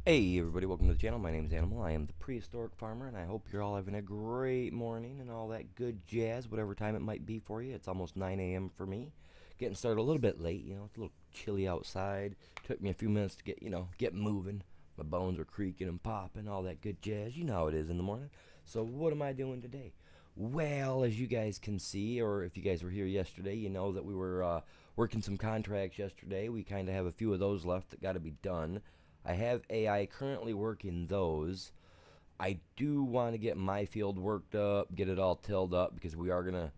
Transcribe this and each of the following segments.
Hey everybody, welcome to the channel. My name is Animal. I am the prehistoric farmer, and I hope you're all having a great morning and all that good jazz, whatever time it might be for you. It's almost 9 a.m. for me. Getting started a little bit late, it's a little chilly outside. Took me a few minutes to get moving. My bones are creaking and popping, all that good jazz. You know how it is in the morning. So what am I doing today? Well, as you guys can see, or if you guys were here yesterday, you know that we were working some contracts yesterday. We kind of have a few of those left that got to be done. I have AI currently working those. I do want to get my field worked up, get it all tilled up because we are going to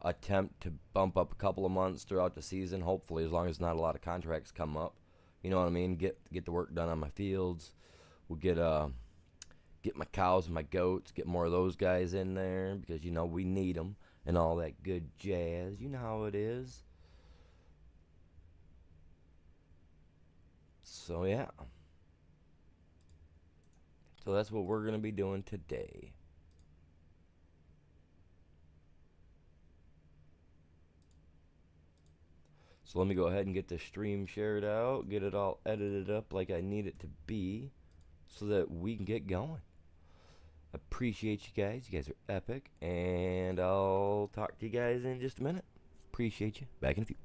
attempt to bump up a couple of months throughout the season, hopefully, as long as not a lot of contracts come up. You know what I mean? Get the work done on my fields. We'll get my cows and my goats, get more of those guys in there because we need them and all that good jazz. You know how it is. So yeah. So that's what we're going to be doing today. So let me go ahead and get the stream shared out, get it all edited up like I need it to be so that we can get going. Appreciate you guys. You guys are epic. And I'll talk to you guys in just a minute. Appreciate you. Back in a few.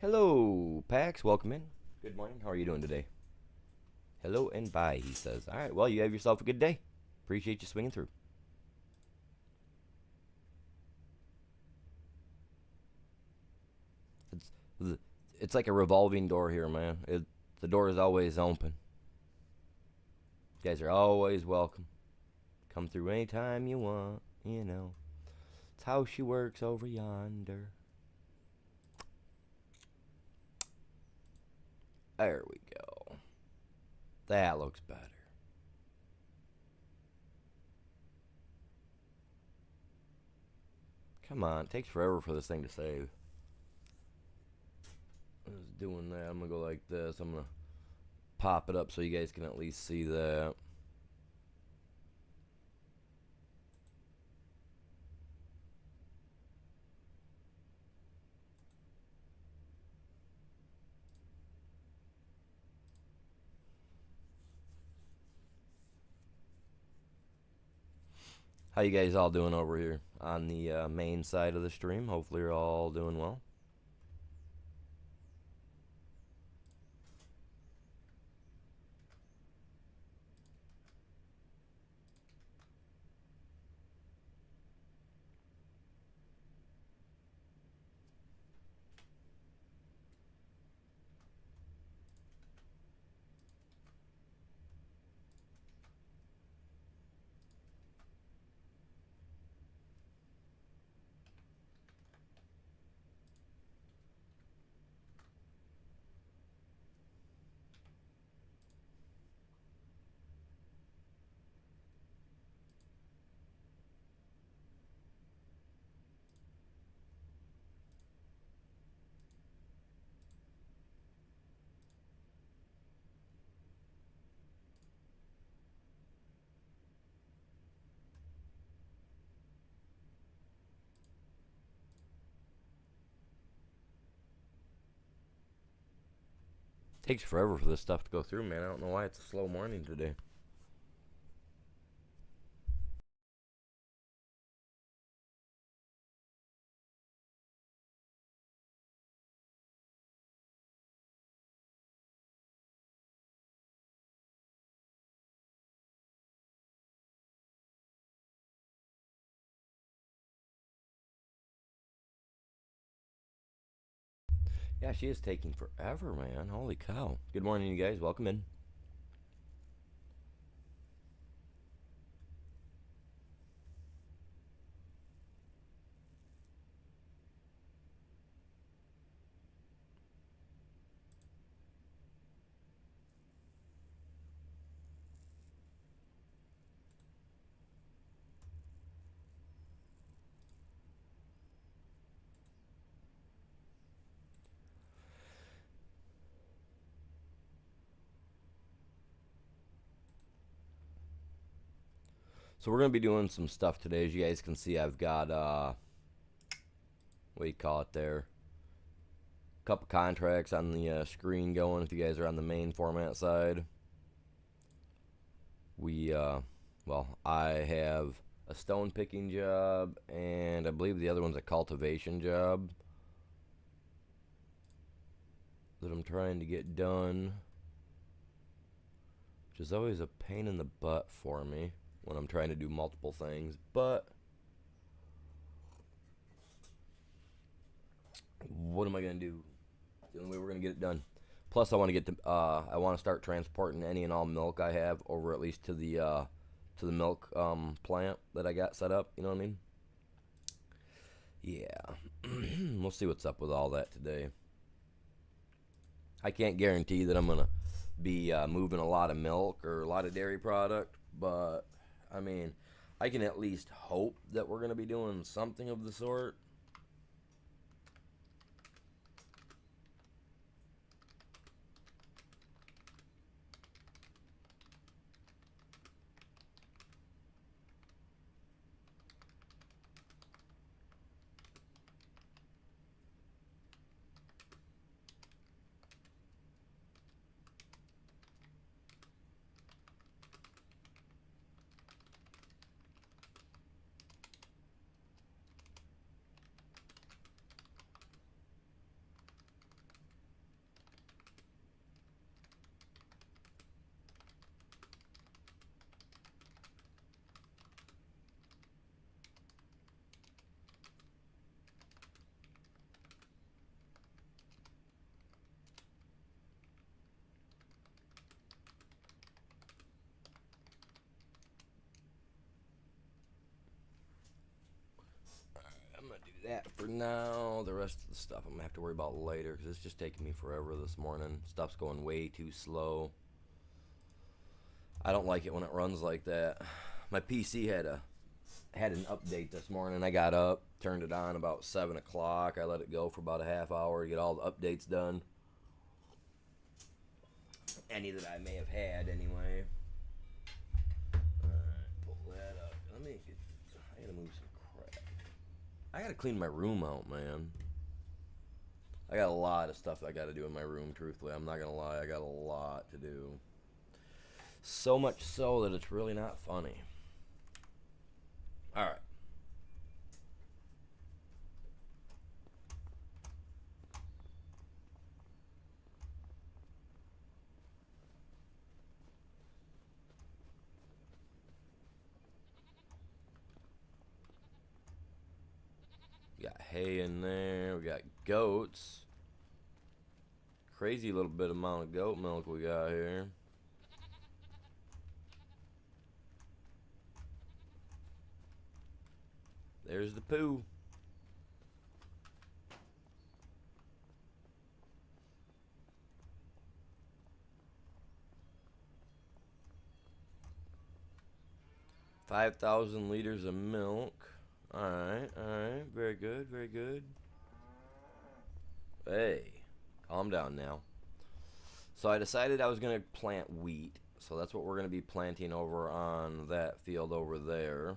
Hello, Pax. Welcome in. Good morning. How are you doing today? Hello and bye, he says. All right. Well, you have yourself a good day. Appreciate you swinging through. It's it's like a revolving door here, man. The door is always open. You guys are always welcome. Come through anytime you want. It's how she works over yonder. There we go. That looks better. Come on, it takes forever for this thing to save. I was doing that. I'm gonna go like this. I'm gonna pop it up so you guys can at least see that. How you guys all doing over here on the main side of the stream? Hopefully you're all doing well. Takes forever for this stuff to go through, man. I don't know why it's a slow morning today. Yeah, she is taking forever, man. Holy cow. Good morning, you guys. Welcome in. So we're going to be doing some stuff today. As you guys can see, I've got, what do you call it there? A couple contracts on the screen going if you guys are on the main format side. I have a stone picking job, and I believe the other one's a cultivation job that I'm trying to get done, which is always a pain in the butt for me when I'm trying to do multiple things, but what am I going to do? It's the only way we're going to get it done. Plus, I want to get I want to start transporting any and all milk I have over at least to the milk plant that I got set up. You know what I mean? Yeah. We'll see what's up with all that today. I can't guarantee that I'm gonna be moving a lot of milk or a lot of dairy product, but I mean, I can at least hope that we're gonna be doing something of the sort. I'm gonna do that for now. The rest of the stuff I'm gonna have to worry about later because it's just taking me forever this morning. Stuff's going way too slow. I don't like it when it runs like that. My PC had an update this morning. I got up, turned it on about 7 o'clock. I let it go for about a half hour to get all the updates done. Any that I may have had, anyway. Alright, pull that up. I gotta move some crap. I gotta clean my room out, man. I got a lot of stuff I gotta do in my room, truthfully. I'm not gonna lie, I got a lot to do. So much so that it's really not funny. Alright. We got hay in there. We got goats. Crazy little bit amount of goat milk we got here. There's the poo. $5,000 of milk. Alright, alright. Very good, very good. Hey, calm down now. So I decided I was going to plant wheat. So that's what we're going to be planting over on that field over there.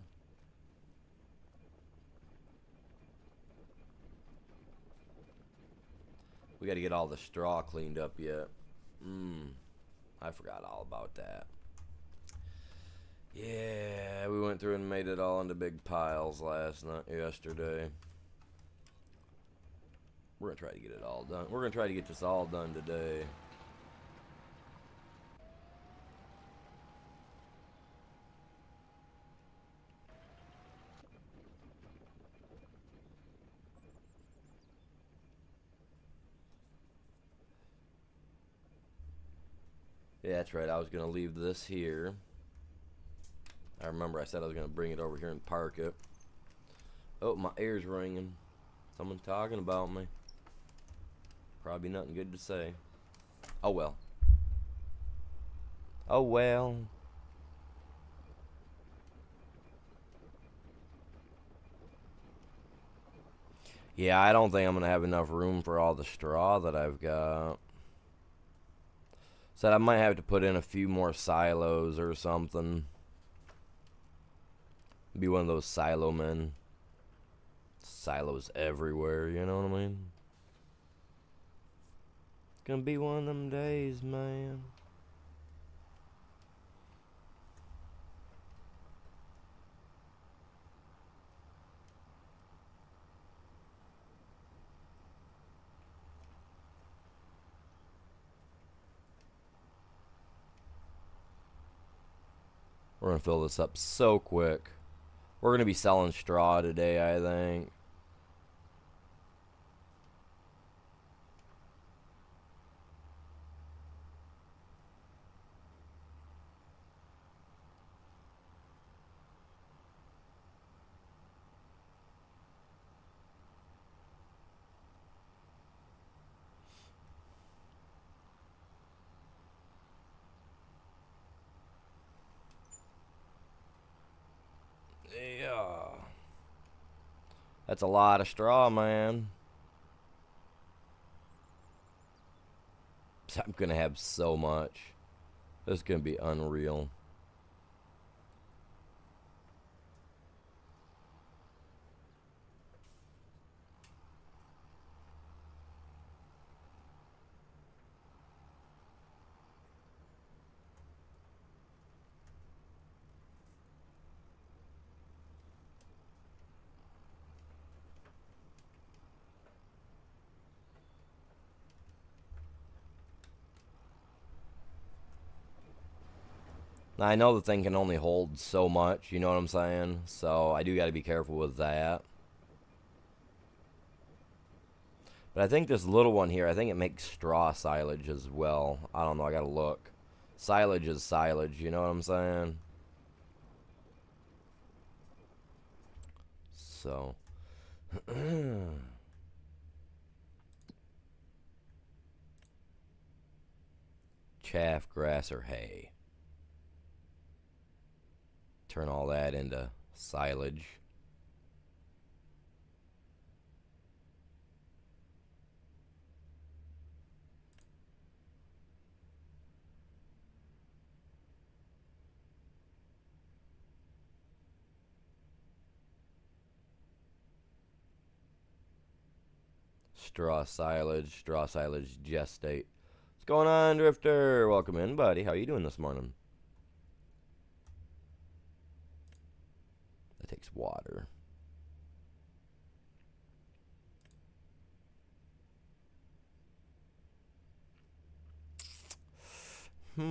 We got to get all the straw cleaned up yet. I forgot all about that. Yeah, we went through and made it all into big piles yesterday. We're gonna try to get it all done. We're gonna try to get this all done today. Yeah, that's right. I was gonna leave this here. I remember I said I was gonna bring it over here and park it. Oh, my ear's ringing. Someone's talking about me. Probably nothing good to say. Oh well. Oh well. Yeah, I don't think I'm gonna have enough room for all the straw that I've got. Said I might have to put in a few more silos or something. Be one of those silo men. Silos everywhere, you know what I mean? It's gonna be one of them days, man. We're gonna fill this up so quick. We're gonna be selling straw today, I think. Yeah. That's a lot of straw, man. I'm gonna have so much. This is gonna be unreal. Now, I know the thing can only hold so much, you know what I'm saying? So I do gotta be careful with that. But I think this little one here, I think it makes straw silage as well. I don't know, I gotta look. Silage is silage, you know what I'm saying? So. Chaff, grass, or hay. Turn all that into silage. Straw silage, gestate. What's going on, Drifter? Welcome in, buddy. How you doing this morning? That takes water. We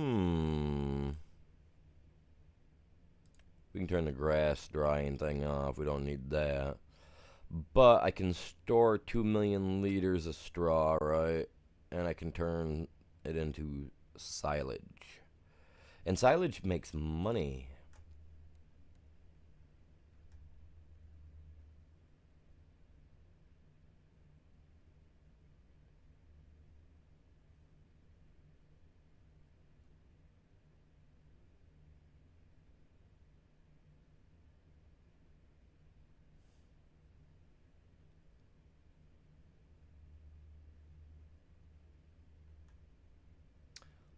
can turn the grass drying thing off. We don't need that. But I can store 2 million liters of straw, right? And I can turn it into silage. And silage makes money.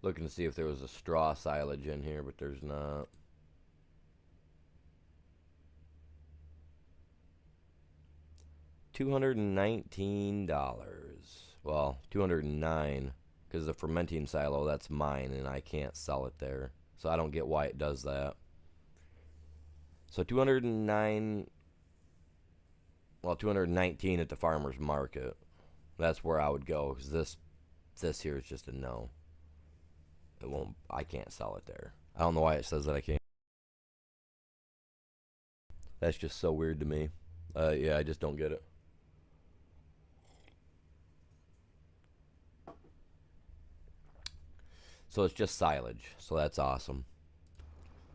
Looking to see if there was a straw silage in here, but there's not. $219. Well, 209. because the fermenting silo, that's mine, and I can't sell it there. So I don't get why it does that. So 209, well, 219 at the farmer's market. That's where I would go, because this here is just a no. It won't. I can't sell it there. I don't know why it says that I can't. That's just so weird to me. Yeah, I just don't get it. So it's just silage. So that's awesome.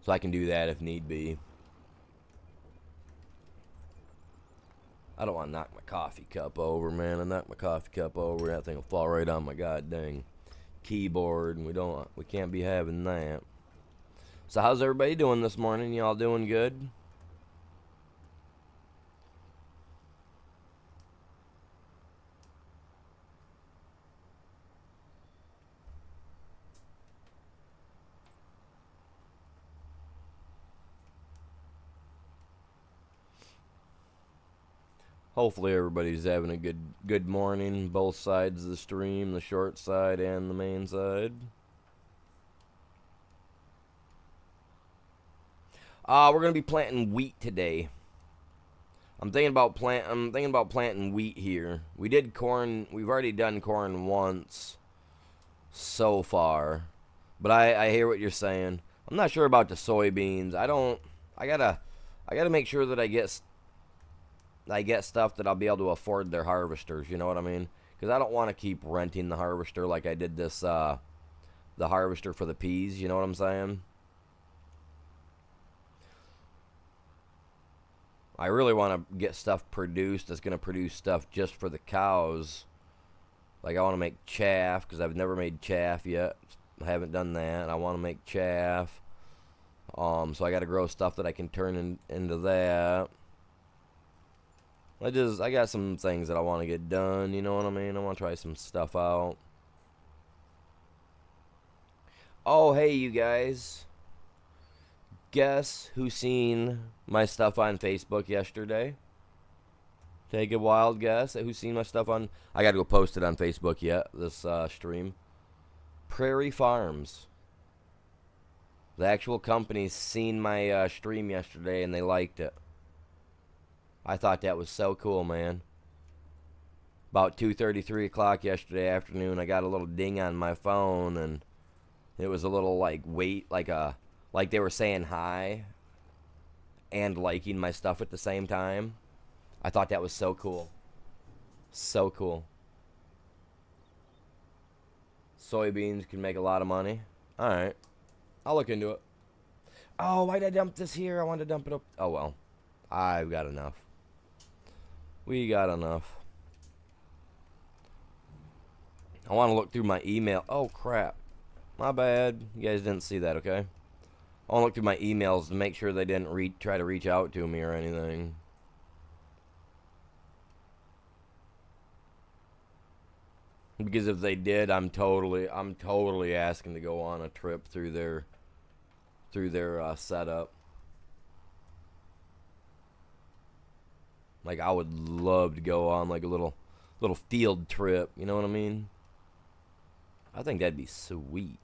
So I can do that if need be. I don't want to knock my coffee cup over, man. I knock my coffee cup over, that thing will fall right on my god dang keyboard, and we can't be having that. So how's everybody doing this morning? Y'all doing good? Hopefully everybody's having a good morning, both sides of the stream, the short side and the main side. We're gonna be planting wheat today. I'm thinking about planting wheat here. We did corn. We've already done corn once so far, but I hear what you're saying. I'm not sure about the soybeans. I gotta make sure that I get stuff that I'll be able to afford their harvesters. You know what I mean? Because I don't want to keep renting the harvester like I did this the harvester for the peas. You know what I'm saying? I really want to get stuff produced that's going to produce stuff just for the cows. Like I want to make chaff because I've never made chaff yet. I haven't done that. I want to make chaff. So I got to grow stuff that I can turn into that. I got some things that I want to get done. You know what I mean? I want to try some stuff out. Oh, hey, you guys. Guess who seen my stuff on Facebook yesterday? Take a wild guess at who's seen my stuff on... I got to go post it on Facebook yet, this stream. Prairie Farms. The actual company's seen my stream yesterday, and they liked it. I thought that was so cool, man. About 2:30, 3 o'clock yesterday afternoon, I got a little ding on my phone, and it was a little, like they were saying hi and liking my stuff at the same time. I thought that was so cool. So cool. Soybeans can make a lot of money. Alright. I'll look into it. Oh, why'd I dump this here? I wanted to dump it up. Oh, well. I've got enough. We got enough. I want to look through my email. Oh, crap. My bad. You guys didn't see that, okay? I want to look through my emails to make sure they didn't try to reach out to me or anything. Because if they did, I'm totally asking to go on a trip through their setup. Like I would love to go on like a little field trip. You know what I mean? I think that'd be sweet.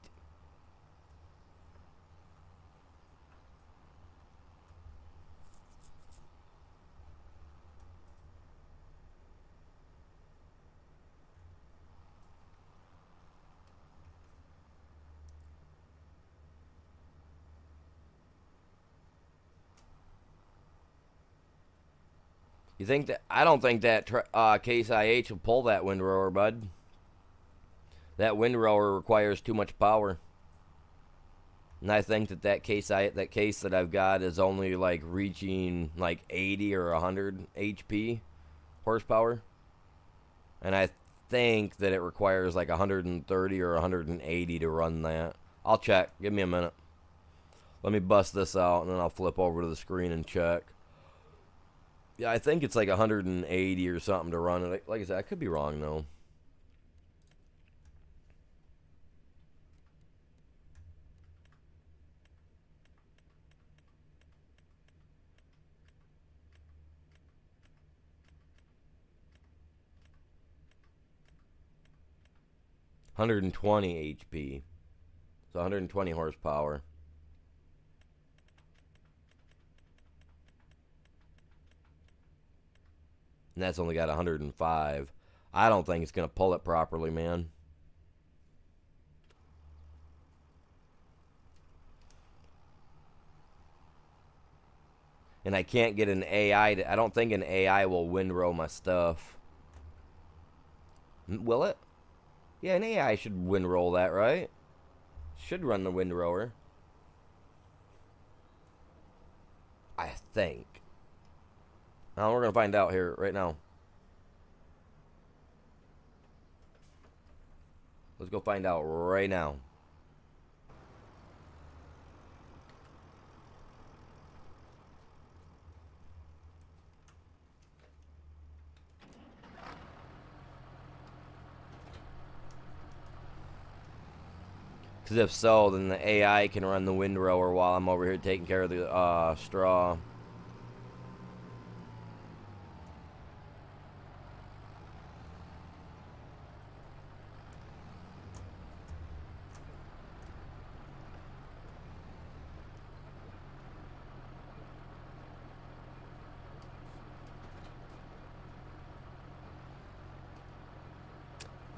You think that? I don't think that Case IH will pull that windrower, bud. That windrower requires too much power, and I think that case that I've got is only like reaching like 80 or 100 HP horsepower, and I think that it requires like 130 or 180 to run that. I'll check. Give me a minute. Let me bust this out, and then I'll flip over to the screen and check. Yeah, I think it's like 180 or something to run it. Like I said, I could be wrong, though. 120 HP. So 120 horsepower. And that's only got 105. I don't think it's going to pull it properly, man. And I can't get an AI I don't think an AI will windrow my stuff. Will it? Yeah, an AI should windrow that, right? Should run the windrower. I think. Now we're going to find out here right now. Let's go find out right now. Because if so, then the AI can run the windrower while I'm over here taking care of the straw.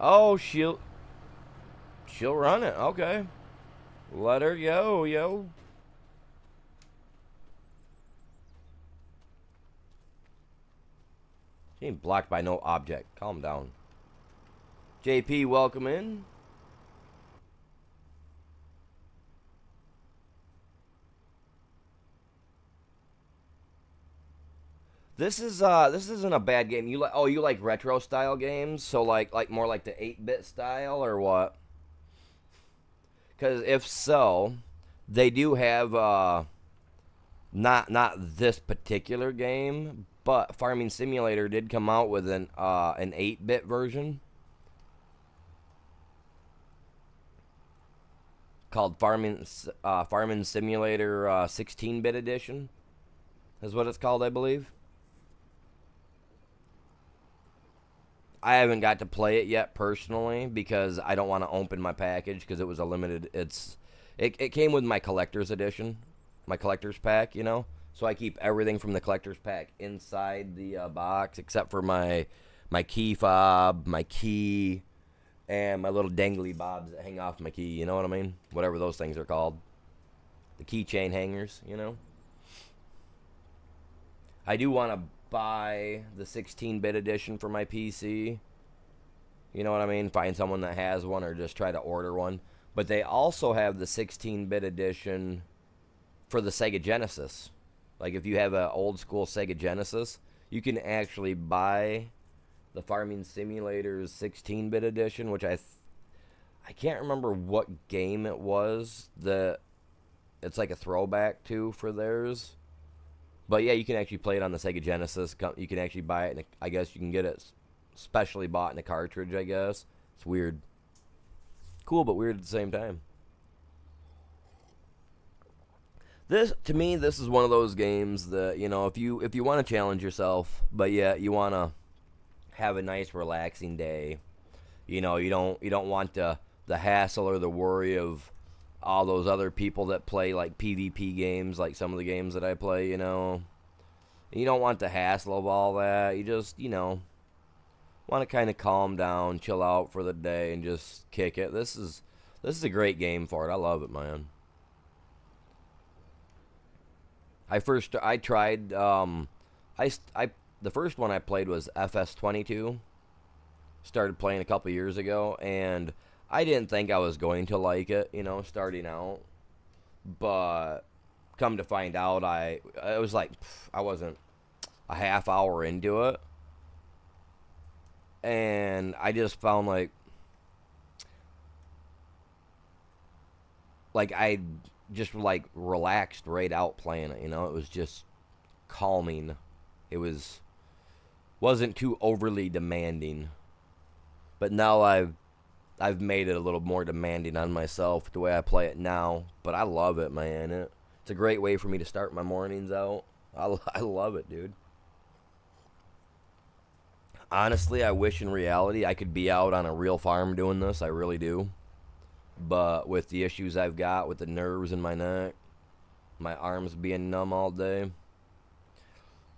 Oh, she'll run it. Okay. Let her go, yo. She ain't blocked by no object. Calm down. JP, welcome in. This isn't a bad game. You like retro style games? So like more like the 8-bit style or what? Cuz if so, they do have not this particular game, but Farming Simulator did come out with an 8-bit version called Farming Simulator 16-bit edition. Is what it's called, I believe. I haven't got to play it yet personally because I don't want to open my package because it was a limited. It came with my collector's edition, my collector's pack, you know. So I keep everything from the collector's pack inside the box except for my key fob, my key, and my little dangly bobs that hang off my key. You know what I mean? Whatever those things are called, the keychain hangers. You know. I do want to buy the 16-bit edition for my PC. You know what I mean? Find someone that has one or just try to order one. But they also have the 16-bit edition for the Sega Genesis. Like if you have an old school Sega Genesis, you can actually buy the Farming Simulator's 16-bit edition, which I can't remember what game it was that it's like a throwback to for theirs. But yeah, you can actually play it on the Sega Genesis. You can actually buy it, and I guess you can get it specially bought in a cartridge, I guess. It's weird. Cool, but weird at the same time. To me, this is one of those games that, you know, if you want to challenge yourself, but yeah, you want to have a nice, relaxing day. You know, you don't want the hassle or the worry of all those other people that play like PvP games, like some of the games that I play, you know. You don't want the hassle of all that. You just, you know, want to kind of calm down, chill out for the day, and just kick it. This is a great game for it. I love it, man. I tried the first one I played was FS22. Started playing a couple years ago, and I didn't think I was going to like it, you know, starting out. But come to find out, I wasn't a half hour into it. And I just found like I just like relaxed right out playing it, you know. It was just calming. It wasn't too overly demanding. But now I've made it a little more demanding on myself the way I play it now. But I love it, man. It's a great way for me to start my mornings out. I love it, dude. Honestly, I wish in reality I could be out on a real farm doing this. I really do. But with the issues I've got with the nerves in my neck, my arms being numb all day,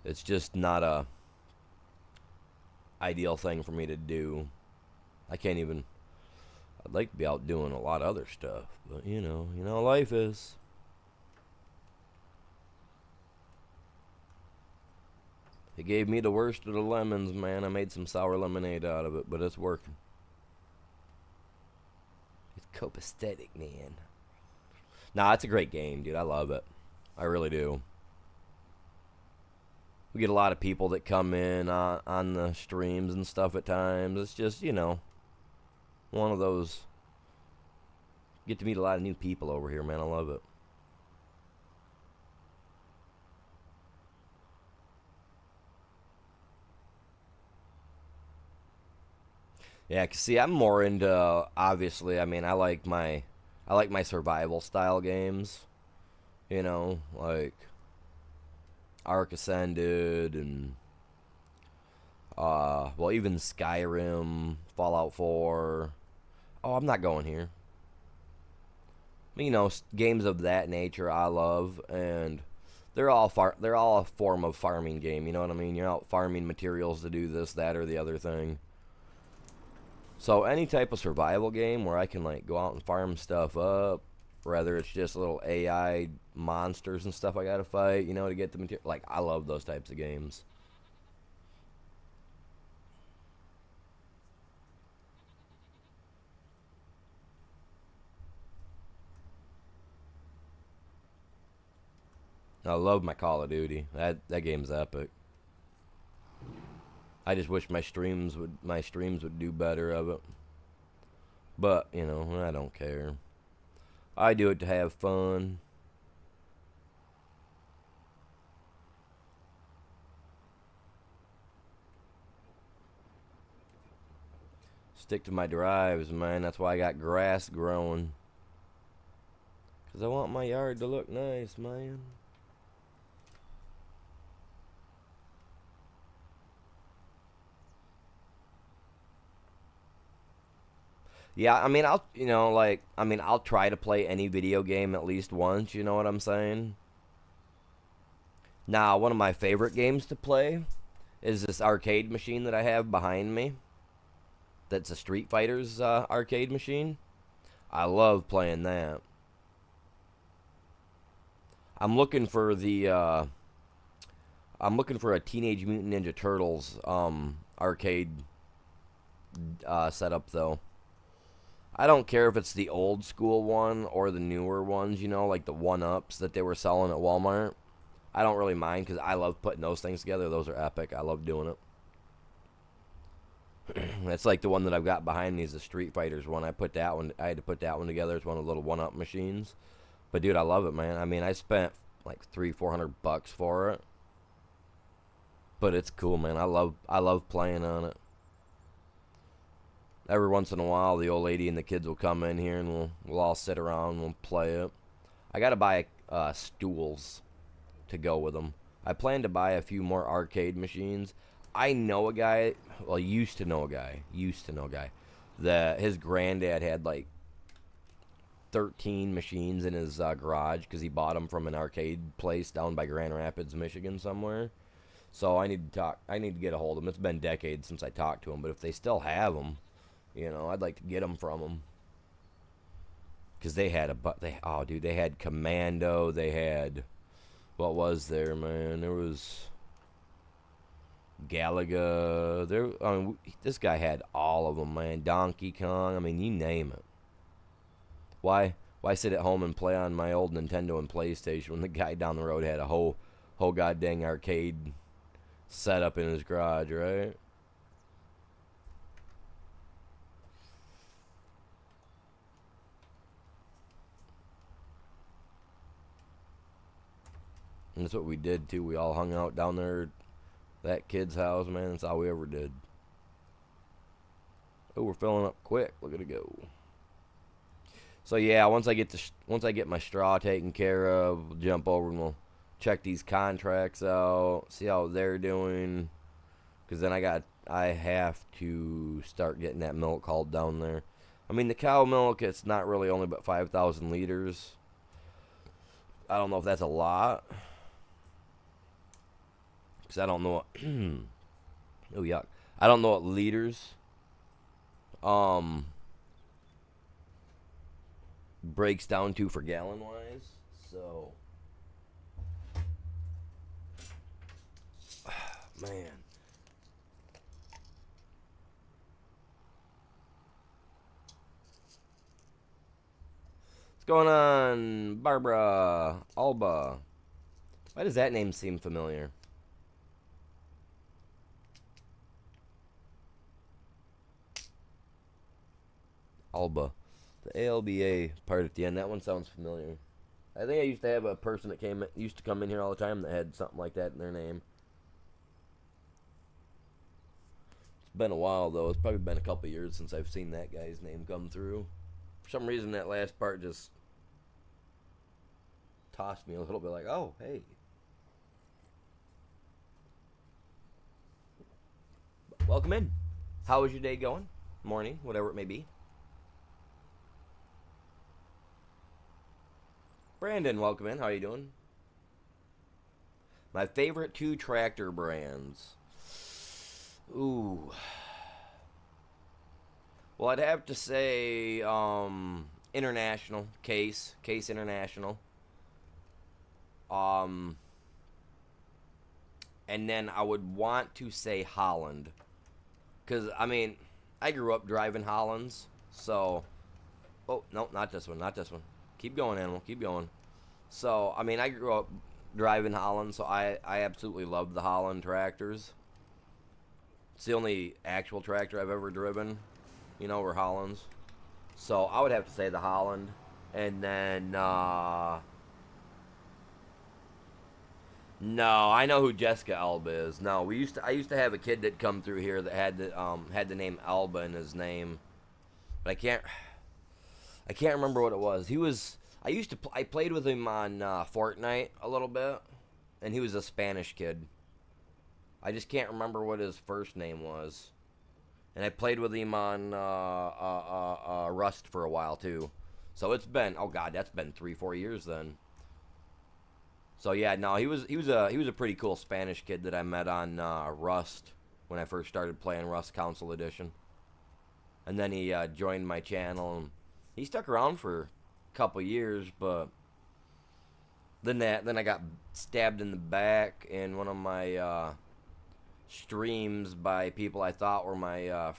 it's just not a ideal thing for me to do. I can't even. I'd like to be out doing a lot of other stuff, but life is. It gave me the worst of the lemons, man. I made some sour lemonade out of it, but it's working. It's copacetic, man. Nah, it's a great game, dude. I love it. I really do. We get a lot of people that come in on the streams and stuff at times. It's just, one of those. Get to meet a lot of new people over here, man. I love it. Yeah, 'cause see, I'm more into, obviously, I like my survival style games. Like Ark Ascended and well, even Skyrim, Fallout 4. Oh, I'm not going here. Games of that nature I love, and they're all a form of farming game. You know what I mean? You're out farming materials to do this, that, or the other thing. So any type of survival game where I can like go out and farm stuff up, whether it's just little AI monsters and stuff I gotta fight, to get the material. Like I love those types of games. I love my Call of Duty. That game's epic. I just wish my streams would do better of it. But, I don't care. I do it to have fun. Stick to my drives, man. That's why I got grass growing. 'Cause I want my yard to look nice, man. Yeah, I'll try to play any video game at least once, you know what I'm saying? Now, one of my favorite games to play is this arcade machine that I have behind me. That's a Street Fighter's arcade machine. I love playing that. I'm looking for the I'm looking for a Teenage Mutant Ninja Turtles arcade setup though. I don't care if it's the old school one or the newer ones, like the one-ups that they were selling at Walmart. I don't really mind because I love putting those things together. Those are epic. I love doing it. That's like the one that I've got behind me is the Street Fighters one. I had to put that one together. It's one of the little one-up machines. But dude, I love it, man. I spent like $300-400 for it. But it's cool, man. I love playing on it. Every once in a while, the old lady and the kids will come in here, and we'll all sit around and we'll play it. I gotta buy stools to go with them. I plan to buy a few more arcade machines. I know a guy, well, used to know a guy, that his granddad had like 13 machines in his garage because he bought them from an arcade place down by Grand Rapids, Michigan somewhere. So I need to get a hold of them. It's been decades since I talked to them, but if they still have them, I'd like to get them from them. Because they had they had Commando, they had, what was there, man? There was Galaga. This guy had all of them, man. Donkey Kong. You name it. Why sit at home and play on my old Nintendo and PlayStation when the guy down the road had a whole goddamn arcade setup in his garage, right? And that's what we did too. We all hung out down there at that kid's house, man. That's all we ever did. Oh, we're filling up quick. Look at it go. So yeah, once I get my straw taken care of, we'll jump over and we'll check these contracts out, see how they're doing. Because then I have to start getting that milk hauled down there. I mean, the cow milk, it's not really only but 5,000 liters. I don't know if that's a lot. Because I don't know what... oh, yuck. I don't know what liters breaks down to for gallon-wise. So... man. What's going on, Barbara Alba? Why does that name seem familiar? Alba. The ALBA part at the end, that one sounds familiar. I think I used to have a person that used to come in here all the time that had something like that in their name. It's been a while, though. It's probably been a couple years since I've seen that guy's name come through. For some reason, that last part just tossed me a little bit like, oh, hey. Welcome in. How is your day going? Morning, whatever it may be. Brandon, welcome in. How are you doing? My favorite 2 tractor brands. Ooh. Well, I'd have to say International, Case International. And then I would want to say Holland. Because, I mean, I grew up driving Hollands, so... oh, no, not this one, not this one. Keep going, animal, keep going. So, I mean, I grew up driving Holland, so I absolutely love the Holland tractors. It's the only actual tractor I've ever driven, you know, were Hollands. So, I would have to say the Holland. And then, no, I know who Jessica Alba is. No, I used to have a kid that come through here that had the name Alba in his name, but I can't remember what it was. I played with him on Fortnite a little bit, and he was a Spanish kid. I just can't remember what his first name was, and I played with him on Rust for a while too. So it's been, oh god, that's been 3-4 years then. So yeah, no, he was a pretty cool Spanish kid that I met on Rust when I first started playing Rust Council Edition. And then he joined my channel, and he stuck around for a couple years, but then I got stabbed in the back in one of my streams by people I thought were my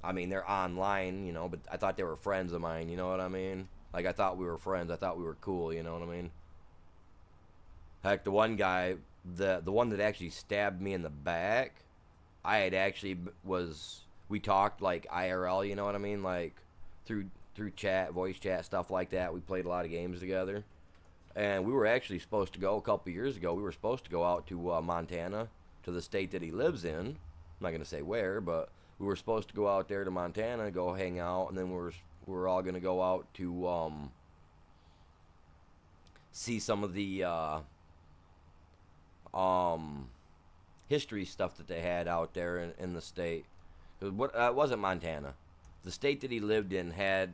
I mean, they're online, you know, but I thought they were friends of mine, you know what I mean? Like, I thought we were friends. I thought we were cool, you know what I mean? Heck, the one guy, the one that actually stabbed me in the back, we talked like IRL, you know what I mean? Like through chat, voice chat, stuff like that. We played a lot of games together. And we were actually supposed to go a couple years ago. We were supposed to go out to Montana, to the state that he lives in. I'm not going to say where, but we were supposed to go out there to Montana, go hang out, and then we were all going to go out to see some of the history stuff that they had out there in the state. It wasn't Montana. The state that he lived in has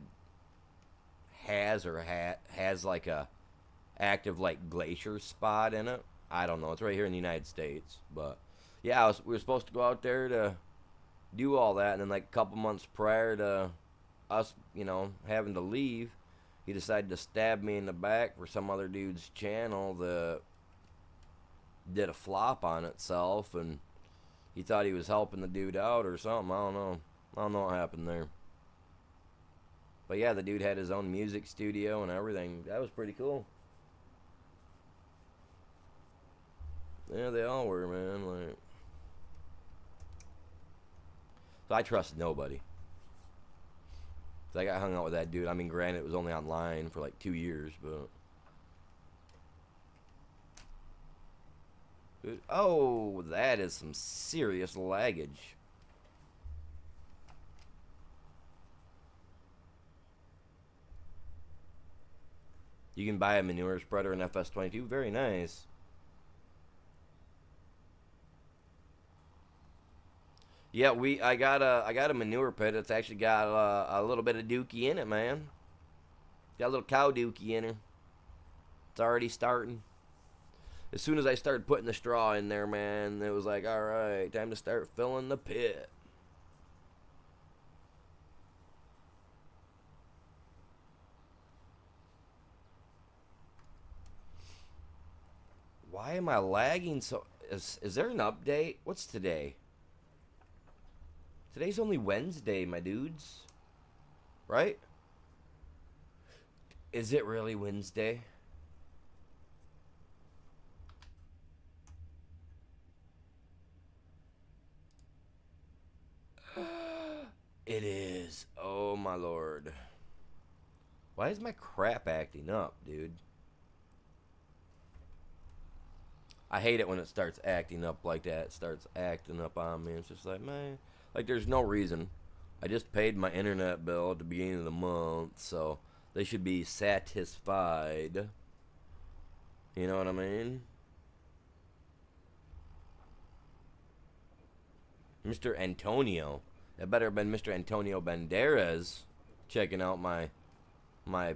like a active like glacier spot in it. I don't know. It's right here in the United States. But yeah, we were supposed to go out there to do all that, and then like a couple months prior to us, you know, having to leave, he decided to stab me in the back for some other dude's channel that did a flop on itself, and he thought he was helping the dude out or something. I don't know what happened there. But yeah, the dude had his own music studio and everything. That was pretty cool. Yeah, they all were, man. Like, so I trusted nobody. So I got hung out with that dude. I mean, granted, it was only online for like 2 years, but... oh, that is some serious laggage. You can buy a manure spreader in FS22. Very nice. Yeah, I got a manure pit. It's actually got a little bit of dookie in it, man. Got a little cow dookie in her. It's already starting. As soon as I started putting the straw in there, man, it was like, all right, time to start filling the pit. Why am I lagging so? Is there an update? What's today? Today's only Wednesday, my dudes. Right? Is it really Wednesday? It is. Oh my lord. Why is my crap acting up, dude? I hate it when it starts acting up like that. It starts acting up on me. It's just like, man, like there's no reason. I just paid my internet bill at the beginning of the month, so they should be satisfied. You know what I mean? Mr. Antonio. That better have been Mr. Antonio Banderas checking out my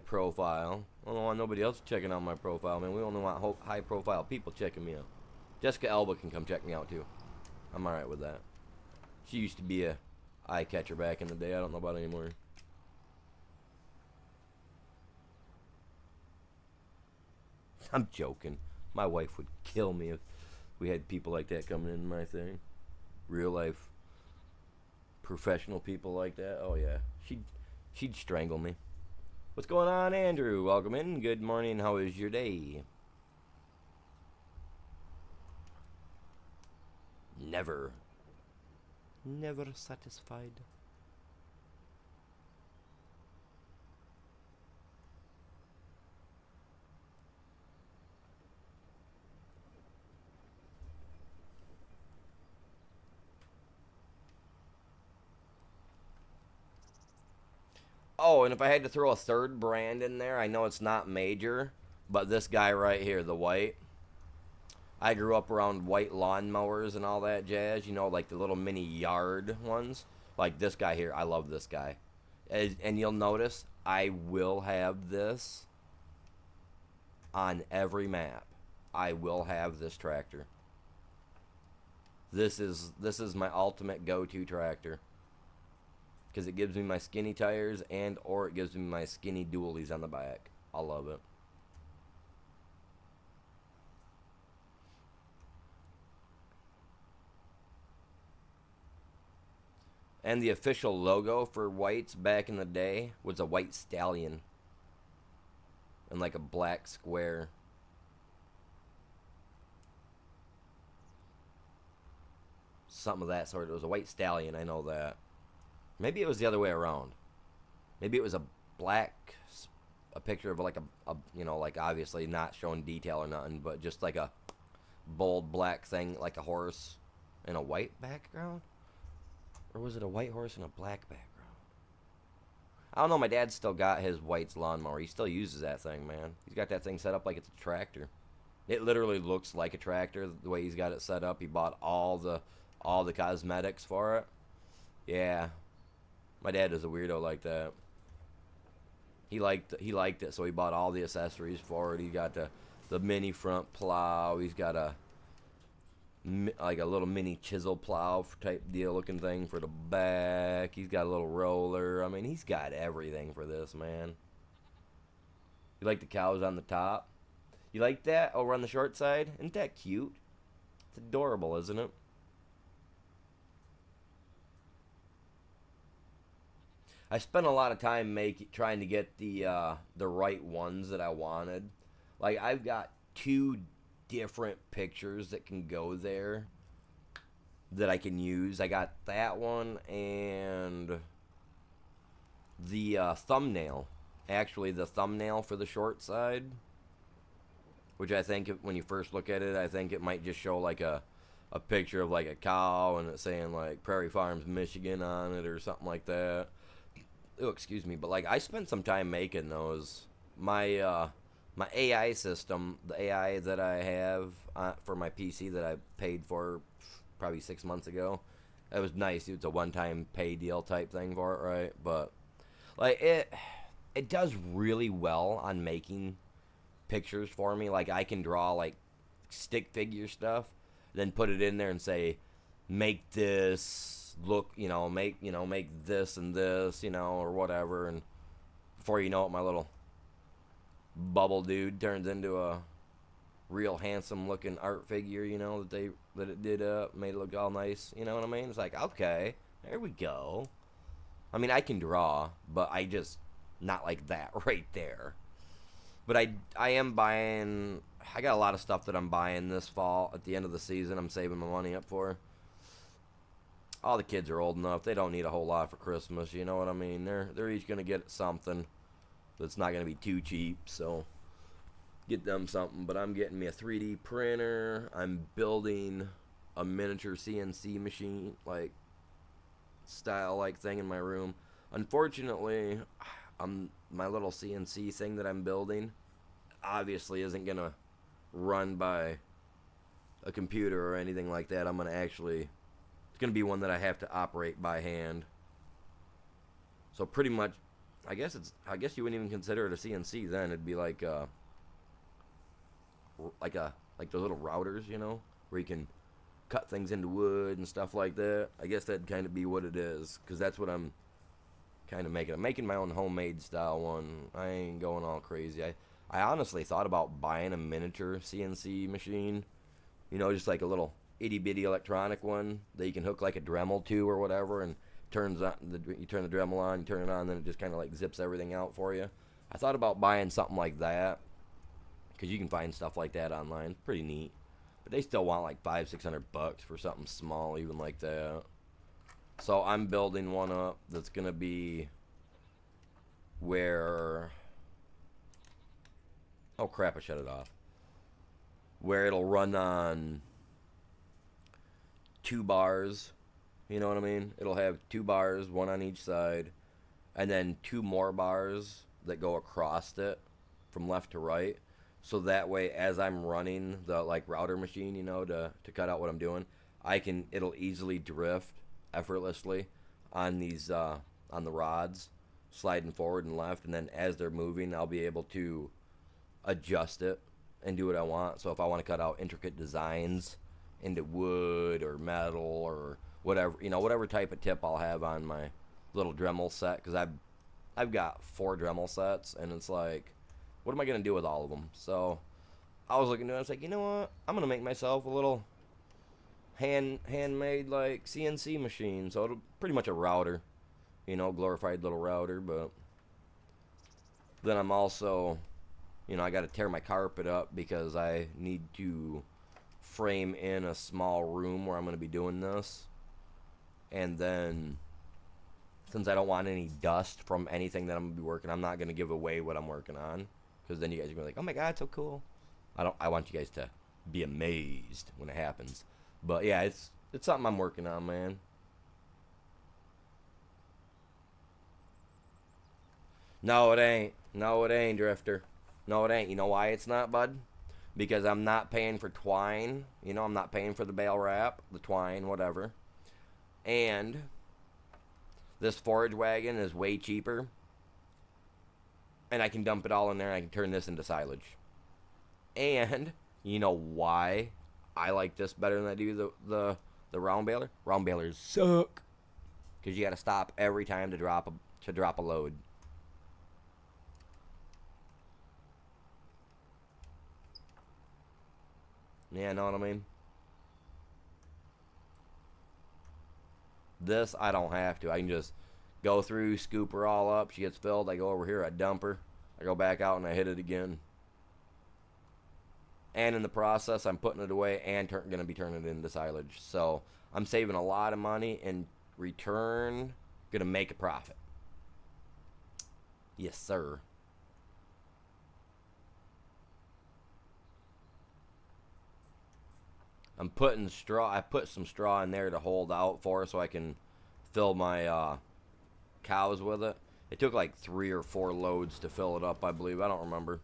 profile. I don't want nobody else checking out my profile, man. We only want high profile people checking me out. Jessica Alba can come check me out too. I'm alright with that. She used to be a eye catcher back in the day. I don't know about anymore. I'm joking. My wife would kill me if we had people like that coming in my thing. Real life professional people like that. Oh yeah. She'd strangle me. What's going on, Andrew? Welcome in. Good morning. How is your day? Never. Never satisfied. Oh, and if I had to throw a third brand in there, I know it's not major, but this guy right here, the white. I grew up around white lawnmowers and all that jazz, you know, like the little mini yard ones. Like this guy here, I love this guy. And you'll notice I will have this on every map. I will have this tractor. This is my ultimate go-to tractor because it gives me my skinny tires and or it gives me my skinny dualies on the back. I love it. And the official logo for whites back in the day was a white stallion and like a black square. Something of that sort. It was a white stallion, I know that. Maybe it was the other way around. Maybe it was a black, a picture of like a you know, like obviously not showing detail or nothing, but just like a bold black thing, like a horse in a white background? Or was it a white horse and a black background? I don't know. My dad's still got his White's lawnmower. He still uses that thing, man. He's got that thing set up like it's a tractor. It literally looks like a tractor the way he's got it set up. He bought all the cosmetics for it. Yeah, my dad is a weirdo like that. He liked it, so he bought all the accessories for it. He got the mini front plow. He's got like a little mini chisel plow type deal looking thing for the back. He's got a little roller. I mean, he's got everything for this, man. You like the cows on the top? You like that over on the short side? Isn't that cute? It's adorable, isn't it? I spent a lot of time trying to get the right ones that I wanted. Like I've got two different pictures that can go there that I can use. I got that one and the thumbnail. Actually, the thumbnail for the short side, which I think when you first look at it, I think it might just show like a picture of like a cow and it's saying like Prairie Farms Michigan on it or something like that. Oh, excuse me, but like I spent some time making those. My AI system, the AI that I have for my PC that I paid for probably 6 months ago, It was nice. It's a one-time pay deal type thing for it, right? But like it does really well on making pictures for me. Like I can draw like stick figure stuff, then put it in there and say, make this look, make this and this, or whatever. And before you know it, my little bubble dude turns into a real handsome looking art figure, that it did made it look all nice. You know what I mean? It's like, okay, there we go. I mean, I can draw, but I just not like that right there. But I am buying. I got a lot of stuff that I'm buying this fall. At the end of the season, I'm saving my money up for. All the kids are old enough; they don't need a whole lot for Christmas. You know what I mean? They're each gonna get something that's not gonna be too cheap. So get them something. But I'm getting me a 3D printer. I'm building a miniature CNC machine, like style like thing in my room. Unfortunately, my little CNC thing that I'm building obviously isn't gonna run by a computer or anything like that. It's gonna be one that I have to operate by hand. So pretty much, I guess you wouldn't even consider it a CNC then. It'd be like those little routers, where you can cut things into wood and stuff like that. I guess that'd kind of be what it is, because that's what I'm kind of making. I'm making my own homemade style one. I ain't going all crazy. I honestly thought about buying a miniature CNC machine, just like a little itty bitty electronic one that you can hook like a Dremel to or whatever, and you turn the Dremel on, you turn it on, then it just kind of like zips everything out for you. I thought about buying something like that, because you can find stuff like that online. It's pretty neat. But they still want like $500-600 for something small, even like that. So I'm building one up that's gonna be where, oh crap, I shut it off. Where it'll run on 2 bars. You know what I mean? It'll have 2 bars, one on each side, and then 2 more bars that go across it from left to right. So that way, as I'm running the like router machine, to cut out what I'm doing, it'll easily drift effortlessly on these on the rods, sliding forward and left, and then as they're moving, I'll be able to adjust it and do what I want. So if I want to cut out intricate designs into wood or metal or whatever, whatever type of tip I'll have on my little Dremel set, because I've got 4 Dremel sets, and it's like, what am I going to do with all of them? So I was looking at it, I was like, you know what? I'm going to make myself a little handmade like CNC machine. So it'll pretty much a router, glorified little router. But then I'm also, I got to tear my carpet up because I need to frame in a small room where I'm going to be doing this. And then, since I don't want any dust from anything that I'm going to be working, I'm not going to give away what I'm working on. Because then you guys are going to be like, oh my God, it's so cool. I want you guys to be amazed when it happens. But yeah, it's something I'm working on, man. No, it ain't. No, it ain't, Drifter. No, it ain't. You know why it's not, bud? Because I'm not paying for twine. I'm not paying for the bale wrap, the twine, whatever. And this forage wagon is way cheaper. And I can dump it all in there, and I can turn this into silage. And you know why I like this better than I do the round baler? Round balers suck, because you got to stop every time to drop a load. Yeah, know what I mean? This I don't have to. I can just go through, scoop her all up. She gets filled. I go over here, I dump her. I go back out and I hit it again. And in the process, I'm putting it away and going to be turning it into silage. So I'm saving a lot of money. In return, going to make a profit. Yes, sir. I'm putting straw. I put some straw in there to hold out for, so I can fill my cows with it. It took like 3 or 4 loads to fill it up, I believe. I don't remember.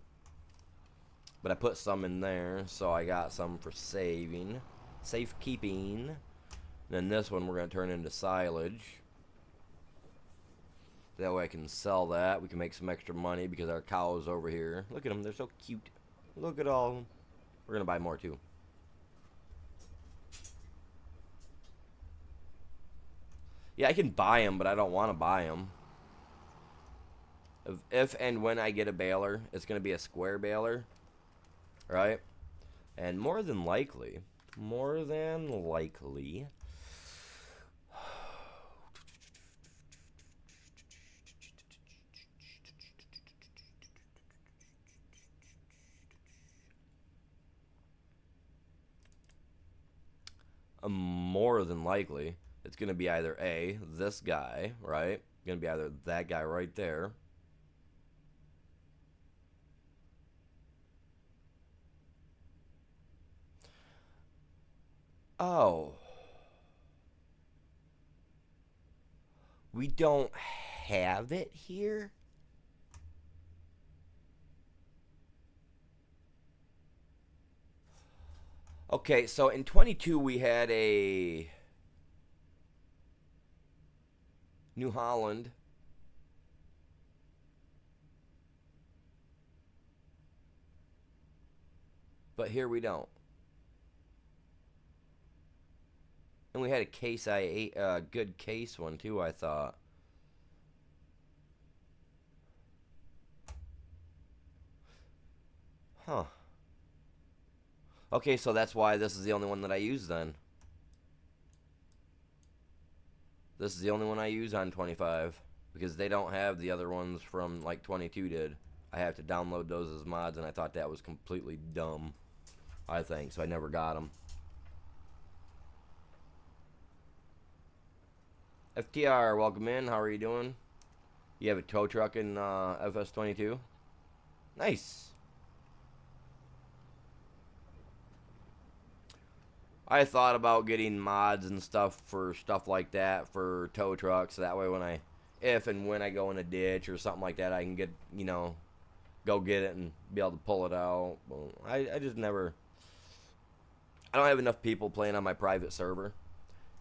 But I put some in there, so I got some for safekeeping. Then this one we're going to turn into silage. That way I can sell that. We can make some extra money because our cows over here. Look at them. They're so cute. Look at all of them. We're going to buy more too. Yeah, I can buy them, but I don't want to buy them. If and when I get a baler, it's going to be a square baler. Right? And more than likely, it's going to be either A, this guy, right? Going to be either that guy right there. Oh. We don't have it here? Okay, so in 22 we had a New Holland. But here we don't. And we had a case I ate, a good case one too, I thought. Huh. Okay, so that's why this is the only one that I use then. This is the only one I use on 25. Because they don't have the other ones from like 22 did. I have to download those as mods, and I thought that was completely dumb. I think, so I never got them. FTR, welcome in. How are you doing? You have a tow truck in FS22? Nice. I thought about getting mods and stuff for stuff like that for tow trucks. So that way when if and when I go in a ditch or something like that, I can get, you know, go get it and be able to pull it out. I just never, I don't have enough people playing on my private server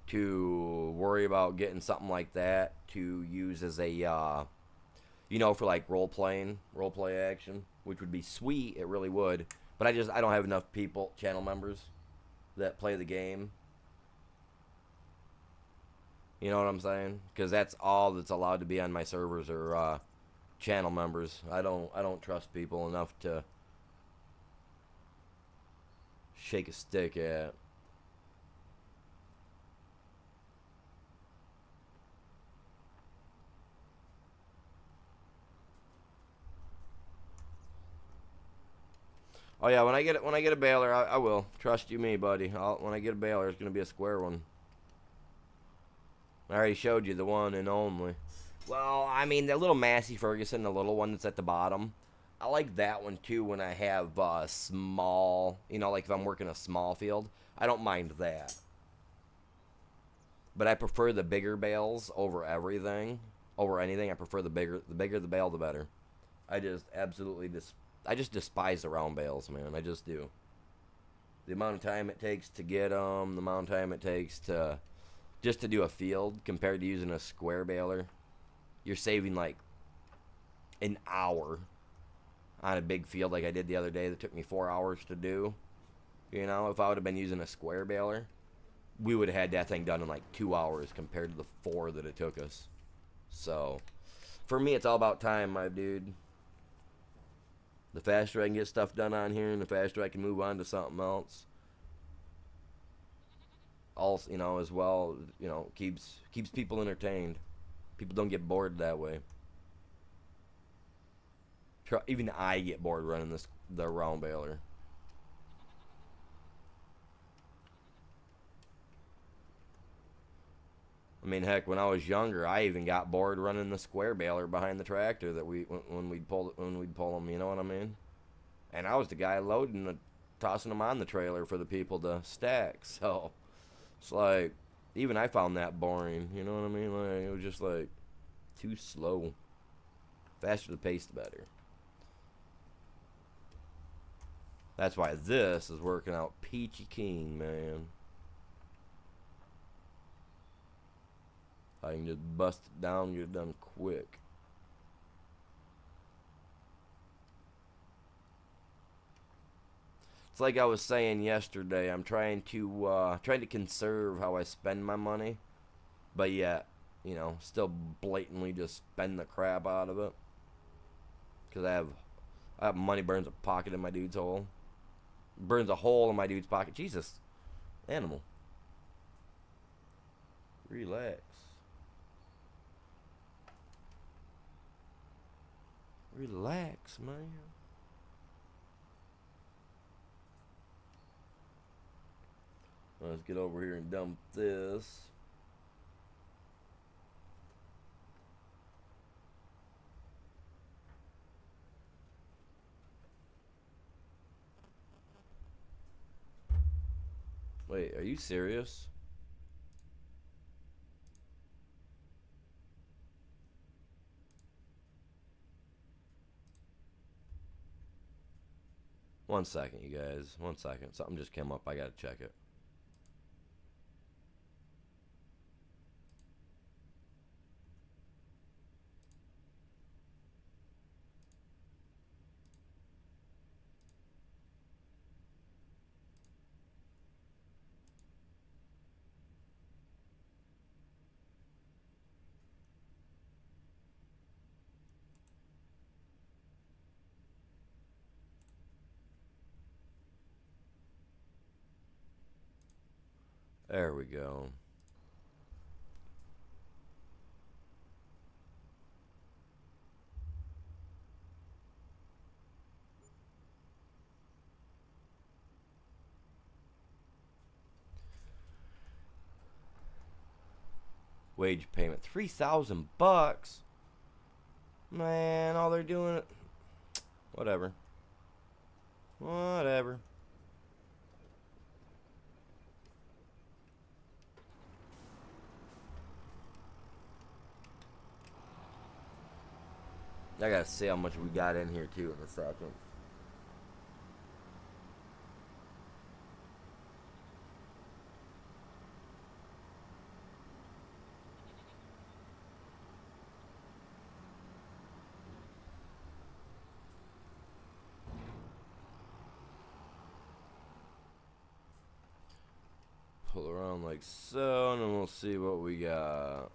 to worry about getting something like that to use as a, you know, for like role-play action, which would be sweet. It really would. But I don't have enough people, channel members, that play the game. You know what I'm saying? Because that's all that's allowed to be on my servers are channel members. I don't trust people enough to shake a stick at. Oh yeah, when I get a baler, I will. Trust you me, buddy. When I get a baler, it's gonna be a square one. I already showed you the one and only. Well, I mean, the little Massey Ferguson, the little one that's at the bottom, I like that one too when I have small, you know, like if I'm working a small field. I don't mind that. But I prefer the bigger bales over everything, over anything. I prefer the bigger the bale, the better. I just absolutely I just despise the round bales, man. I just do. The amount of time it takes to get them, the amount of time it takes to just to do a field compared to using a square baler. You're saving like an hour on a big field like I did the other day that took me 4 hours to do. You know, if I would have been using a square baler, we would have had that thing done in like 2 hours compared to the 4 that it took us. So, for me, it's all about time, my dude. The faster I can get stuff done on here and the faster I can move on to something else. Also, you know, as well, you know, keeps people entertained. People don't get bored that way. Even I get bored running the round baler. I mean, heck, when I was younger, I even got bored running the square baler behind the tractor that when we'd pull them. You know what I mean? And I was the guy loading tossing them on the trailer for the people to stack. So it's like even I found that boring. You know what I mean? Like it was just like too slow. Faster the pace, the better. That's why this is working out peachy keen, man. I can just bust it down and get it done quick. It's like I was saying yesterday. I'm trying to conserve how I spend my money, but yet, still blatantly just spend the crap out of it. Because I have money burns a pocket in my dude's hole. Burns a hole in my dude's pocket. Jesus, animal. Relax. Relax, man. Let's get over here and dump this. Wait, are you serious? One second, you guys. One second. Something just came up. I gotta check it. There we go. Wage payment, $3,000. Man, all they're doing, whatever. Whatever. I gotta see how much we got in here too in a second. Pull around like so, and then we'll see what we got.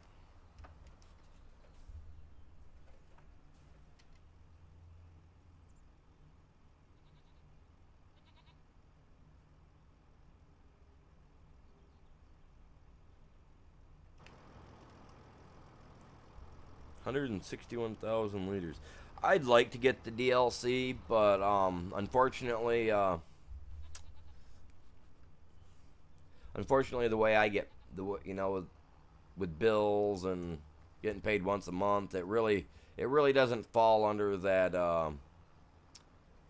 $161,000 liters. I'd like to get the DLC, but unfortunately, the way I get with bills and getting paid once a month, it really doesn't fall under that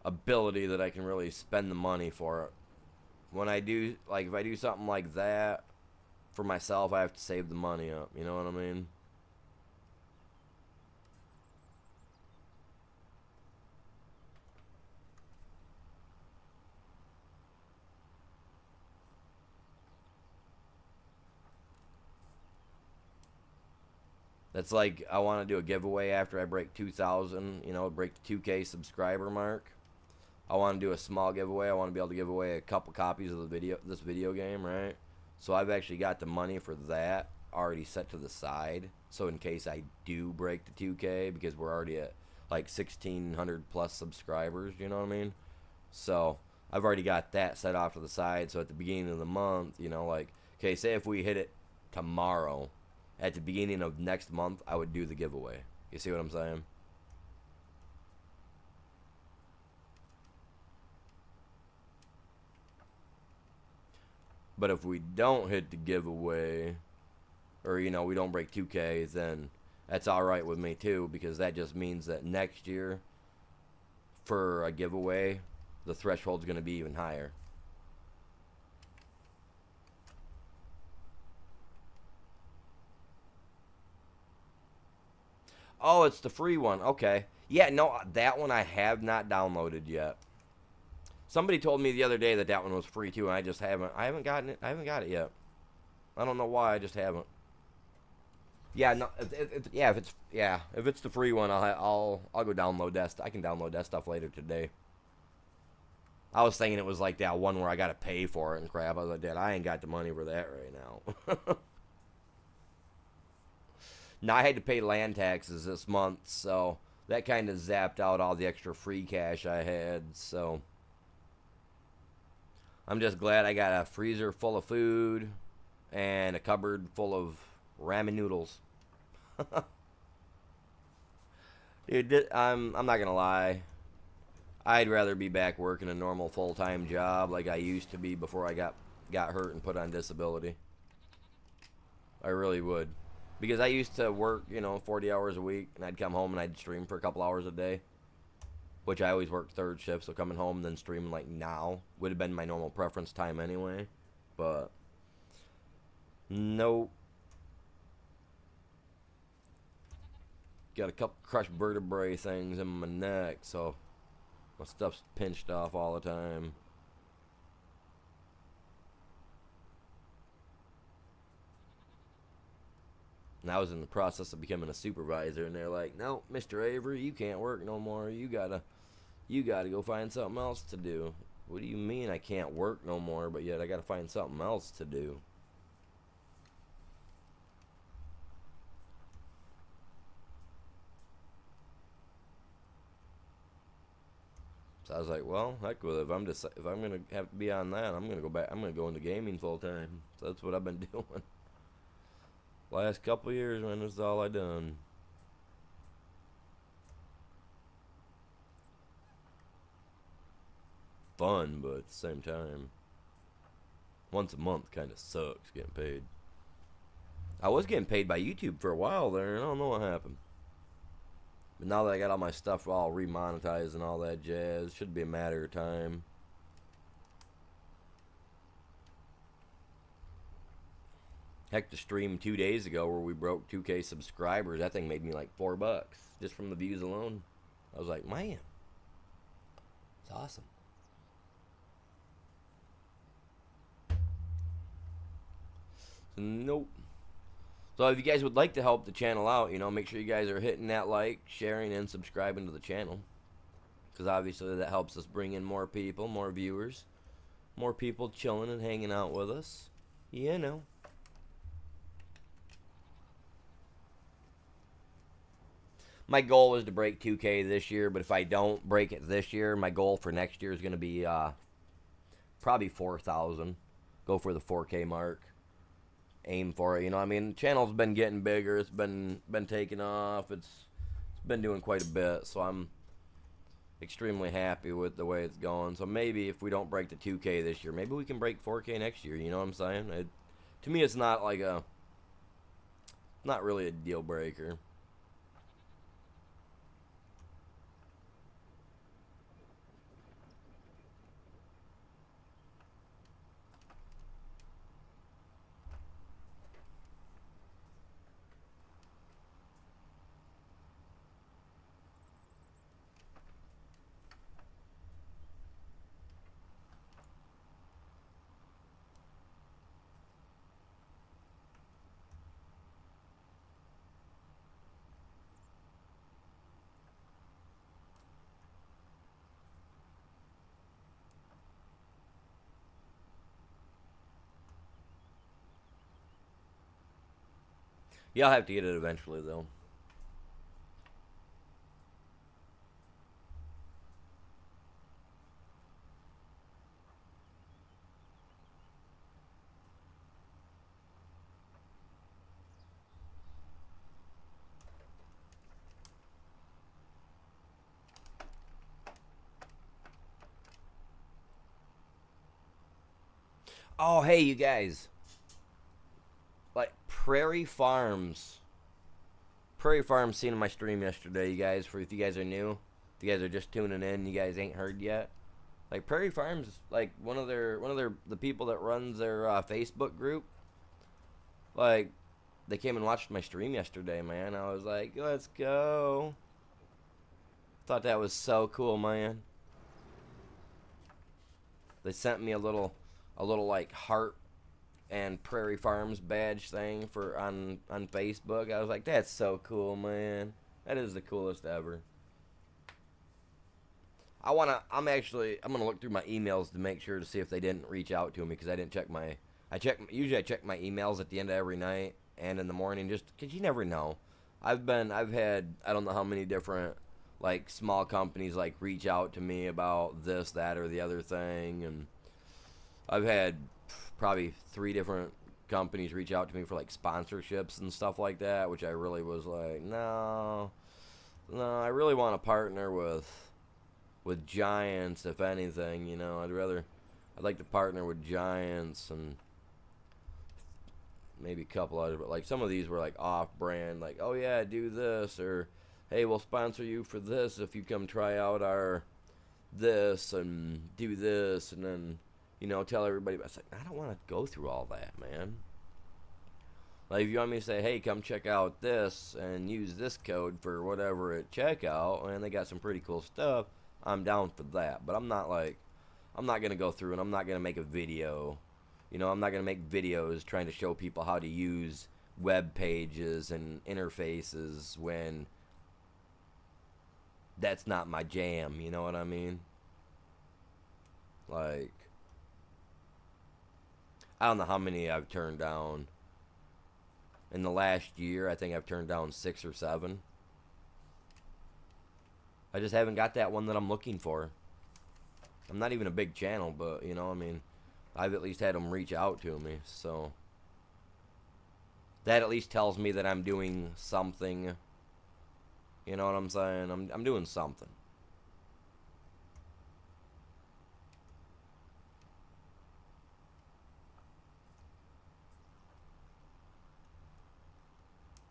ability that I can really spend the money for it. When I do, like, if I do something like that for myself, I have to save the money up. You know what I mean? That's like I want to do a giveaway after I break 2,000, break the 2K subscriber mark. I want to do a small giveaway. I want to be able to give away a couple copies of this video game, right? So I've actually got the money for that already set to the side. So in case I do break the 2K, because we're already at like 1,600 plus subscribers, you know what I mean? So I've already got that set off to the side. So at the beginning of the month, okay, say if we hit it tomorrow, at the beginning of next month, I would do the giveaway. You see what I'm saying? But if we don't hit the giveaway, or, we don't break 2K, then that's alright with me too, because that just means that next year, for a giveaway, the threshold's going to be even higher. Oh, it's the free one. Okay. Yeah, no, that one I have not downloaded yet. Somebody told me the other day that one was free too, and I haven't gotten it. I haven't got it yet. I don't know why, I just haven't. Yeah, no, yeah, if it's the free one, I'll go download that. I can download that stuff later today. I was thinking it was like that one where I got to pay for it and crap. I was like, Dad, I ain't got the money for that right now. Now I had to pay land taxes this month, so that kind of zapped out all the extra free cash I had. So I'm just glad I got a freezer full of food and a cupboard full of ramen noodles. Dude, I'm not gonna lie. I'd rather be back working a normal full time job like I used to be before I got hurt and put on disability. I really would. Because I used to work, 40 hours a week, and I'd come home and I'd stream for a couple hours a day, which I always worked third shift, so coming home and then streaming like now would have been my normal preference time anyway. But, nope. Got a couple crushed vertebrae things in my neck, so my stuff's pinched off all the time. And I was in the process of becoming a supervisor, and they're like, "No, Mr. Avery, you can't work no more. You gotta go find something else to do." What do you mean I can't work no more, but yet I gotta find something else to do? So I was like, "Well, heck with it. If I'm gonna have to be on that, I'm gonna go back. I'm gonna go into gaming full time." So that's what I've been doing. Last couple of years, man, that's all I done. Fun, but at the same time, once a month kind of sucks getting paid. I was getting paid by YouTube for a while there, and I don't know what happened. But now that I got all my stuff all remonetized and all that jazz, should be a matter of time. Heck, the stream 2 days ago where we broke 2K subscribers, that thing made me like $4 just from the views alone. I was like, man, it's awesome. So, nope. So if you guys would like to help the channel out, make sure you guys are hitting that like, sharing, and subscribing to the channel. Because obviously that helps us bring in more people, more viewers, more people chilling and hanging out with us. You know. My goal is to break 2K this year, but if I don't break it this year, my goal for next year is going to be probably 4,000. Go for the 4K mark. Aim for it. The channel's been getting bigger. It's been taking off. It's been doing quite a bit, so I'm extremely happy with the way it's going. So maybe if we don't break the 2K this year, maybe we can break 4K next year. You know what I'm saying? To me, it's not really a deal breaker. Yeah, I'll have to get it eventually, though. Oh, hey, you guys. Like, Prairie Farms seen my stream yesterday, you guys. For if you guys are new, if you guys are just tuning in, you guys ain't heard yet. Like Prairie Farms, like one of their the people that runs their Facebook group, like they came and watched my stream yesterday, man. I was like, let's go. Thought that was so cool, man. They sent me a little like heart and Prairie Farms badge thing for on Facebook. I was like, that's so cool, man. That is the coolest ever. I'm gonna look through my emails to make sure to see if they didn't reach out to me because I didn't check my. I check my emails at the end of every night and in the morning just because you never know. I've had I don't know how many different like small companies like reach out to me about this, that, or the other thing, and I've had probably three different companies reach out to me for like sponsorships and stuff like that, which I really was like, no, no, I really want to partner with giants, if anything. I'd like to partner with giants and maybe a couple others, but like some of these were like off-brand, like, oh yeah, do this, or hey, we'll sponsor you for this if you come try out our this and do this, and then tell everybody. But it's like I don't want to go through all that, man. Like if you want me to say, hey, come check out this and use this code for whatever at checkout, and they got some pretty cool stuff, I'm down for that. But I'm not gonna go through and I'm not gonna make a video. I'm not gonna make videos trying to show people how to use web pages and interfaces when that's not my jam. You know what I mean? Like, I don't know how many I've turned down. In the last year, I think I've turned down 6 or 7. I just haven't got that one that I'm looking for. I'm not even a big channel, but, I've at least had them reach out to me, so that at least tells me that I'm doing something. You know what I'm saying? I'm doing something.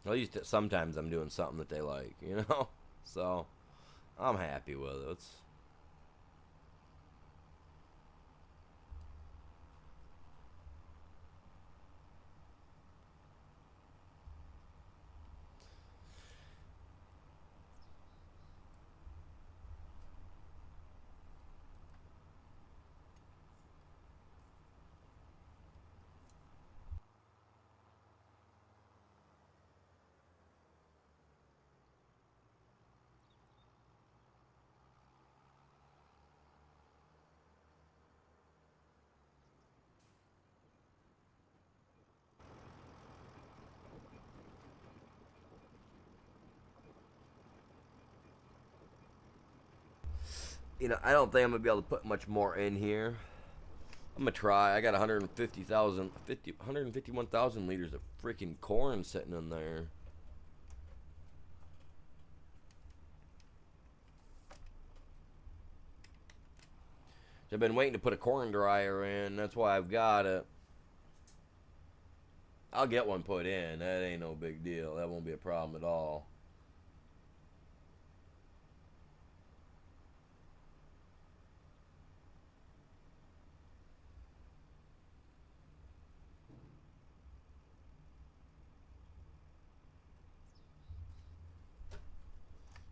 At least sometimes I'm doing something that they like. So I'm happy with it. I don't think I'm gonna be able to put much more in here. I'm gonna try. I got 151,000 liters of freaking corn sitting in there. I've been waiting to put a corn dryer in. That's why I've got it. I'll get one put in. That ain't no big deal. That won't be a problem at all.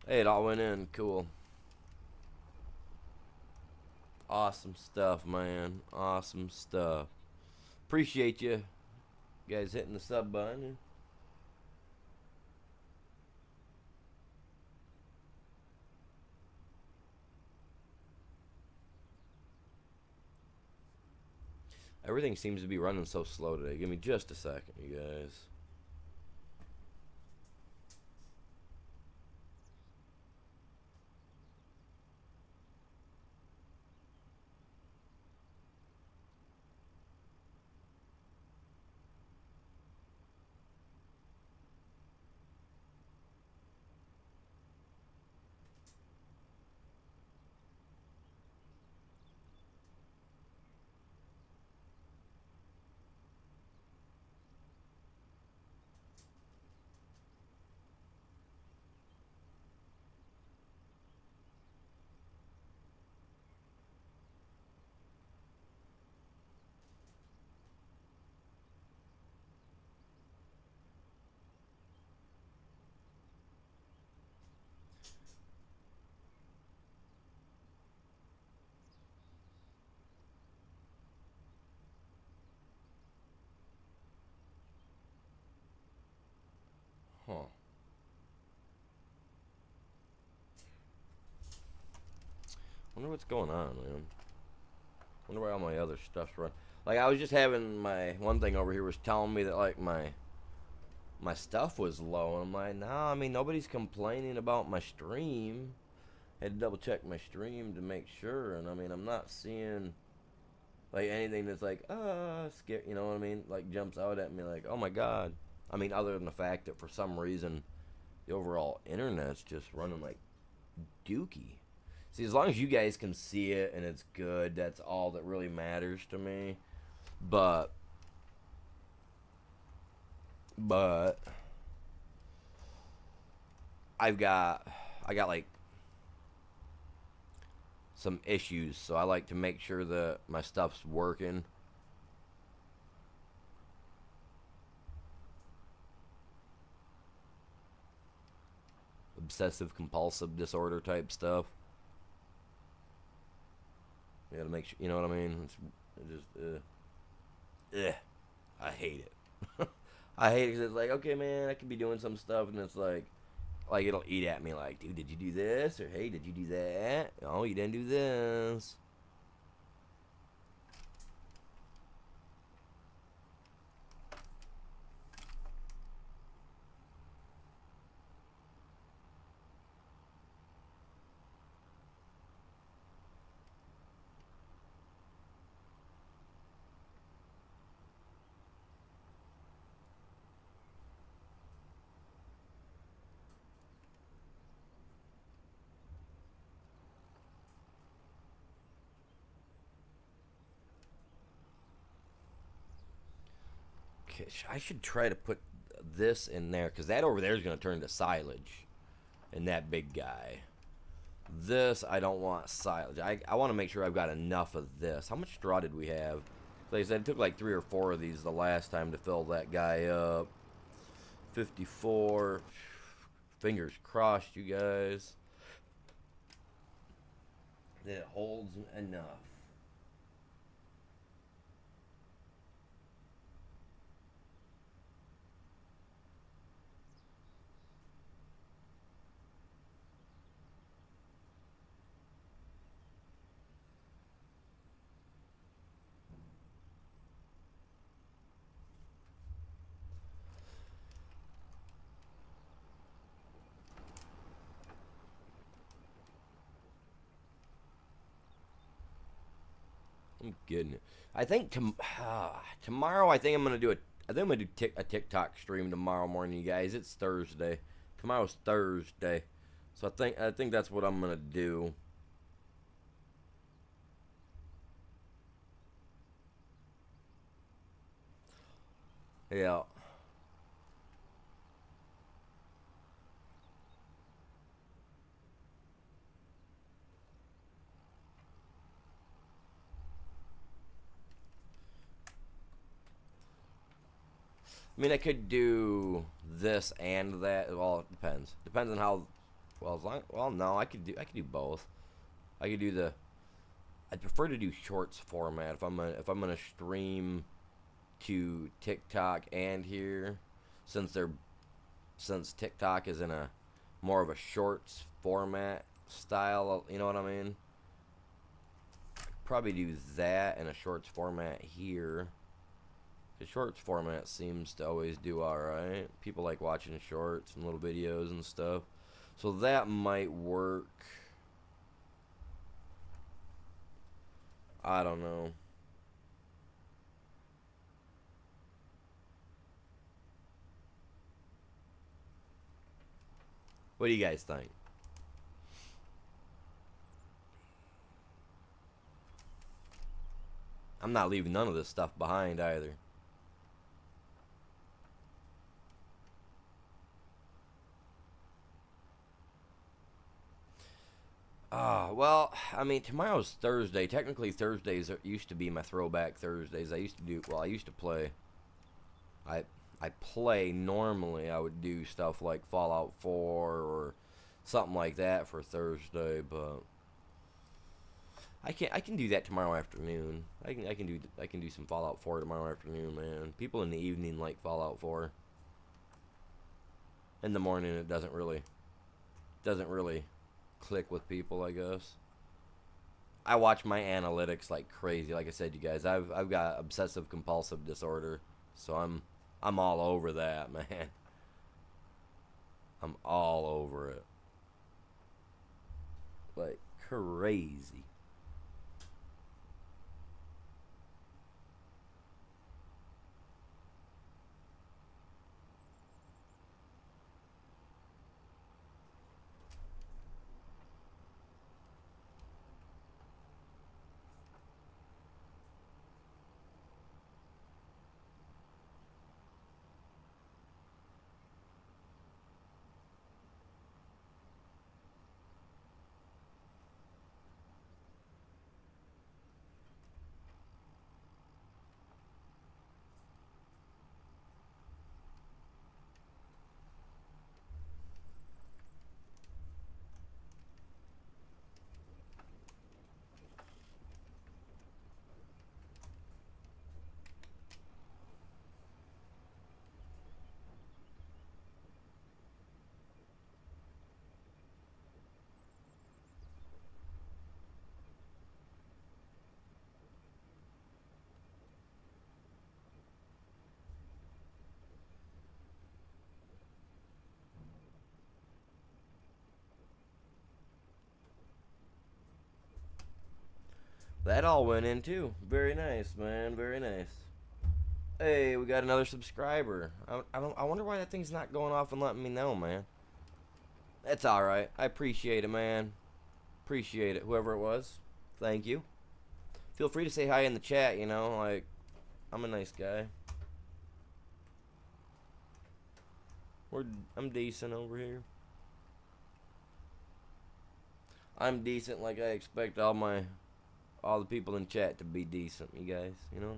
Hey, it all went in. Cool. Awesome stuff, man. Awesome stuff. Appreciate you guys hitting the sub button. Everything seems to be running so slow today. Give me just a second, you guys. Huh. Wonder what's going on, man. Wonder why all my other stuff's run. Like, I was just having my one thing over here was telling me that like my stuff was low, and I'm like, nah. I mean, nobody's complaining about my stream. I had to double check my stream to make sure, and I mean, I'm not seeing like anything that's like scare. You know what I mean? Like jumps out at me like, oh my god. I mean, other than the fact that for some reason the overall internet's just running like dookie. See, as long as you guys can see it and it's good, that's all that really matters to me. But I got like some issues, so I like to make sure that my stuff's working. Obsessive compulsive disorder type stuff. You gotta make sure, you know what I mean? I hate it. I hate it because it's like, okay, man, I could be doing some stuff, and it's like it'll eat at me, like, dude, did you do this? Or hey, did you do that? Oh, you didn't do this. Okay, I should try to put this in there, because that over there is going to turn to silage. And that big guy. This, I don't want silage. I want to make sure I've got enough of this. How much straw did we have? Like I said, it took like 3 or 4 of these the last time to fill that guy up. 54. Fingers crossed, you guys, that it holds enough. I'm getting it. I think tomorrow. I think I'm gonna do a TikTok stream tomorrow morning, you guys. It's Thursday. Tomorrow's Thursday, so I think that's what I'm gonna do. Yeah. I mean, I could do this and that. Well, it depends. Depends on how. Well, no, I could do both. I could do the. I'd prefer to do shorts format if I'm gonna stream to TikTok and here, since they're since TikTok is in a more of a shorts format style. You know what I mean? Probably do that in a shorts format here. The shorts format seems to always do alright. People like watching shorts and little videos and stuff. So that might work. I don't know. What do you guys think? I'm not leaving none of this stuff behind either. Well, I mean, tomorrow's Thursday. Technically, Thursdays used to be my throwback Thursdays. I used to play. I I play normally. I would do stuff like Fallout 4 or something like that for Thursday, but I can do that tomorrow afternoon. I can do some Fallout 4 tomorrow afternoon, man. People in the evening like Fallout 4. In the morning, it doesn't really click with people, I guess. I watch my analytics like crazy. Like I said, you guys, I've got obsessive compulsive disorder, so I'm all over that, man. I'm all over it, like crazy. That all went in too. Very nice, man. Very nice. Hey, we got another subscriber. I wonder why that thing's not going off and letting me know, man. That's all right. I appreciate it, man. Appreciate it. Whoever it was, thank you. Feel free to say hi in the chat. You know, like I'm a nice guy. I'm decent over here. I'm decent, like I expect all the people in chat to be decent. You guys, you know.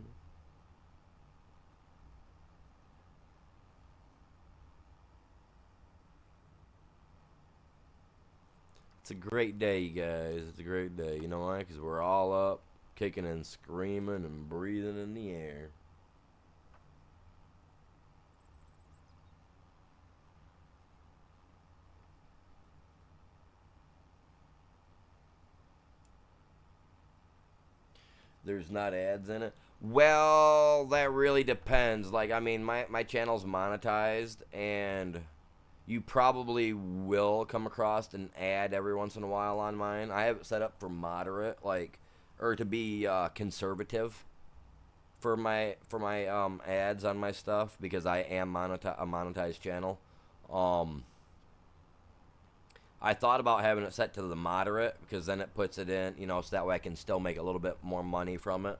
It's a great day, you guys. It's a great day. You know why? Because we're all up, kicking and screaming and breathing in the air. There's not ads in it. Well, that really depends. Like, I mean, my channel's monetized, and you probably will come across an ad every once in a while on mine. I have it set up for moderate, like, or to be conservative for my ads on my stuff because I am a monetized channel. Um, I thought about having it set to the moderate because then it puts it in, you know, so that way I can still make a little bit more money from it.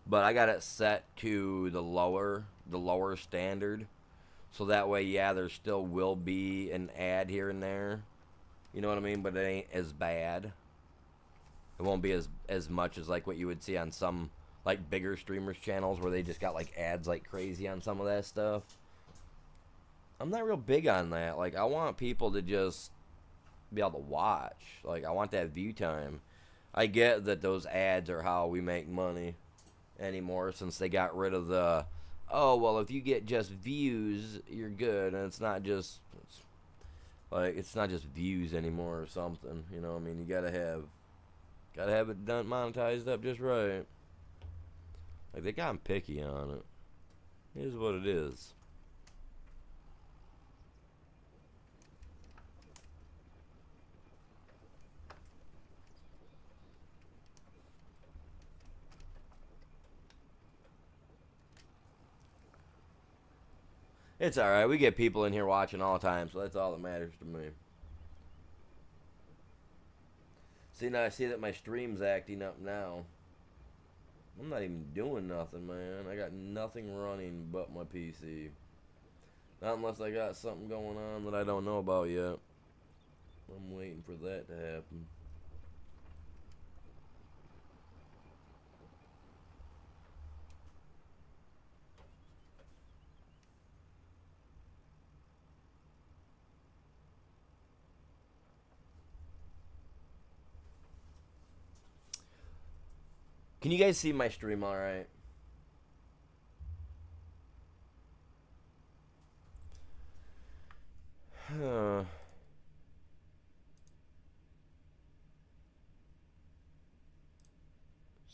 But I got it set to the lower standard, so that way, yeah, there still will be an ad here and there. You know what I mean? But it ain't as bad. It won't be as much as like what you would see on some like bigger streamers channels where they just got like ads like crazy on some of that stuff. I'm not real big on that. Like I want people to just be able to watch. Like I want that view time. I get that those ads are how we make money anymore since they got rid of the oh well if you get just views you're good and it's not just views anymore or something. You know what I mean? You gotta have it done monetized up just right. Like they got picky on it. It is what it is. It's alright. We get people in here watching all the time, so that's all that matters to me. See, now I see that my stream's acting up now. I'm not even doing nothing, man. I got nothing running but my PC. Not unless I got something going on that I don't know about yet. I'm waiting for that to happen. Can you guys see my stream alright?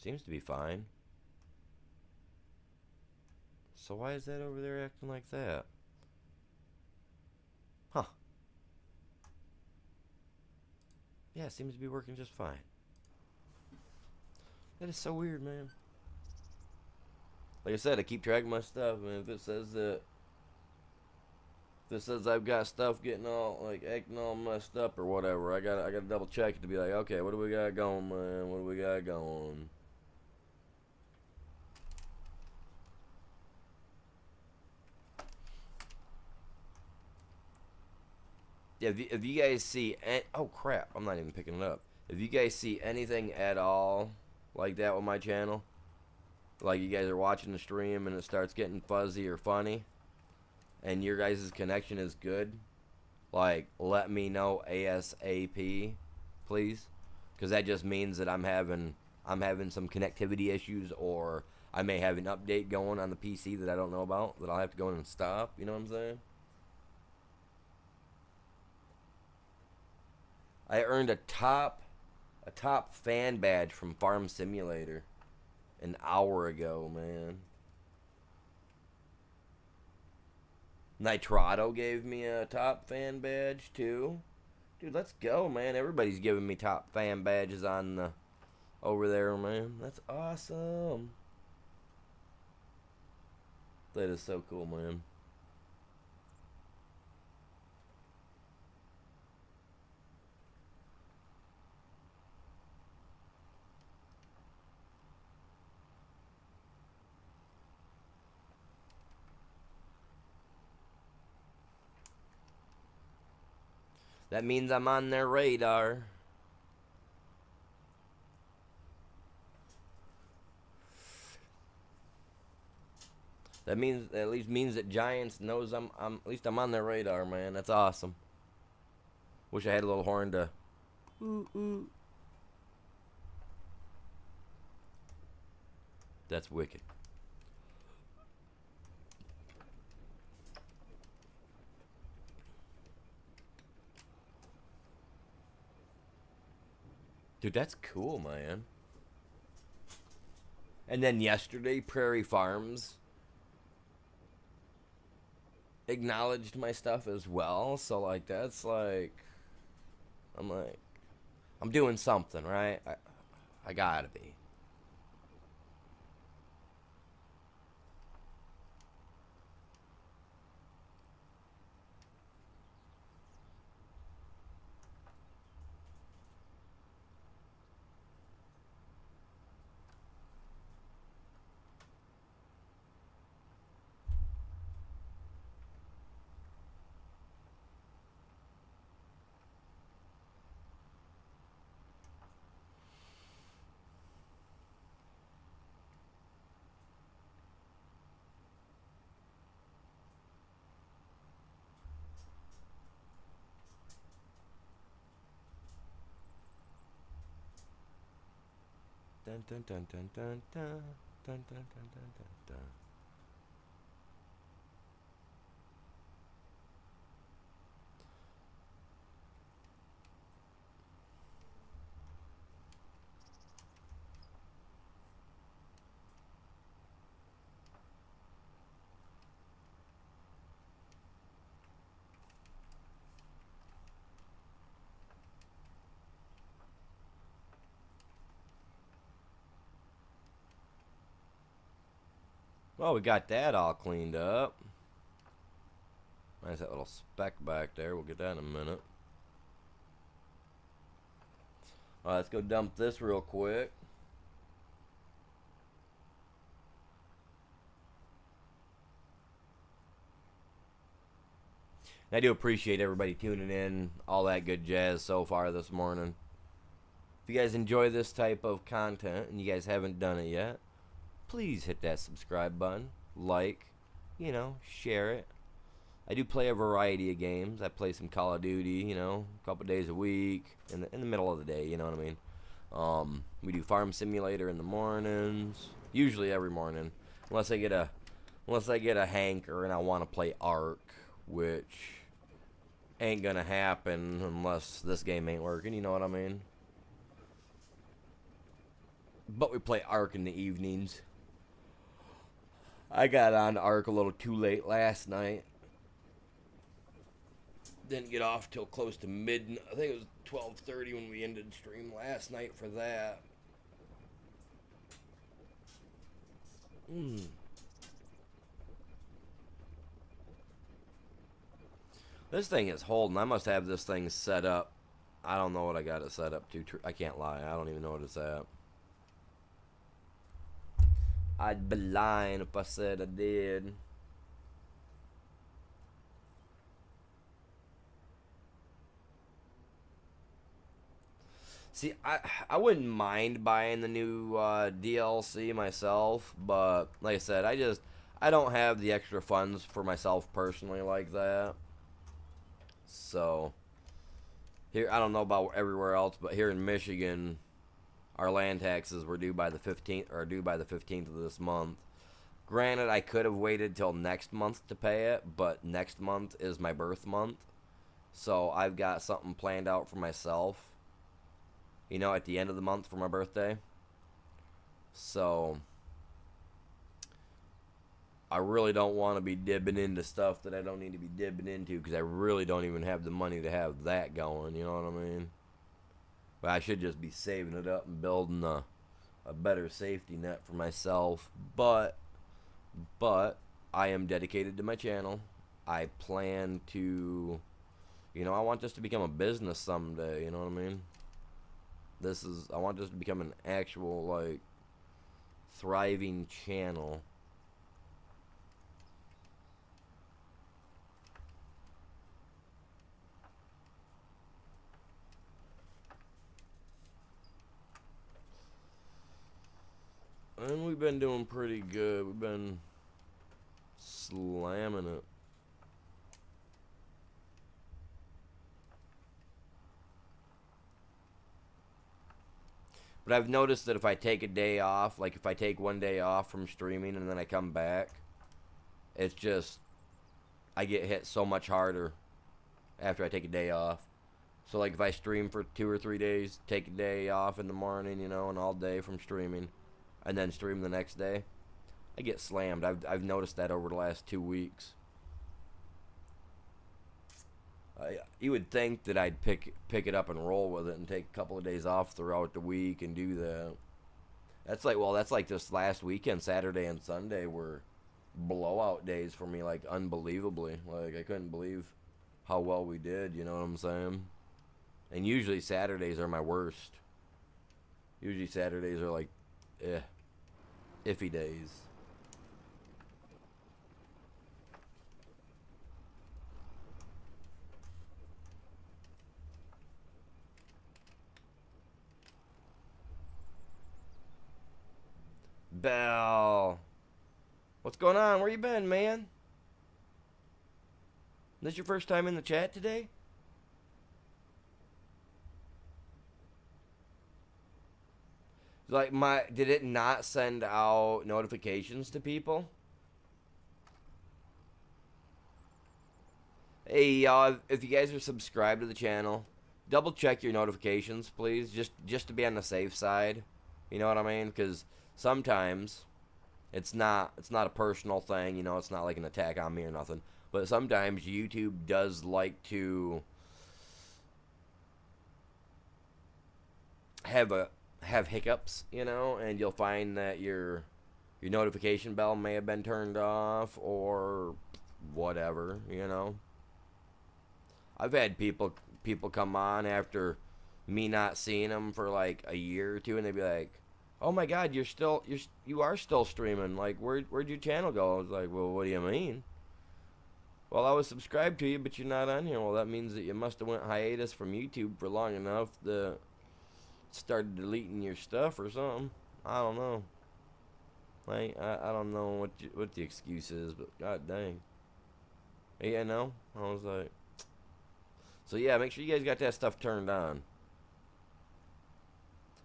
Seems to be fine. So why is that over there acting like that? Huh. Yeah, it seems to be working just fine. That is so weird, man. Like I said, I keep track of my stuff, and if it says that, if it says I've got stuff getting all like acting all messed up or whatever, I gotta double check it to be like, okay, what do we got going, man? What do we got going? Yeah, if you guys see, oh crap, I'm not even picking it up. If you guys see anything at all like that with my channel, like you guys are watching the stream and it starts getting fuzzy or funny, and your guys' connection is good, like let me know ASAP, please, because that just means that I'm having some connectivity issues, or I may have an update going on the PC that I don't know about that I'll have to go in and stop. You know what I'm saying? I earned a top fan badge from Farm Simulator an hour ago, man. Nitrado gave me a top fan badge too. Dude, let's go, man. Everybody's giving me top fan badges on the over there, man. That's awesome. That is so cool, man. That means I'm on their radar. That means at least means that Giants knows I'm at least I'm on their radar, man. That's awesome. Wish I had a little horn to ooh ooh. That's wicked. Dude, that's cool, man. And then yesterday, Prairie Farms acknowledged my stuff as well. So, like, that's like, I'm doing something, right? I gotta be. Dun dun dun dun dun dun dun dun dun dun dun dun. Well, we got that all cleaned up. Nice that little speck back there. We'll get that in a minute. All right, let's go dump this real quick. I do appreciate everybody tuning in, all that good jazz so far this morning. If you guys enjoy this type of content and you guys haven't done it yet, please hit that subscribe button, like, share it. I do play a variety of games. I play some Call of Duty, a couple days a week, in the middle of the day, you know what I mean? We do Farm Simulator in the mornings, usually every morning, unless I get a hanker and I want to play Ark, which ain't gonna happen unless this game ain't working, you know what I mean? But we play Ark in the evenings. I got on Ark a little too late last night. Didn't get off till close to midnight. I think it was 12:30 when we ended stream last night for that. This thing is holding. I must have this thing set up. I don't know what I got it set up to. I can't lie. I don't even know what it's at. I'd be lying if I said I did. See, I wouldn't mind buying the new DLC myself, but like I said, I don't have the extra funds for myself personally like that. So here, I don't know about everywhere else, but here in Michigan, our land taxes were due by the 15th, or due by the 15th of this month. Granted, I could have waited till next month to pay it, but next month is my birth month, so I've got something planned out for myself. You know, at the end of the month for my birthday. So I really don't want to be dibbing into stuff that I don't need to be dibbing into, because I really don't even have the money to have that going, you know what I mean? But I should just be saving it up and building a better safety net for myself. But I am dedicated to my channel. I plan to, I want this to become a business someday, you know what I mean? I want this to become an actual, like, thriving channel. And we've been doing pretty good. We've been slamming it. But I've noticed that if I take a day off, like if I take one day off from streaming and then I come back, it's just, I get hit so much harder after I take a day off. So like if I stream for 2 or 3 days, take a day off in the morning, and all day from streaming, and then stream the next day, I get slammed. I've noticed that over the last 2 weeks. You would think that I'd pick it up and roll with it and take a couple of days off throughout the week and do that. That's like this last weekend, Saturday and Sunday were blowout days for me, like unbelievably. Like I couldn't believe how well we did, you know what I'm saying? And usually Saturdays are my worst. Usually Saturdays are like, iffy days. Bell. What's going on? Where you been, man? This your first time in the chat today? Like did it not send out notifications to people? Hey y'all, if you guys are subscribed to the channel, double check your notifications, please, just to be on the safe side. You know what I mean? Because sometimes it's not a personal thing, it's not like an attack on me or nothing. But sometimes YouTube does like to have hiccups, and you'll find that your notification bell may have been turned off or whatever, I've had people come on after me not seeing them for like a year or two, and they'd be like, "Oh my God, you are still streaming. Like, where'd your channel go?" I was like, "Well, what do you mean?" "Well, I was subscribed to you, but you're not on here." "Well, that means that you must have went hiatus from YouTube for long enough to start deleting your stuff or something. I don't know. Like, I don't know what the excuse is, but god dang. Yeah, no. I was like, so yeah, make sure you guys got that stuff turned on.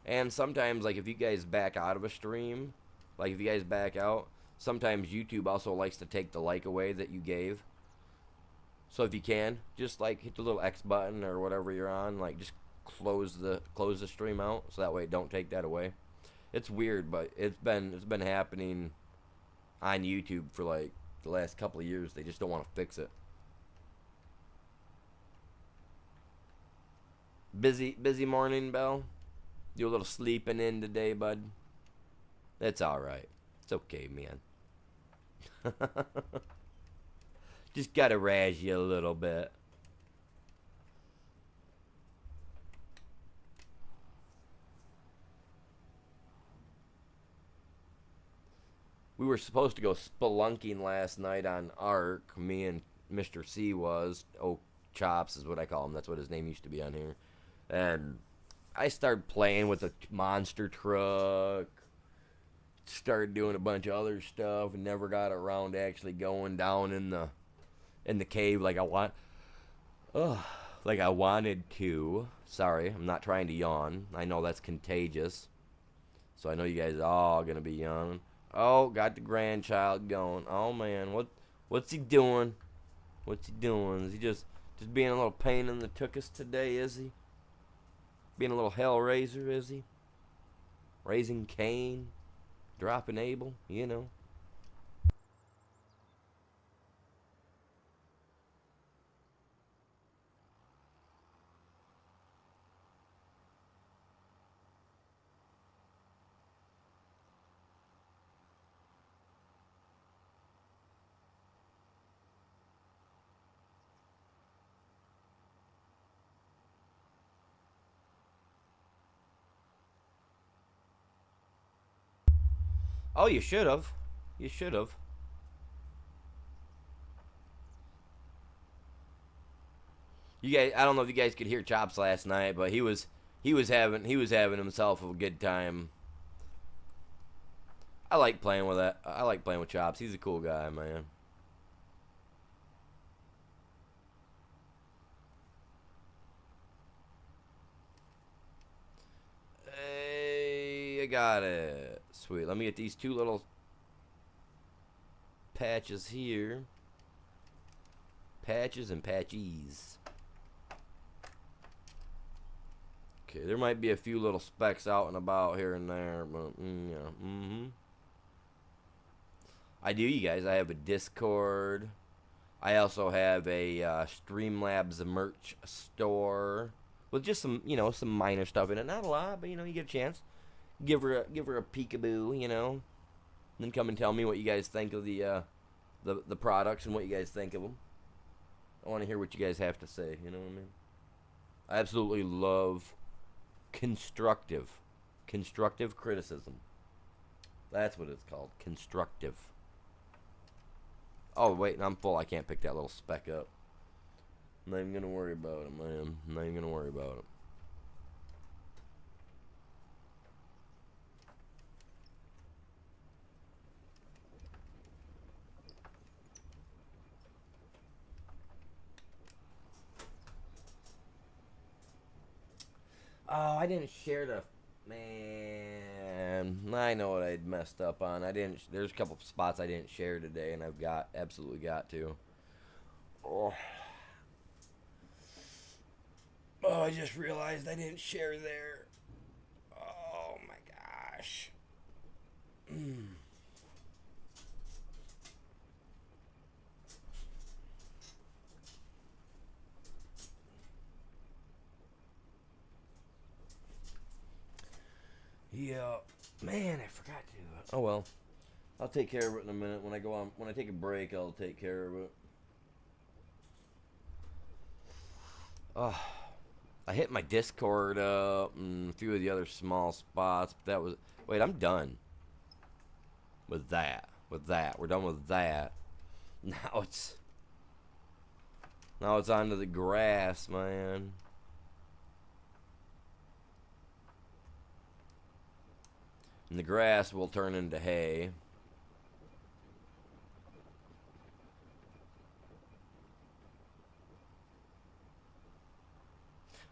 And sometimes, like, if you guys back out of a stream, like, if you guys back out, sometimes YouTube also likes to take the like away that you gave. So if you can, just, like, hit the little X button or whatever you're on, like, just close the stream out, so that way don't take that away. It's weird, but it's been happening on YouTube for like the last couple of years. They just don't want to fix it. Busy morning, Bell. You a little sleeping in today, bud? That's all right. It's okay, man. Just gotta razz you a little bit. We were supposed to go spelunking last night on Ark. Me and Mr. C was. Oh, Chops is what I call him. That's what his name used to be on here. And I started playing with a monster truck. Started doing a bunch of other stuff and never got around to actually going down in the cave like I wanted to. Sorry, I'm not trying to yawn. I know that's contagious. So I know you guys are all gonna be yawning. Oh, got the grandchild going. Oh man, what's he doing? What's he doing? Is he just being a little pain in the tuchus today, is he? Being a little hellraiser, is he? Raising Cain, dropping Abel, you know. Oh, you should have. You should have. You guys, I don't know if you guys could hear Chops last night, but he was having himself a good time. I like playing with that. I like playing with Chops. He's a cool guy, man. Hey, I got it. Sweet. Let me get these two little patches here. Patches and patchies. Okay, there might be a few little specks out and about here and there, but yeah. I do, you guys. I have a Discord. I also have a Streamlabs merch store with just some minor stuff in it. Not a lot, but you get a chance. Give her a peekaboo, and then come and tell me what you guys think of the products and what you guys think of them. I want to hear what you guys have to say. You know what I mean? I absolutely love constructive criticism. That's what it's called, constructive. Oh wait, I'm full. I can't pick that little speck up. I'm not even gonna worry about it, man. I'm not even gonna worry about it. Oh, I didn't share the. Man, I know what I'd messed up on. I didn't. There's a couple spots I didn't share today, and I've absolutely got to. Oh, I just realized I didn't share there. Oh my gosh. Yeah, man, I forgot to. Oh well, I'll take care of it in a minute. When I go on, when I take a break, I'll take care of it. Oh, I hit my Discord up and a few of the other small spots. But that was. Wait, I'm done with that. We're done with that. Now it's. Now it's onto the grass, man. And the grass will turn into hay.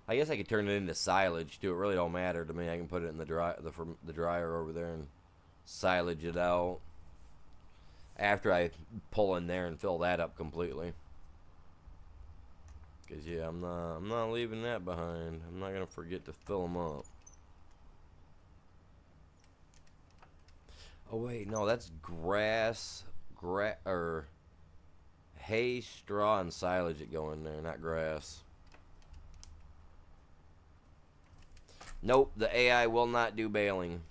I guess I could turn it into silage too. It really don't matter to me. I can put it in the dryer over there and silage it out after I pull in there and fill that up completely. Cause yeah, I'm not leaving that behind. I'm not gonna forget to fill them up. Oh wait, no, that's grass, or hay, straw, and silage that go in there, not grass. Nope, the AI will not do baling.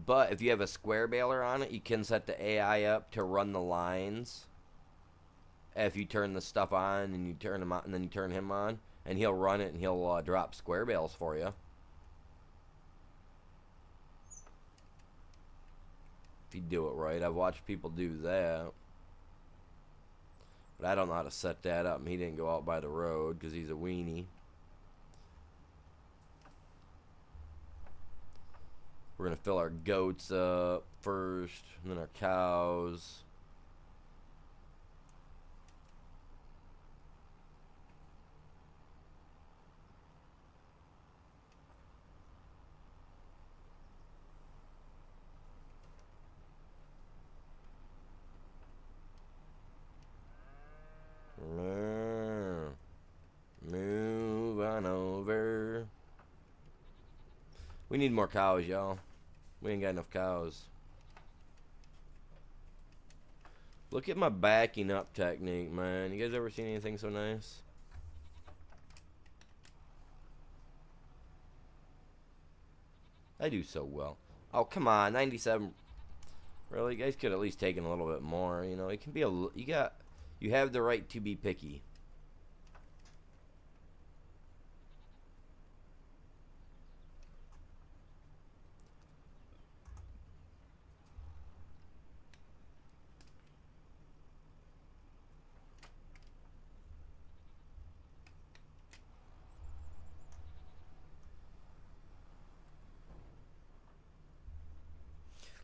But if you have a square baler on it, you can set the AI up to run the lines. If you turn the stuff on and you turn him on, and then you turn him on, and he'll run it and he'll drop square bales for you. If you do it right, I've watched people do that. But I don't know how to set that up. And he didn't go out by the road because he's a weenie. We're going to fill our goats up first, and then our cows. Move on over. We need more cows, y'all. We ain't got enough cows. Look at my backing up technique, man. You guys ever seen anything so nice? I do so well. Oh, come on. 97. Really? You guys could at least taken a little bit more. You know, it can be a... You have the right to be picky.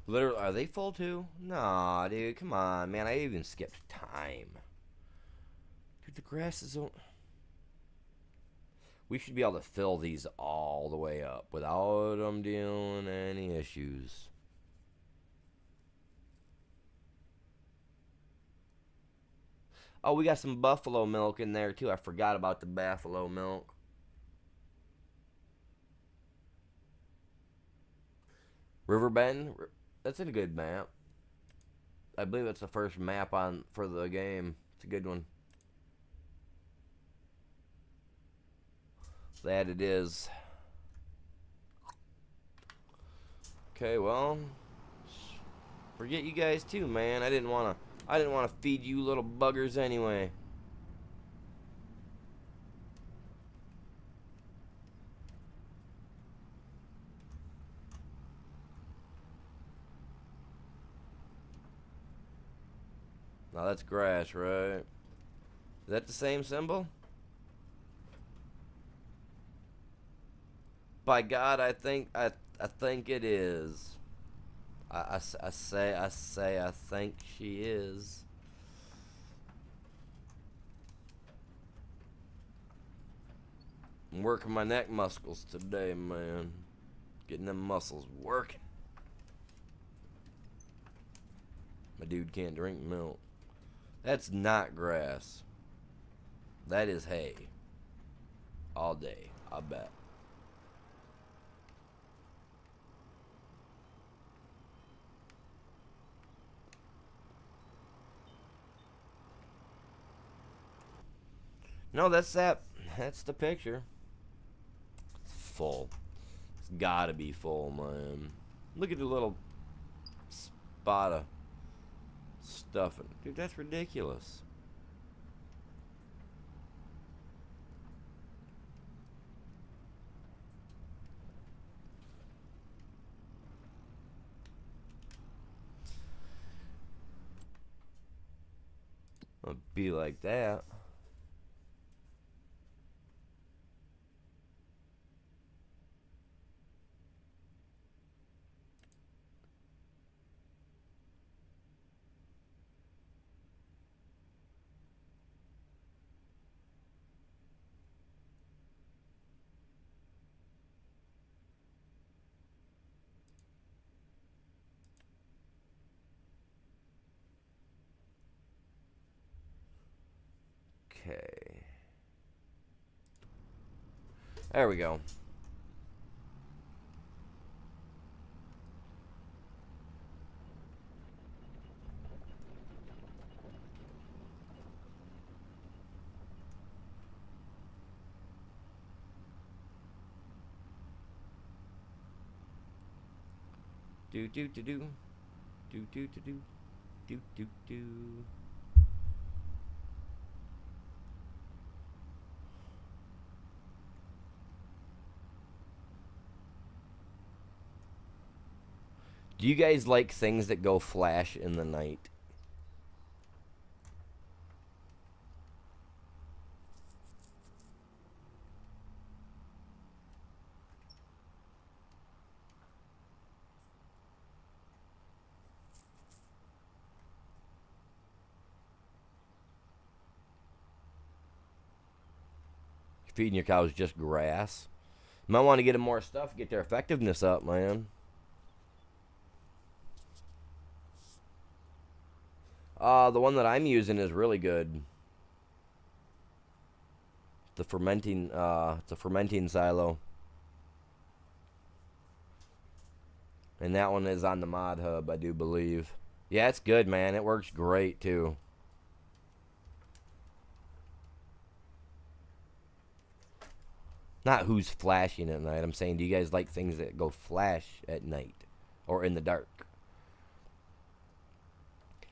Literally, are they full too? Nah, dude, come on, man. I even skipped time. Dude, the grass is... We should be able to fill these all the way up without them dealing any issues. Oh, we got some buffalo milk in there too. I forgot about the buffalo milk. Riverbend, that's a good map. I believe it's the first map on for the game. It's a good one. That it is. Okay, well, forget you guys too, man. I didn't wanna feed you little buggers anyway. Now that's grass, right? Is that the same symbol? By God, I think it is. I think she is. I'm working my neck muscles today, man. Getting them muscles working. My dude can't drink milk. That's not grass. That is hay. All day, I bet. No, that's that. That's the picture. It's full. It's gotta be full, man. Look at the little spot of stuff. Dude, that's ridiculous. It'll be like that. Okay. There we go. Do do do do. Do do do do. Do do do. Do you guys like things that go flash in the night? Feeding your cows just grass. You might want to get them more stuff, get their effectiveness up, man. The one that I'm using is really good. It's a fermenting silo. And that one is on the mod hub, I do believe. Yeah, it's good, man. It works great, too. Not who's flashing at night. I'm saying, do you guys like things that go flash at night or in the dark?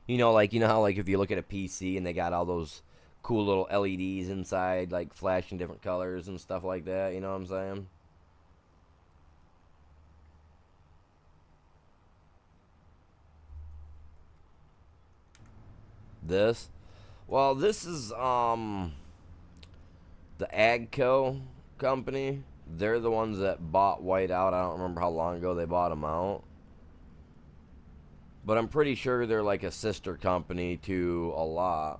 You know how like if you look at a PC and they got all those cool little LEDs inside, like flashing different colors and stuff like that. You know what I'm saying? This, well, this is the Agco company. They're the ones that bought Whiteout. I don't remember how long ago they bought them out. But I'm pretty sure they're like a sister company to a lot.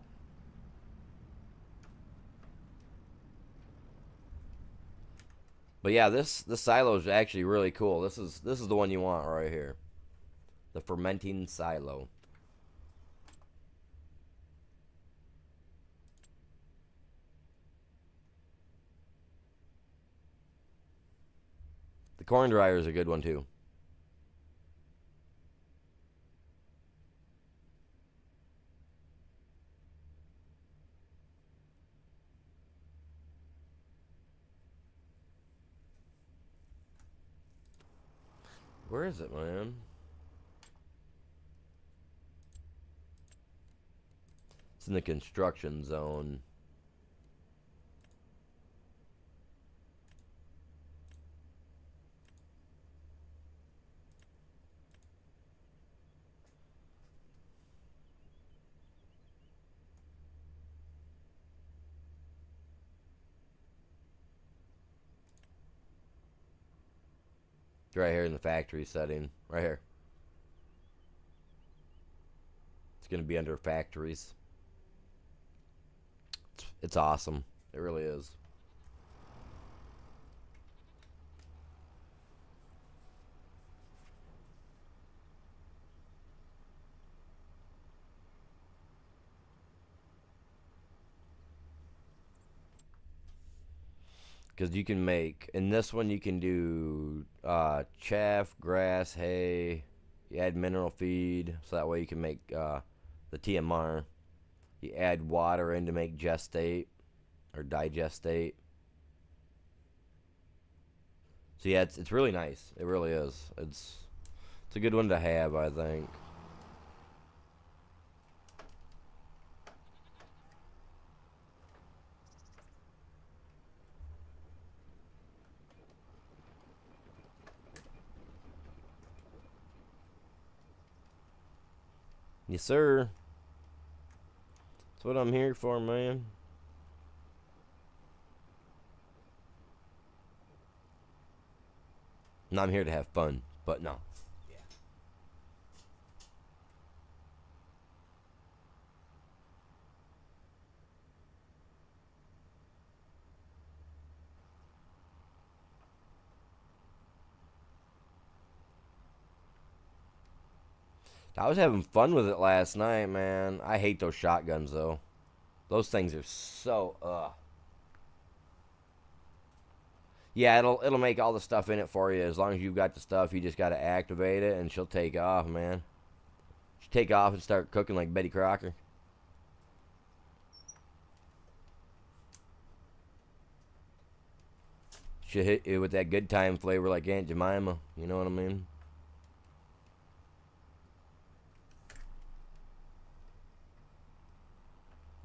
But yeah, this silo is actually really cool. This is the one you want right here. The fermenting silo. The corn dryer is a good one too. Where is it, man? It's in the construction zone. It's right here in the factory setting. Right here. It's going to be under factories. It's awesome. It really is. Because you can make, in this one, you can do chaff, grass, hay. You add mineral feed, so that way you can make the TMR. You add water in to make gestate or digestate. So yeah, it's really nice. It really is. It's a good one to have, I think. Yes, sir. That's what I'm here for, man. And I'm here to have fun, but no. I was having fun with it last night, man. I hate those shotguns, though. Those things are so, Yeah, it'll make all the stuff in it for you. As long as you've got the stuff, you just got to activate it, and she'll take off, man. She'll take off and start cooking like Betty Crocker. She'll hit you with that good time flavor like Aunt Jemima. You know what I mean?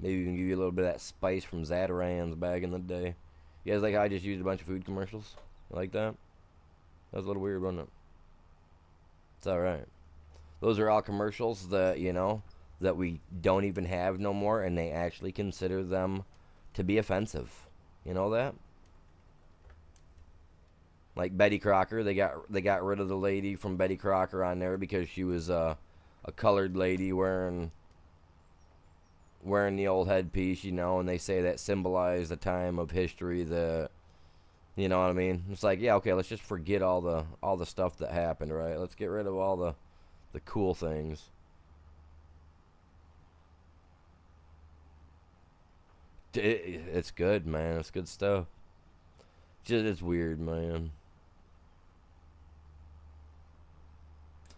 Maybe even give you a little bit of that spice from Zatarans back in the day. You guys like how I just used a bunch of food commercials? You like that? That was a little weird, wasn't it? It's alright. Those are all commercials that, that we don't even have no more, and they actually consider them to be offensive. You know that? Like Betty Crocker, they got rid of the lady from Betty Crocker on there because she was a colored lady wearing the old headpiece, and they say that symbolized a time of history that, you know what I mean? It's like, yeah, okay, let's just forget all the stuff that happened, right? Let's get rid of all the cool things. It's good, man. It's good stuff. Just it's weird, man.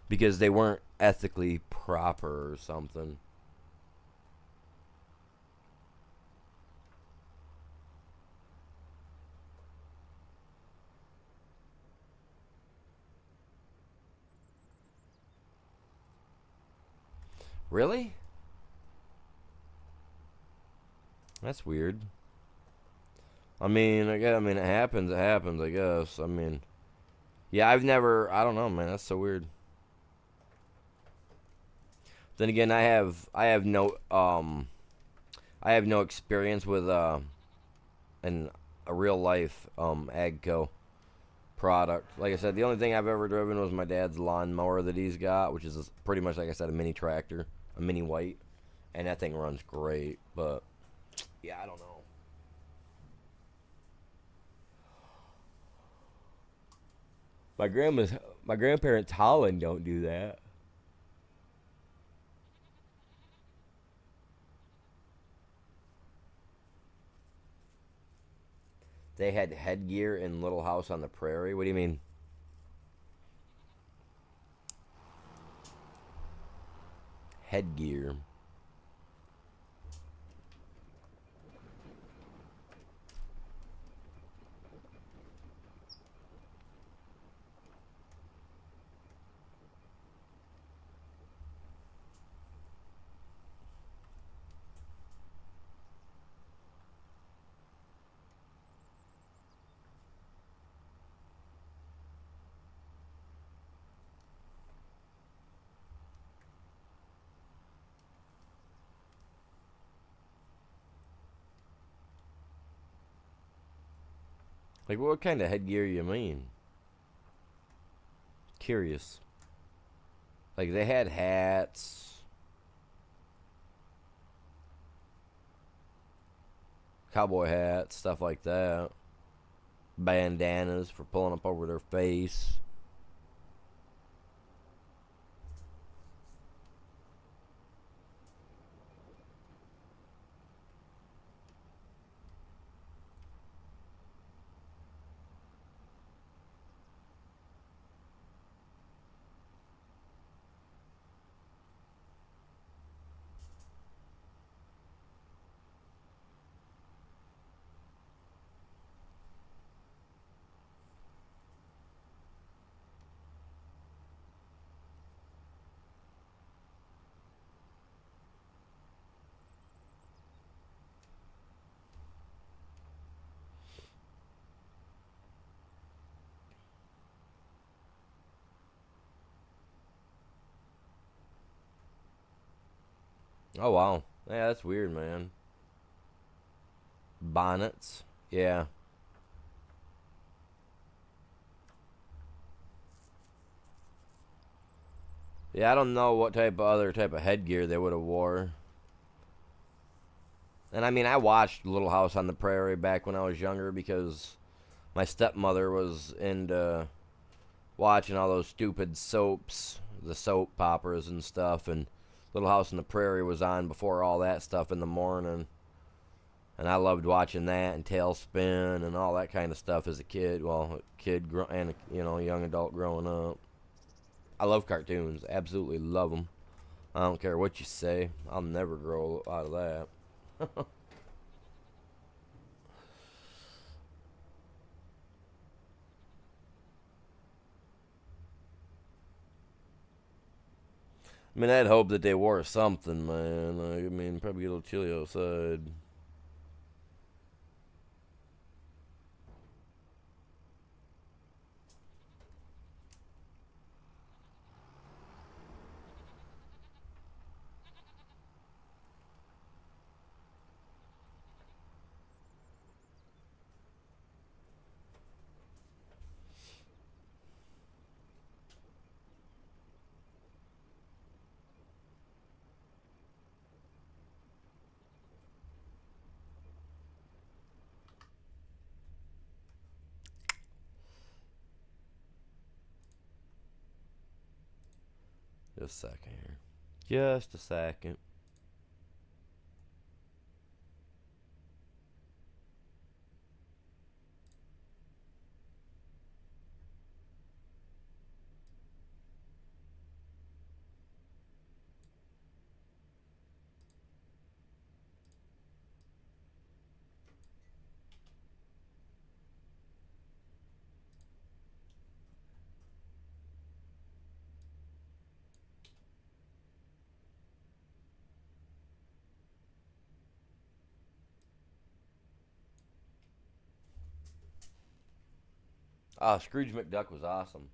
Because they weren't ethically proper or something. Really? That's weird. I mean, it happens. It happens. I guess. I mean, yeah, I've never. I don't know, man. That's so weird. Then again, I have no experience with an a real life Agco product. Like I said, the only thing I've ever driven was my dad's lawnmower that he's got, which is pretty much like I said, a mini tractor, a mini white, and that thing runs great. But yeah, I don't know. My grandma's my grandparents' Holland don't do that. They had headgear in Little House on the Prairie. What do you mean? Headgear. Like, what kind of headgear you mean? Curious. Like, they had hats, cowboy hats, stuff like that. Bandanas for pulling up over their face. Oh, wow. Yeah, that's weird, man. Bonnets. Yeah. Yeah, I don't know what type of other type of headgear they would have wore. And I mean, I watched Little House on the Prairie back when I was younger because my stepmother was into watching all those stupid soaps, the soap poppers and stuff, and Little House on the Prairie was on before all that stuff in the morning. And I loved watching that and Tailspin and all that kind of stuff as a kid. Well, a kid and a young adult growing up. I love cartoons. Absolutely love them. I don't care what you say. I'll never grow out of that. I mean, I'd hope that they wore something, man. Like, I mean, probably get a little chilly outside. Just a second here. Just a second. Ah, Scrooge McDuck was awesome.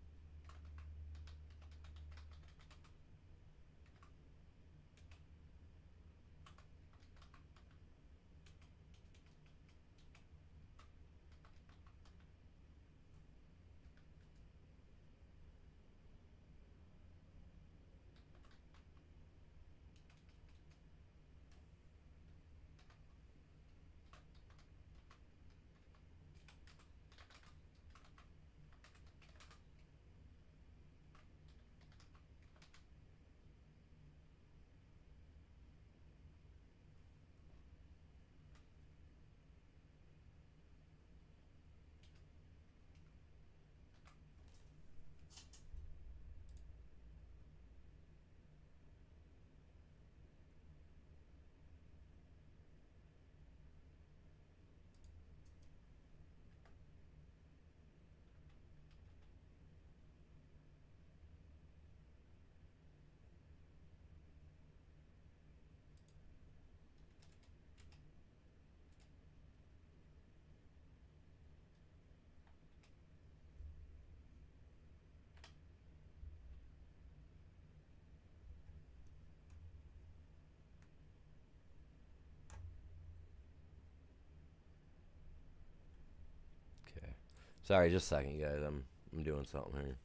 Okay. Sorry, just a second, guys. I'm doing something here.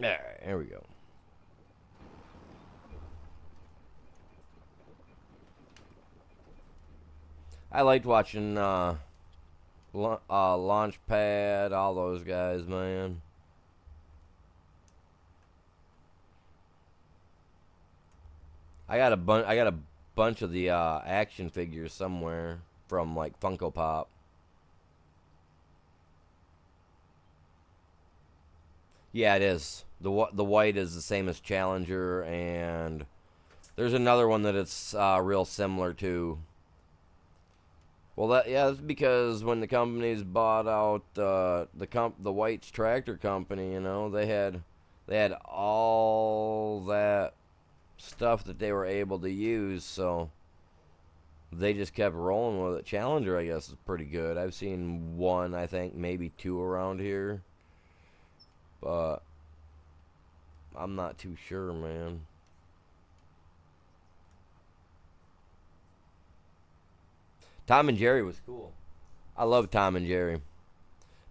All right, here we go. I liked watching Launchpad, all those guys, man. I got a bunch of the action figures somewhere from like Funko Pop. Yeah, it is. The white is the same as Challenger, and there's another one that it's real similar to. Well, that's because when the companies bought out the White's tractor company, they had all that stuff that they were able to use, so they just kept rolling with it. Challenger, I guess, is pretty good. I've seen one, I think, maybe two around here, but I'm not too sure, man. Tom and Jerry was cool. I love Tom and Jerry.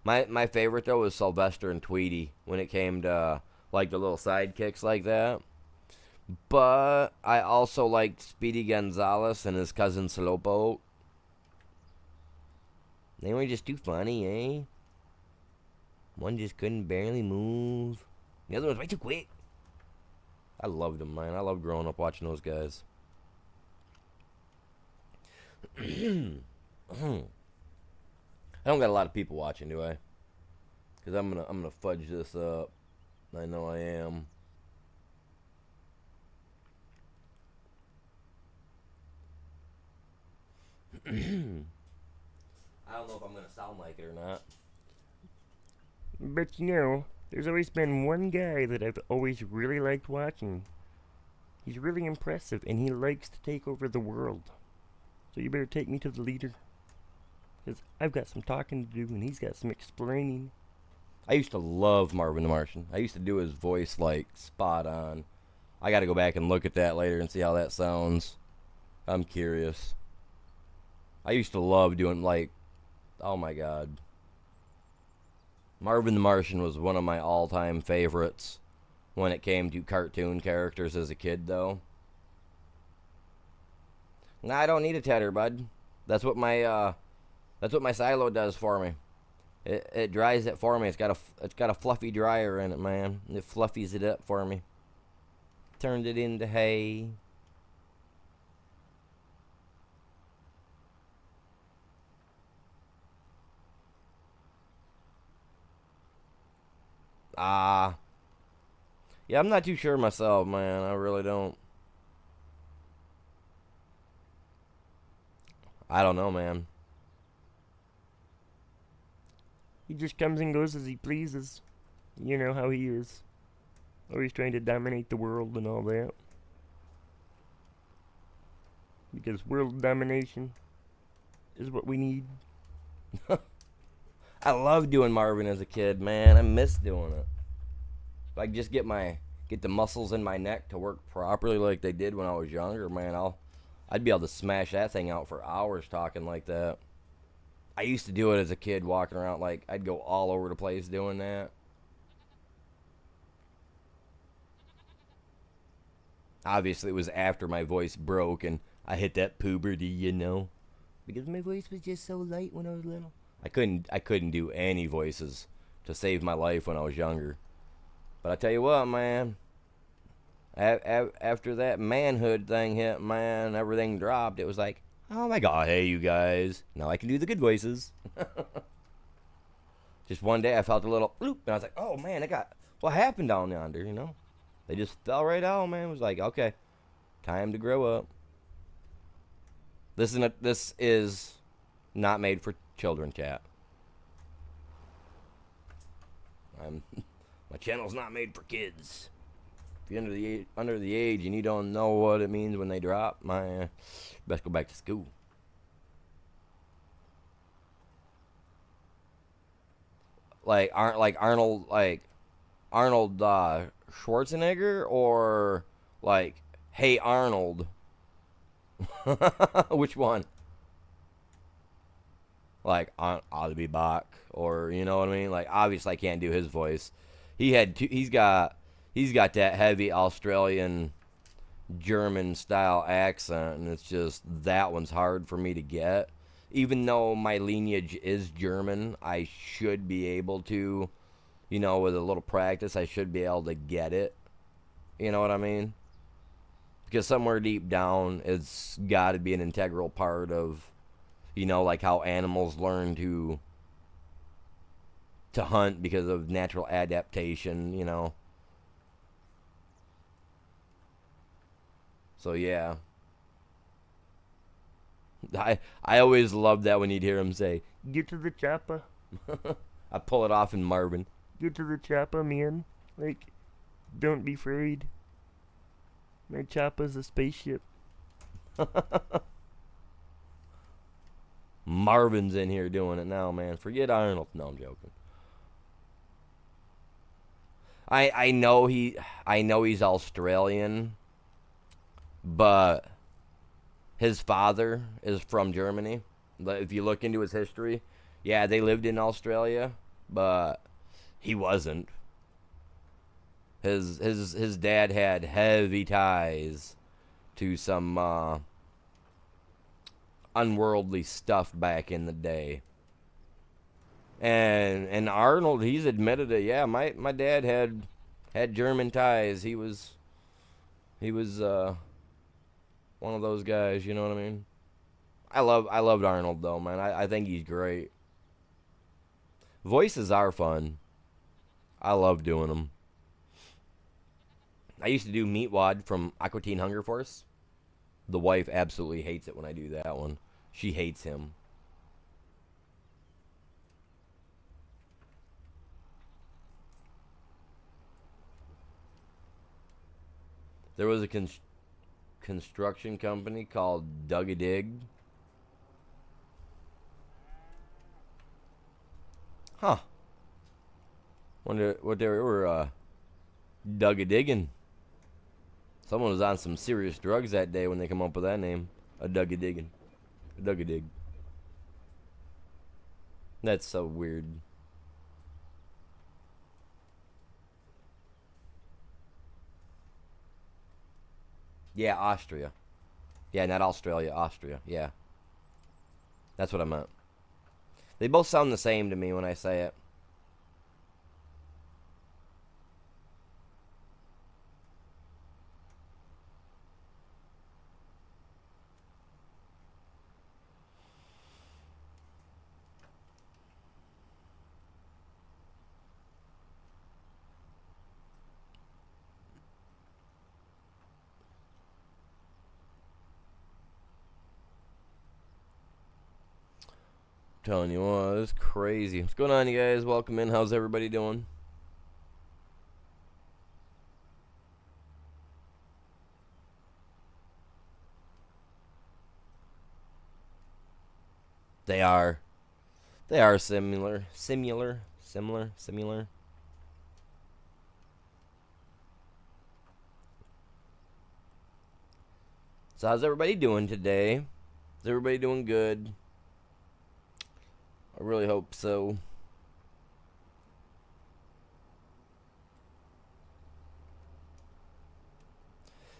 My favorite though was Sylvester and Tweety when it came to like the little sidekicks like that. But I also liked Speedy Gonzales and his cousin Slowpoke. They were just too funny, eh? One just couldn't barely move. The other one was way too quick. I loved them, man. I loved growing up watching those guys. I don't got a lot of people watching, do I? Because I'm gonna fudge this up. I know I am. I don't know if I'm gonna sound like it or not. But there's always been one guy that I've always really liked watching. He's really impressive, and he likes to take over the world. So you better take me to the leader. Because I've got some talking to do, and he's got some explaining. I used to love Marvin the Martian. I used to do his voice like spot on. I got to go back and look at that later and see how that sounds. I'm curious. I used to love doing like, oh my god. Marvin the Martian was one of my all-time favorites when it came to cartoon characters as a kid, though. Nah, I don't need a tedder, bud. That's what my silo does for me. It dries it for me. It's got a fluffy dryer in it, man. It fluffies it up for me. Turned it into hay. Ah. Yeah, I'm not too sure myself, man. I really don't. I don't know, man. He just comes and goes as he pleases. You know how he is. Always trying to dominate the world and all that. Because world domination is what we need. I loved doing Marvin as a kid, man. I miss doing it. If I could just get the muscles in my neck to work properly like they did when I was younger, man, I'd be able to smash that thing out for hours talking like that. I used to do it as a kid, walking around like I'd go all over the place doing that. Obviously, it was after my voice broke and I hit that puberty, because my voice was just so light when I was little. I couldn't do any voices to save my life when I was younger. But I tell you what, man, after that manhood thing hit, man, everything dropped. It was like, oh my god, hey you guys, now I can do the good voices. Just one day I felt a little bloop, and I was like, oh man, what happened down yonder. They just fell right out, man. It was like, okay, time to grow up. This is not made for children, chat. My channel's not made for kids. If you're under the age and you don't know what it means when they drop, best go back to school. Like Arnold Schwarzenegger, or like Hey Arnold. Which one? Like ought to be back, or you know what I mean? Like obviously I can't do his voice. He's got that heavy Australian German style accent, and it's just that one's hard for me to get. Even though my lineage is German, I should be able to, with a little practice, I should be able to get it. You know what I mean? Because somewhere deep down, it's got to be an integral part of, like how animals learn to hunt because of natural adaptation, So yeah. I always loved that when you'd hear him say, "Get to the chopper." I pull it off in Marvin. Get to the chopper, man. Like, don't be afraid. My chopper's a spaceship. Marvin's in here doing it now, man. Forget Arnold. No, I'm joking. I know he's Australian, but his father is from Germany. If you look into his history, yeah, they lived in Australia, but he wasn't. His dad had heavy ties to some unworldly stuff back in the day. And Arnold, he's admitted it. Yeah, my dad had German ties. He was one of those guys, you know what I mean? I loved Arnold though, man. I think he's great. Voices are fun. I love doing them. I used to do Meatwad from Aqua Teen Hunger Force. The wife absolutely hates it when I do that one. She hates him. There was a construction company called Dug a Dig. Huh. Wonder what they were dug a digging. Someone was on some serious drugs that day when they come up with that name. A dug a digging. A dug a dig. That's so weird. Yeah, Austria. Yeah, not Australia, Austria. Yeah. That's what I meant. They both sound the same to me when I say it. Telling you what, it's crazy. What's going on, you guys? Welcome in. How's everybody doing? They are. They are similar. Similar. So how's everybody doing today? Is everybody doing good? I really hope so.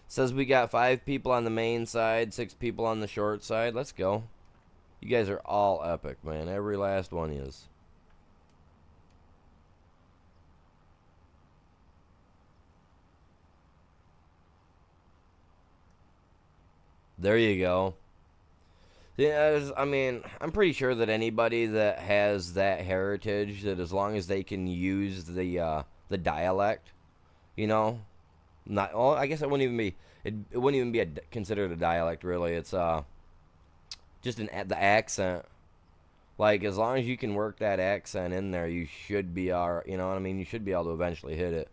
Says we got 5 people on the main side, 6 people on the short side. Let's go. You guys are all epic, man. Every last one is. There you go. Yeah, I mean, I'm pretty sure that anybody that has that heritage, that as long as they can use the dialect, you know, not. Well, I guess it wouldn't even be. It wouldn't even be considered a dialect, really. It's just the accent. Like, as long as you can work that accent in there, you should be you know what I mean? You should be able to eventually hit it.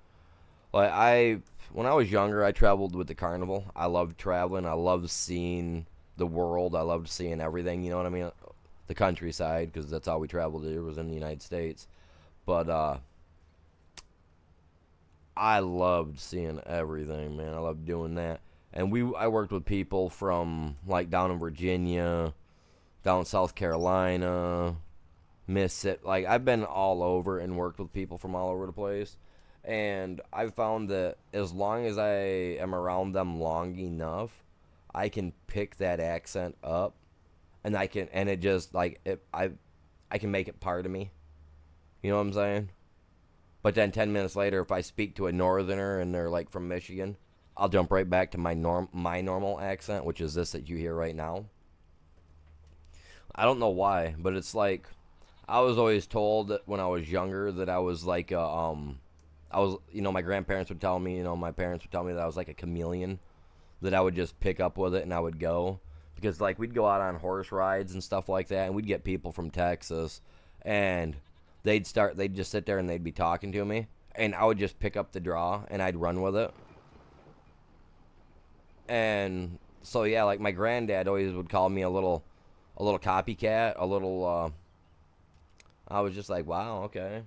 Like, when I was younger, I traveled with the carnival. I loved traveling. I loved seeing the world. I loved seeing everything, you know what I mean? The countryside, because that's all we traveled to, was in the United States. But, I loved seeing everything, man. I loved doing that. And I worked with people from, like, down in Virginia, down in South Carolina, Mississippi. Like, I've been all over and worked with people from all over the place. And I've found that as long as I am around them long enough, I can pick that accent up, and it just, like, I can make it part of me. You know what I'm saying? But then 10 minutes later, if I speak to a northerner and they're, like, from Michigan, I'll jump right back to my normal accent, which is this that you hear right now. I don't know why, but it's like, I was always told that when I was younger that I was like my grandparents would tell me, my parents would tell me that I was like a chameleon, that I would just pick up with it and I would go. Because, like, we'd go out on horse rides and stuff like that, and we'd get people from Texas, and they'd just sit there and they'd be talking to me, and I would just pick up the draw and I'd run with it. And so, yeah, like, my granddad always would call me a little copycat, I was just like, wow, okay.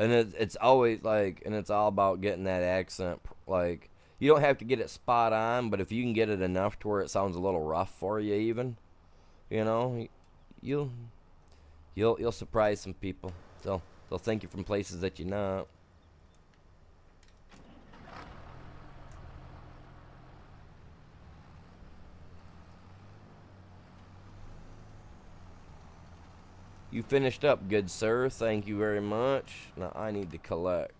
And it's always like, and it's all about getting that accent. Like, you don't have to get it spot on, but if you can get it enough to where it sounds a little rough for you, even, you know, you'll you'll surprise some people. They'll think you're from places that you're not. You finished up, good sir. Thank you very much. Now I need to collect.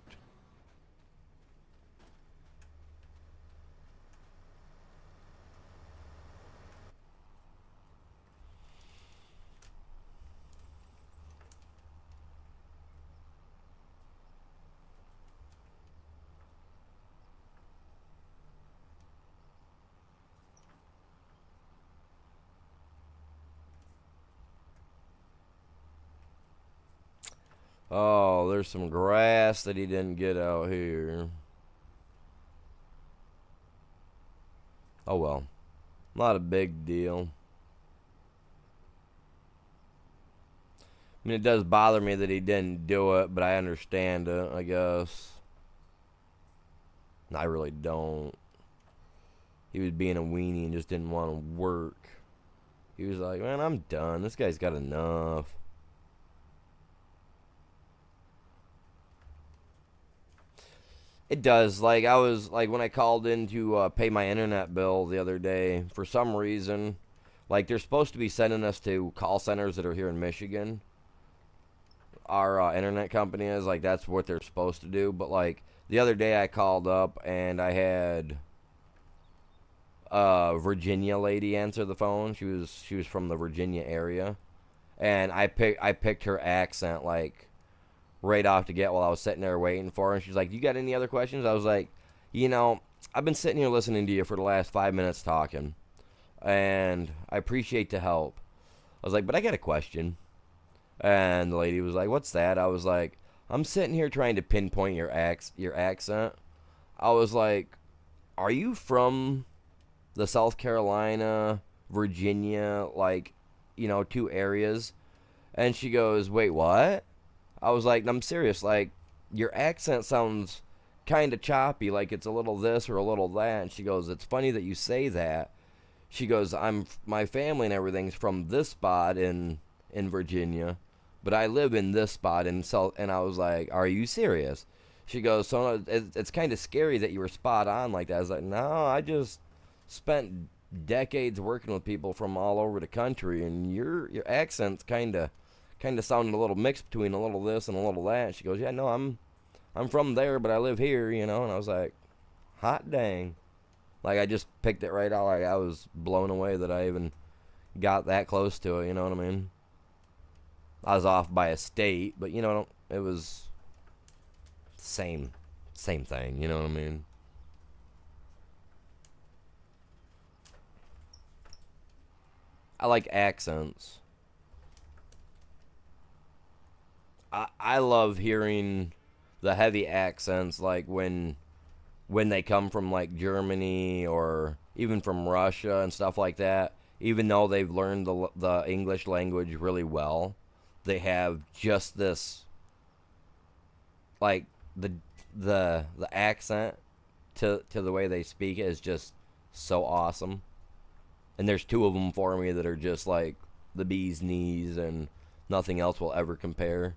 Oh, there's some grass that he didn't get out here. Oh well. Not a big deal. I mean, it does bother me that he didn't do it, but I understand it, I guess. I really don't. He was being a weenie and just didn't want to work. He was like, man, I'm done. This guy's got enough. It does. Like, I was, like, when I called in to pay my internet bill the other day, for some reason, like, they're supposed to be sending us to call centers that are here in Michigan. Our internet company is, like, that's what they're supposed to do. But, like, the other day I called up and I had a Virginia lady answer the phone. She was from the Virginia area. And I picked her accent, like, right off the get while I was sitting there waiting for her. And she's like, you got any other questions? I was like, I've been sitting here listening to you for the last 5 minutes talking. And I appreciate the help. I was like, but I got a question. And the lady was like, what's that? I was like, I'm sitting here trying to pinpoint your accent. I was like, are you from the South Carolina, Virginia, like, two areas? And she goes, wait, what? I was like, I'm serious. Like, your accent sounds kind of choppy, like it's a little this or a little that. And she goes, it's funny that you say that. She goes, my family and everything's from this spot in Virginia, but I live in this spot in South. And I was like, are you serious? She goes, so it's kind of scary that you were spot on like that. I was like, no, I just spent decades working with people from all over the country, and your accent's kind of sounded a little mixed between a little this and a little that. She goes, yeah, no, I'm from there, but I live here, And I was like, hot dang. Like, I just picked it right out. Like, I was blown away that I even got that close to it, you know what I mean? I was off by a state, but, it was same thing, you know what I mean? I like accents. I love hearing the heavy accents, like when they come from, like, Germany or even from Russia and stuff like that. Even though they've learned the English language really well, they have just this, like, the accent to the way they speak is just so awesome. And there's two of them for me that are just like the bee's knees, and nothing else will ever compare.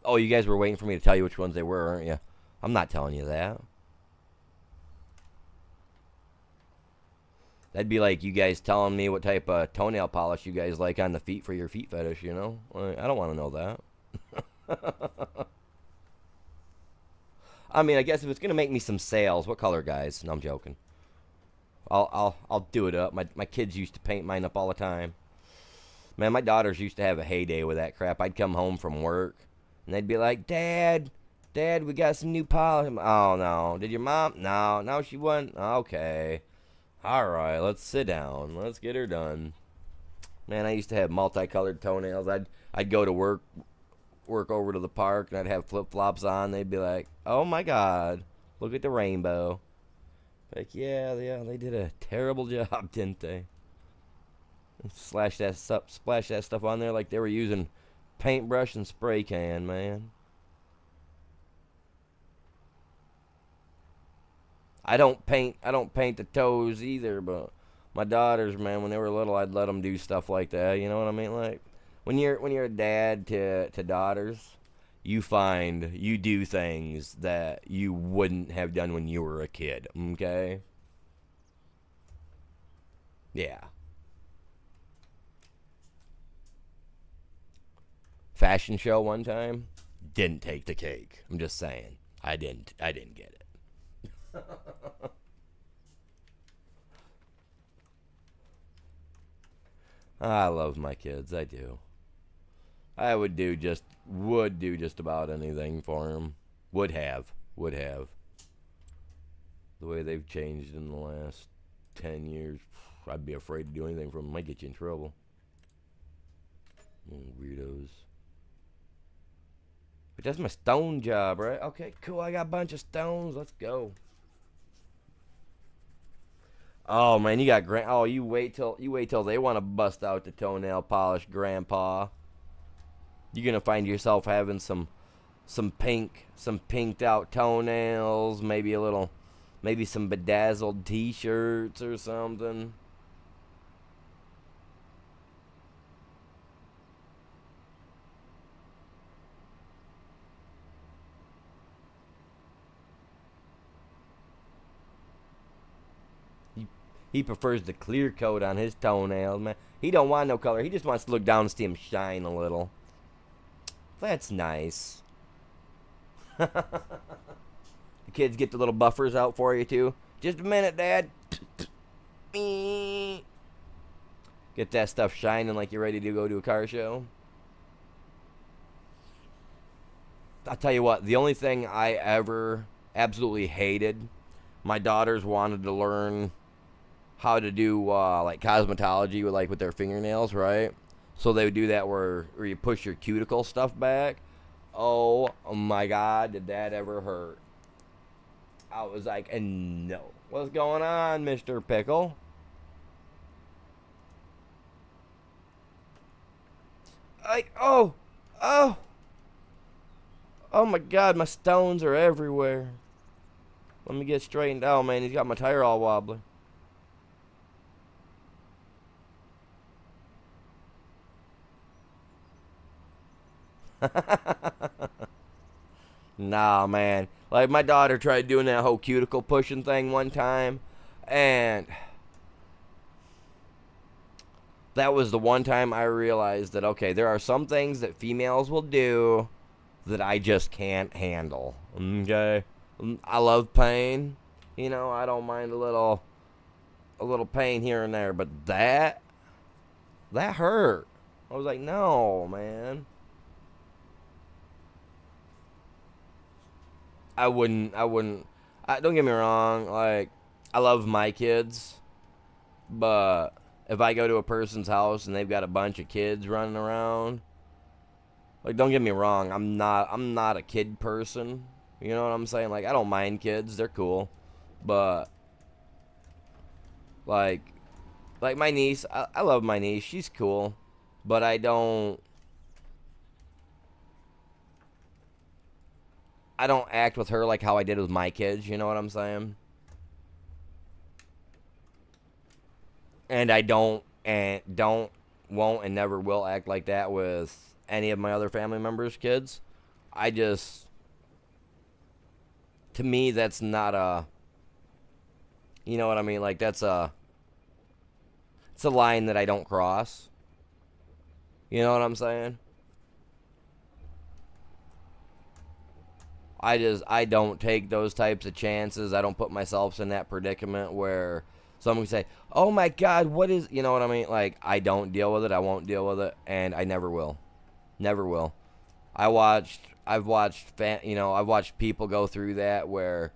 Oh, you guys were waiting for me to tell you which ones they were, aren't you? I'm not telling you that. That'd be like you guys telling me what type of toenail polish you guys like on the feet for your feet fetish, Like, I don't want to know that. I mean, I guess if it's gonna make me some sales, what color, guys? No, I'm joking. I'll do it up. My kids used to paint mine up all the time. Man, my daughters used to have a heyday with that crap. I'd come home from work, and they'd be like, Dad, we got some new polish. Oh, no. Did your mom? No, she wasn't. Okay. All right, let's sit down. Let's get her done. Man, I used to have multicolored toenails. I'd go to work over to the park, and I'd have flip-flops on. They'd be like, oh, my God, look at the rainbow. Like, yeah, they did a terrible job, didn't they? Splash that stuff on there like they were using paintbrush and spray can, man. I don't paint the toes either, but my daughters, man, when they were little, I'd let them do stuff like that. You know what I mean? Like, when you're a dad to daughters, you do things that you wouldn't have done when you were a kid. Okay? Yeah. Fashion show one time, didn't take the cake. I'm just saying. I didn't get it. I love my kids. I do. I would do just about anything for him. Would have. The way they've changed in the last 10 years, I'd be afraid to do anything for them. Might get you in trouble. Weirdos. But that's my stone job, right? Okay, cool. I got a bunch of stones. Let's go. Oh man, you got oh, you wait till they want to bust out the toenail polish, Grandpa. You're gonna find yourself having some pinked out toenails, maybe some bedazzled T-shirts or something. He prefers the clear coat on his toenails, man. He don't want no color. He just wants to look down and see him shine a little. That's nice. The kids get the little buffers out for you, too. Just a minute, Dad. Get that stuff shining like you're ready to go to a car show. I'll tell you what, the only thing I ever absolutely hated, my daughters wanted to learn how to do like cosmetology with their fingernails, right? So they would do that where you push your cuticle stuff back. Oh my God, did that ever hurt? I was like, no. What's going on, Mr. Pickle? Like, oh my God, my stones are everywhere. Let me get straightened out, man. He's got my tire all wobbly. Nah, man. Like, my daughter tried doing that whole cuticle pushing thing one time, and that was the one time I realized that, okay, there are some things that females will do that I just can't handle. Okay? I love pain. You know, I don't mind a little pain here and there, but that hurt. I was like, no, man. I wouldn't. Don't get me wrong. Like, I love my kids, but if I go to a person's house and they've got a bunch of kids running around, like, don't get me wrong. I'm not a kid person. You know what I'm saying? Like, I don't mind kids. They're cool, but like my niece. I love my niece. She's cool, but I don't act with her like how I did with my kids, you know what I'm saying? And I won't and never will act like that with any of my other family members' kids. To me, that's not you know what I mean? Like, it's a line that I don't cross. You know what I'm saying? I don't take those types of chances. I don't put myself in that predicament where someone can say, "Oh my God, what is?" You know what I mean? Like, I don't deal with it. I won't deal with it, and I never will. Never will. I've watched people go through that where,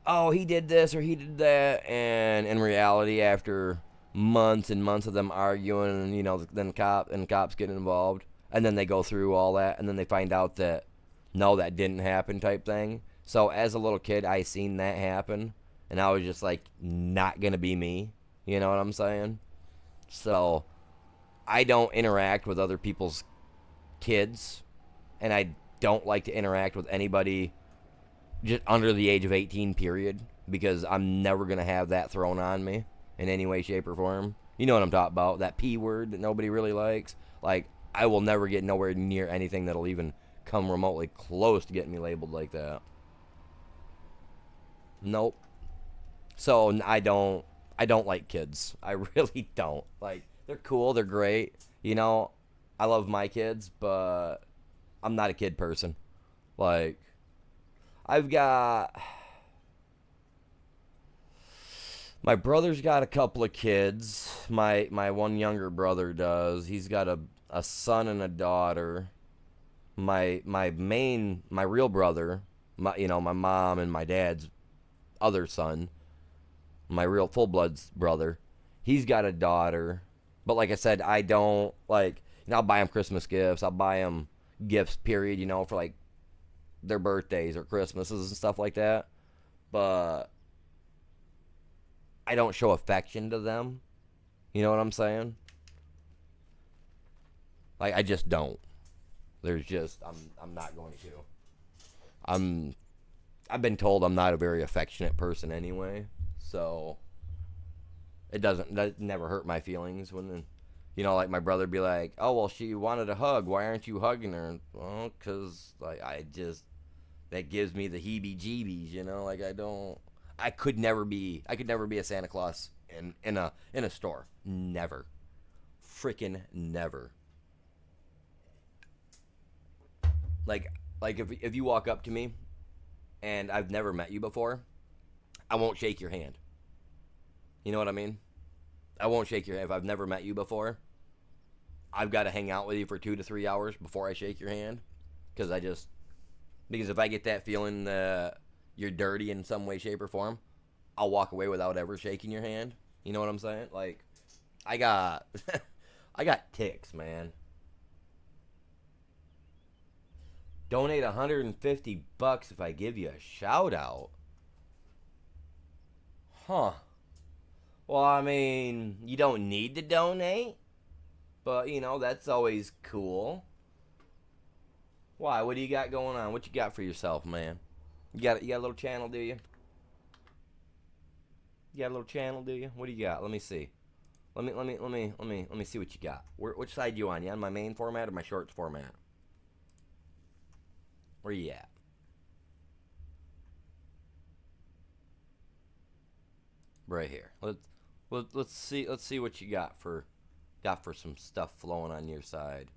oh, he did this or he did that, and in reality, after months and months of them arguing, and then cops get involved, and then they go through all that, and then they find out that no, that didn't happen, type thing. So as a little kid, I seen that happen, and I was just like, not gonna be me. You know what I'm saying? So I don't interact with other people's kids, and I don't like to interact with anybody just under the age of 18, period, because I'm never gonna have that thrown on me in any way, shape, or form. You know what I'm talking about? That P word that nobody really likes. Like, I will never get nowhere near anything that'll even come remotely close to getting me labeled like that. Nope. So I don't like kids. I really don't. Like, they're cool, they're great. I love my kids, but I'm not a kid person. Like, my brother's got a couple of kids. My one younger brother does. He's got a son and a daughter. My real brother, my mom and my dad's other son, my real full blood's brother, he's got a daughter. But like I said, I don't like. I'll buy them Christmas gifts. I'll buy them gifts. Period. For like their birthdays or Christmases and stuff like that. But I don't show affection to them. You know what I'm saying? Like I just don't. I'm not going to. I've been told I'm not a very affectionate person anyway, so that never hurt my feelings when, like my brother be like, oh well, she wanted a hug, why aren't you hugging her? Well, cause like that gives me the heebie-jeebies, like I could never be a Santa Claus in a store, never, freaking never. Like if you walk up to me and I've never met you before, I won't shake your hand. You know what I mean? I won't shake your hand. If I've never met you before, I've got to hang out with you for 2 to 3 hours before I shake your hand. Because if I get that feeling that you're dirty in some way, shape, or form, I'll walk away without ever shaking your hand. You know what I'm saying? Like, I got ticks, man. Donate $150 if I give you a shout out. Huh. Well, I mean, you don't need to donate, but that's always cool. Why? What do you got going on? What you got for yourself, man? You got a little channel, do you? You got a little channel, do you? What do you got? Let me see. Let me see what you got. Which side you on? You on my main format or my shorts format? Where you at? Right here. Let's see what you got for some stuff flowing on your side.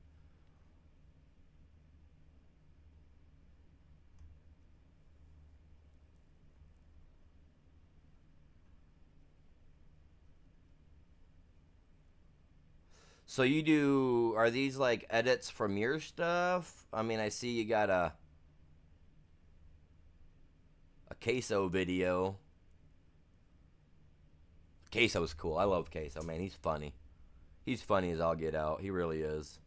So are these like edits from your stuff? I mean, I see you got a Queso video. Queso's cool. I love Queso, man. He's funny. He's funny as all get out. He really is.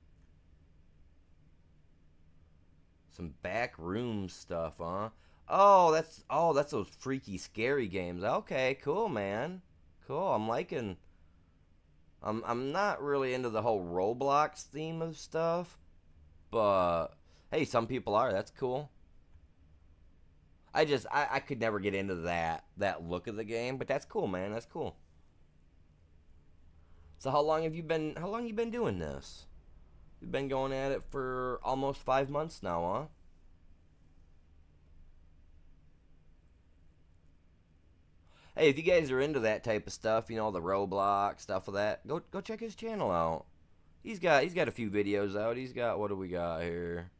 Some back room stuff, huh? Oh, that's those freaky scary games. Okay, cool, man. Cool. I'm not really into the whole Roblox theme of stuff, but hey, some people are. That's cool. I could never get into that look of the game, but that's cool, man. That's cool. So how long you been doing this? You've been going at it for almost 5 months now, huh? Hey, if you guys are into that type of stuff, the Roblox stuff of that, go check his channel out. He's got a few videos out. He's got, what do we got here?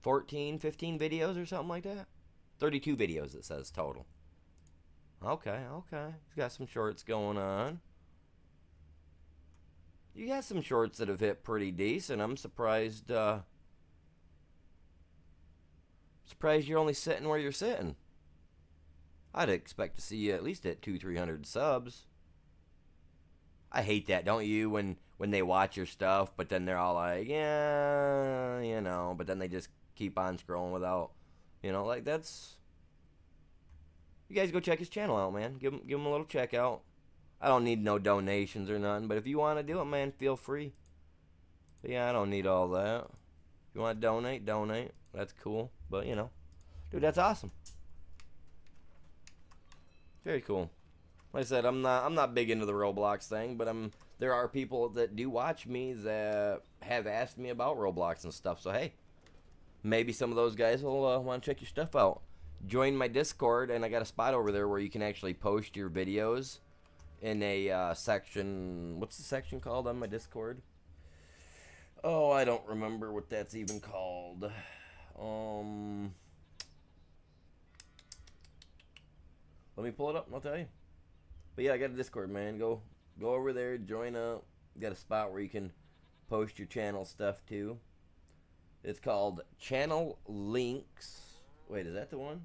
14, 15 videos or something like that? 32 videos, it says, total. Okay. He's got some shorts going on. You got some shorts that have hit pretty decent. I'm surprised you're only sitting where you're sitting. I'd expect to see you at least at 200-300 subs. I hate that, don't you? When they watch your stuff, but then they're all like, yeah, but then they just keep on scrolling without, like that's. You guys go check his channel out, man. Give him a little check out. I don't need no donations or nothing, but if you want to do it, man, feel free. But yeah, I don't need all that. If you want to donate. That's cool. But dude, that's awesome. Very cool. Like I said, I'm not big into the Roblox thing, but there are people that do watch me that have asked me about Roblox and stuff. So hey, maybe some of those guys will want to check your stuff out. Join my Discord, and I got a spot over there where you can actually post your videos in a section. What's the section called on my Discord? Oh, I don't remember what that's even called. Let me pull it up and I'll tell you. But yeah, I got a Discord, man. Go Go over there, join up. Got a spot where you can post your channel stuff too. It's called Channel Links. Wait, is that the one?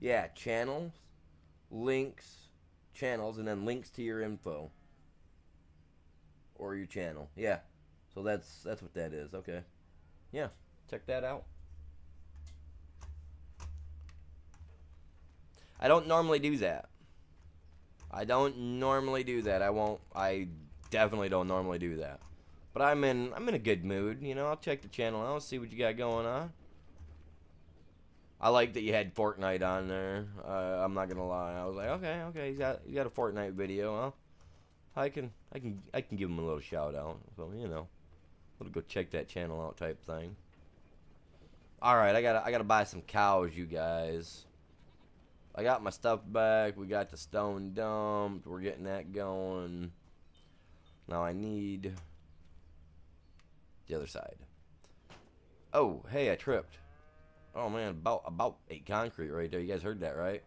Yeah, channels, links, channels, and then links to your info or your channel. Yeah, so that's what that is. Okay, yeah, check that out. I don't normally do that. I don't normally do that. I won't. I definitely don't normally do that. But I'm in a good mood. You know, I'll check the channel out, see what you got going on. I like that you had Fortnite on there. I'm not gonna lie. I was like, okay, he's got a Fortnite video. Well, I can give him a little shout out. So you know, we'll go check that channel out type thing. All right, I gotta buy some cows, you guys. I got my stuff back. We got the stone dumped. We're getting that going. Now I need the other side. Oh, hey, I tripped. Oh man, about 8 concrete right there. You guys heard that, right?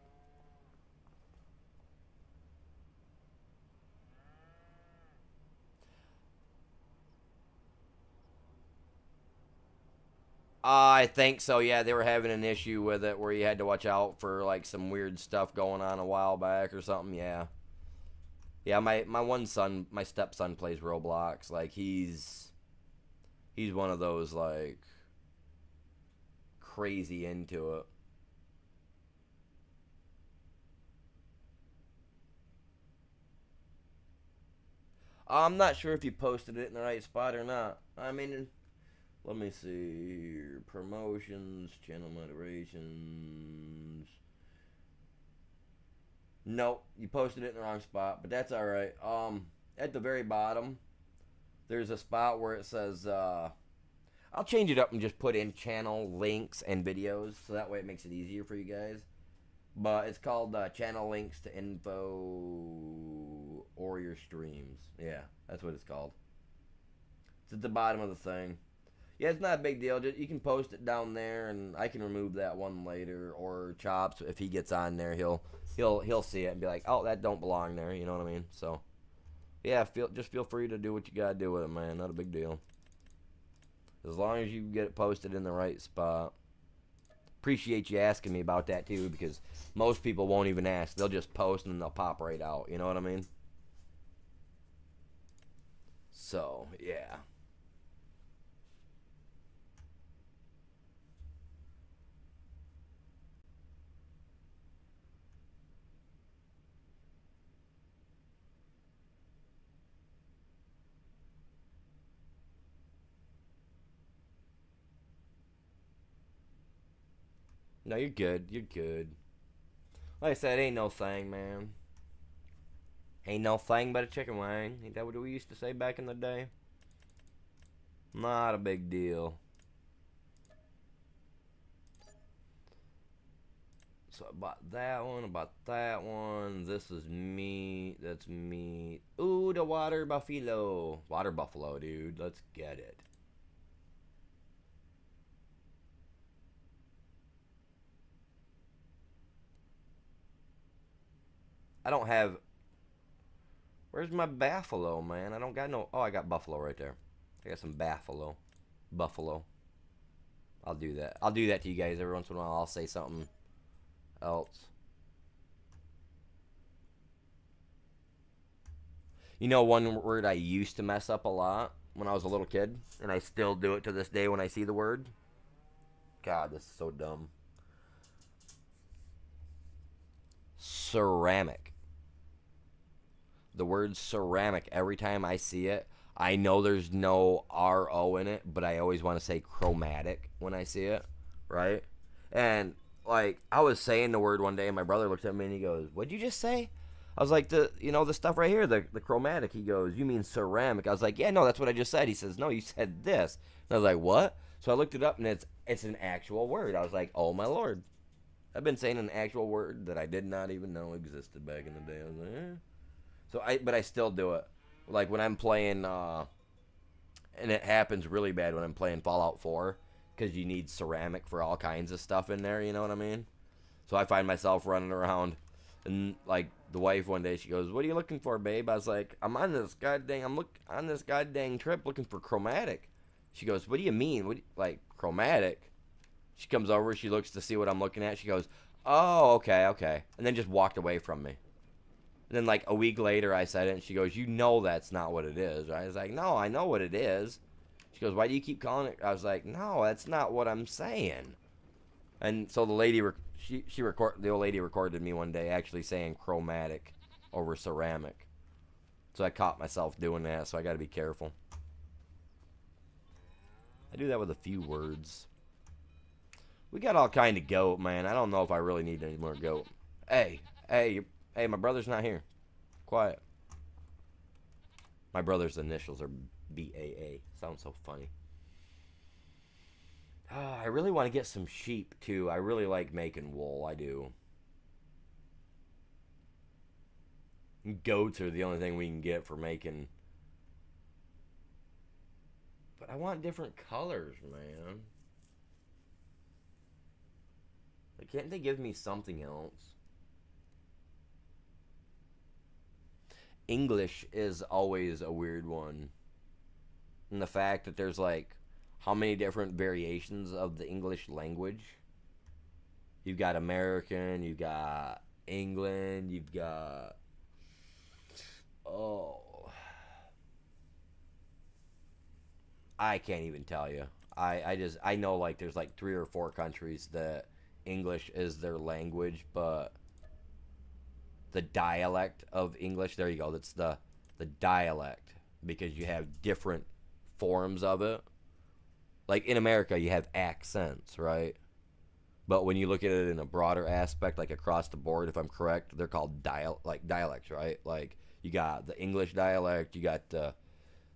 I think so. Yeah, they were having an issue with it where you had to watch out for like some weird stuff going on a while back or something. Yeah, yeah. My one son, my stepson, plays Roblox. Like he's one of those like crazy into it. I'm not sure if you posted it in the right spot or not. I mean, let me see here. Promotions, channel moderations. Nope, you posted it in the wrong spot, but that's all right. At the very bottom, there's a spot where it says, I'll change it up and just put in channel links and videos, so that way it makes it easier for you guys. But it's called channel links to info or your streams. Yeah, that's what it's called. It's at the bottom of the thing. Yeah, it's not a big deal. Just, you can post it down there, and I can remove that one later. Or Chops, if he gets on there, he'll see it and be like, "Oh, that don't belong there." You know what I mean? So, yeah, just feel free to do what you gotta do with it, man. Not a big deal. As long as you get it posted in the right spot. Appreciate you asking me about that too, because most people won't even ask. They'll just post and they'll pop right out. You know what I mean? So, yeah. No, you're good. You're good. Like I said, ain't no thing, man. Ain't no thing but a chicken wing. Ain't that what we used to say back in the day? Not a big deal. So I bought that one, I bought that one. This is meat. That's meat. Ooh, the water buffalo. Water buffalo, dude. Let's get it. I don't have... Where's my buffalo, man? I don't got no... Oh, I got buffalo right there. I got some buffalo. Buffalo. I'll do that. I'll do that to you guys every once in a while. I'll say something else. You know one word I used to mess up a lot when I was a little kid, and I still do it to this day when I see the word? God, this is so dumb. Ceramic. The word ceramic, every time I see it, I know there's no RO in it, but I always want to say chromatic when I see it, right? And, like, I was saying the word one day, and my brother looked at me and he goes, "What'd you just say?" I was like, the stuff right here, the chromatic. He goes, "You mean ceramic?" I was like, "Yeah, no, that's what I just said." He says, "No, you said this." And I was like, "What?" So I looked it up, and it's an actual word. I was like, "Oh, my Lord." I've been saying an actual word that I did not even know existed back in the day. I was like, eh. But I still do it. Like when I'm playing, and it happens really bad when I'm playing Fallout 4, because you need ceramic for all kinds of stuff in there, you know what I mean? So I find myself running around And like the wife one day, she goes, "What are you looking for, babe?" I was like, "I'm on this goddamn trip looking for chromatic." She goes, "What do you mean? Like chromatic?" She comes over, she looks to see what I'm looking at. She goes, "Oh, okay, okay," and then just walked away from me. And then like a week later, I said it, and she goes, "You know that's not what it is, right?" I was like, "No, I know what it is." She goes, "Why do you keep calling it?" I was like, "No, that's not what I'm saying." And so the lady, the old lady recorded me one day actually saying chromatic over ceramic. So I caught myself doing that. So I got to be careful. I do that with a few words. We got all kind of goat, man. I don't know if I really need any more goat. Hey, hey, my brother's not here. Quiet. My brother's initials are BAA. Sounds so funny. I really want to get some sheep too. I really like making wool. I do. Goats are the only thing we can get for making. But I want different colors, man. Like, can't they give me something else? English is always a weird one. And the fact that there's like how many different variations of the English language. You've got American, you've got England, you've got oh, I can't even tell you. I know like there's like 3 or 4 countries that English is their language, but the dialect of English, there you go. That's the dialect because you have different forms of it. Like in America, you have accents, right? But when you look at it in a broader aspect, like across the board, if I'm correct, they're called dialects, right? Like you got the English dialect, you got the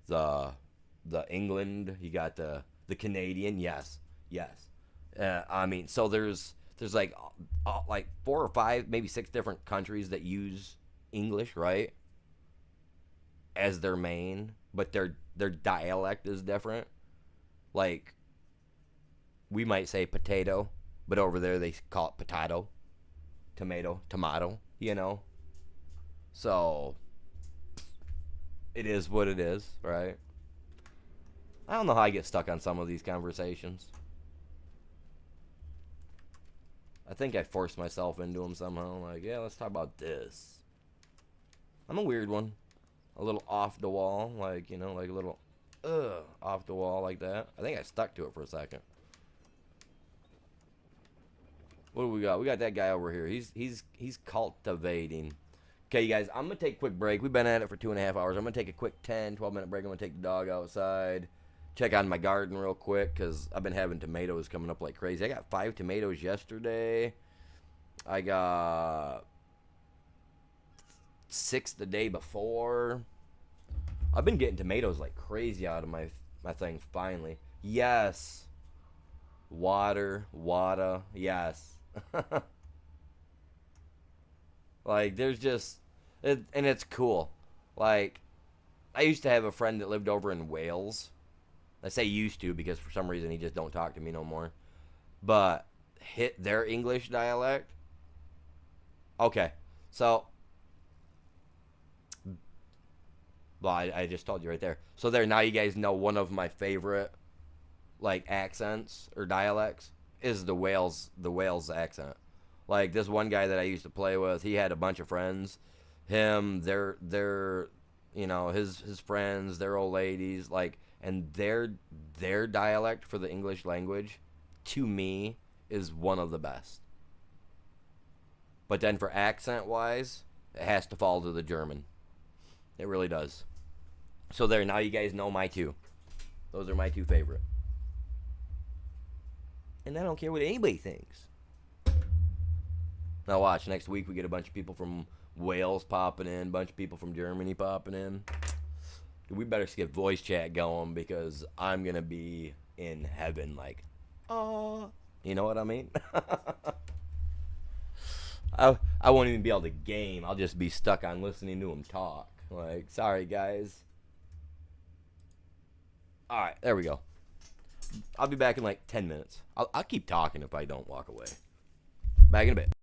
the England, you got the Canadian. Yes, yes. I mean, so there's like 4 or 5, maybe 6 different countries that use English, right, as their main, but their dialect is different. Like we might say potato, but over there they call it potato, tomato. You know, so it is what it is, right? I don't know how I get stuck on some of these conversations. I think I forced myself into them somehow. Like, yeah, let's talk about this. I'm a weird one. A little off the wall, like, you know, like a little off the wall like that. I think I stuck to it for a second. What do we got? We got that guy over here. He's cultivating. Okay, you guys, I'm going to take a quick break. We've been at it for 2.5 hours. I'm going to take a quick 10, 12-minute break. I'm going to take the dog outside. Check on my garden real quick because I've been having tomatoes coming up like crazy. I got 5 tomatoes yesterday. I got 6 the day before. I've been getting tomatoes like crazy out of my thing finally. Yes. Water. Yes. Like there's just and it's cool. Like I used to have a friend that lived over in Wales. I say used to because for some reason he just don't talk to me no more. But hit their English dialect. Okay, so well, I just told you right there. So there, now you guys know one of my favorite like accents or dialects is the Wales accent. Like this one guy that I used to play with, he had a bunch of friends. Him, their you know, his friends, their old ladies, like and their dialect for the English language to me is one of the best. But then for accent wise, it has to fall to the German. It really does. So there, now you guys know my 2. Those are my 2 favorite. And I don't care what anybody thinks. Now watch, next week we get a bunch of people from Wales popping in, a bunch of people from Germany popping in. We better get voice chat going because I'm going to be in heaven like, oh, you know what I mean? I won't even be able to game. I'll just be stuck on listening to them talk. Like, sorry, guys. All right, there we go. I'll be back in like 10 minutes. I'll keep talking if I don't walk away. Back in a bit.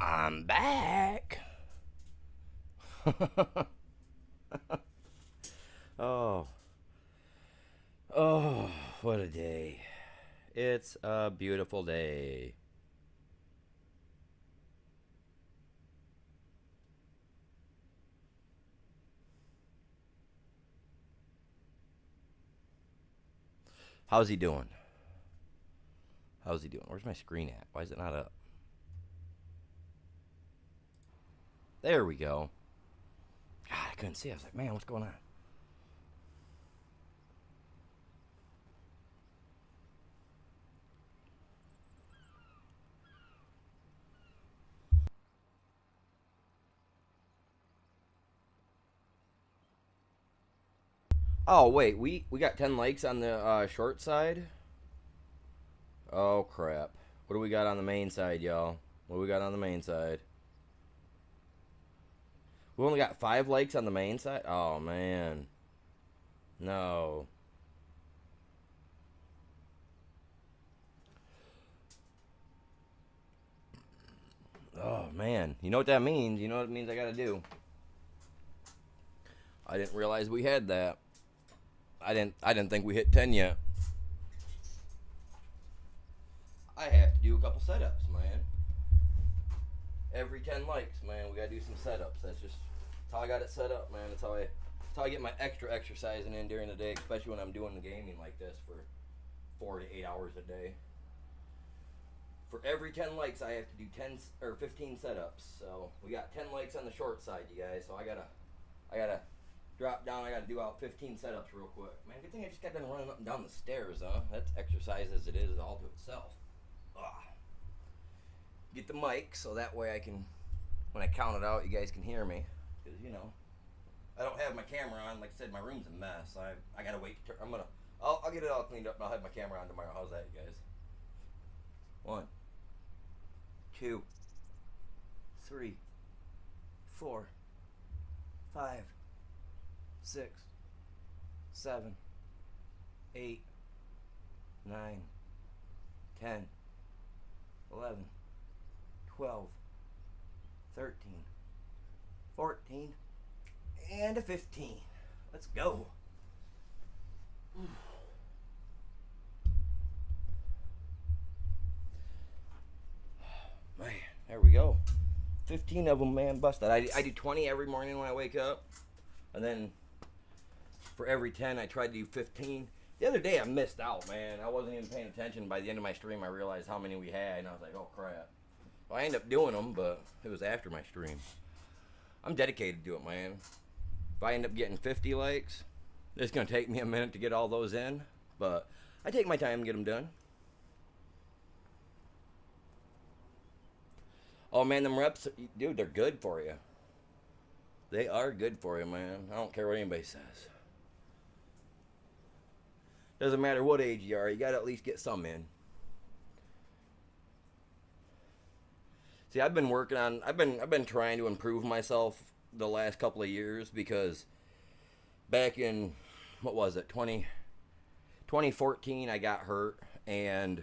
I'm back. Oh, oh, what a day. It's a beautiful day. How's he doing? How's he doing? Where's my screen at? Why is it not up? There we go. God, I couldn't see. I was like, man, what's going on? Oh, wait. We got 10 likes on the short side? Oh, crap. What do we got on the main side, y'all? What do we got on the main side? We only got 5 likes on the main side? Oh, man. No. Oh, man. You know what that means? You know what it means I gotta do? I didn't realize we had that. I didn't think we hit 10 yet. I have to do a couple setups, man. Every 10 likes, man, we gotta do some setups. That's how I got it set up, man. That's how I get my extra exercising in during the day, especially when I'm doing the gaming like this for 4 to 8 hours a day. For every 10 likes, I have to do 10 or 15 setups. So we got 10 likes on the short side, you guys. So I gotta drop down. I gotta do out 15 setups real quick. Man, good thing I just got done running up and down the stairs, huh? That's exercise as it is all to itself. Ugh. Get the mic so that way I can, when I count it out, you guys can hear me. Because, I don't have my camera on. Like I said, my room's a mess. I gotta wait. I'll get it all cleaned up and I'll have my camera on tomorrow. How's that, you guys? 1, 2, 3, 4, 5, 6, 7, 8, 9, 10, 11, 12, 13, 14, and a 15. Let's go. Man, there we go. 15 of them, man, busted. I do 20 every morning when I wake up. And then for every 10, I try to do 15. The other day, I missed out, man. I wasn't even paying attention. By the end of my stream, I realized how many we had. And I was like, oh, crap. Well, I ended up doing them, but it was after my stream. I'm dedicated to it, man. If I end up getting 50 likes, it's going to take me a minute to get all those in. But I take my time and get them done. Oh, man, them reps, dude, they're good for you. They are good for you, man. I don't care what anybody says. Doesn't matter what age you are, you got to at least get some in. See, I've been trying to improve myself the last couple of years because back in, what was it, 2014, I got hurt and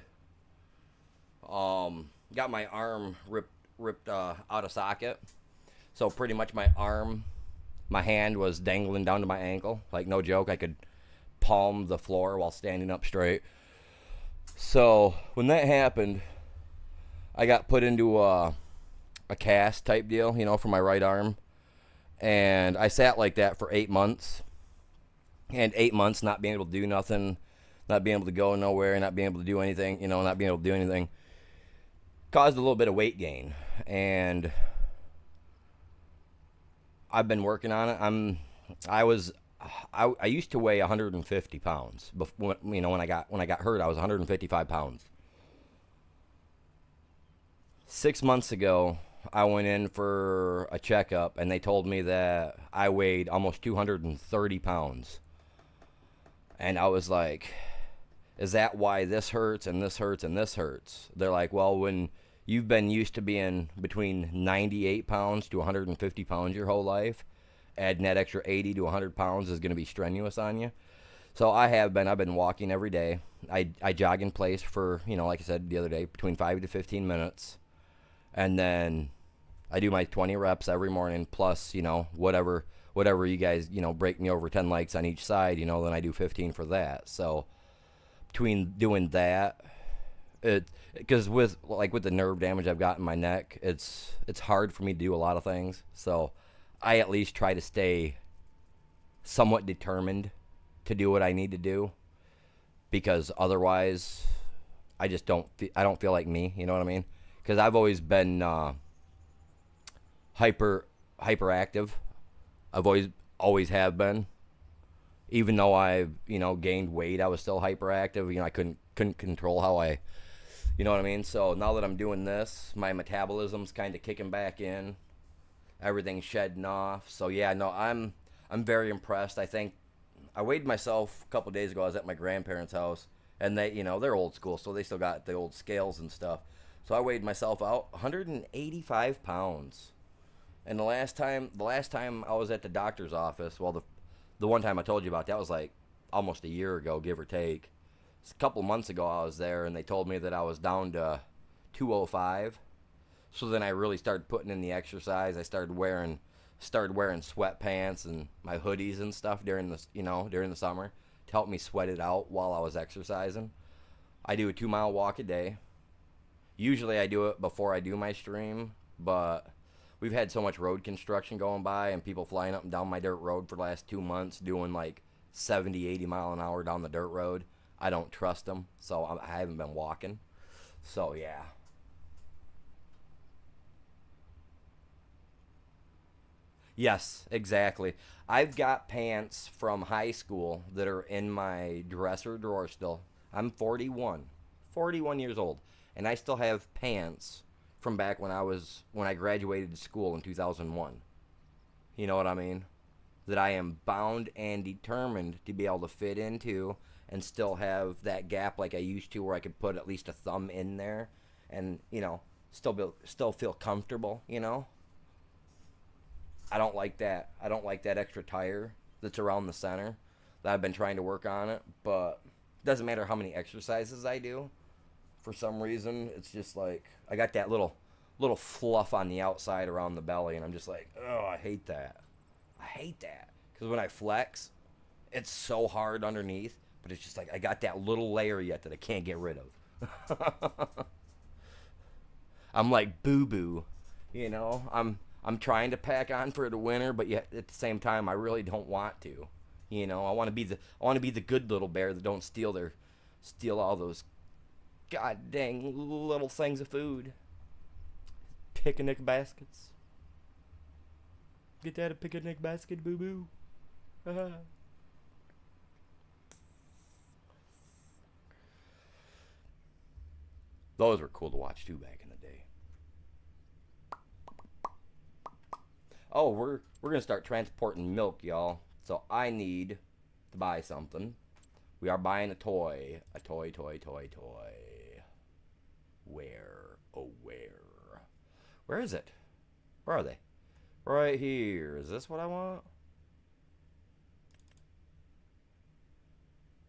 got my arm ripped out of socket. So pretty much my hand was dangling down to my ankle. Like, no joke, I could palm the floor while standing up straight. So when that happened, I got put into a cast type deal, for my right arm. And I sat like that for 8 months. And 8 months not being able to do nothing, not being able to go nowhere, not being able to do anything, not being able to do anything, caused a little bit of weight gain. And I've been working on it. I used to weigh 150 pounds. Before, when I got hurt, I was 155 pounds. 6 months ago, I went in for a checkup, and they told me that I weighed almost 230 pounds. And I was like, is that why this hurts and this hurts and this hurts? They're like, well, when you've been used to being between 98 pounds to 150 pounds your whole life, adding that extra 80 to 100 pounds is going to be strenuous on you. So I've been walking every day. I jog in place for, like I said the other day, between 5 to 15 minutes. And then I do my 20 reps every morning, plus, whatever you guys, break me over 10 likes on each side, then I do 15 for that. So between doing that, because with the nerve damage I've got in my neck, it's hard for me to do a lot of things. So I at least try to stay somewhat determined to do what I need to do, because otherwise I don't feel like me, you know what I mean? Because I've always been hyperactive. I've always have been. Even though I've gained weight, I was still hyperactive. I couldn't control how I, you know what I mean. So now that I'm doing this, my metabolism's kind of kicking back in. Everything's shedding off. So yeah, no, I'm very impressed. I think I weighed myself a couple days ago. I was at my grandparents' house, and they're old school, so they still got the old scales and stuff. So I weighed myself out, 185 pounds. And the last time I was at the doctor's office, well, the one time I told you about, that was like almost a year ago, give or take. A couple months ago I was there, and they told me that I was down to 205. So then I really started putting in the exercise. I started wearing sweatpants and my hoodies and stuff during the summer to help me sweat it out while I was exercising. I do a 2-mile walk a day. Usually I do it before I do my stream, but we've had so much road construction going by and people flying up and down my dirt road for the last 2 months doing like 70, 80 mile an hour down the dirt road. I don't trust them, so I haven't been walking. So yeah. Yes, exactly. I've got pants from high school that are in my dresser drawer still. I'm 41 years old, and I still have pants from back when I graduated school in 2001. You know what I mean? That I am bound and determined to be able to fit into and still have that gap like I used to, where I could put at least a thumb in there and, still feel comfortable. I don't like that. I don't like that extra tire that's around the center that I've been trying to work on it, but it doesn't matter how many exercises I do. For some reason, it's just like I got that little fluff on the outside around the belly, and I'm just like, oh, I hate that. I hate that because when I flex, it's so hard underneath, but it's just like I got that little layer yet that I can't get rid of. I'm like boo boo, I'm trying to pack on for the winter, but yet at the same time, I really don't want to. I want to be the good little bear that don't steal all those god dang little things of food. Picnic baskets. Get that a picnic basket, boo boo. Those were cool to watch too back in the day. Oh, we're gonna start transporting milk, y'all. So I need to buy something. We are buying a toy. A toy. Where? Oh, where? Where is it? Where are they? Right here. Is this what I want?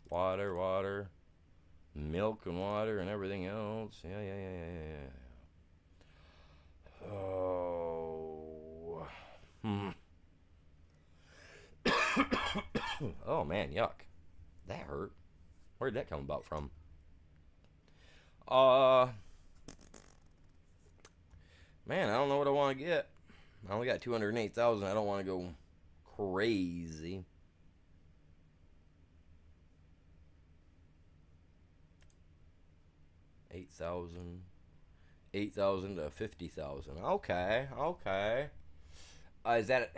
Water. Milk and water and everything else. Yeah. Oh. Oh, man, yuck. That hurt. Where'd that come about from? Man, I don't know what I want to get. I only got 208,000. I don't want to go crazy. Eight thousand to 50,000. Okay. Is that?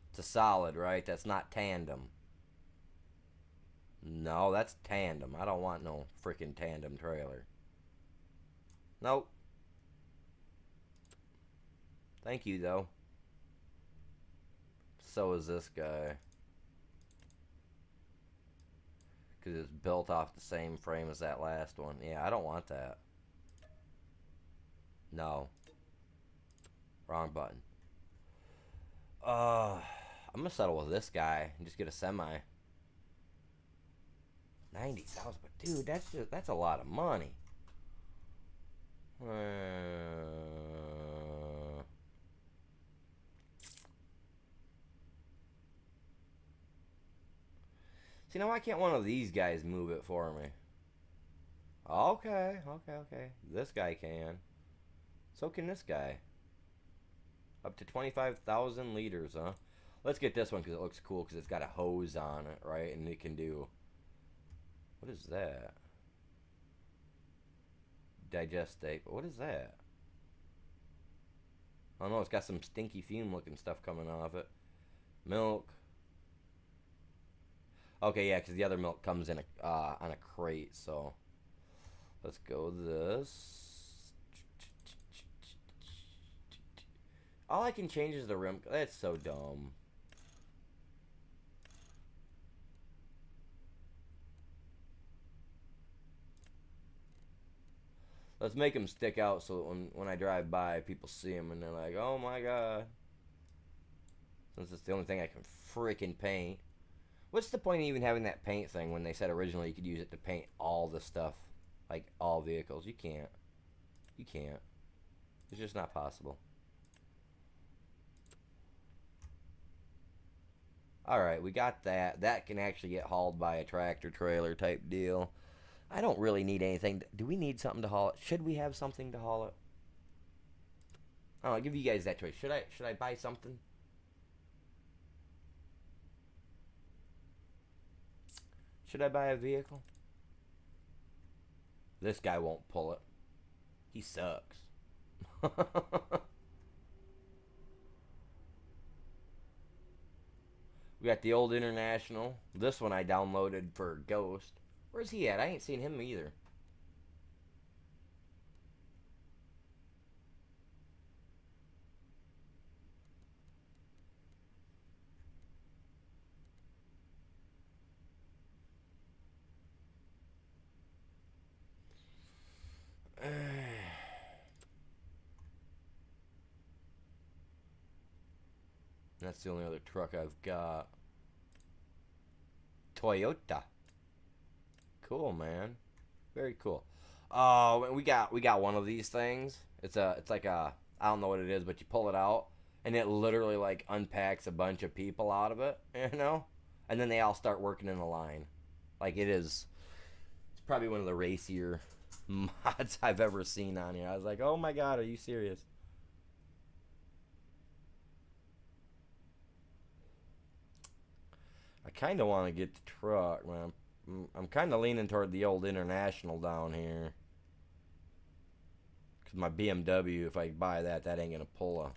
It's a solid, right? That's not tandem. No, that's tandem. I don't want no freaking tandem trailer. Nope. Thank you, though. So is this guy. Because it's built off the same frame as that last one. Yeah, I don't want that. No. Wrong button. I'm going to settle with this guy and just get a semi. 90,000, but dude, that's a lot of money. See, now why can't one of these guys move it for me? Okay, okay, okay. This guy can. So can this guy. Up to 25,000 liters, huh? Let's get this one because it looks cool because it's got a hose on it, right? And it can do... What is that? Digestate. What is that? I don't know. It's got some stinky fume looking stuff coming off it. Milk. Okay, yeah, because the other milk comes in a on a crate, so... Let's go this. All I can change is the rim. That's so dumb. Let's make them stick out so that when I drive by, people see them and they're like, oh my god. Since it's the only thing I can freaking paint. What's the point of even having that paint thing when they said originally you could use it to paint all the stuff? Like all vehicles. You can't. You can't. It's just not possible. Alright, we got that. That can actually get hauled by a tractor trailer type deal. I don't really need anything. Do we need something to haul it? Should we have something to haul it? I'll give you guys that choice. Should I buy something? Should I buy a vehicle? This guy won't pull it. He sucks. We got the old International. This one I downloaded for Ghost. Where's he at? I ain't seen him either. That's the only other truck I've got. Toyota. Cool, man. Very cool. Oh, we got one of these things. It's like a, I don't know what it is, but you pull it out and it literally like unpacks a bunch of people out of it, you know? And then they all start working in a line. Like it's probably one of the racier mods I've ever seen on here. I was like, "Oh my god, are you serious?" I kind of want to get the truck, man. I'm kind of leaning toward the old International down here. Because my BMW, if I buy that, that ain't going to pull a...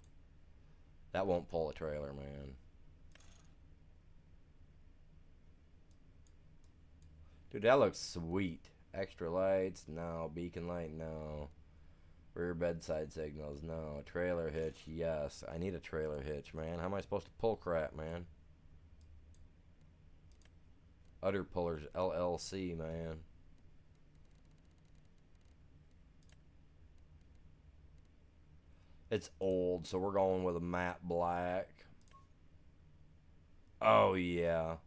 That won't pull a trailer, man. Dude, that looks sweet. Extra lights? No. Beacon light? No. Rear bedside signals? No. Trailer hitch? Yes. I need a trailer hitch, man. How am I supposed to pull crap, man? Udder Pullers LLC, man. It's old, so we're going with a matte black. Oh, yeah.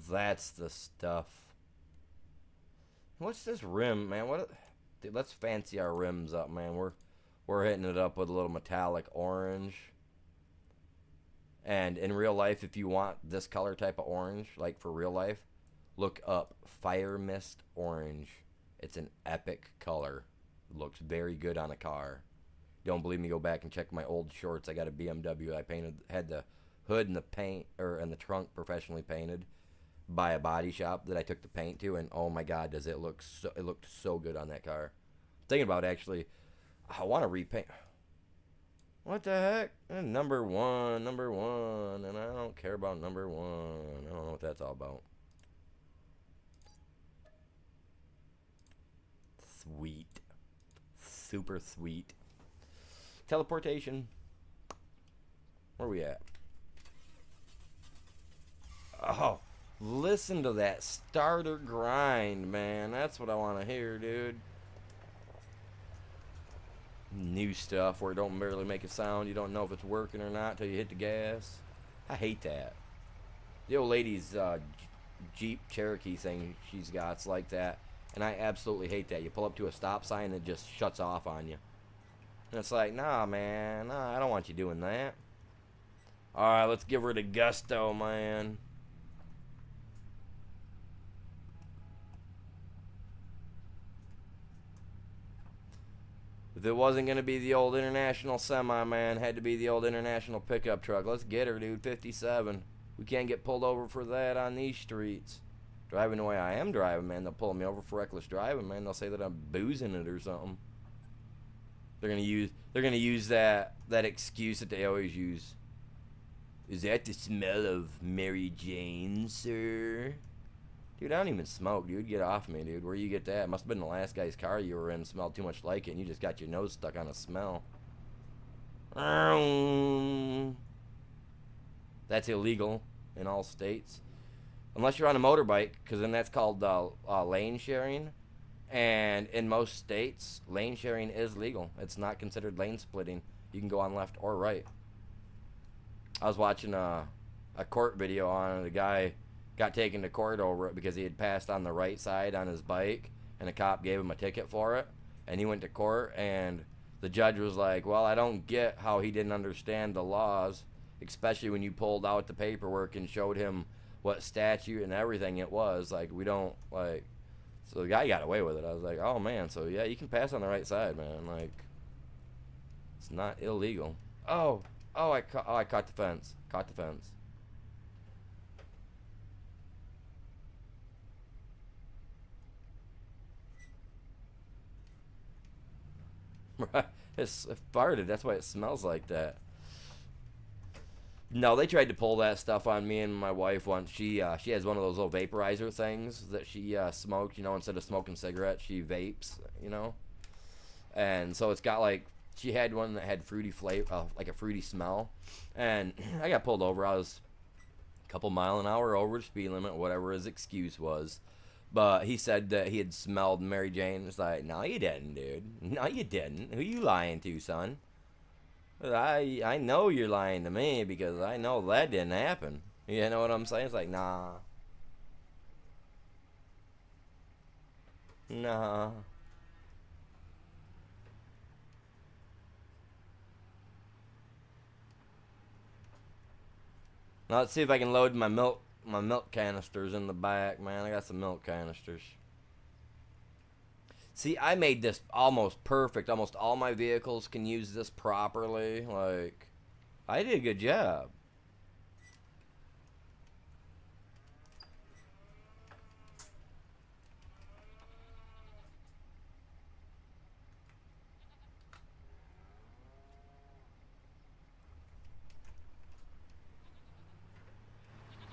That's the stuff. What's this rim, man? Dude, let's fancy our rims up, man. We're hitting it up with a little metallic orange. And in real life, if you want this color type of orange, like for real life, look up Fire Mist Orange. It's an epic color. It looks very good on a car. Don't believe me? Go back and check my old shorts. I got a BMW. I had the hood and the paint and the trunk professionally painted by a body shop that I took the paint to, and oh my god, does it look so? It looked so good on that car. Thinking about actually, I want to repaint. What the heck? Number one, and I don't care about number one. I don't know what that's all about. Sweet. Super sweet. Teleportation. Where we at? Oh, listen to that starter grind, man. That's what I want to hear, dude. New stuff where it don't barely make a sound. You don't know if it's working or not till you hit the gas. I hate that. The old lady's Jeep Cherokee thing she's got. It's like that. And I absolutely hate that. You pull up to a stop sign and it just shuts off on you. And it's like, nah, man. Nah, I don't want you doing that. Alright, let's give her the gusto, man. If it wasn't going to be the old international semi, man, had to be the old international pickup truck. Let's get her, dude. 57. We can't get pulled over for that on these streets. Driving the way I am driving, man, they'll pull me over for reckless driving, man. They'll say that I'm boozing it or something. They're gonna use that excuse that they always use. Is that the smell of Mary Jane, sir? Dude, I don't even smoke, dude. Get off me, dude. Where you get that? Must have been the last guy's car you were in. Smelled too much like it, and you just got your nose stuck on a smell. That's illegal in all states. Unless you're on a motorbike, because then that's called lane sharing. And in most states, lane sharing is legal. It's not considered lane splitting. You can go on left or right. I was watching a court video on it. A guy got taken to court over it because he had passed on the right side on his bike, and a cop gave him a ticket for it. And he went to court, and the judge was like, well, I don't get how he didn't understand the laws, especially when you pulled out the paperwork and showed him what statute and everything it was. Like, we don't, like... So the guy got away with it. I was like, oh, man, so, yeah, you can pass on the right side, man. Like, it's not illegal. I caught the fence. Caught the fence. Right. It farted. That's why it smells like that. No, they tried to pull that stuff on me and my wife once. She has one of those little vaporizer things that she smoked. You know, instead of smoking cigarettes, she vapes. You know, and so it's got like she had one that had fruity flavor, like a fruity smell. And I got pulled over. I was a couple mile an hour over the speed limit, whatever his excuse was. But he said that he had smelled Mary Jane. It's like, no, you didn't, dude. No, you didn't. Who you lying to, son? I know you're lying to me because I know that didn't happen. You know what I'm saying? It's like, nah. Nah. Now let's see if I can load my milk canisters in the back, man. I got some milk canisters. See, I made this almost perfect. Almost all my vehicles can use this properly. Like, I did a good job.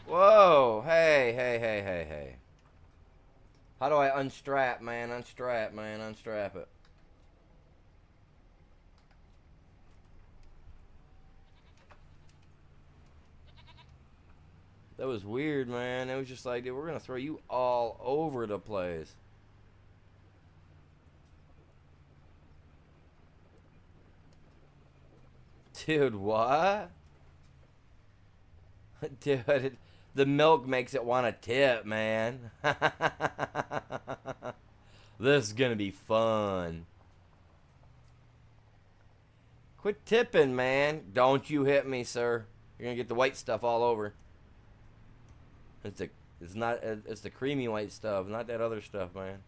Whoa, hey. How do I unstrap, man? Unstrap, man. Unstrap it. That was weird, man. It was just like, dude, we're going to throw you all over the place. Dude, what? Dude, the milk makes it want to tip, man. This is going to be fun. Quit tipping, man. Don't you hit me, sir. You're going to get the white stuff all over. It's the creamy white stuff, not that other stuff, man.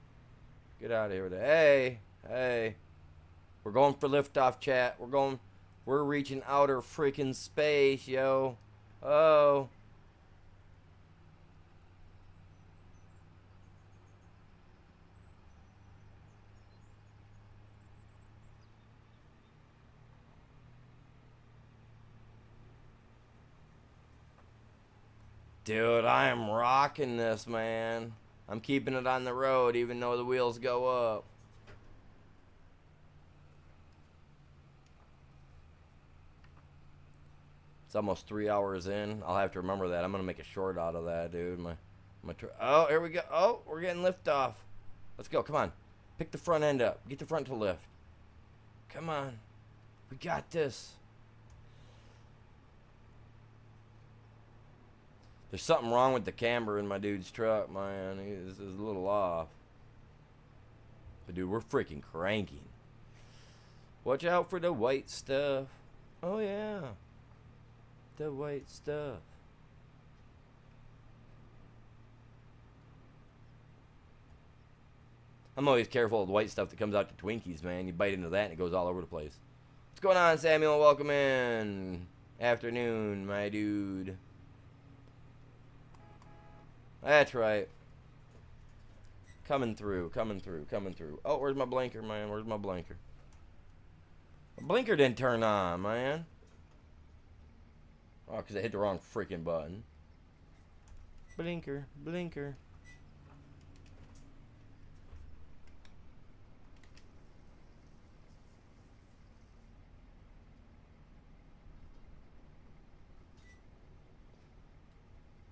Get out of here with it. Hey. We're going for liftoff, chat. We're reaching outer freaking space, yo. Oh. Dude, I am rocking this, man. I'm keeping it on the road even though the wheels go up. It's almost 3 hours in. I'll have to remember that. I'm going to make a short out of that, dude. Oh, here we go. Oh, we're getting liftoff. Let's go. Come on. Pick the front end up. Get the front to lift. Come on. We got this. There's something wrong with the camber in my dude's truck, man. He's a little off. But dude, we're freaking cranking. Watch out for the white stuff. Oh yeah. The white stuff. I'm always careful of the white stuff that comes out to Twinkies, man. You bite into that and it goes all over the place. What's going on, Samuel? Welcome in. Afternoon, my dude. That's right. Coming through, coming through, coming through. Oh, where's my blinker, man? Where's my blinker? My blinker didn't turn on, man. Oh, because I hit the wrong freaking button. Blinker, blinker.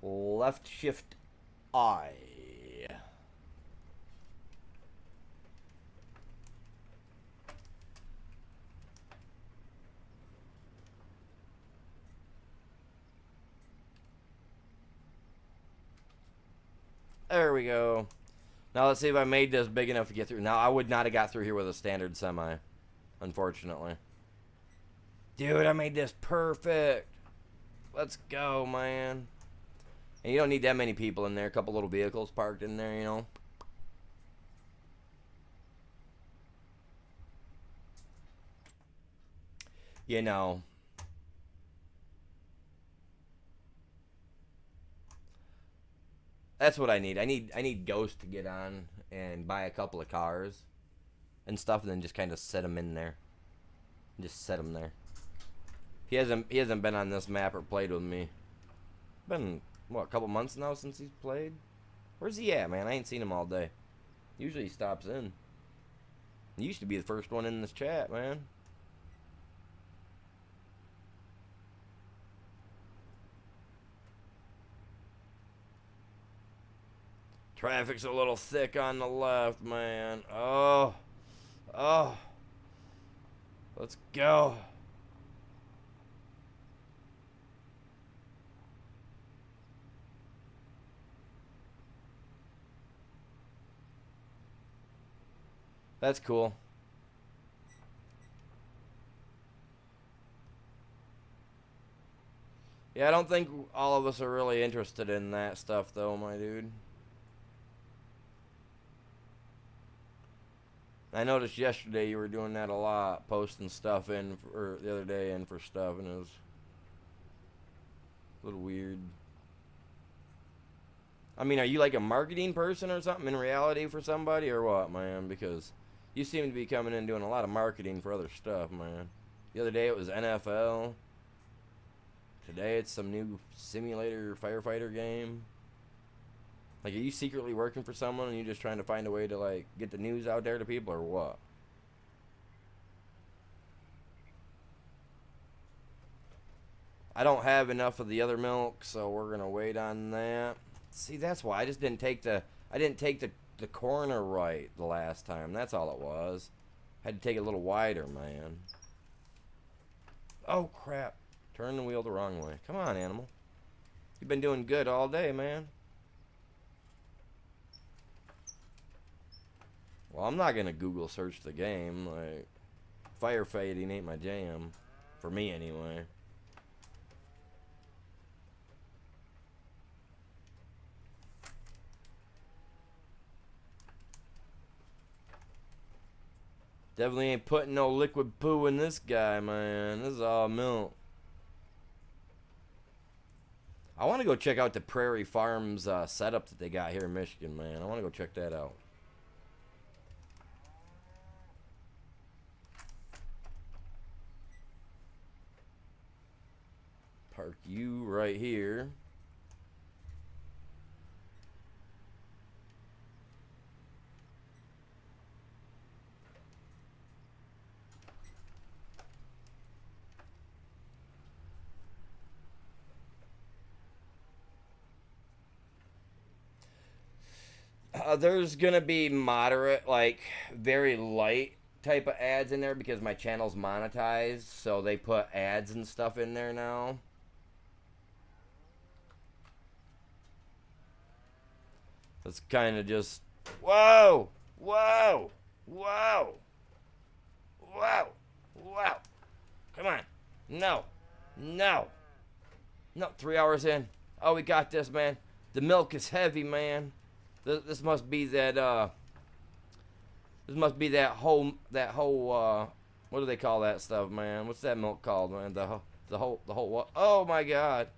Left shift I. There we go. Now let's see if I made this big enough to get through. Now I would not have got through here with a standard semi, unfortunately. Dude, I made this perfect. Let's go, man. And you don't need that many people in there. A couple little vehicles parked in there, you know. You know. That's what I need. I need Ghost to get on and buy a couple of cars and stuff, and then just kind of set them in there. Just set them there. He hasn't been on this map or played with me. Been what, a couple months now since he's played? Where's he at, man? I ain't seen him all day. Usually he stops in. He used to be the first one in this chat, man. Traffic's a little thick on the left, man. Oh. Oh. Let's go. That's cool. Yeah, I don't think all of us are really interested in that stuff, though, my dude. I noticed yesterday you were doing that a lot, posting stuff in for the other day in for stuff, and it was a little weird. I mean, are you like a marketing person or something in reality for somebody, or what, man? Because you seem to be coming in doing a lot of marketing for other stuff, man. The other day it was NFL. Today it's some new simulator firefighter game. Like, are you secretly working for someone and you're just trying to find a way to, like, get the news out there to people, or what? I don't have enough of the other milk, so we're going to wait on that. See, that's why I just didn't take the corner right the last time. That's all it was. I had to take it a little wider, man. Oh, crap. Turn the wheel the wrong way. Come on, animal. You've been doing good all day, man. Well, I'm not going to Google search the game. Like, firefighting ain't my jam. For me, anyway. Definitely ain't putting no liquid poo in this guy, man. This is all milk. I want to go check out the Prairie Farms setup that they got here in Michigan, man. I want to go check that out. Park you right here. There's gonna be moderate, like very light type of ads in there because my channel's monetized, so they put ads and stuff in there now. Let's kind of just, whoa, whoa, whoa, whoa, whoa. Come on. No, no, no. 3 hours in. Oh, we got this, man. The milk is heavy, man. This must be that, this must be that whole, what do they call that stuff, man? What's that milk called, man? The whole what? Oh, my God.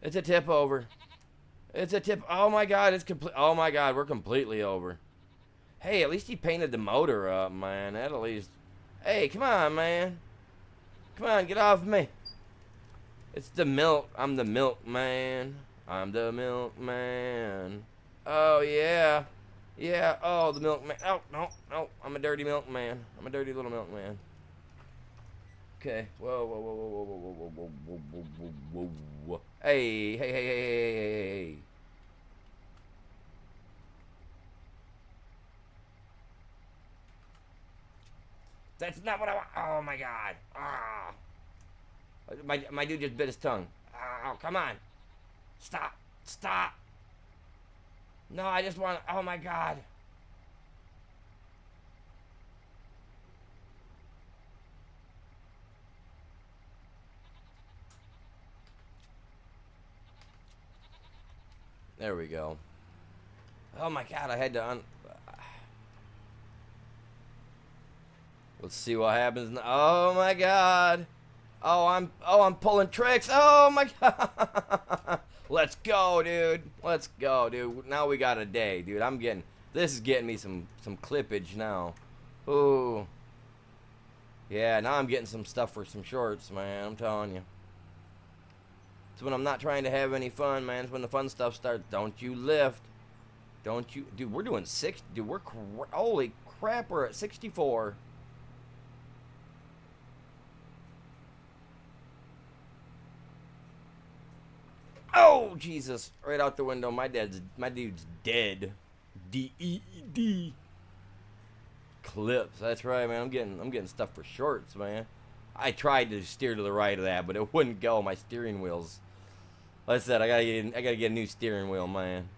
It's a tip over. It's a tip. Oh, my God. It's complete. Oh, my God. We're completely over. Hey, at least he painted the motor up, man. That at least. Hey, come on, man. Come on, get off me. It's the milk. I'm the milkman. I'm the milkman. Oh, yeah. Yeah. Oh, the milkman. Oh, no, no. I'm a dirty milkman. I'm a dirty little milkman. Okay. Whoa, whoa, whoa, whoa, whoa, whoa, whoa, whoa, whoa, whoa, whoa, whoa, whoa. Hey, hey, hey, hey, hey, hey, hey. That's not what I want. Oh, my God. Ah. My dude just bit his tongue. Oh, come on. Stop. Stop. No, I just want. Oh, my God. There we go. Oh, my God. I had to Let's see what happens. Oh, my God. I'm pulling tricks. Oh, my God. Let's go, dude. Let's go, dude. Now we got a day, dude. This is getting me some clippage now. Ooh. Yeah, now I'm getting some stuff for some shorts, man. I'm telling you. It's when I'm not trying to have any fun, man. It's when the fun stuff starts. Don't you lift. Don't you. Dude, we're doing 6. Dude, holy crap, we're at 64. Oh, Jesus. Right out the window. My dude's dead. D-E-E-D. Clips. That's right, man. I'm getting stuff for shorts, man. I tried to steer to the right of that, but it wouldn't go. My steering wheels. Like I said, I gotta get a new steering wheel, man.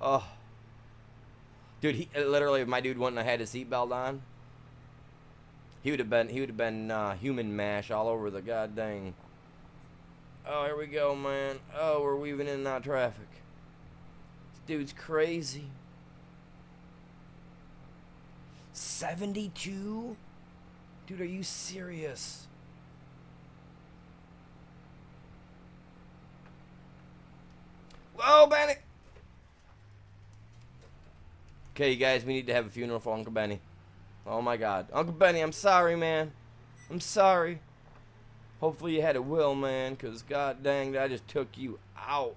Oh. Dude, literally, if my dude wouldn't have had his seatbelt on, he would have been human mash all over the goddamn. Oh, here we go, man. Oh, we're weaving in and out of traffic. This dude's crazy. 72? Dude, are you serious? Whoa, Benny! Okay, you guys, we need to have a funeral for Uncle Benny. Oh, my God. Uncle Benny, I'm sorry, man. I'm sorry. Hopefully you had a will, man, because god dang, I just took you out.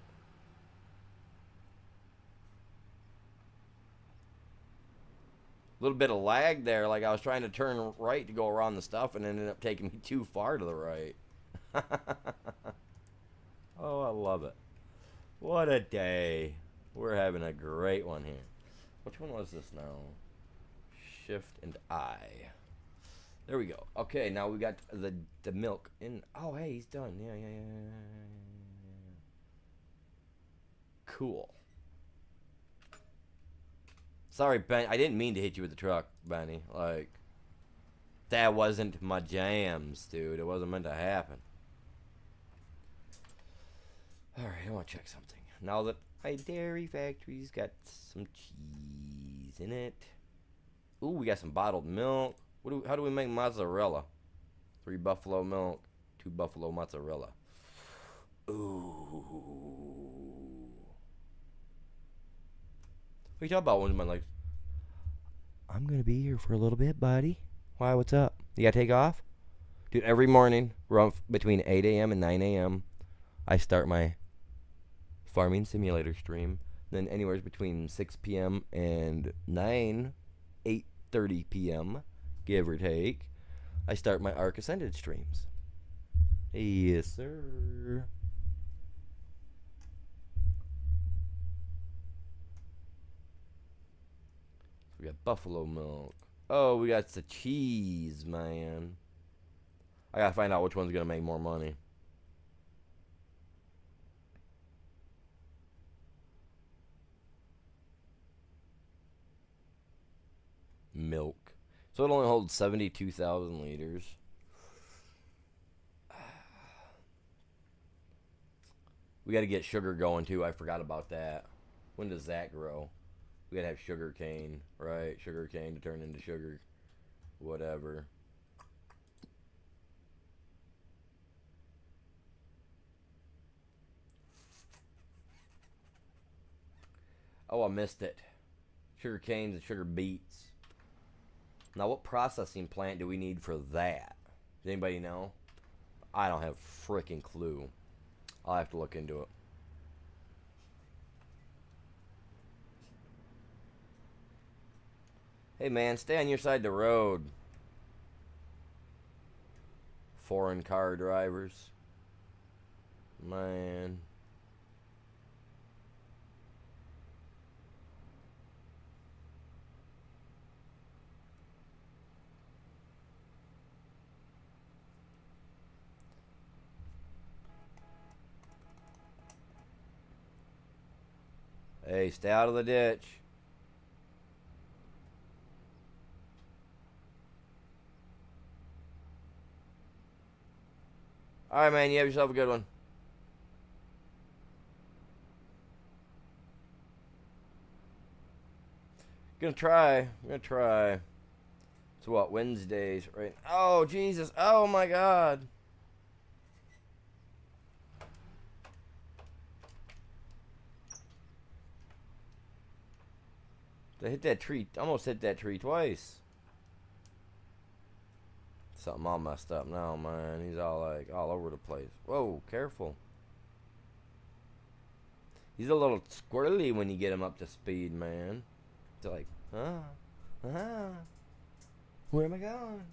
A little bit of lag there, like I was trying to turn right to go around the stuff and ended up taking me too far to the right. Oh, I love it. What a day. We're having a great one here. Which one was this now? Shift and I. There we go. Okay, now we got the milk in. Oh, hey, he's done. Yeah. Cool. Sorry, Ben. I didn't mean to hit you with the truck, Benny. Like, that wasn't my jams, dude. It wasn't meant to happen. Alright, I want to check something. Now that my dairy factory's got some cheese in it. Ooh, we got some bottled milk. How do we make mozzarella? 3 buffalo milk, 2 buffalo mozzarella. Ooh. What are you talking about, Windman? Like, I'm gonna be here for a little bit, buddy. Why? What's up? You gotta take off? Dude, every morning, between 8 a.m. and 9 a.m., I start my farming simulator stream. Then anywhere between 6 p.m. and 8:30 p.m., give or take, I start my Ark Ascended streams. Yes, sir. We got buffalo milk. Oh, we got the cheese, man. I gotta find out which one's gonna make more money. milk. So it only holds 72,000 liters. We got to get sugar going too. I forgot about that. When does that grow? We got to have sugar cane, right? Sugar cane to turn into sugar, whatever. Oh, I missed it. Sugar canes and sugar beets. Now, what processing plant do we need for that? Does anybody know? I don't have a freaking clue. I'll have to look into it. Hey, man, stay on your side of the road. Foreign car drivers. Man. Hey, stay out of the ditch. Alright, man, you have yourself a good one. Gonna try. It's what, Wednesdays, right? Oh, Jesus. Oh, my God. They hit that tree. Almost hit that tree twice. Something all messed up now, man. He's all like all over the place. Whoa, careful. He's a little squirrely when you get him up to speed, man. It's like, where am I going?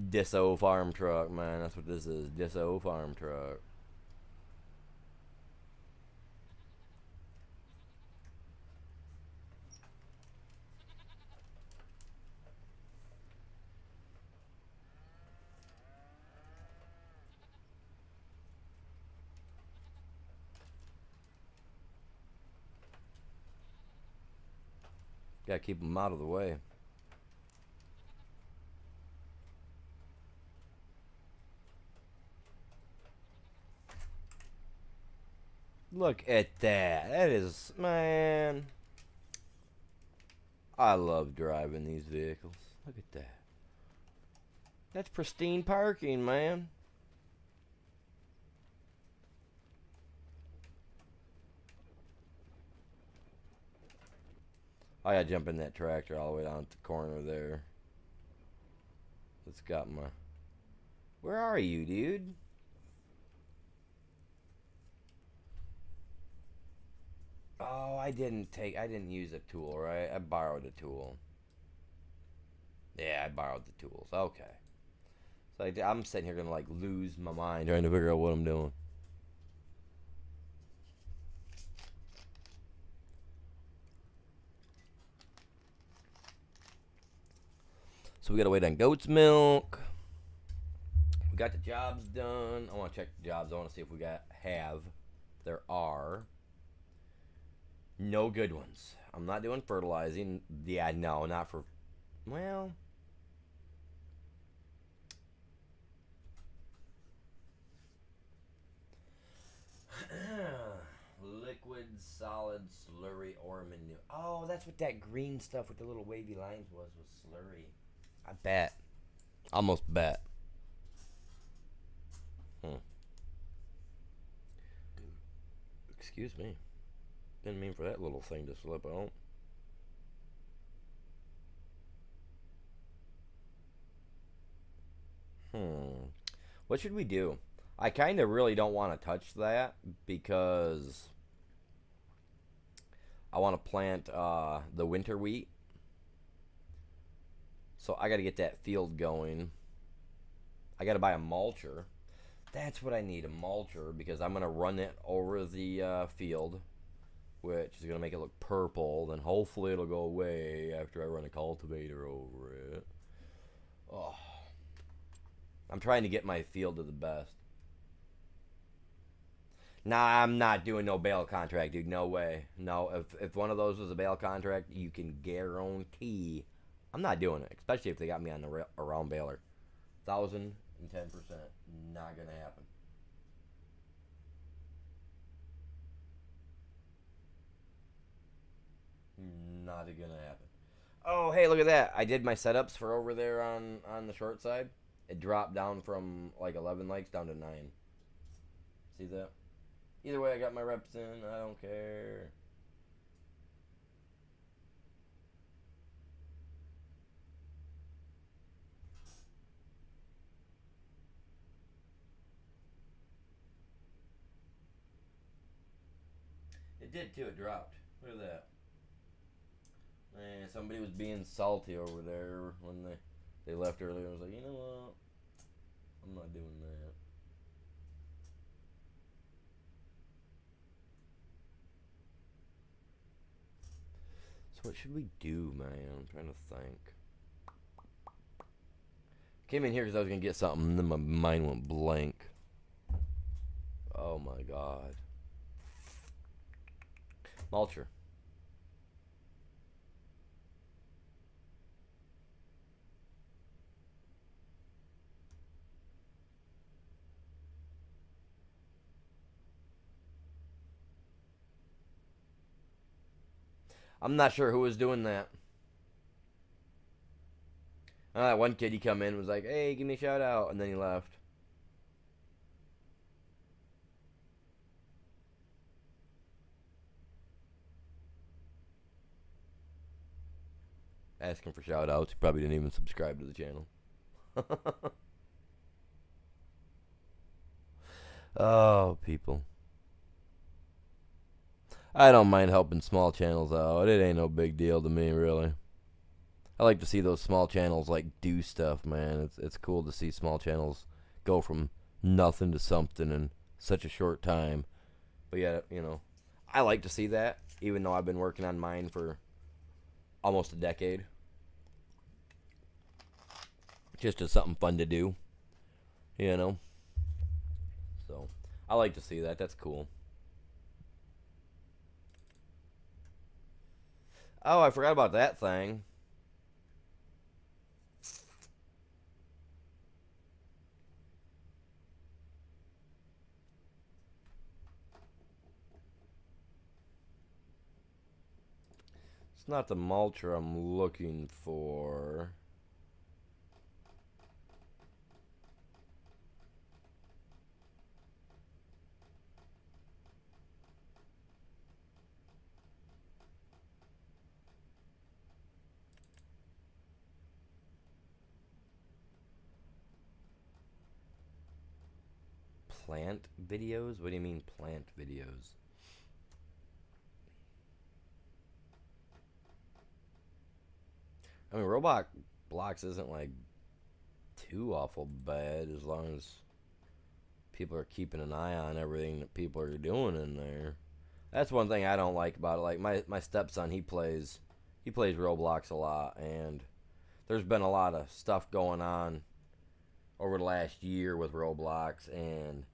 Disso farm truck, man. That's what this is. Disso farm truck. Gotta keep him out of the way. Look at that. That is, man. I love driving these vehicles. Look at that. That's pristine parking, man. I gotta jump in that tractor all the way down at the corner there. It's got my... Where are you, dude? Oh, I didn't use a tool, right? I borrowed a tool. Yeah, I borrowed the tools. Okay. So I'm sitting here gonna like lose my mind trying to figure out what I'm doing. So we gotta wait on goat's milk. We got the jobs done. I want to check the jobs. I want to see if we have. There are no good ones. I'm not doing fertilizing. Yeah, no, not for. Well. Liquid, solid, slurry, or manure. Oh, that's what that green stuff with the little wavy lines was slurry. I bet. Almost bet. Excuse me. Didn't mean for that little thing to slip out. What should we do? I kind of really don't want to touch that because I want to plant the winter wheat. So I got to get that field going. I got to buy a mulcher. That's what I need, a mulcher, because I'm going to run it over the field, which is going to make it look purple. Then hopefully it'll go away after I run a cultivator over it. Oh, I'm trying to get my field to the best. Nah, I'm not doing no bail contract, dude. No way. No, if one of those was a bail contract, you can guarantee I'm not doing it. Especially if they got me on the around bailer. 1,010%. Not gonna happen. Not gonna happen. Oh, hey, look at that! I did my setups for over there on the short side. It dropped down from like 11 likes down to 9. See that? Either way, I got my reps in. I don't care. It did too. It dropped. Look at that. Man, somebody was being salty over there when they left earlier. I was like, you know what? I'm not doing that. So what should we do, man? I'm trying to think. Came in here because I was gonna get something, and then my mind went blank. Oh my god. Mulcher. I'm not sure who was doing that. That one kid, he come in and was like, "Hey, give me a shout out," and then he left. Asking for shout outs. He probably didn't even subscribe to the channel. Oh, people. I don't mind helping small channels out. It ain't no big deal to me, really. I like to see those small channels like do stuff, man. It's cool to see small channels go from nothing to something in such a short time. But yeah, I like to see that, even though I've been working on mine for almost a decade. Just as something fun to do, you know. So I like to see that. That's cool. Oh, I forgot about that thing. It's not the mulcher I'm looking for. Plant videos? What do you mean plant videos? I mean, Robot Blocks isn't like too awful bad as long as people are keeping an eye on everything that people are doing in there. That's one thing I don't like about it. Like my stepson, he plays Roblox a lot, and there's been a lot of stuff going on over the last year with Roblox, and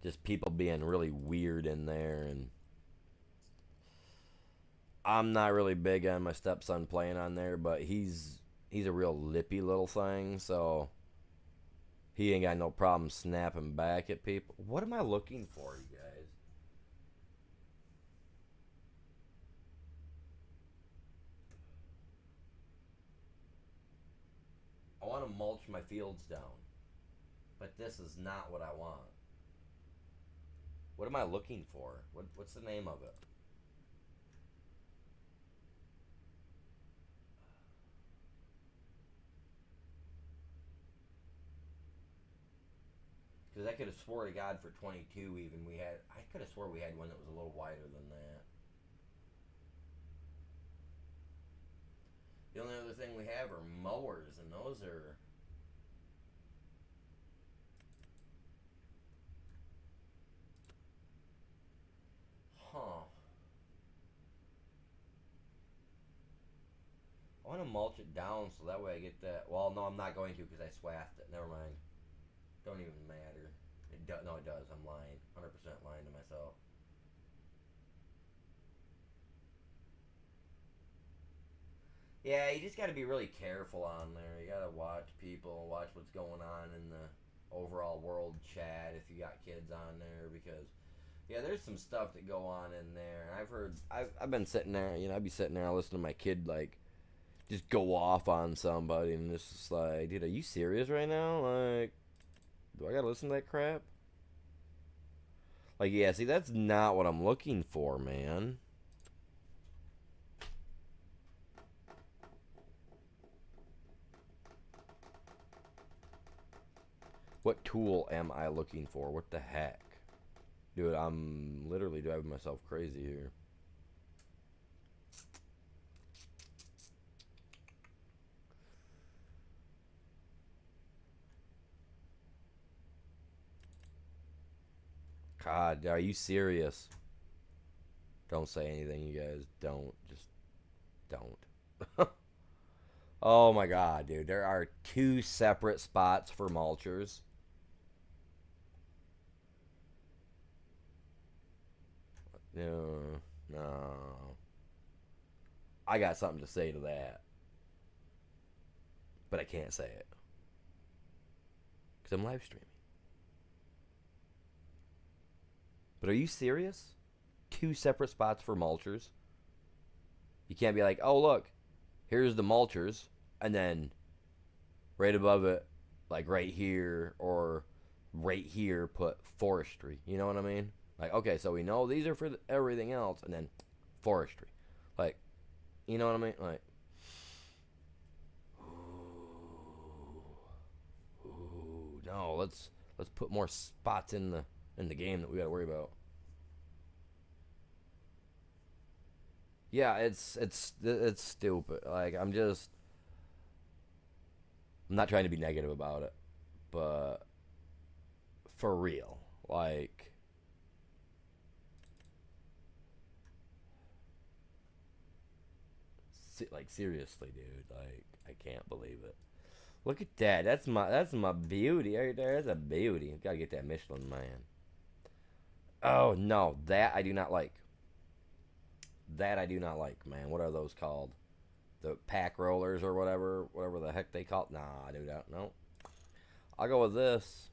just people being really weird in there, and I'm not really big on my stepson playing on there, but he's a real lippy little thing, so he ain't got no problem snapping back at people. What am I looking for, you guys? I want to mulch my fields down, but this is not what I want. What am I looking for? What's the name of it? Because I could have swore to God for 22 even I could have swore we had one that was a little wider than that. The only other thing we have are mowers, and those are. Huh. I want to mulch it down so that way I get that. Well, no, I'm not going to because I swapped it. Never mind. Don't even matter. No, it does. I'm lying. 100% lying to myself. Yeah, you just got to be really careful on there. You got to watch people, watch what's going on in the overall world chat if you got kids on there, because yeah, there's some stuff that go on in there. I've been sitting there, I'd be sitting there listening to my kid like just go off on somebody, and it's just like, dude, are you serious right now? Like, do I gotta listen to that crap? Like, yeah, see, that's not what I'm looking for, man. What tool am I looking for? What the heck? Dude, I'm literally driving myself crazy here. God, are you serious? Don't say anything, you guys. Don't. Just don't. Oh my god, dude. There are two separate spots for mulchers. No. No. I got something to say to that. But I can't say it. Because I'm live streaming. But are you serious? Two separate spots for mulchers? You can't be like, oh, look, here's the mulchers, and then right above it, like right here or right here, put forestry. You know what I mean? Like, okay, so we know these are for everything else, and then forestry. Like, you know what I mean? Like, ooh, no, let's put more spots in the game that we got to worry about. Yeah, it's stupid. Like, I'm not trying to be negative about it, but for real, like, seriously, dude, like, I can't believe it. Look at that. That's my beauty right there. That's a beauty. Gotta get that Michelin Man. Oh no, that I do not like. That I do not like, man. What are those called? The pack rollers or whatever the heck they call it. Nah, I do that. No. I'll go with this.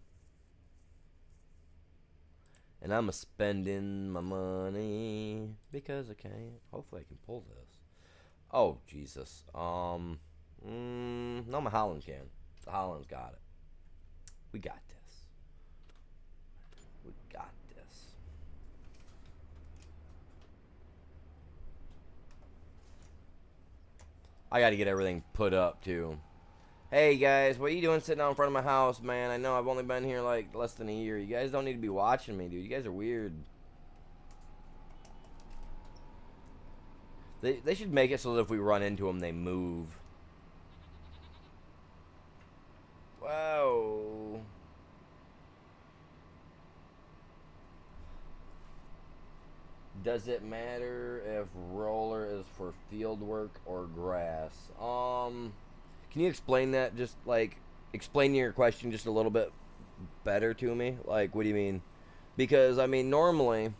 And I'm a spending my money because I can. Hopefully I can pull this. Oh, Jesus. No, my Holland can. The Holland's got it. We got this. We got this. I got to get everything put up, too. Hey, guys, what are you doing sitting out in front of my house, man? I know I've only been here, like, less than a year. You guys don't need to be watching me, dude. You guys are weird. They should make it so that if we run into them, they move. Whoa. Does it matter if roller is for field work or grass? Can you explain that? Just like explain your question just a little bit better to me. Like, what do you mean? Because I mean, normally,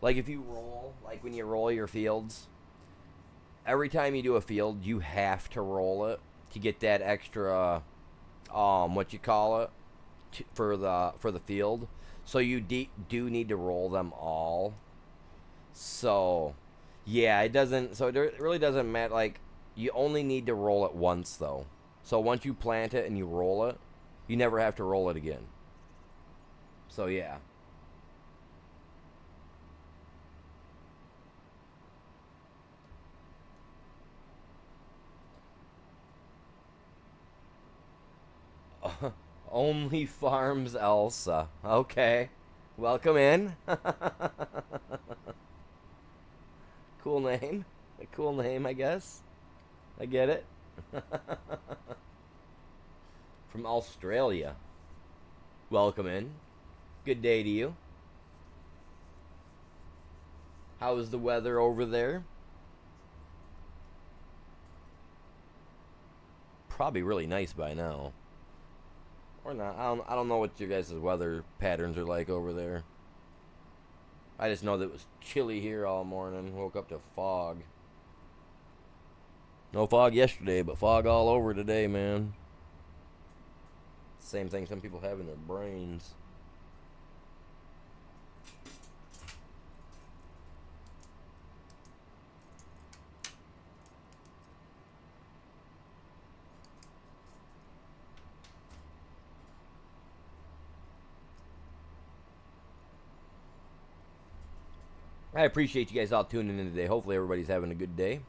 like if you roll, like when you roll your fields, every time you do a field, you have to roll it to get that extra, what you call it, for the field. So you do need to roll them all. So, yeah, it doesn't. So it really doesn't matter. Like, you only need to roll it once, though. So once you plant it and you roll it, you never have to roll it again. So yeah. Only Farms Elsa. Okay. Welcome in. Cool name. A cool name, I guess. I get it. From Australia. Welcome in. Good day to you. How is the weather over there? Probably really nice by now. Or not. I don't know what your guys' weather patterns are like over there. I just know that it was chilly here all morning. Woke up to fog. No fog yesterday, but fog all over today, man. Same thing some people have in their brains. I appreciate you guys all tuning in today. Hopefully everybody's having a good day.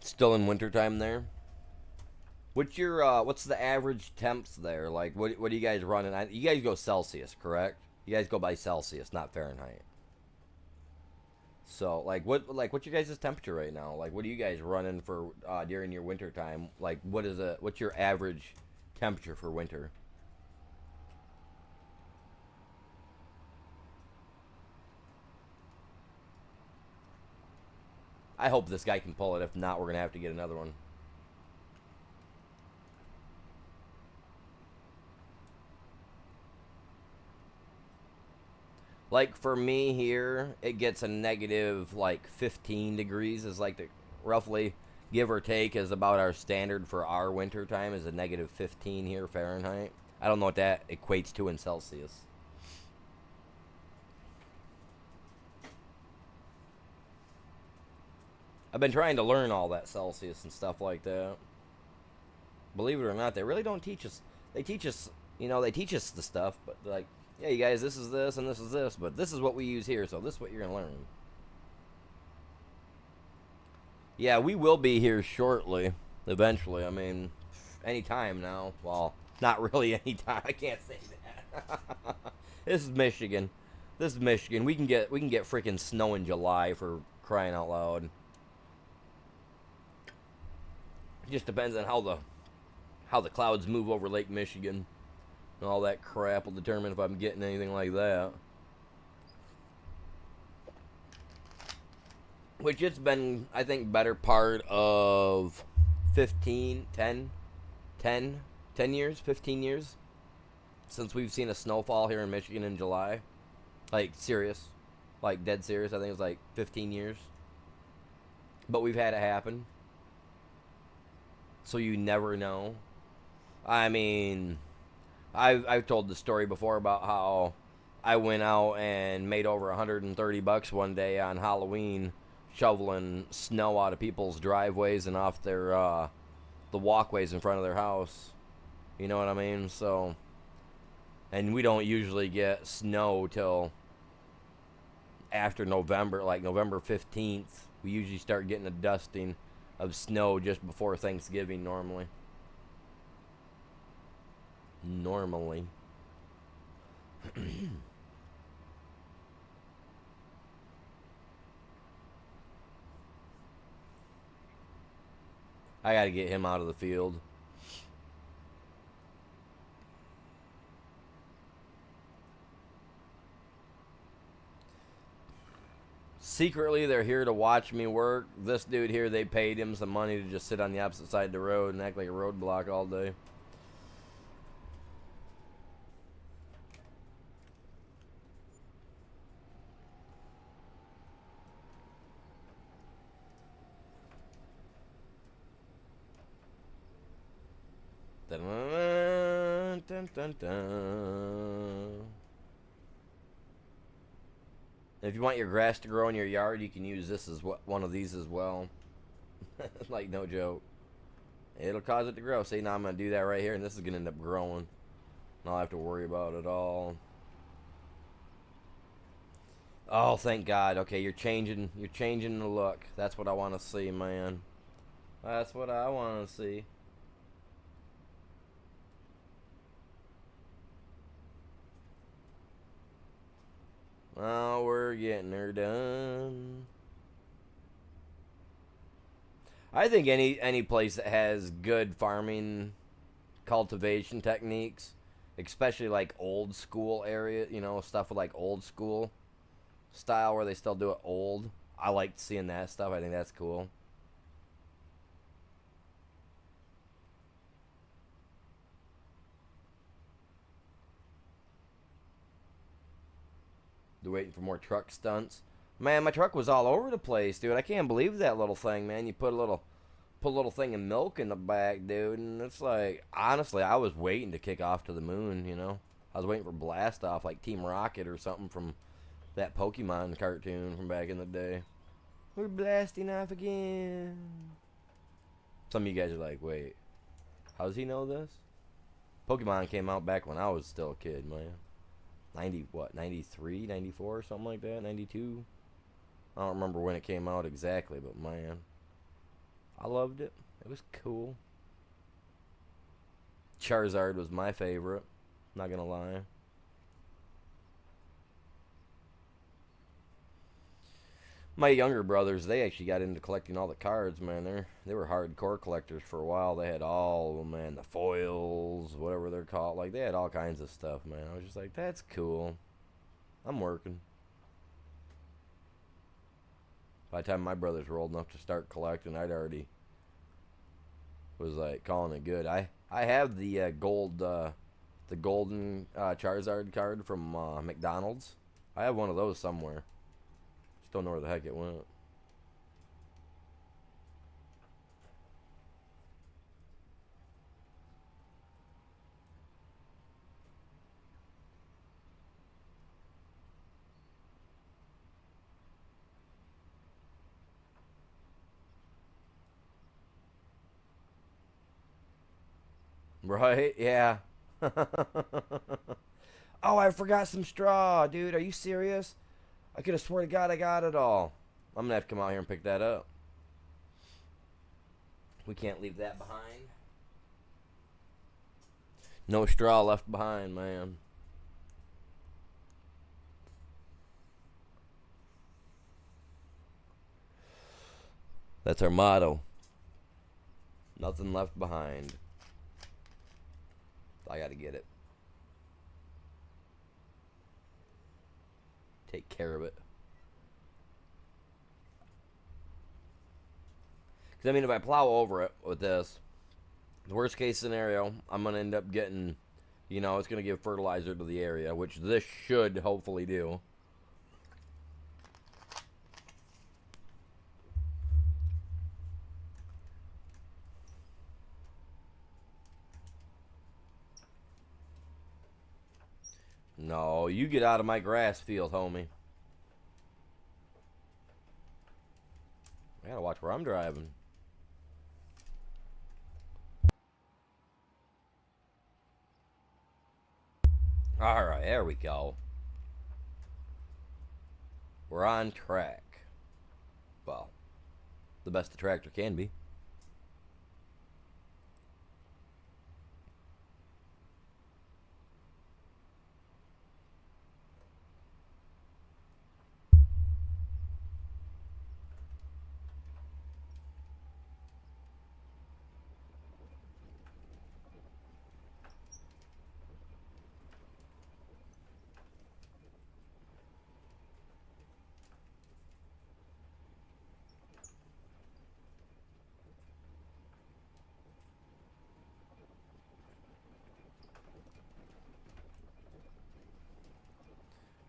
Still in wintertime there. What's the average temps there? Like what do you guys running? You guys go Celsius, correct? You guys go by Celsius, not Fahrenheit. So what's your guys' temperature right now? Like what are you guys running for during your winter time? Like what's your average temperature for winter? I hope this guy can pull it. If not, we're gonna have to get another one. Like for me here, it gets a negative like 15 degrees is like the roughly give or take is about our standard for our winter time is a negative 15 here Fahrenheit. I don't know what that equates to in Celsius. I've been trying to learn all that Celsius and stuff like that. Believe it or not, they really don't teach us. They teach us, they teach us the stuff, but like, yeah, you guys, this is this and this is this, but this is what we use here, so this is what you're gonna learn. Yeah, we will be here shortly, eventually. I mean, anytime now. Well, not really anytime. I can't say that. This is Michigan. This is Michigan. We can get freaking snow in July for crying out loud. It just depends on how the clouds move over Lake Michigan. And all that crap will determine if I'm getting anything like that. Which it's been, I think, better part of 15, 10, 10, 10 years, 15 years since we've seen a snowfall here in Michigan in July. Like, serious. Like, dead serious. I think it was like 15 years. But we've had it happen. So you never know. I mean, I've told the story before about how I went out and made over $130 one day on Halloween shoveling snow out of people's driveways and off their the walkways in front of their house. You know what I mean? So, and we don't usually get snow till after November, like November 15th. We usually start getting a dusting of snow just before Thanksgiving normally. Normally. I gotta get him out of the field. Secretly, they're here to watch me work. This dude here, they paid him some money to just sit on the opposite side of the road and act like a roadblock all day. Dun, dun, dun, dun. If you want your grass to grow in your yard, you can use this as one of these as well. Like, no joke. It'll cause it to grow. See, now I'm going to do that right here, and this is going to end up growing. And I'll have to worry about it all. Oh, thank God. Okay, you're changing the look. That's what I want to see, man. That's what I want to see. Oh, we're getting her done. I think any place that has good farming cultivation techniques, especially like old school area, stuff with like old school style where they still do it old. I like seeing that stuff. I think that's cool. They're waiting for more truck stunts. Man, my truck was all over the place, dude. I can't believe that little thing, man. You put a little thing of milk in the back, dude, and it's like, honestly, I was waiting to kick off to the moon. I was waiting for blast off like Team Rocket or something from that Pokemon cartoon from back in the day. We're blasting off again. Some of you guys are like, wait, how does he know this? Pokemon came out back when I was still a kid, man. 93, 94, something like that, 92. I don't remember when it came out exactly, but man, I loved it. It was cool. Charizard was my favorite, not gonna lie. My younger brothers, they actually got into collecting all the cards, man. They were hardcore collectors for a while. They had all of them, man, the foils, whatever they're called. Like, they had all kinds of stuff, man. I was just like, that's cool. I'm working. By the time my brothers were old enough to start collecting, I'd already was like calling it good. I have the golden Charizard card from McDonald's. I have one of those somewhere. Just don't know where the heck it went. Right? Yeah. Oh, I forgot some straw, dude. Are you serious? I could have swore to God I got it all. I'm gonna have to come out here and pick that up. We can't leave that behind. No straw left behind, man. That's our motto. Nothing left behind. I gotta get it. Take care of it. Because, I mean, if I plow over it with this, the worst case scenario, I'm going to end up getting, it's going to give fertilizer to the area, which this should hopefully do. No, you get out of my grass field, homie. I gotta watch where I'm driving. Alright, there we go. We're on track. Well, the best the tractor can be.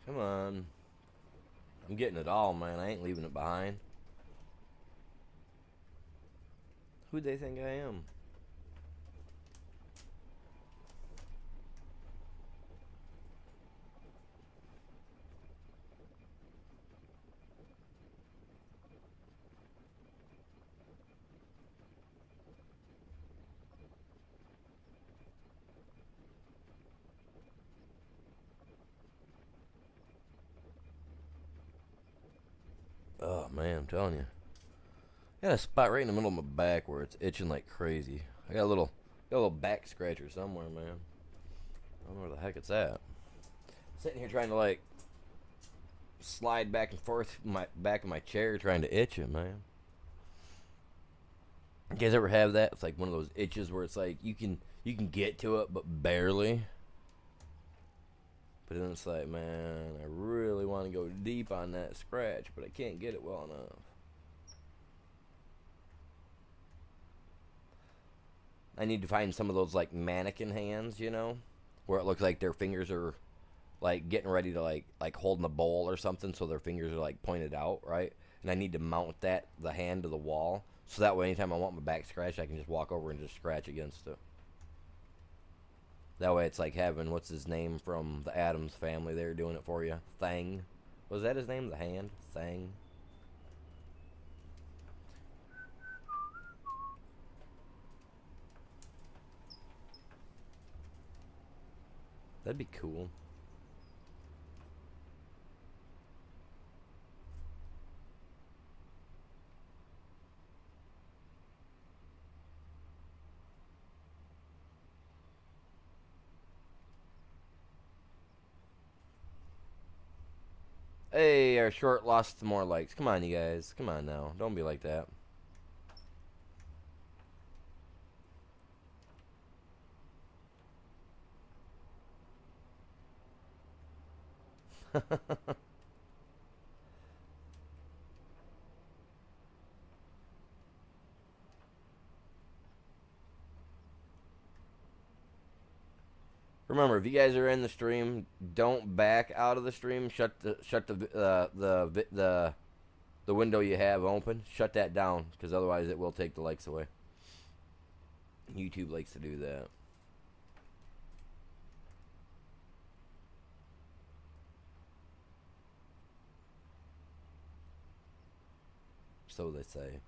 Come on. I'm getting it all, man. I ain't leaving it behind. Who'd they think I am? Oh, man, I'm telling you. I got a spot right in the middle of my back where it's itching like crazy. I got a little back scratcher somewhere, man. I don't know where the heck it's at. Sitting here trying to like slide back and forth my back of my chair trying to itch it, man. You guys ever have that? It's like one of those itches where it's like you can You can get to it, but barely. But then it's like, man, I really want to go deep on that scratch, but I can't get it well enough. I need to find some of those like mannequin hands, you know, where it looks like their fingers are like getting ready to like holding a bowl or something, so their fingers are like pointed out, right? And I need to mount the hand to the wall, so that way anytime I want my back scratched, I can just walk over and just scratch against it. That way it's like having, what's his name from the Addams Family, they're doing it for you. Thang. Was that his name? The hand? Thang. That'd be cool. Hey, our short lost some more likes. Come on, you guys. Come on now. Don't be like that. Remember, if you guys are in the stream, don't back out of the stream. Shut the window you have open. Shut that down, because otherwise it will take the likes away. YouTube likes to do that. So they say.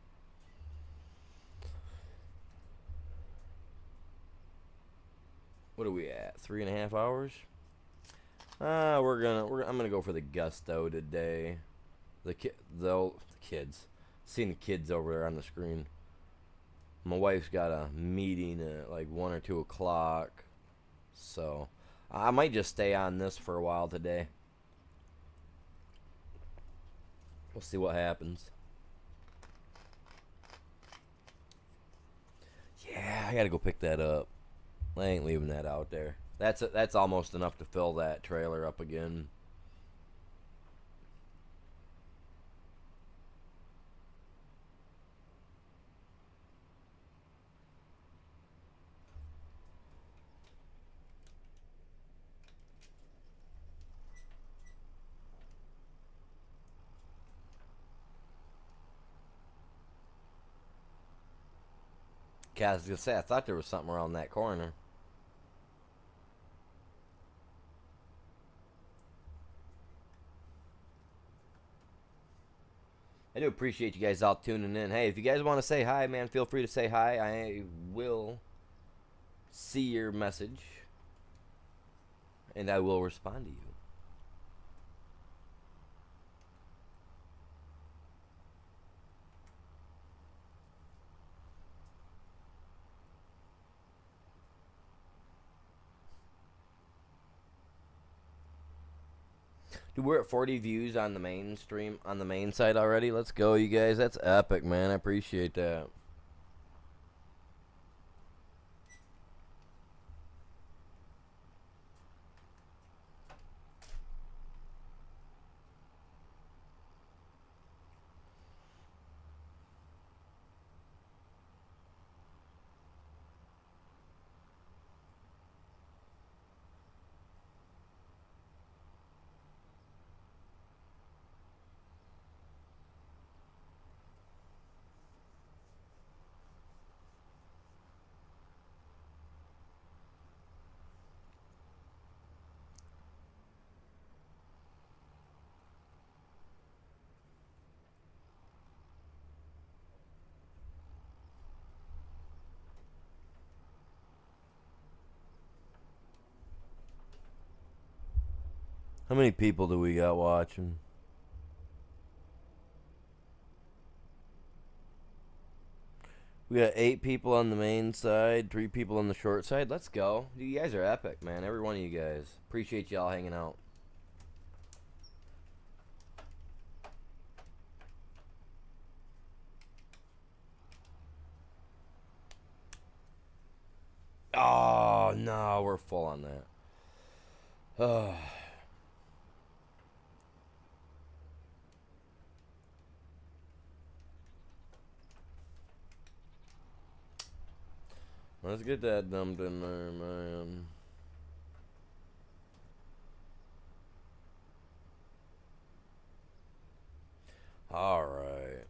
What are we at? 3.5 hours? I'm gonna go for the gusto today. The kids. Seeing the kids over there on the screen. My wife's got a meeting at like 1 or 2 o'clock, so I might just stay on this for a while today. We'll see what happens. Yeah, I gotta go pick that up. I ain't leaving that out there. That's almost enough to fill that trailer up again. Yeah, I was gonna say, I thought there was something around that corner. I do appreciate you guys all tuning in. Hey, if you guys want to say hi, man, feel free to say hi. I will see your message, and I will respond to you. Dude, we're at 40 views on the main stream, on the main site already. Let's go, you guys. That's epic, man. I appreciate that. How many people do we got watching? We got 8 people on the main side, 3 people on the short side. Let's go. You guys are epic, man. Every one of you guys. Appreciate y'all hanging out. Oh, no, we're full on that. Oh. Let's get that dumped in there, man. All right.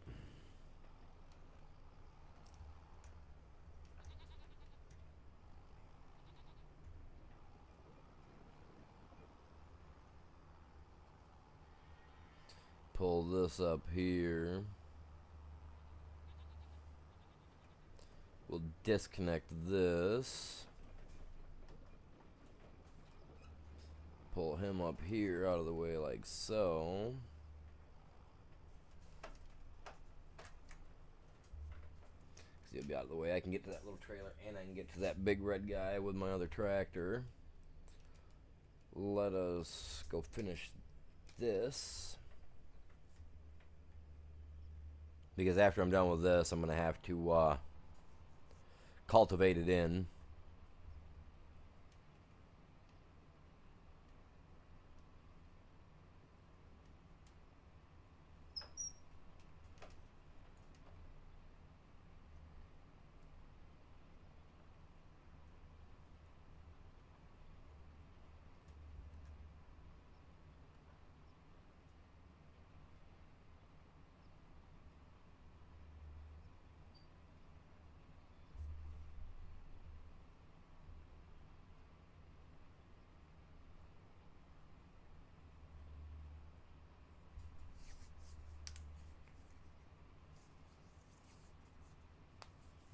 Pull this up here. We'll disconnect this. Pull him up here out of the way like so. He'll be out of the way. I can get to that little trailer and I can get to that big red guy with my other tractor. Let us go finish this. Because after I'm done with this, I'm going to have to cultivate it in.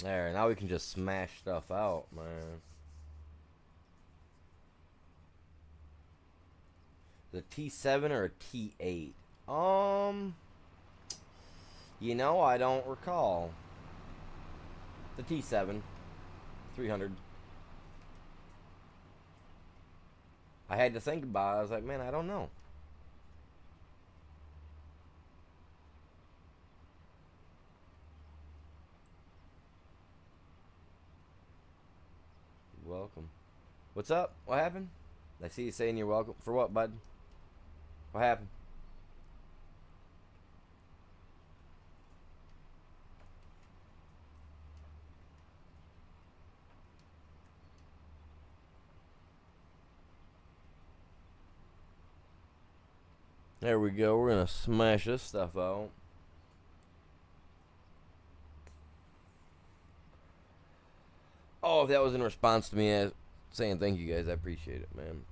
There, now we can just smash stuff out, man. The T7 or a T8? You know, I don't recall. The T7, 300. I had to think about it. I was like, man, I don't know. You're welcome. What's up? What happened? I see you saying you're welcome. For what, bud? What happened? There we go. We're going to smash this stuff out. Oh, if that was in response to me saying thank you guys, I appreciate it, man.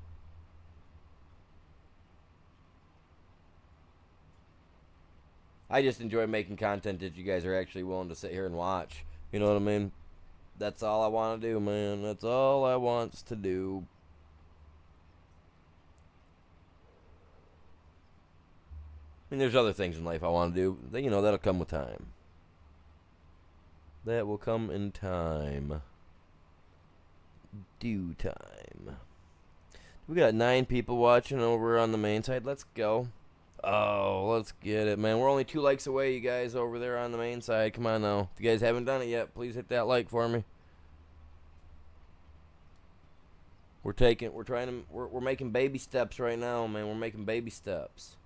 I just enjoy making content that you guys are actually willing to sit here and watch. You know what I mean? That's all I want to do, man. That's all I wants to do. I mean, there's other things in life I want to do. You know, that'll come with time. That will come in time. Due time. We got 9 people watching over on the main side. Let's go. Oh, let's get it, man. We're only 2 likes away, you guys, over there on the main side. Come on now. If you guys haven't done it yet, please hit that like for me. We're making baby steps right now, man. We're making baby steps.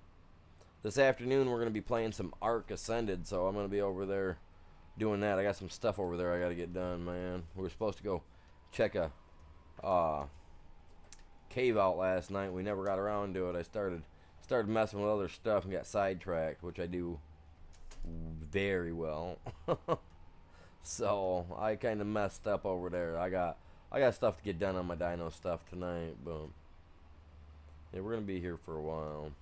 This afternoon, we're going to be playing some Ark Ascended, so I'm going to be over there doing that. I got some stuff over there I got to get done, man. We were supposed to go check a cave out last night. We never got around to it. I started messing with other stuff and got sidetracked, which I do very well. So I kind of messed up over there. I got stuff to get done on my dyno stuff tonight, but yeah, we're gonna be here for a while.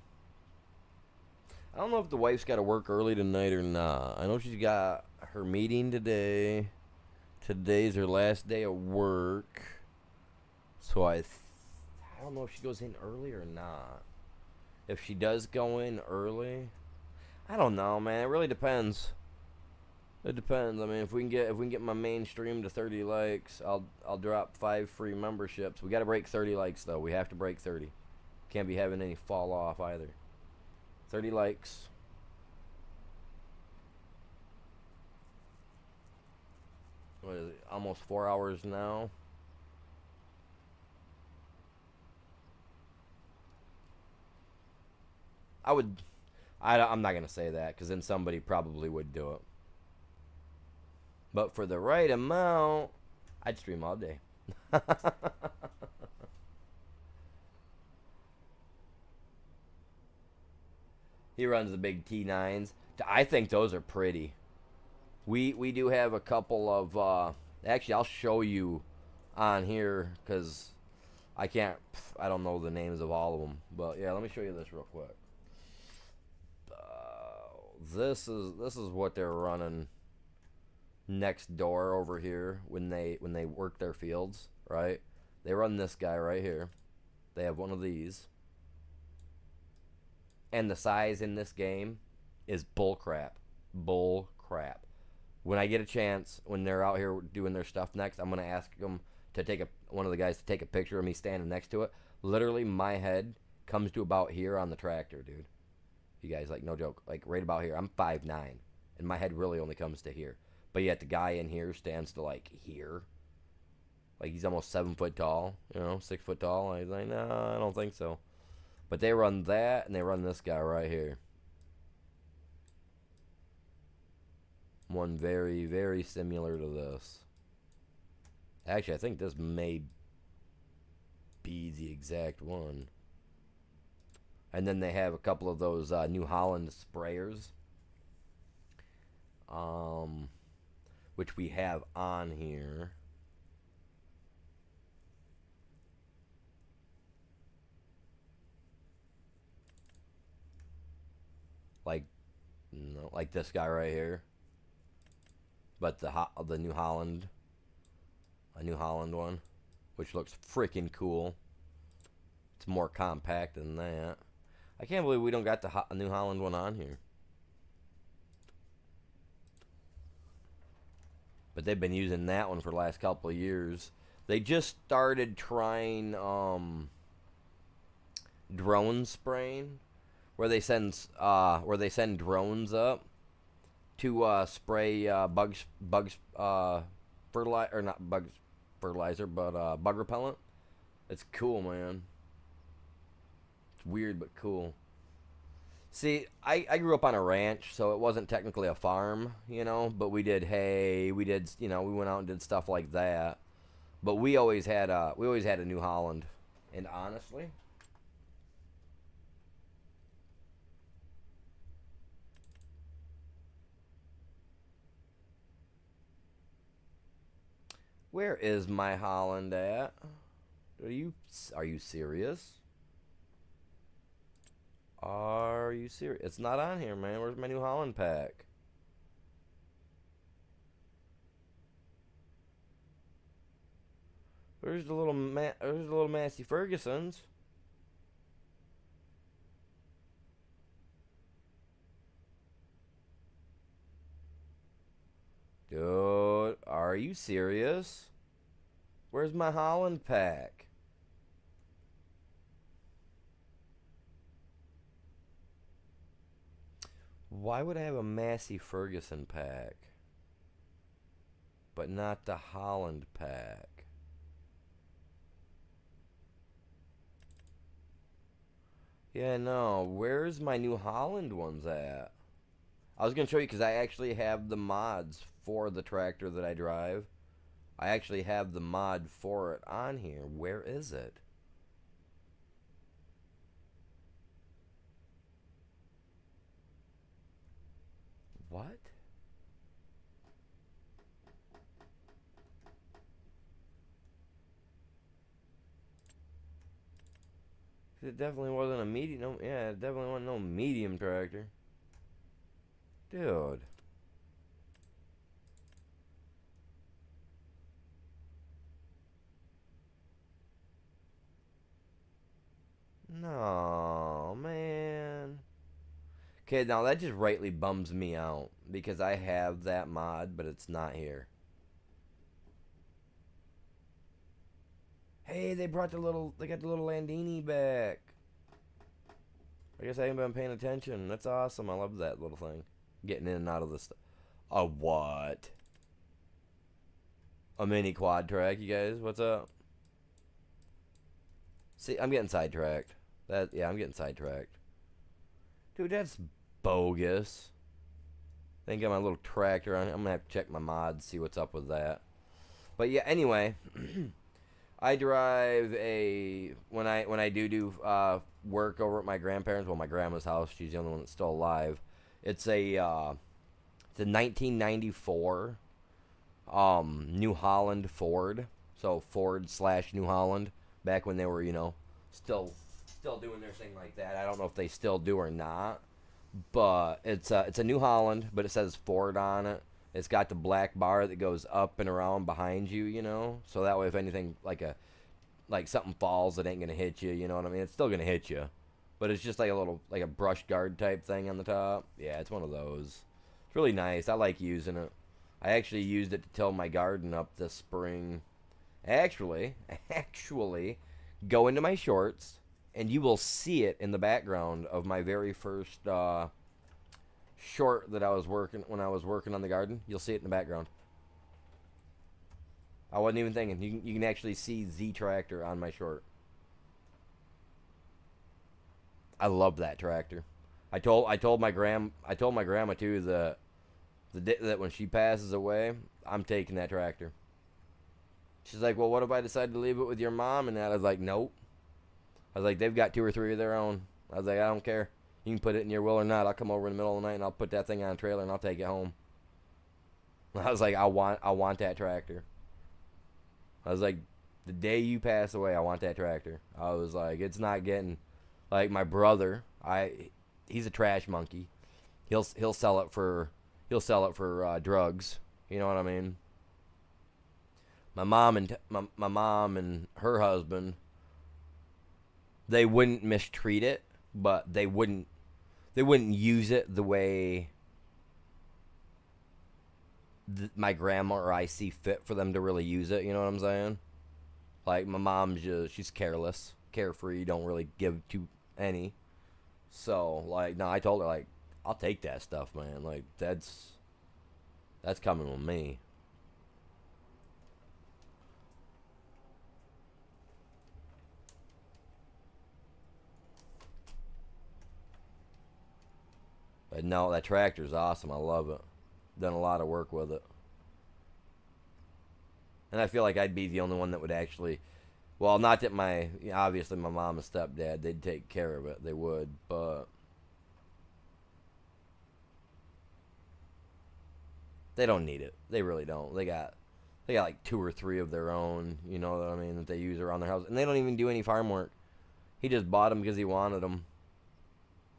I don't know if the wife's got to work early tonight or not. I know she's got her meeting today. Today's her last day of work. So I don't know if she goes in early or not. If she does go in early, I don't know, man. It really depends. It depends. I mean, if we can get my main stream to 30 likes, I'll drop 5 free memberships. We got to break 30 likes though. We have to break 30. Can't be having any fall off either. 30 likes. What is it? Almost 4 hours now. I would. I'm not gonna say that because then somebody probably would do it. But for the right amount, I'd stream all day. He runs the big T9s. I think those are pretty. We do have a couple of. Actually, I'll show you on here because I can't. I don't know the names of all of them. But yeah, let me show you this real quick. This is what they're running next door over here when they work their fields, right? They run this guy right here. They have one of these. And the size in this game is bull crap. Bull crap. When I get a chance, when they're out here doing their stuff next, I'm going to ask them to take one of the guys to take a picture of me standing next to it. Literally, my head comes to about here on the tractor, dude. You guys, like, no joke. Like, right about here. I'm 5'9", and my head really only comes to here. But yet the guy in here stands to, like, here. Like, he's almost 7 foot tall, 6 foot tall. And he's like, no, I don't think so. But they run that, and they run this guy right here. One very, very similar to this. Actually, I think this may be the exact one. And then they have a couple of those New Holland sprayers. Which we have on here. Like this guy right here. But the New Holland, a New Holland one, which looks freaking cool. It's more compact than that. I can't believe we don't got the New Holland one on here. But they've been using that one for the last couple of years. They just started trying drone spraying, where they send drones up to spray fertilizer, or not bugs fertilizer, but bug repellent. It's cool, man. It's weird but cool. See, I grew up on a ranch, so it wasn't technically a farm, but we did hay, we went out and did stuff like that. But we always had a New Holland. And honestly, where is my Holland at? Are you serious? Are you serious? It's not on here, man. Where's my New Holland pack? Where's the little Massey Fergusons? Dude, are you serious? Where's my Holland pack? Why would I have a Massey Ferguson pack, but not the Holland pack? Yeah, no. Where's my New Holland ones at? I was going to show you because I actually have the mods for the tractor that I drive. I actually have the mod for it on here. Where is it? What? It definitely wasn't a medium. No, yeah, it definitely wasn't no medium tractor. Dude. No, man. Okay, now that just rightly bums me out because I have that mod, but it's not here. Hey, they got the little Landini back. I guess I haven't been paying attention. That's awesome. I love that little thing. Getting in and out of this stuff. A what? A mini quad track, you guys? What's up? See, I'm getting sidetracked. I'm getting sidetracked. Dude, that's bogus. Then get my little tractor on it. I'm gonna have to check my mods, see what's up with that. But yeah, anyway, I drive a when I work over at my grandparents, well, my grandma's house. She's the only one that's still alive. It's a 1994 New Holland Ford. So Ford slash New Holland back when they were still doing their thing like that. I don't know if they still do or not, but it's a New Holland, but it says Ford on it. It's got the black bar that goes up and around behind you, so that way if anything like something falls, it ain't gonna hit you. You know what I mean? It's still gonna hit you, but it's just like a little like a brush guard type thing on the top. Yeah, it's one of those. It's really nice. I like using it. I actually used it to till my garden up this spring. Actually, go into my shorts, and you will see it in the background of my very first short that I was working when I was working on the garden. You'll see it in the background. I wasn't even thinking. You can actually see the tractor on my short. I love that tractor. I told my grandma too that when she passes away, I'm taking that tractor. She's like, well, what if I decide to leave it with your mom and that? I was like, nope. I was like, they've got 2 or 3 of their own. I was like, I don't care. You can put it in your will or not. I'll come over in the middle of the night and I'll put that thing on a trailer and I'll take it home. I was like, I want that tractor. I was like, the day you pass away, I want that tractor. I was like, it's not getting like my brother. He's a trash monkey. He'll sell it for drugs. You know what I mean? My mom and her husband, they wouldn't mistreat it, but they wouldn't use it the way my grandma or I see fit for them to really use it. You know what I'm saying? Like my mom's she's careless, carefree, don't really give to any. So like, no, I told her like, I'll take that stuff, man. Like that's coming with me. But no, that tractor's awesome. I love it. Done a lot of work with it. And I feel like I'd be the only one that would actually, well, not that obviously my mom and stepdad, they'd take care of it. They would, but they don't need it. They really don't. They got like 2 or 3 of their own, you know what I mean, that they use around their house. And they don't even do any farm work. He just bought them because he wanted them.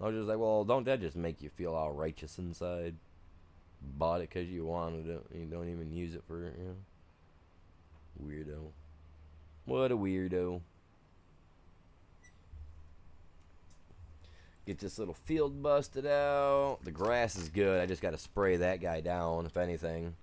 I was just like, well, don't that just make you feel all righteous inside? Bought it because you wanted it. You don't even use it for, Weirdo. What a weirdo. Get this little field busted out. The grass is good. I just got to spray that guy down, if anything.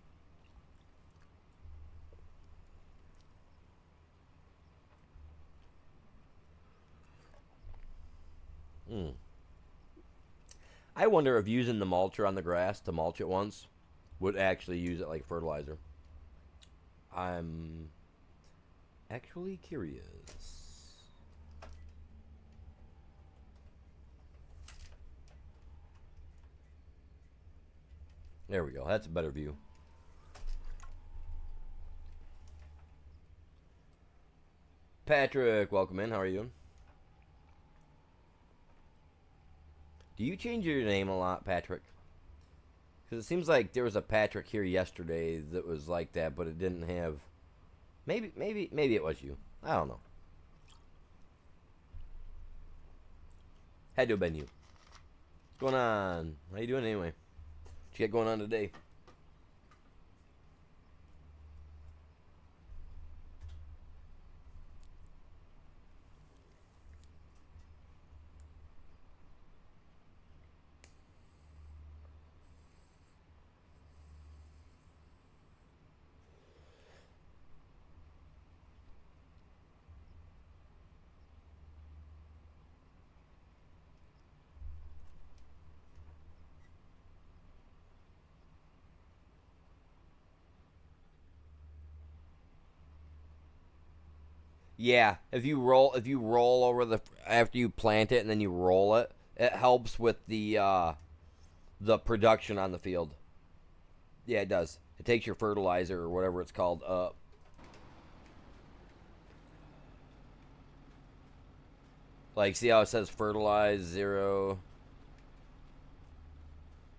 I wonder if using the mulcher on the grass to mulch it once would actually use it like fertilizer. I'm actually curious. There we go. That's a better view. Patrick, welcome in. How are you? Do you change your name a lot, Patrick? Because it seems like there was a Patrick here yesterday that was like that, but it didn't have. Maybe it was you. I don't know. Had to have been you. What's going on? How you doing anyway? What you got going on today? Yeah, if you roll over after you plant it and then you roll it, It helps with the production on the field. Yeah, it does. It takes your fertilizer or whatever it's called up. Like, see how it says fertilize 0?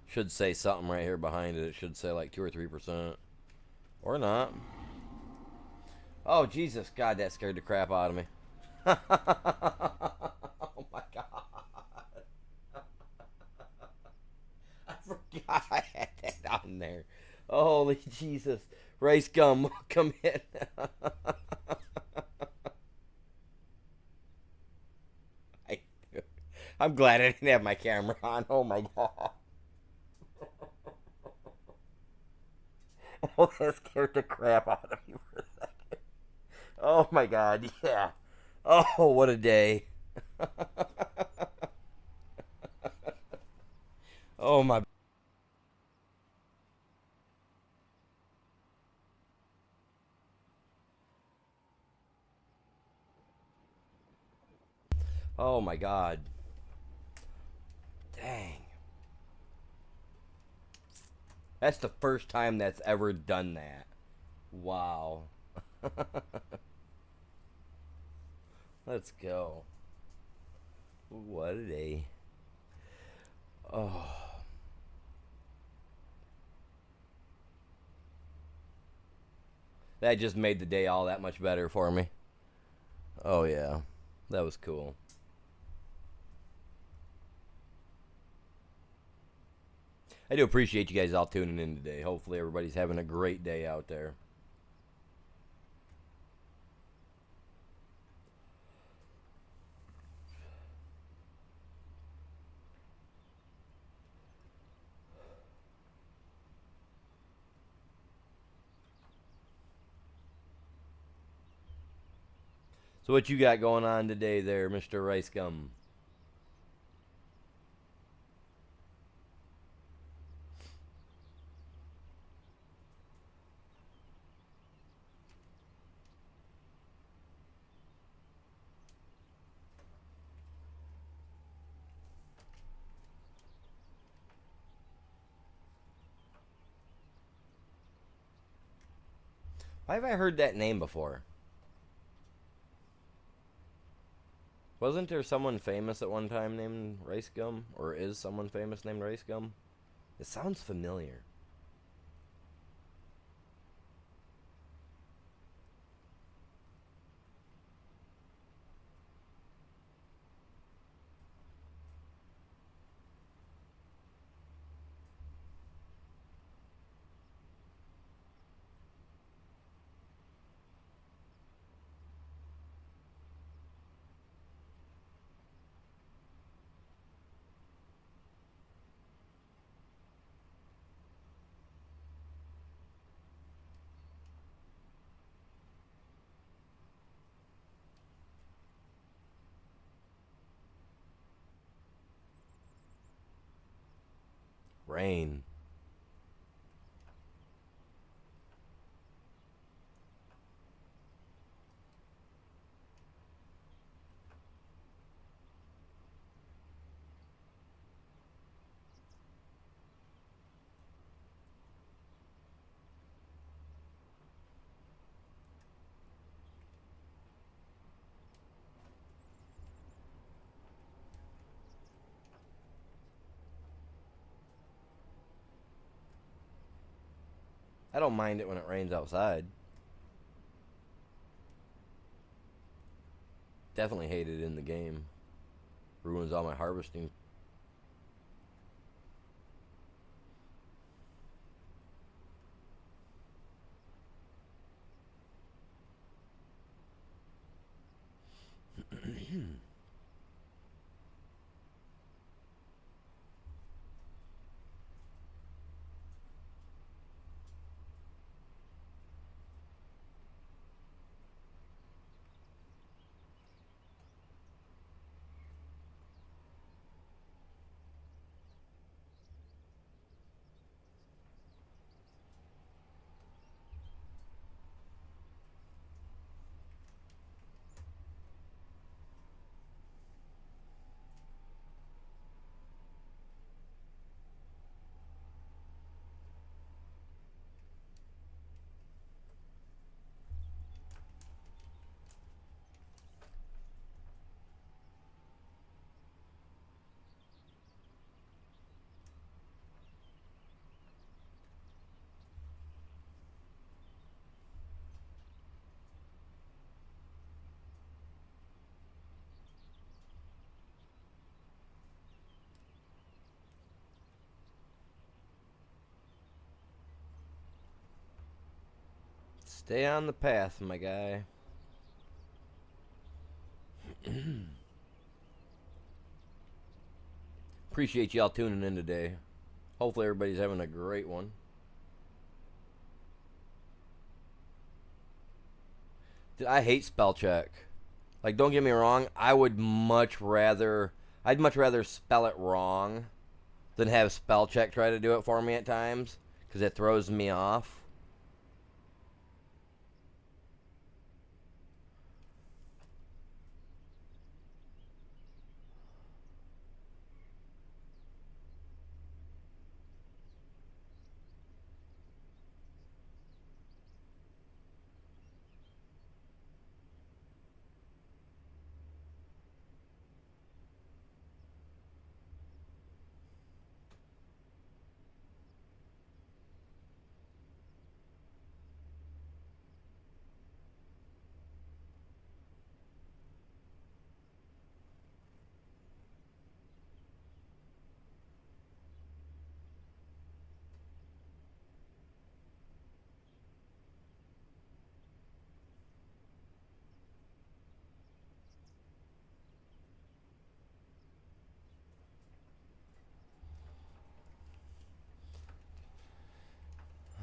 Should say something right here behind it. It should say like 2 or 3%. Or not. Oh, Jesus. God, that scared the crap out of me. Oh, my God. I forgot I had that on there. Holy Jesus. Rice gum, come in. I, I'm glad I didn't have my camera on. Oh, my God. Oh, that scared the crap out of me for a second. Oh my God, yeah. Oh, what a day. Oh my. Oh my God. Dang. That's the first time that's ever done that. Wow. Let's go. What a day. Oh. That just made the day all that much better for me. Oh yeah. That was cool. I do appreciate you guys all tuning in today. Hopefully everybody's having a great day out there. So what you got going on today there, Mr. Rice Gum? Why have I heard that name before? Wasn't there someone famous at one time named Rice Gum? Or is someone famous named Rice Gum? It sounds familiar. Rain. I don't mind it when it rains outside. Definitely hate it in the game. Ruins all my harvesting. Stay on the path, my guy. Appreciate y'all tuning in today. Hopefully everybody's having a great one. Dude, I hate spell check. Like, don't get me wrong, I'd much rather spell it wrong than have spell check try to do it for me at times, because it throws me off.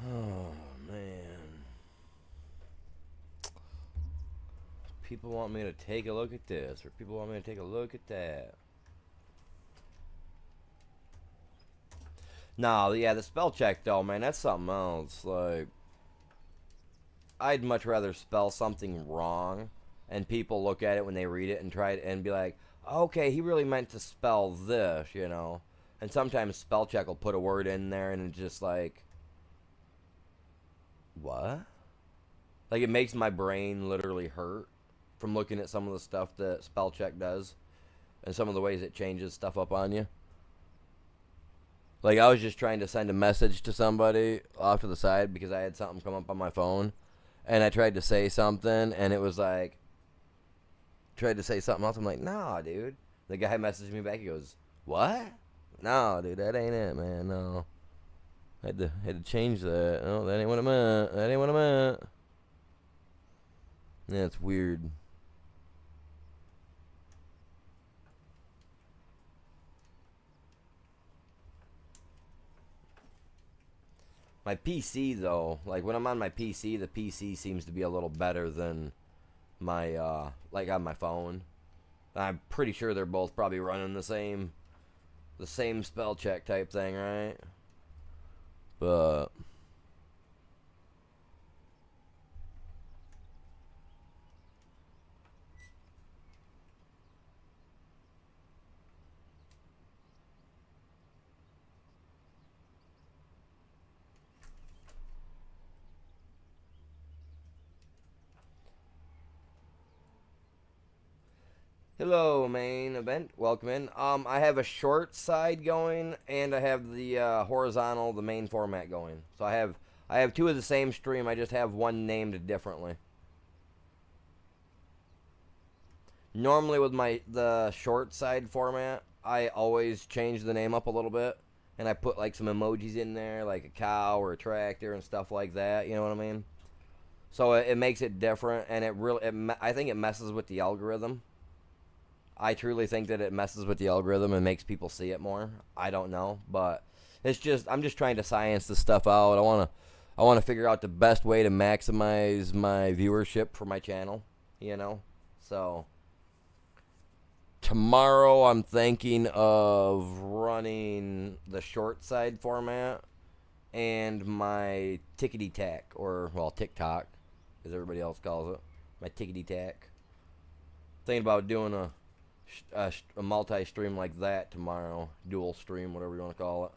Oh, man. People want me to take a look at this, or people want me to take a look at that. No, yeah, the spell check, though, man, that's something else. Like, I'd much rather spell something wrong, and people look at it when they read it and try it and be like, okay, he really meant to spell this, you know? And sometimes spell check will put a word in there, and it's just like, what? Like, it makes my brain literally hurt from looking at some of the stuff that spell check does and some of the ways it changes stuff up on you. Like, I was just trying to send a message to somebody off to the side because I had something come up on my phone, and I tried to say something, and it was like, tried to say something else. I'm like, nah, dude. The guy messaged me back. He goes, what? No, dude, that ain't it, man. No. Had to change that. No, that ain't what I meant. That ain't what I meant. Yeah, it's weird. My PC, though, like when I'm on my PC, the PC seems to be a little better than my, like on my phone. I'm pretty sure they're both probably running the same spell check type thing, right? But hello, main event. Welcome in. I have a short side going, and I have the horizontal, the main format going. So I have two of the same stream. I just have one named differently. Normally with the short side format, I always change the name up a little bit, and I put like some emojis in there, like a cow or a tractor and stuff like that. You know what I mean? So it makes it different, and I think it messes with the algorithm. I truly think that it messes with the algorithm and makes people see it more. I don't know, but I'm just trying to science this stuff out. I want to figure out the best way to maximize my viewership for my channel, you know? So tomorrow I'm thinking of running the short side format and my tickety tack, or well, TikTok, as everybody else calls it. My tickety tack. Thinking about doing a multi-stream like that tomorrow, dual stream, whatever you want to call it.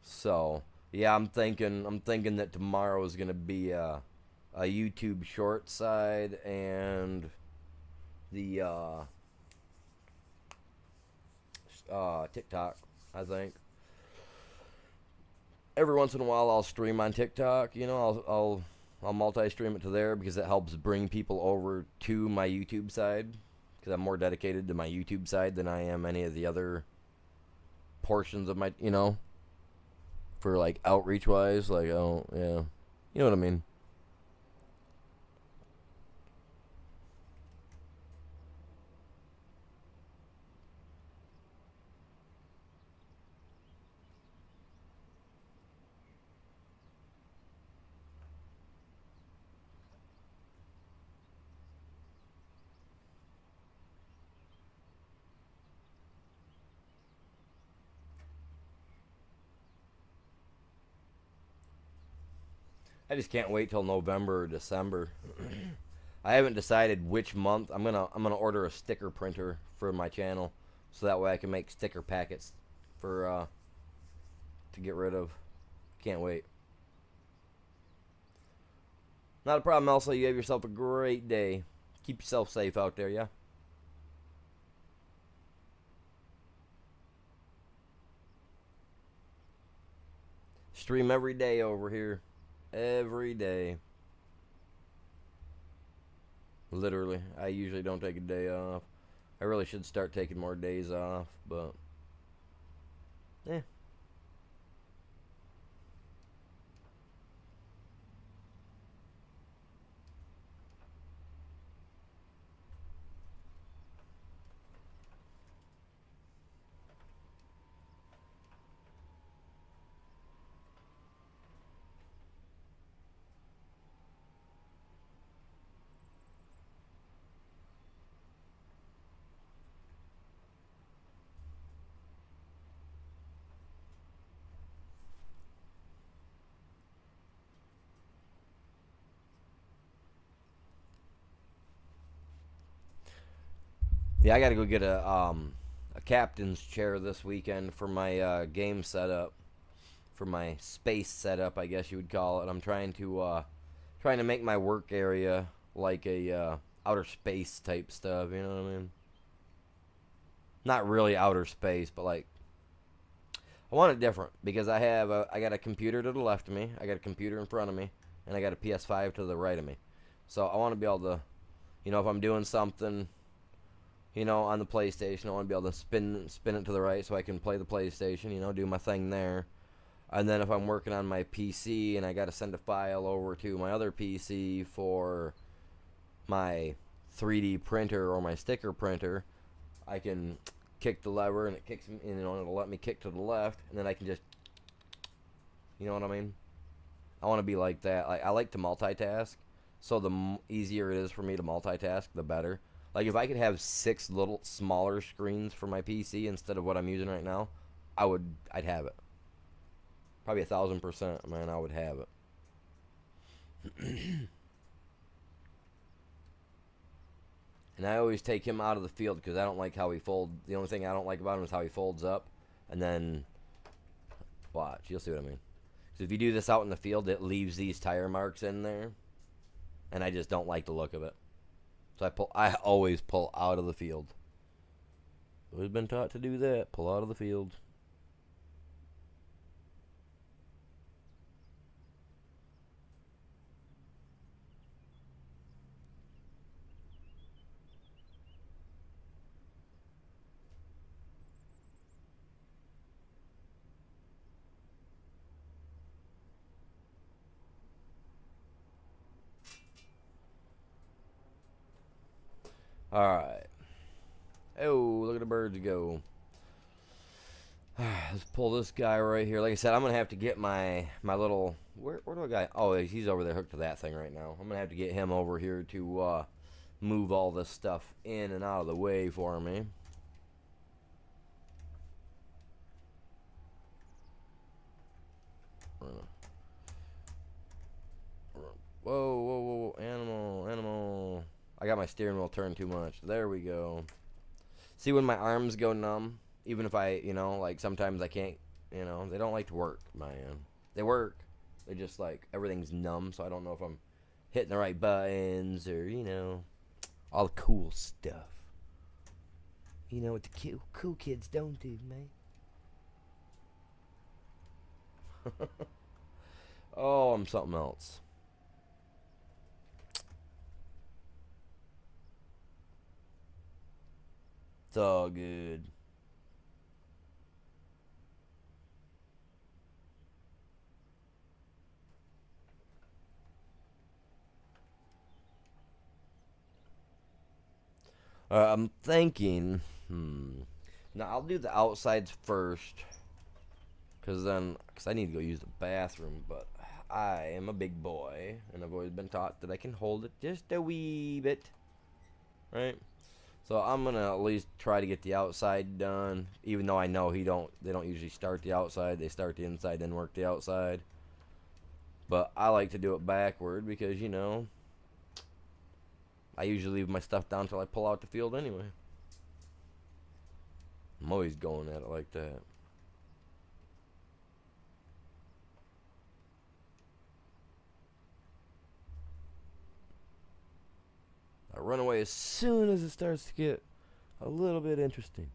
So yeah, I'm thinking that tomorrow is gonna be a YouTube short side and the TikTok. I think every once in a while I'll stream on TikTok. You know, I'll multi-stream it to there because it helps bring people over to my YouTube side, because I'm more dedicated to my YouTube side than I am any of the other portions of my, you know. for like outreach wise. Like, oh yeah, you know what I mean. I just can't wait till November or December. I haven't decided which month. I'm gonna order a sticker printer for my channel, so that way I can make sticker packets for to get rid of. Can't wait. Not a problem, Elsa. You have yourself a great day. Keep yourself safe out there, yeah? Stream every day over here. Every day. Literally. I usually don't take a day off. I really should start taking more days off, but eh. Yeah, I gotta go get a captain's chair this weekend for my game setup, for my space setup, I guess you would call it. I'm trying to make my work area like a outer space type stuff. You know what I mean? Not really outer space, but like I want it different because I got a computer to the left of me, I got a computer in front of me, and I got a PS5 to the right of me. So I want to be able to, if I'm doing something, on the PlayStation, I want to be able to spin it to the right so I can play the PlayStation, do my thing there. And then if I'm working on my PC and I got to send a file over to my other PC for my 3D printer or my sticker printer, I can kick the lever and it kicks me, it'll let me kick to the left, and then I can just, you know what I mean? I want to be like that. I like to multitask, so the easier it is for me to multitask, the better. Like if I could have 6 little smaller screens for my PC instead of what I'm using right now, I'd have it. Probably 1,000%, man. I would have it. And I always take him out of the field because I don't like how he folds. The only thing I don't like about him is how he folds up, and then watch. You'll see what I mean. So if you do this out in the field, it leaves these tire marks in there, and I just don't like the look of it. So I always pull out of the field. Always been taught to do that. Pull out of the field. Alright. Oh, look at the birds go. Let's pull this guy right here. Like I said, I'm going to have to get my little... Where do I got? Oh, he's over there hooked to that thing right now. I'm going to have to get him over here to move all this stuff in and out of the way for me. Whoa, whoa, whoa, animal. I got my steering wheel turned too much. There we go. See when my arms go numb? Even if I, like sometimes I can't, they don't like to work, man. They work. They just like, everything's numb, so I don't know if I'm hitting the right buttons or, all the cool stuff. What the cool kids don't do, man. Oh, I'm something else. It's all good. I'm thinking, now I'll do the outsides first, cause I need to go use the bathroom. But I am a big boy, and I've always been taught that I can hold it just a wee bit, right? So I'm gonna at least try to get the outside done, even though I know they don't usually start the outside. They start the inside, then work the outside. But I like to do it backward because I usually leave my stuff down until I pull out the field anyway. I'm always going at it like that. I run away as soon as it starts to get a little bit interesting.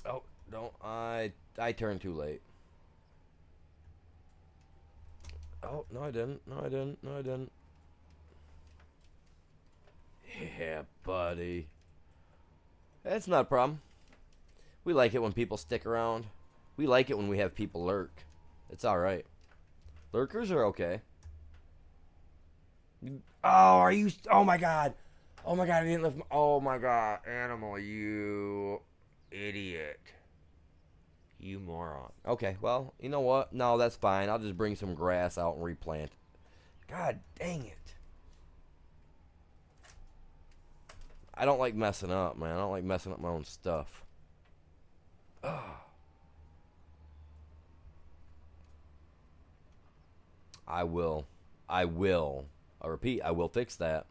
Oh, don't I turned too late. Oh, no I didn't. No I didn't. No I didn't. Yeah, buddy. That's not a problem. We like it when people stick around. We like it when we have people lurk. It's alright. Lurkers are okay. Oh, are you? Oh my god. Oh my god, I didn't lift my. Oh my god, animal, you idiot. You moron. Okay, well, you know what? No, that's fine. I'll just bring some grass out and replant. God dang it. I don't like messing up, man. I don't like messing up my own stuff. Ugh. I will. I will. I repeat, I will fix that.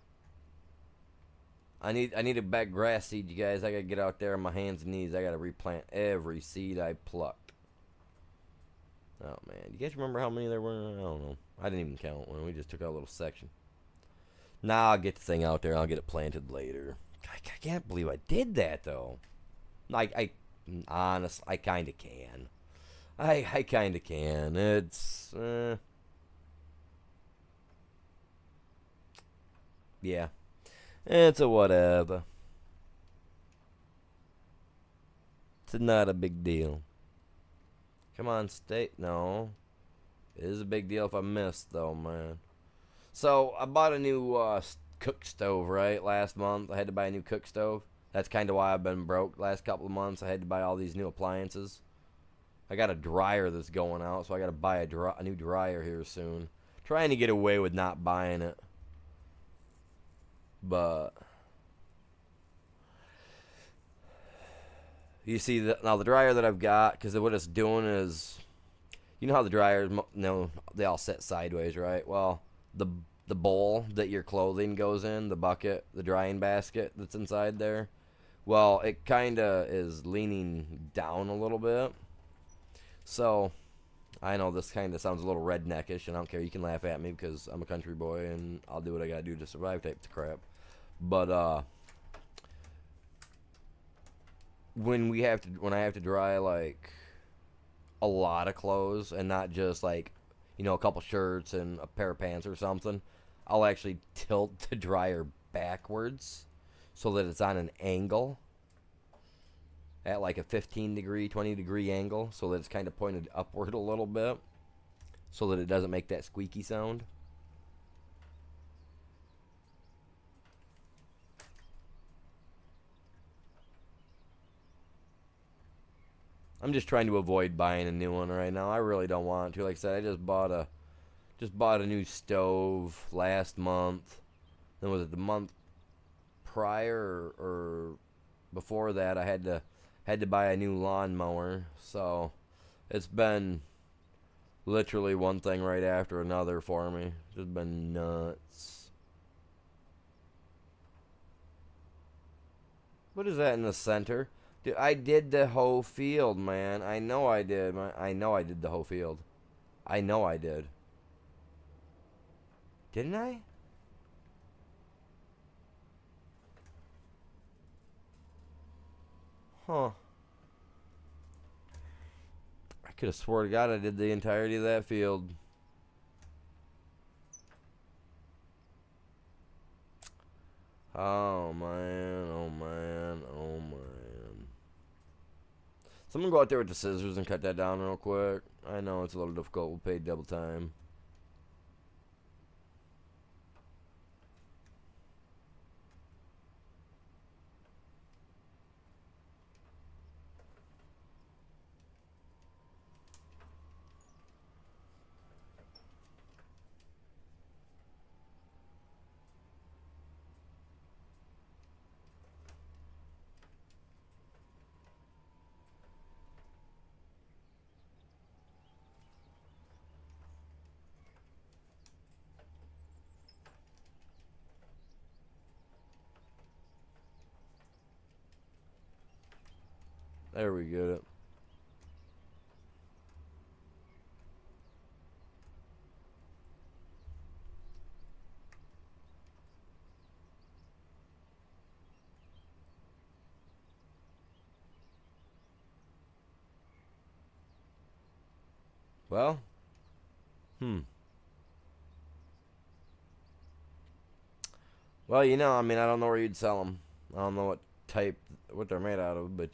I need a back grass seed, you guys. I gotta get out there on my hands and knees. I gotta replant every seed I plucked. Oh man, you guys remember how many there were? I don't know. I didn't even count when we just took out a little section. Now I'll get the thing out there. I'll get it planted later. I can't believe I did that though. I honest, I kind of can. I kind of can. It's yeah. It's a whatever. It's not a big deal. Come on, stay. No. It is a big deal if I miss, though, man. So, I bought a new cook stove, right, last month. I had to buy a new cook stove. That's kind of why I've been broke last couple of months. I had to buy all these new appliances. I got a dryer that's going out, so I got to buy a new dryer here soon. Trying to get away with not buying it. But you see, now the dryer that I've got, because what it's doing is, you know how the dryers, they all set sideways, right? Well, the bowl that your clothing goes in, the bucket, the drying basket that's inside there, well, it kind of is leaning down a little bit. So, I know this kind of sounds a little redneckish, and I don't care. You can laugh at me because I'm a country boy, and I'll do what I gotta do to survive type of crap. But, when I have to dry, like, a lot of clothes and not just, like, a couple shirts and a pair of pants or something, I'll actually tilt the dryer backwards so that it's on an angle at like a 15 degree, 20 degree angle, so that it's kind of pointed upward a little bit so that it doesn't make that squeaky sound. I'm just trying to avoid buying a new one right now. I really don't want to. Like I said, I just bought a new stove last month. Then was it the month prior or before that I had to buy a new lawnmower. So it's been literally one thing right after another for me. It's just been nuts. What is that in the center? Dude, I did the whole field, man. I know I did. I know I did the whole field. I know I did. Didn't I? Huh. I could have swore to God I did the entirety of that field. Oh man, oh man, oh man. So I'm gonna go out there with the scissors and cut that down real quick. I know it's a little difficult. We'll pay double time. There we get it. Well, hmm. Well, I mean, I don't know where you'd sell them. I don't know what they're made out of, but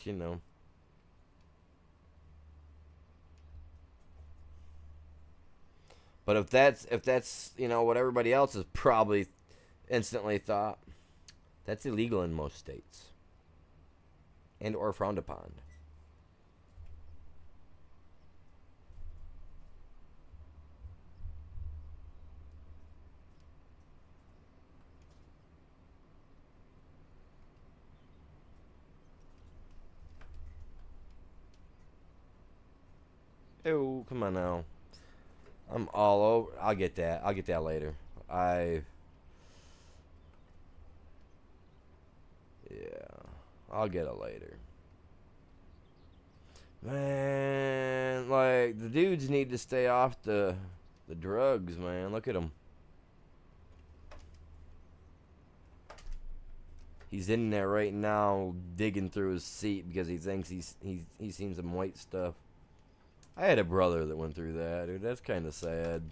But if that's what everybody else has probably instantly thought, that's illegal in most states and or frowned upon. Oh, come on now. I'm all over. I'll get that. I'll get that later. I Yeah, I'll get it later. Man, like the dudes need to stay off the drugs, man. Look at him. He's in there right now, digging through his seat because he thinks he's seen some white stuff. I had a brother that went through that, dude. That's kind of sad.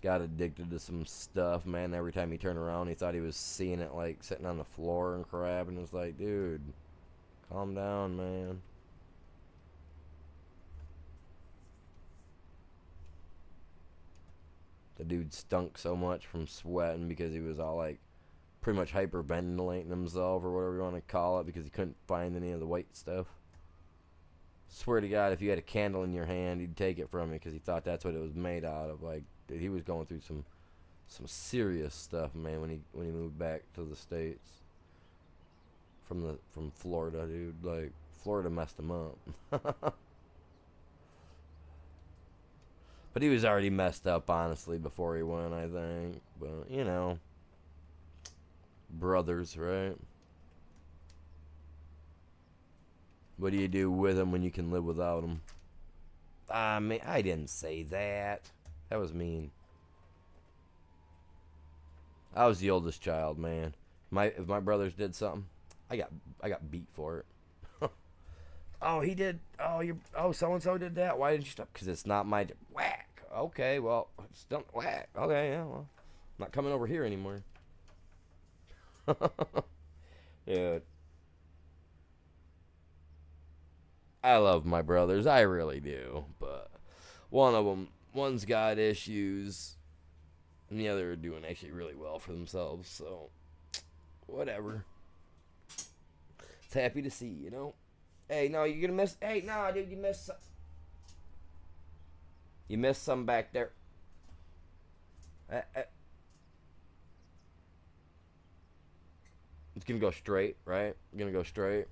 Got addicted to some stuff, man. Every time he turned around, he thought he was seeing it like sitting on the floor and crap, and it's like, dude, calm down, man. The dude stunk so much from sweating because he was all like pretty much hyperventilating himself or whatever you want to call it because he couldn't find any of the white stuff. Swear to God, if you had a candle in your hand, he'd take it from you because he thought that's what it was made out of. Like, dude, he was going through some serious stuff, man, when he moved back to the States from Florida, dude. Like, Florida messed him up. But he was already messed up, honestly, before he went, I think. But brothers, right? What do you do with them when you can live without them? I mean, I didn't say that. That was mean. I was the oldest child, man. If my brothers did something, I got beat for it. Oh, he did. So and so did that. Why didn't you stop? Because it's not my whack. Okay, well, still whack. Okay, yeah, well, I'm not coming over here anymore. Yeah, I love my brothers. I really do. But one's got issues, and the other are doing actually really well for themselves. So, whatever. It's happy to see. Hey, no, you're gonna miss. Hey, no, dude, you missed. You missed some back there. Uh, it's gonna go straight, right? Gonna go straight.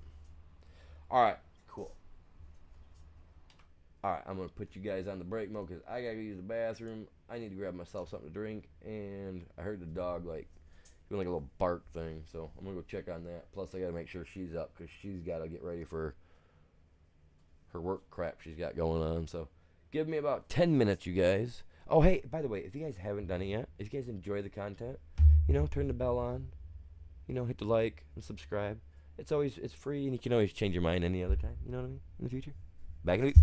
All right, cool. All right, I'm gonna put you guys on the break mode because I gotta go use the bathroom. I need to grab myself something to drink, and I heard the dog like doing like a little bark thing, so I'm gonna go check on that. Plus, I gotta make sure she's up because she's gotta get ready for her work crap she's got going on. So, give me about 10 minutes, you guys. Oh, hey, by the way, if you guys haven't done it yet, if you guys enjoy the content, turn the bell on. Hit the like and subscribe. It's free, and you can always change your mind any other time. You know what I mean? In the future. Back in the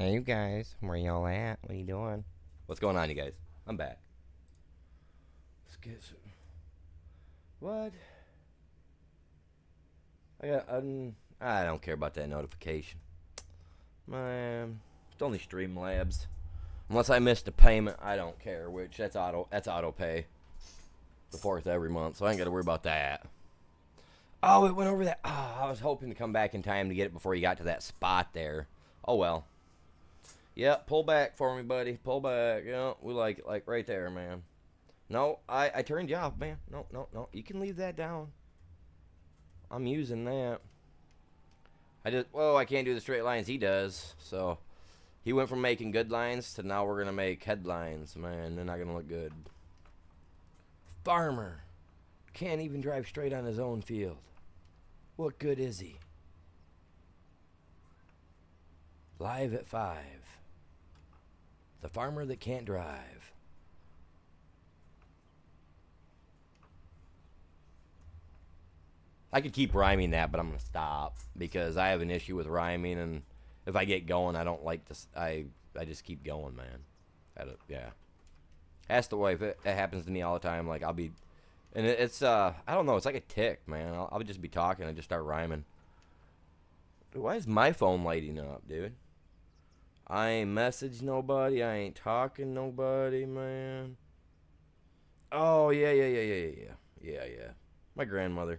Hey, you guys. Where y'all at? What are you doing? What's going on, you guys? I'm back. Let's get some... What? I don't care about that notification. Man, it's only Streamlabs. Unless I missed a payment, I don't care. Which that's auto pay. The 4th every month, so I ain't got to worry about that. Oh, it went over that. Oh, I was hoping to come back in time to get it before you got to that spot there. Oh well. Yep, pull back for me, buddy. Pull back. Yeah, we like it, like right there, man. No, I turned you off, man. No, no, no. You can leave that down. I'm using that. I can't do the straight lines he does. So, he went from making good lines to now we're going to make headlines. Man, they're not going to look good. Farmer. Can't even drive straight on his own field. What good is he? Live at 5. The farmer that can't drive. I could keep rhyming that, but I'm going to stop because I have an issue with rhyming, and if I get going, I don't like to. I just keep going, man. Yeah. Ask the wife. It happens to me all the time. Like I'll be, and it's I don't know. It's like a tick, man. I'll just be talking and just start rhyming. Dude, why is my phone lighting up, dude? I ain't messaged nobody. I ain't talking nobody, man. Oh yeah. My grandmother.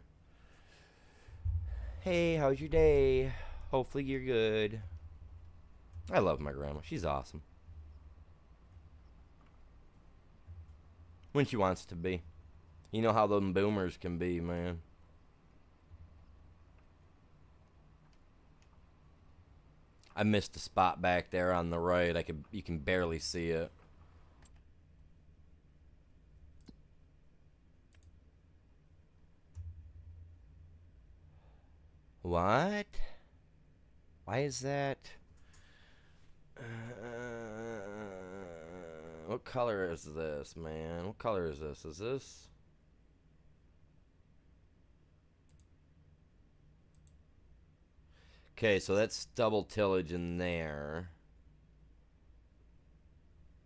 Hey, how's your day? Hopefully you're good. I love my grandma. She's awesome. When she wants to be. You know how them boomers can be, man. I missed a spot back there on the right. You can barely see it. What? Why is that? What color is this, man? What color is this? Is this? Okay, so that's double tillage in there.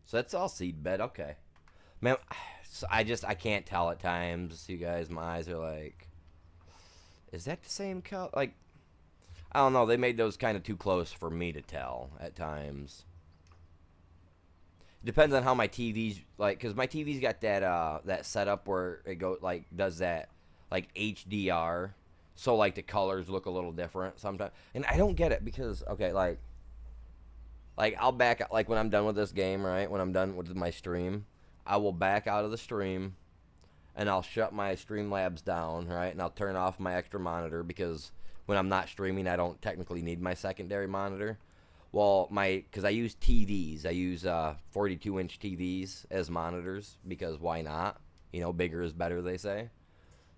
So that's all seed bed. Okay, man. So I can't tell at times. You guys, my eyes are like, is that the same color? Like, I don't know. They made those kind of too close for me to tell at times. Depends on how my TV's like, cause my TV's got that setup where it does that like HDR, so like the colors look a little different sometimes, and I don't get it because okay, like I'll back like when I'm done with this game, right? When I'm done with my stream, I will back out of the stream, and I'll shut my Streamlabs down, right? And I'll turn off my extra monitor because when I'm not streaming, I don't technically need my secondary monitor. Well, because I use TVs. I use 42-inch TVs as monitors because why not? You know, bigger is better, they say.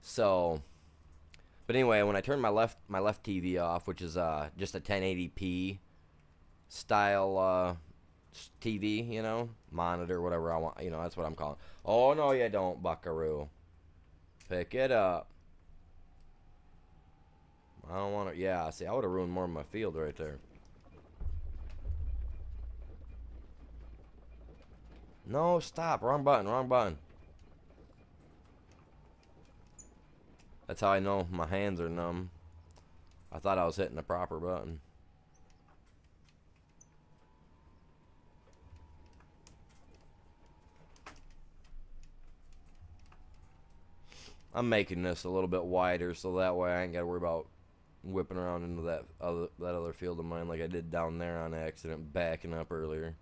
So, but anyway, when I turn my left TV off, which is just a 1080p style TV, you know, monitor, whatever I want, you know, that's what I'm calling. Oh no, you don't, Buckaroo. Pick it up. I don't want to. Yeah, see, I would have ruined more of my field right there. No, stop. Wrong button, wrong button. That's how I know my hands are numb. I thought I was hitting the proper button. I'm making this a little bit wider so that way I ain't got to worry about whipping around into that other field of mine like I did down there on accident, backing up earlier.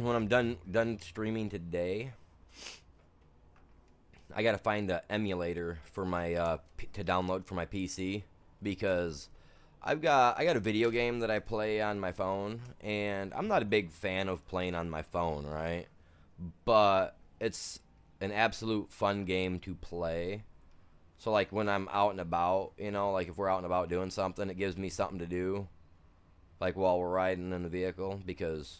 When I'm done streaming today, I gotta find an emulator for my to download for my PC because I got a video game that I play on my phone, and I'm not a big fan of playing on my phone, right? But it's an absolute fun game to play, So like when I'm out and about, like if we're out and about doing something, it gives me something to do, like while we're riding in the vehicle. Because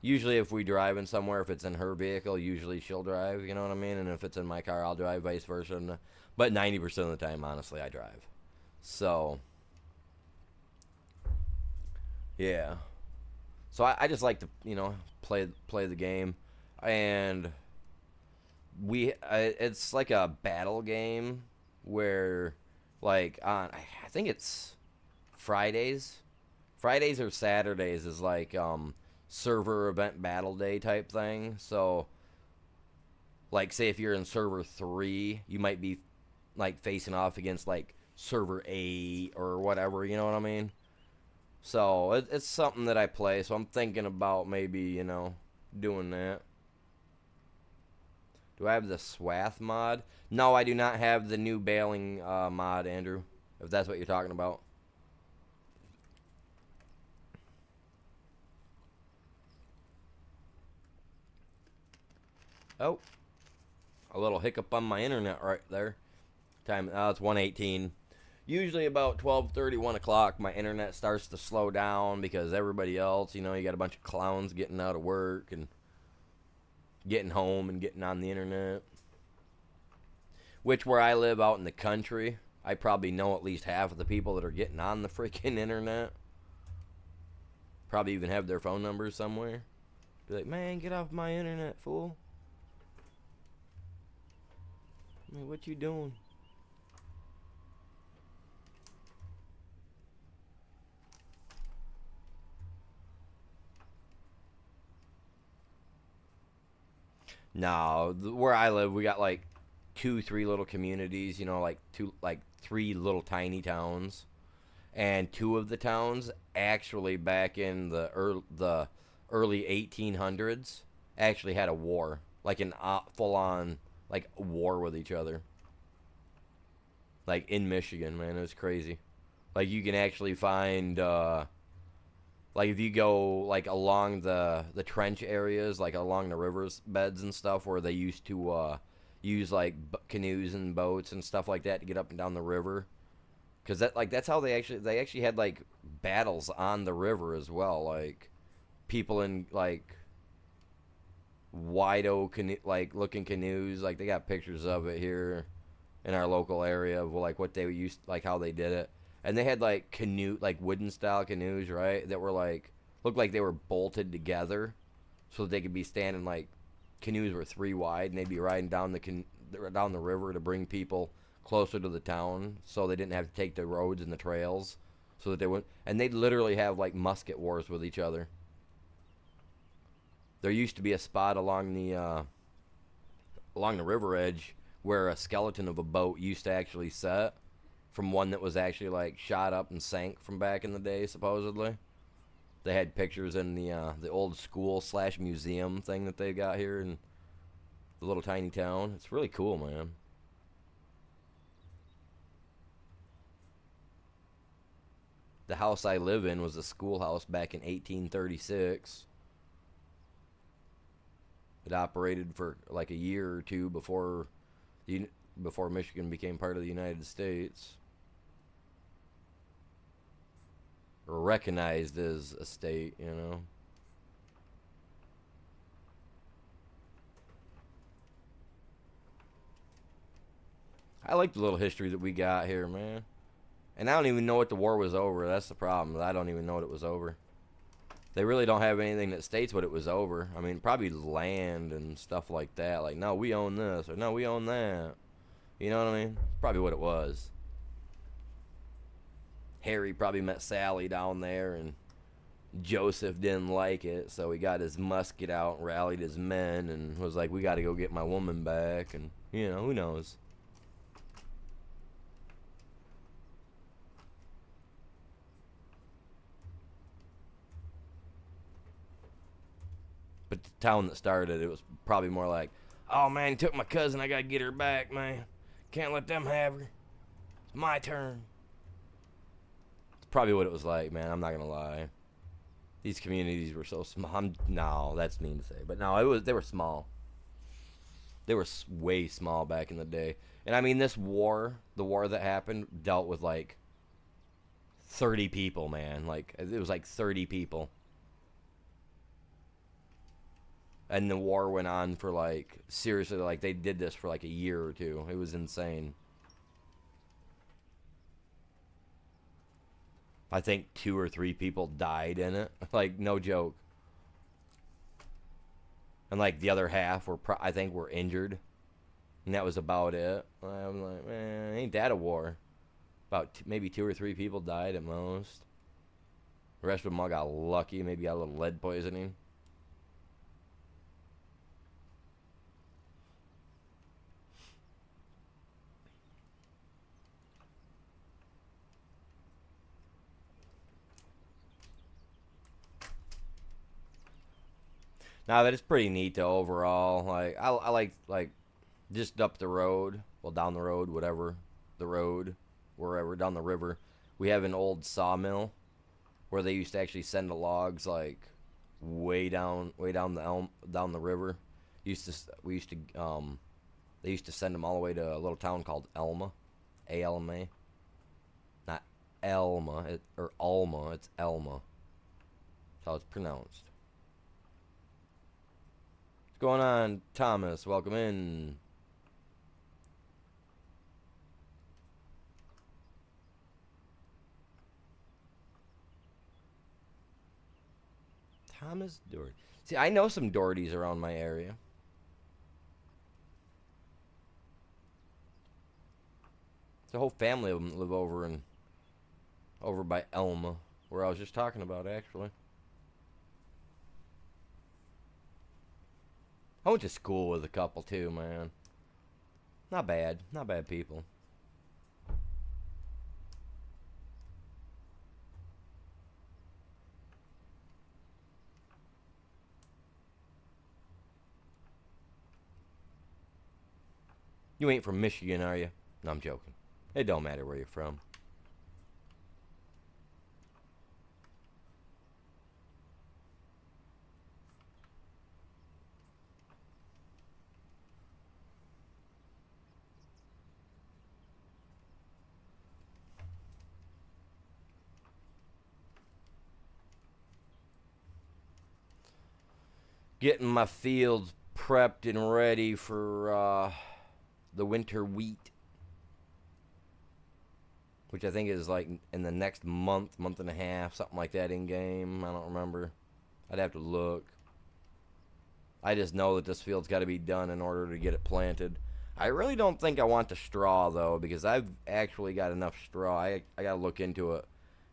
usually if we driving somewhere, if it's in her vehicle, usually she'll drive. You know what I mean? And if it's in my car, I'll drive, vice versa. But 90% of the time, honestly, I drive. So yeah. So I just like to play the game, and it's like a battle game where like on I think it's Fridays. Fridays or Saturdays is like server event battle day type thing. So like say if you're in server 3, you might be like facing off against like server 8 or whatever, you know what I mean? So it's something that I play, so I'm thinking about maybe, doing that. Do I have the Swath mod? No, I do not have the new bailing mod, Andrew, if that's what you're talking about. Oh, a little hiccup on my internet right there. Time, it's 1:18. Usually about 12:30, 1 o'clock, my internet starts to slow down because everybody else, you got a bunch of clowns getting out of work and getting home and getting on the internet. Which, where I live out in the country, I probably know at least half of the people that are getting on the freaking internet. Probably even have their phone numbers somewhere. Be like, man, get off my internet, fool. I mean, what you doing? No, where I live, we got like 2, 3 little communities. Like 3 little tiny towns, and 2 of the towns actually back in the early 1800s actually had a war, like an full on like war with each other. Like in Michigan, man, it was crazy. Like you can actually find like if you go like along the trench areas, like along the rivers beds and stuff, where they used to use like canoes and boats and stuff like that to get up and down the river, because that's how they actually had like battles on the river as well. Like people in like wide open like looking canoes, like they got pictures of it here in our local area of like what they used, like how they did it. And they had like like wooden style canoes, right? That were like looked like they were bolted together, so that they could be standing like canoes were 3 wide, and they'd be riding down the river to bring people closer to the town, so they didn't have to take the roads and the trails, so that they wouldn't. And they'd literally have like musket wars with each other. There used to be a spot along the river edge where a skeleton of a boat used to actually set, from one that was actually like shot up and sank from back in the day, supposedly. They had pictures in the old school / museum thing that they got here in the little tiny town. It's really cool, man. The house I live in was a schoolhouse back in 1836. It operated for like a year or 2 before Michigan became part of the United States, or recognized as a state, I like the little history that we got here, man. And I don't even know what the war was over. That's the problem. I don't even know what it was over. They really don't have anything that states what it was over. I mean, probably land and stuff like that. Like, no, we own this, or no, we own that. You know what I mean? Probably what it was. Harry probably met Sally down there, and Joseph didn't like it, so he got his musket out and rallied his men and was like, we got to go get my woman back. And, who knows? But the town that started it was probably more like, oh man, he took my cousin, I gotta get her back, man. Can't let them have her. It's my turn. It's probably what it was like, man. I'm not gonna lie. These communities were so small. No, that's mean to say, but no, they were small. They were way small back in the day. And I mean, this war, the war that happened, dealt with like 30 people, man. Like, it was like 30 people. And the war went on for like, seriously, like they did this for like a year or two. It was insane. I think 2 or 3 people died in it. Like, no joke. And like the other half were, I think, were injured. And that was about it. I'm like, man, ain't that a war? About maybe 2 or 3 people died at most. The rest of them all got lucky. Maybe got a little lead poisoning. Nah, but it's pretty neat though overall. Like I like just up the road, well down the road, whatever, the road, wherever down the river, we have an old sawmill where they used to actually send the logs like way down down the river. We used to they used to send them all the way to a little town called Elma, A-L-M-A, not Elma or Alma, it's Elma. That's how it's pronounced. What's going on, Thomas? Welcome in. Thomas Doherty. See, I know some Dohertys around my area. The whole family of them live over by Elma, where I was just talking about, actually. I went to school with a couple too, man. Not bad. Not bad people. You ain't from Michigan, are you? No, I'm joking. It don't matter where you're from. Getting my fields prepped and ready for the winter wheat, which I think is like in the next month, month and a half, something like that in game. I don't remember. I'd have to look. I just know that this field's got to be done in order to get it planted. I really don't think I want the straw, though, because I've actually got enough straw. I got to look into it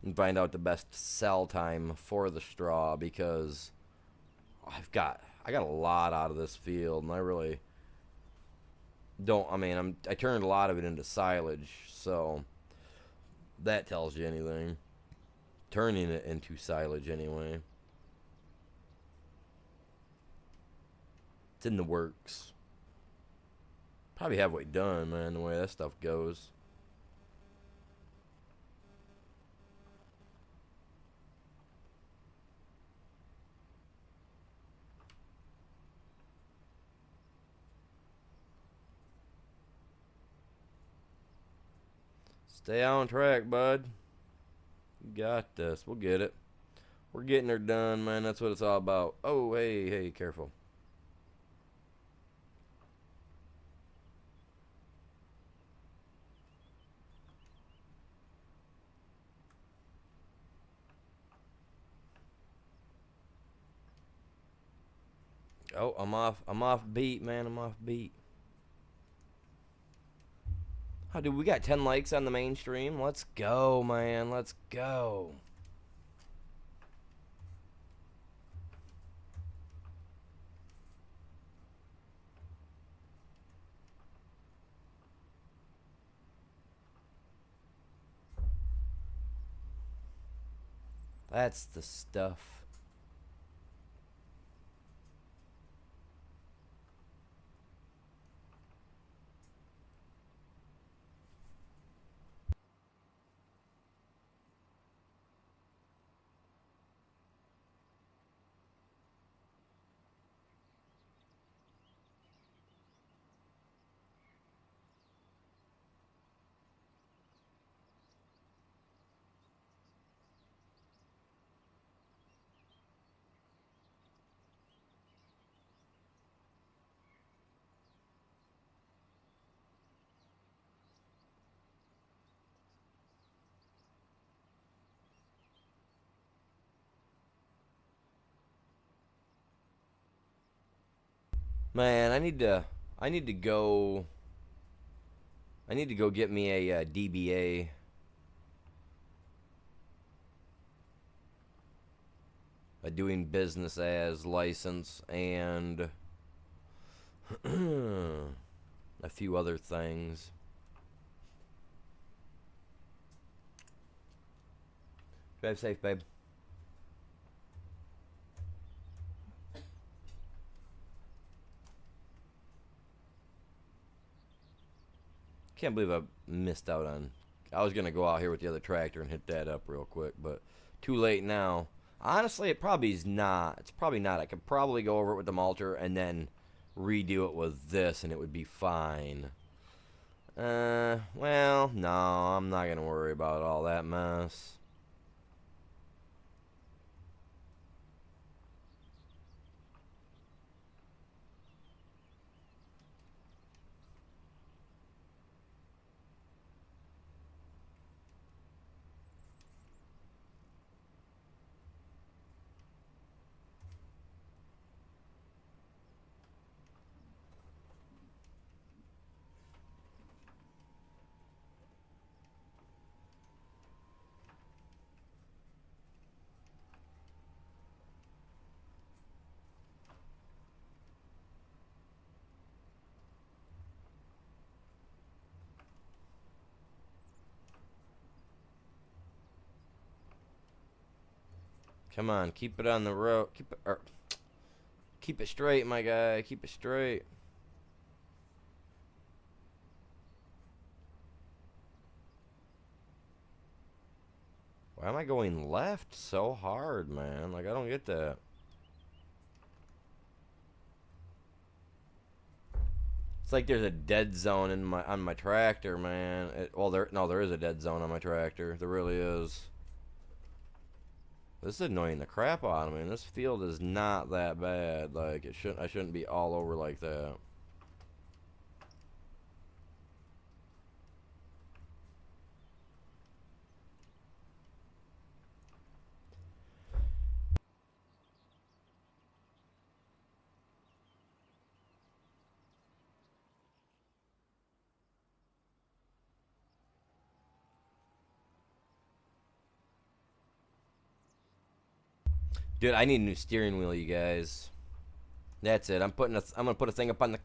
and find out the best sell time for the straw, because I got a lot out of this field, and I really don't. I mean, I turned a lot of it into silage, so that tells you anything. Turning it into silage, anyway. It's in the works. Probably halfway done, man, the way that stuff goes. Stay on track, bud. You got this. We'll get it. We're getting her done, man. That's what it's all about. Oh, hey, careful. Oh, I'm off beat, man. I'm off beat. Oh, dude, we got 10 likes on the main stream. Let's go, man. Let's go. That's the stuff. Man, I need to go. I need to go get me a, DBA. A doing business as license and a few other things. Drive safe, babe. Can't believe I missed out on. I was gonna go out here with the other tractor and hit that up real quick, but too late now. Honestly, it probably is not. It's probably not. I could probably go over it with the mulcher and then redo it with this, and it would be fine. Well, no, I'm not gonna worry about all that mess. Come on, keep it on the road. Keep it straight, my guy. Keep it straight. Why am I going left so hard, man? Like, I don't get that. It's like there's a dead zone in my on my tractor, man. Well, there is a dead zone on my tractor. There really is. This is annoying the crap out of me. And this field is not that bad. Like I shouldn't be all over like that. Dude, I need a new steering wheel, you guys. That's it. I'm gonna put a thing up on the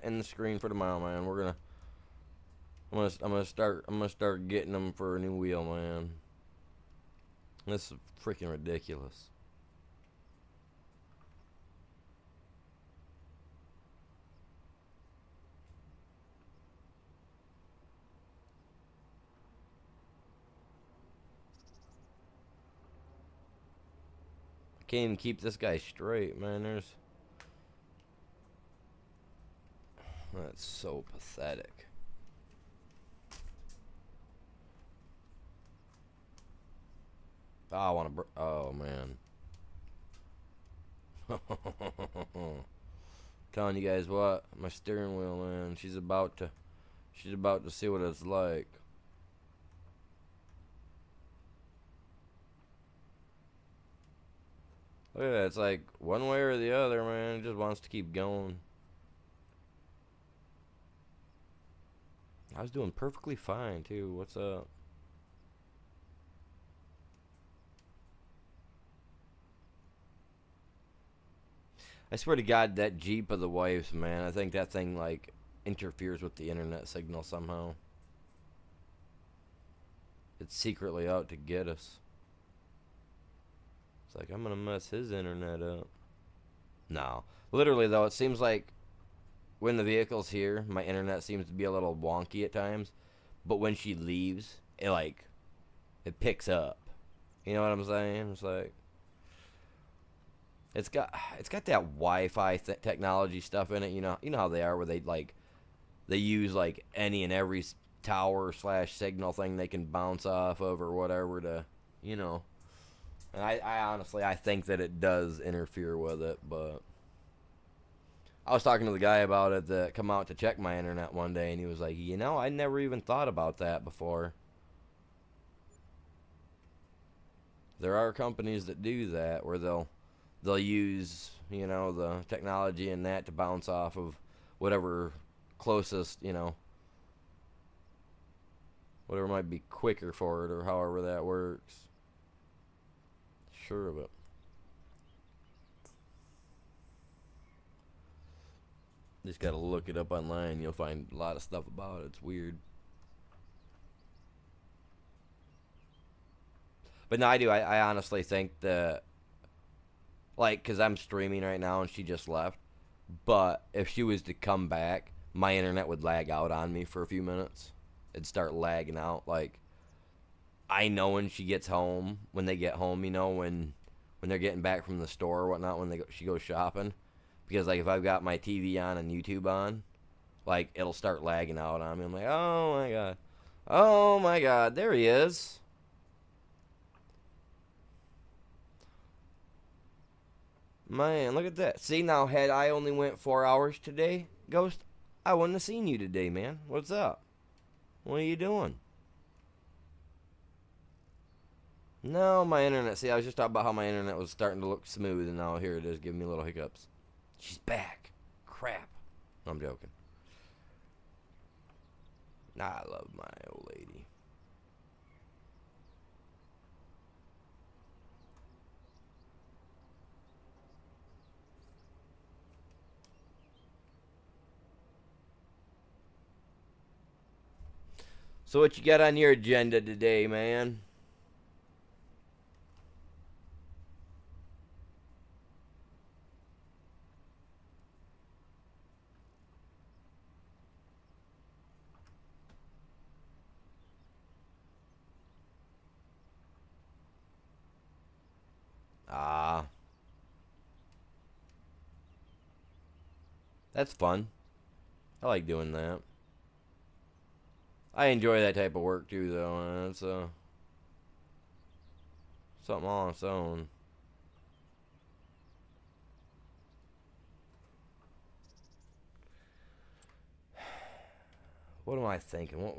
in the screen for tomorrow, man. I'm gonna start getting them for a new wheel, man. This is freaking ridiculous. I can't even keep this guy straight, man. That's so pathetic. Oh, I want to. Oh man. Telling you guys what, my steering wheel, man. She's about to see what it's like. Look at that. It's like one way or the other, man. It just wants to keep going. I was doing perfectly fine too. What's up? I swear to God, that Jeep of the wife's, man. I think that thing like interferes with the internet signal somehow. It's secretly out to get us. It's like I'm gonna mess his internet up. No, literally though, it seems like when the vehicle's here, my internet seems to be a little wonky at times. But when she leaves, it picks up. You know what I'm saying? It's like it's got that Wi-Fi technology stuff in it. You know how they are, where they use like any and every tower slash signal thing they can bounce off of or whatever to, you know. And I honestly I think that it does interfere with it, but I was talking to the guy about it that come out to check my internet one day, and he was like, I never even thought about that before. There are companies that do that where they'll they'll use, the technology and that to bounce off of whatever closest, whatever might be quicker for it or however that works. Sure of it. Just gotta look it up online. You'll find a lot of stuff about it. It's weird. But no, I do. I honestly think that, like, because I'm streaming right now and she just left. But if she was to come back, my internet would lag out on me for a few minutes. It'd start lagging out. Like, I know when she gets home, when they get home, when they're getting back from the store or whatnot, she goes shopping. Because, like, if I've got my TV on and YouTube on, like, it'll start lagging out on me. I'm like, oh my god. Oh my god, there he is. Man, look at that. See, now, had I only went 4 hours today, Ghost, I wouldn't have seen you today, man. What's up? What are you doing? No, my internet. See, I was just talking about how my internet was starting to look smooth, and now here it is giving me little hiccups. She's back. Crap. I'm joking. I love my old lady. So what you got on your agenda today, man? Ah, that's fun. I like doing that. I enjoy that type of work too, though. It's something on its own. What am I thinking? What?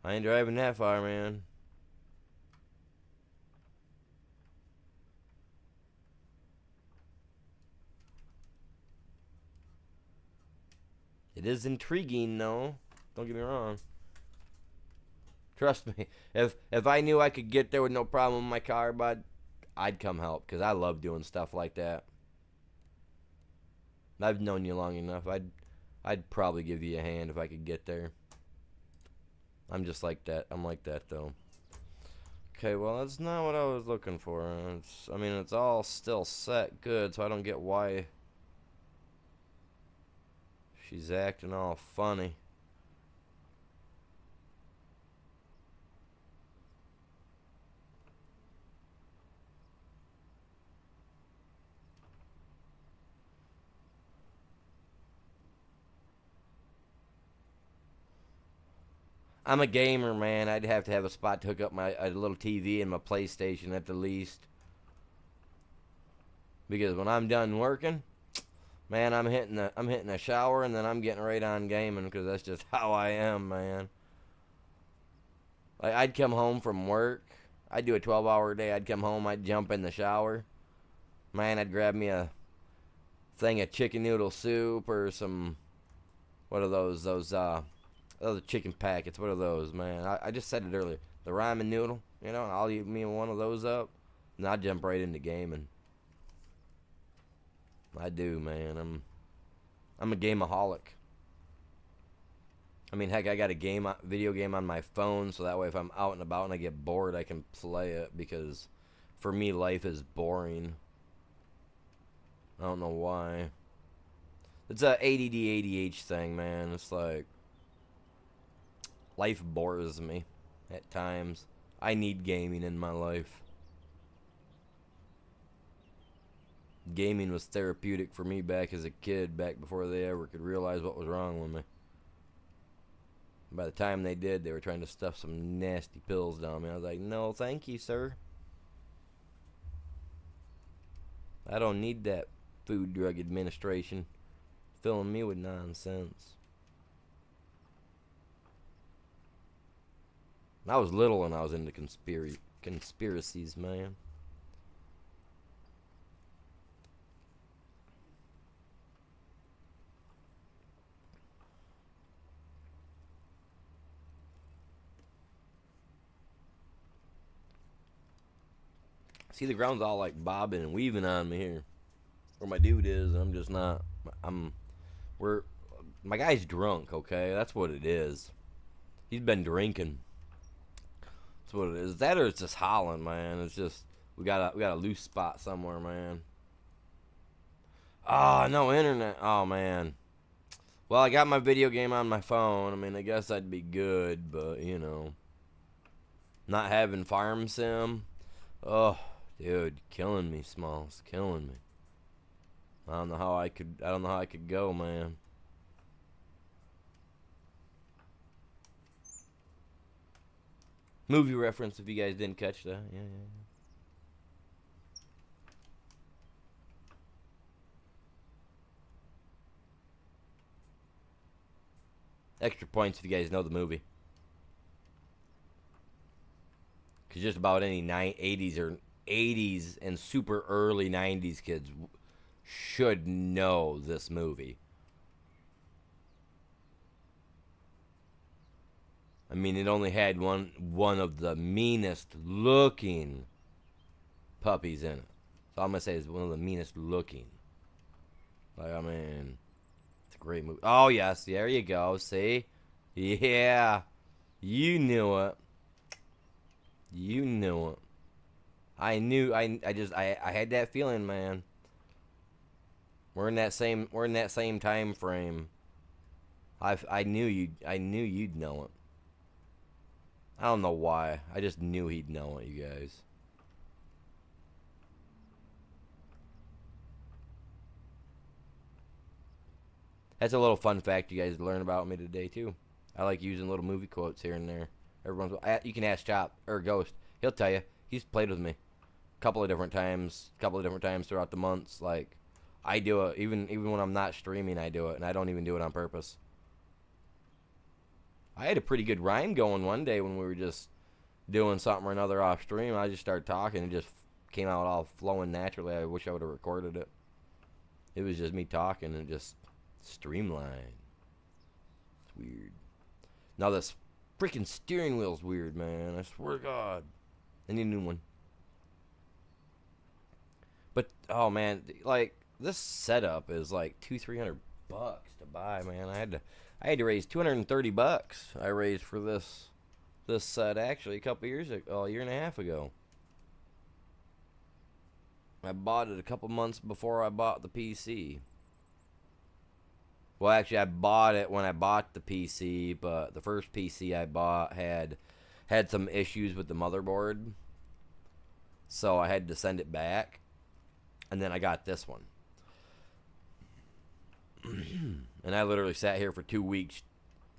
I ain't driving that far, man. It is intriguing, though. Don't get me wrong. Trust me, if I knew I could get there with no problem in my car, bud, I'd come help because I love doing stuff like that. I've known you long enough. I'd probably give you a hand if I could get there. I'm just like that. I'm like that though. Okay, well that's not what I was looking for. It's all still set good, so I don't get why she's acting all funny. I'm a gamer, man. I'd have to have a spot to hook up a little TV and my PlayStation at the least. Because when I'm done working, man, I'm hitting a shower and then I'm getting right on gaming because that's just how I am, man. Like I'd come home from work, I'd do a 12-hour day. I'd come home, I'd jump in the shower, man. I'd grab me a thing of chicken noodle soup or some, what are those chicken packets. What are those, man? I just said it earlier. The ramen noodle, I'll eat me one of those up, and I'll jump right into gaming. I do, man. I'm a gameaholic. Heck, I got a video game on my phone, so that way if I'm out and about and I get bored, I can play it, because for me, life is boring. I don't know why. It's a ADD ADH thing, man. It's like, life bores me at times. I need gaming in my life. Gaming was therapeutic for me back as a kid, back before they ever could realize what was wrong with me. By the time they did, they were trying to stuff some nasty pills down me. I was like, no, thank you, sir. I don't need that Food Drug Administration filling me with nonsense. I was little when I was into conspiracies, man. See, the ground's all like bobbing and weaving on me here. Where my dude is, I'm just not. My guy's drunk, okay? That's what it is. He's been drinking. That's what it is. That or it's just Holland, man. It's just, we got a loose spot somewhere, man. Ah, no internet. Oh, man. Well, I got my video game on my phone. I mean, I guess that'd be good, but, you know. Not having Farm Sim. Oh. Dude, killing me, Smalls, killing me. I don't know how I could go, man. Movie reference if you guys didn't catch that. Yeah. Extra points if you guys know the movie. Cause just about any 80s and super early 90s kids should know this movie. I mean, it only had one of the meanest looking puppies in it. So I'm gonna say it's one of the meanest looking. Like, I mean, it's a great movie. Oh yes, there you go. See, yeah, you knew it. You knew it. I knew. I had that feeling, man. We're in that same time frame. I knew you'd know it. I don't know why. I just knew he'd know it, you guys. That's a little fun fact you guys learn about me today too. I like using little movie quotes here and there. You can ask Chop or Ghost. He'll tell you. He's played with me a couple of different times throughout the months. Like, I do it even when I'm not streaming. I do it, and I don't even do it on purpose. I had a pretty good rhyme going one day when we were just doing something or another off stream. I just started talking and it just came out all flowing naturally. I wish I would have recorded it. It was just me talking and just streamlined. It's weird. Now this freaking steering wheel's weird, man. I swear to God. I need a new one. But oh man, like this setup is like $200-300 to buy, man. I had to raise $230. I raised for this set actually a year and a half ago. I bought it a couple months before I bought the PC. Well, actually, I bought it when I bought the PC, but the first PC I bought had some issues with the motherboard, so I had to send it back, and then I got this one. And I literally sat here for 2 weeks,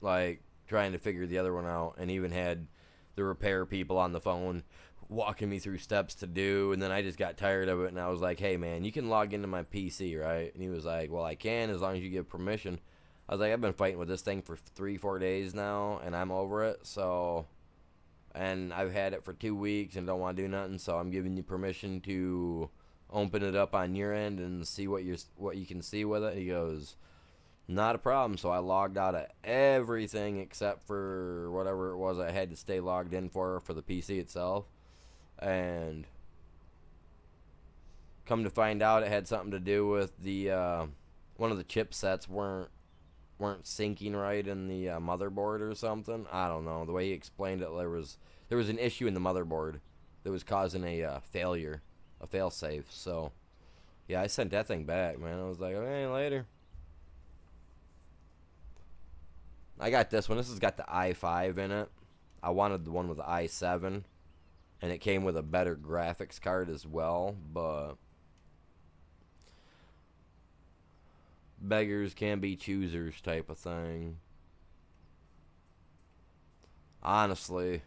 like, trying to figure the other one out, and even had the repair people on the phone walking me through steps to do, and then I just got tired of it, and I was like, hey, man, you can log into my PC, right? And he was like, well, I can as long as you give permission. I was like, I've been fighting with this thing for 3-4 days now, and I'm over it, so... And I've had it for 2 weeks and don't want to do nothing, so I'm giving you permission to open it up on your end and see what you can see with it. He goes, not a problem. So I logged out of everything except for whatever it was I had to stay logged in for the PC itself. And come to find out, it had something to do with the one of the chipsets weren't syncing right in the motherboard or something. I don't know. The way he explained it, there was an issue in the motherboard that was causing a failure, a failsafe. So, yeah, I sent that thing back, man. I was like, okay, later. I got this one. This has got the i5 in it. I wanted the one with the i7, and it came with a better graphics card as well, but beggars can be choosers type of thing. Honestly,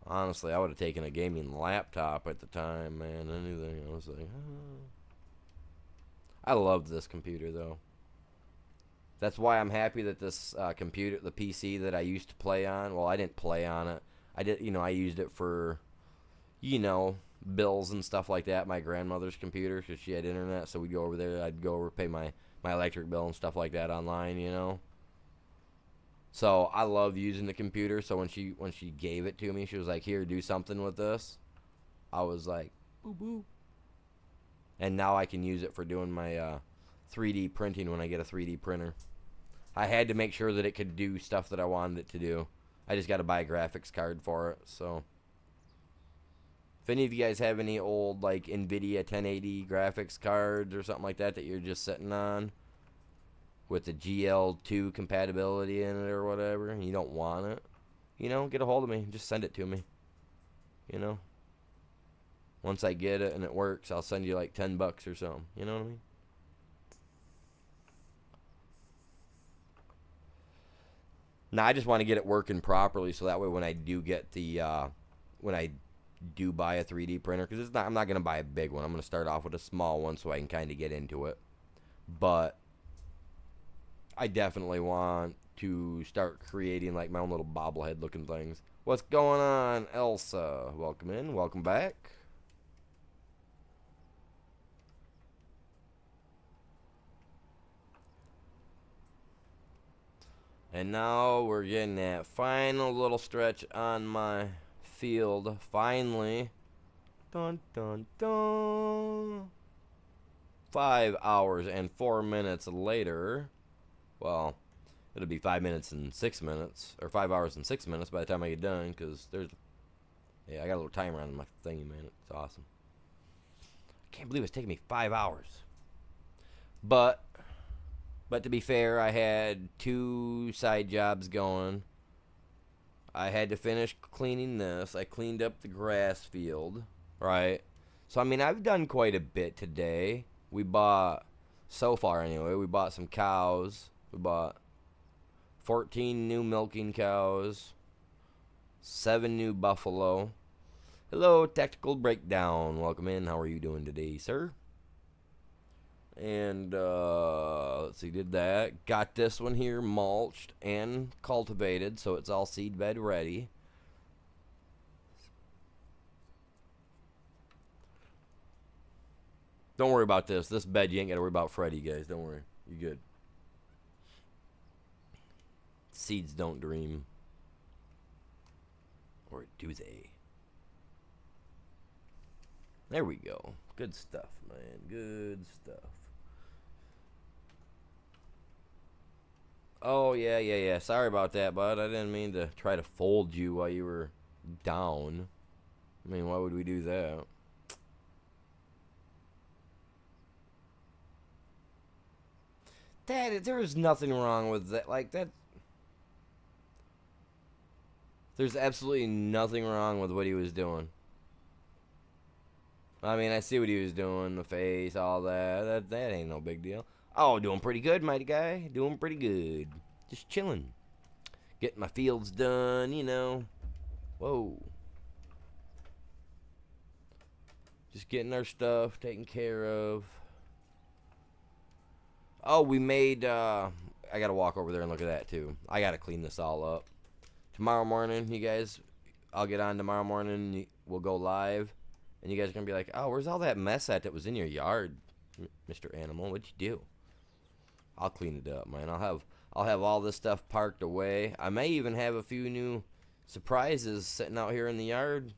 I would have taken a gaming laptop at the time, man. Anything. I was like, oh. I loved this computer, though. That's why I'm happy that this computer, the PC that I used to play on, well, I didn't play on it. I used it for, you know, bills and stuff like that. My grandmother's computer, because she had internet, so we'd go over there. I'd go over pay my electric bill and stuff like that online, you know. So I love using the computer. So when she gave it to me, she was like, "Here, do something with this." I was like, "Boo boo." And now I can use it for doing my 3D printing when I get a 3D printer. I had to make sure that it could do stuff that I wanted it to do. I just got to buy a graphics card for it. So if any of you guys have any old like NVIDIA 1080 graphics cards or something like that you're just sitting on with the GL2 compatibility in it or whatever, and you don't want it, you know, get a hold of me. Just send it to me. You know, once I get it and it works, I'll send you like $10 or something. You know what I mean? Now I just want to get it working properly, so that way when I do get the when I do buy a 3D printer, because I'm not gonna buy a big one. I'm gonna start off with a small one so I can kind of get into it. But I definitely want to start creating like my own little bobblehead looking things. What's going on, Elsa? Welcome in. Welcome back. And now we're getting that final little stretch on my field. Finally. Dun dun dun. 5 hours and 4 minutes later. Well, it'll be 5 minutes and 6 minutes. Or 5 hours and 6 minutes by the time I get done. Because there's... Yeah, I got a little timer on my thingy, man. It's awesome. I can't believe it's taking me 5 hours. But to be fair, I had 2 side jobs going. I had to finish cleaning this. I cleaned up the grass field, right? So, I mean, I've done quite a bit today. We bought, so far anyway, we bought some cows. We bought 14 new milking cows, 7 new buffalo. Hello, Tactical Breakdown. Welcome in. How are you doing today, sir? And, let's see, did that. Got this one here mulched and cultivated, so it's all seed bed ready. Don't worry about this. This bed, you ain't got to worry about Freddy, guys. Don't worry. You're good. Seeds don't dream. Or do they? There we go. Good stuff, man. Good stuff. Oh, yeah. Sorry about that, bud. I didn't mean to try to fold you while you were down. I mean, why would we do that? There is nothing wrong with that. Like, that... There's absolutely nothing wrong with what he was doing. I mean, I see what he was doing. The face, all that. That ain't no big deal. Oh, doing pretty good, mighty guy. Doing pretty good. Just chilling. Getting my fields done, you know. Whoa. Just getting our stuff taken care of. Oh, we made, I gotta walk over there and look at that, too. I gotta clean this all up. Tomorrow morning, you guys, I'll get on tomorrow morning. We'll go live. And you guys are gonna be like, oh, where's all that mess at that was in your yard, Mr. Animal? What'd you do? I'll clean it up, man. I'll have all this stuff parked away. I may even have a few new surprises sitting out here in the yard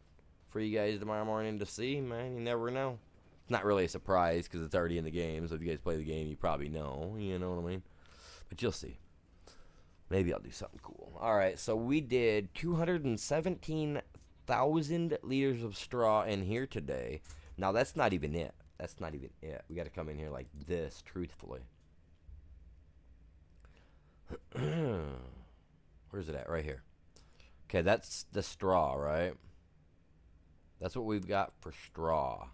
for you guys tomorrow morning to see, man. You never know. It's not really a surprise because it's already in the game. So if you guys play the game, you probably know. You know what I mean? But you'll see. Maybe I'll do something cool. All right, so we did 217,000 liters of straw in here today. Now, that's not even it. That's not even it. We got to come in here like this, truthfully. Where's it at? Right here. Okay, that's the straw, right? That's what we've got for straw.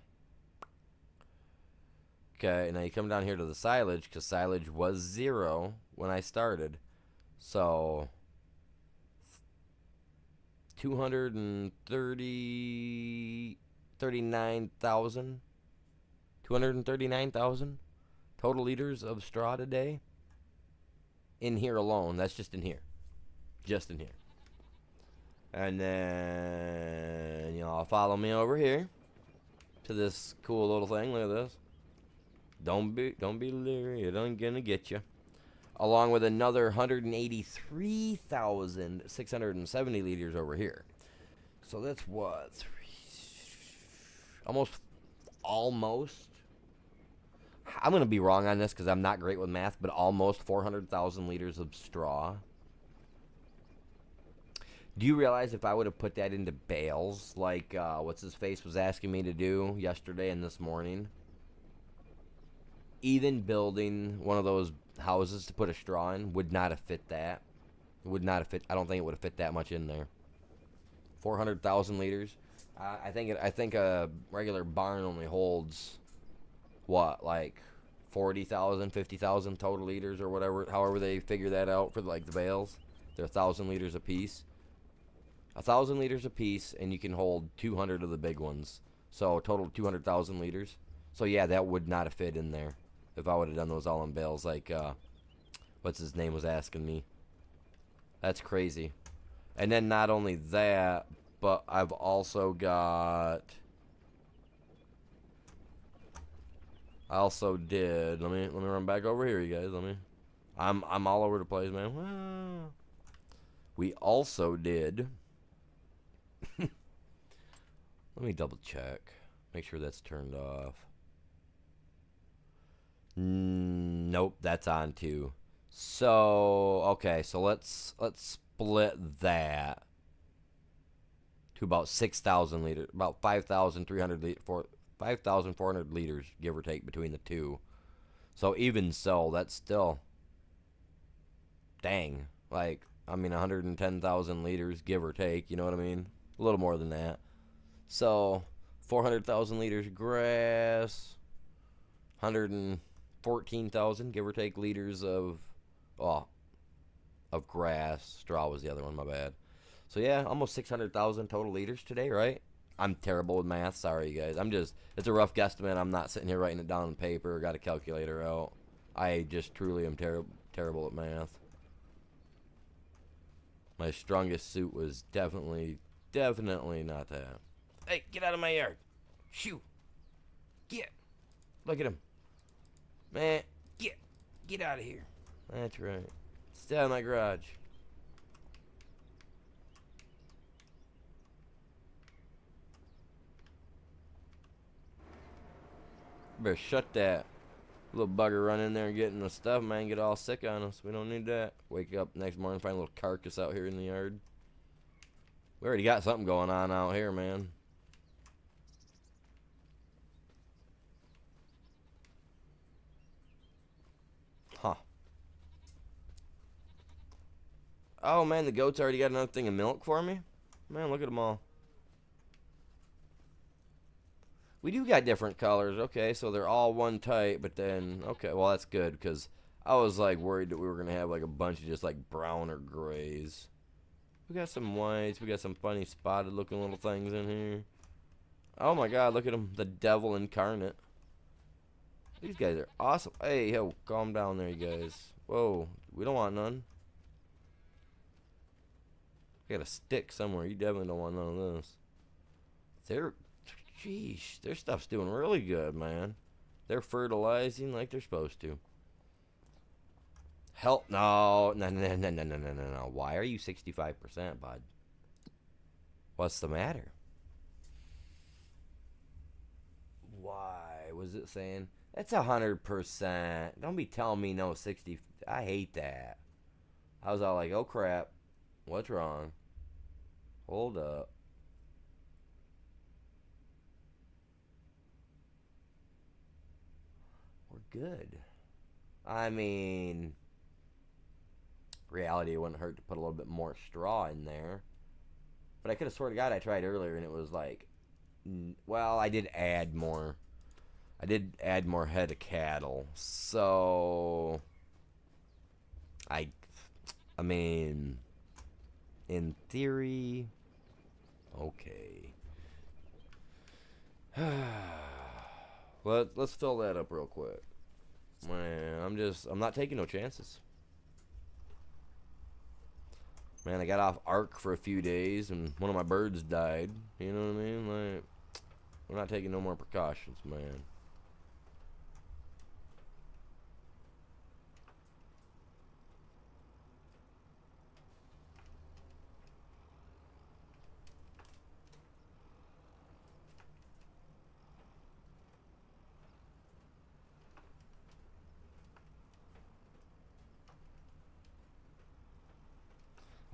Okay, now you come down here to the silage, because silage was 0 when I started. So 239,000 239,000 total liters of straw today in here alone. That's just in here. Just in here. And then y'all follow me over here to this cool little thing. Look at this. Don't be leery. It ain't gonna get you. Along with another 183,670 liters over here. So that's what? Almost. I'm going to be wrong on this because I'm not great with math, but almost 400,000 liters of straw. Do you realize if I would have put that into bales, like what's-his-face was asking me to do yesterday and this morning, even building one of those houses to put a straw in would not have fit that. Would not have fit. I don't think it would have fit that much in there. 400,000 liters. I think a regular barn only holds what, like 40,000, 50,000 total liters or whatever. However they figure that out for like the bales, they're 1,000 liters a piece. 1,000 liters a piece, and you can hold 200 of the big ones. So total 200,000 liters. So yeah, that would not have fit in there if I would have done those all in bales. Like what's his name was asking me. That's crazy. And then not only that, but I've also got. I also did. Let me run back over here, you guys. I'm all over the place, man. We also did. Let me double check. Make sure that's turned off. Nope, that's on too. So okay, so let's split that to about 6,000 liters, about 5,400 liters, give or take, between the two. So even so, that's still, dang, like, I mean, 110,000 liters, give or take, you know what I mean? A little more than that. So 400,000 liters grass, 114,000, give or take, liters of grass. Straw was the other one, my bad. So yeah, almost 600,000 total liters today, right? I'm terrible with math. Sorry, you guys. It's a rough guesstimate. I'm not sitting here writing it down on paper. Got a calculator out. I just truly am terrible at math. My strongest suit was definitely not that. Hey, get out of my yard. Shoo. Get. Look at him. Man, get out of here. That's right. Stay out of my garage. Better shut that. Little bugger run in there and get in the stuff, man. Get all sick on us. We don't need that. Wake up next morning, find a little carcass out here in the yard. We already got something going on out here, man. Huh. Oh, man, the goats already got another thing of milk for me? Man, look at them all. We do got different colors. Okay, so they're all one type, but then, okay, well, that's good, because I was, like, worried that we were going to have, like, a bunch of just, like, brown or grays. We got some whites. We got some funny spotted-looking little things in here. Oh, my God, look at them. The devil incarnate. These guys are awesome. Hey, yo, calm down there, you guys. Whoa, we don't want none. We got a stick somewhere. You definitely don't want none of this. Sheesh, their stuff's doing really good, man. They're fertilizing like they're supposed to. Help, no. Why are you 65%, bud? What's the matter? Why was it saying? That's 100%. Don't be telling me no 60. I hate that. I was all like, oh crap. What's wrong? Hold up. Good. I mean, reality, it wouldn't hurt to put a little bit more straw in there. But I could have sworn to God I tried earlier and it was like, well, I did add more. I did add more head of cattle. So, I mean, in theory, Okay. Let's fill that up real quick. Man, I'm not taking no chances. Man, I got off ARC for a few days and one of my birds died. You know what I mean? Like, we're not taking no more precautions, man.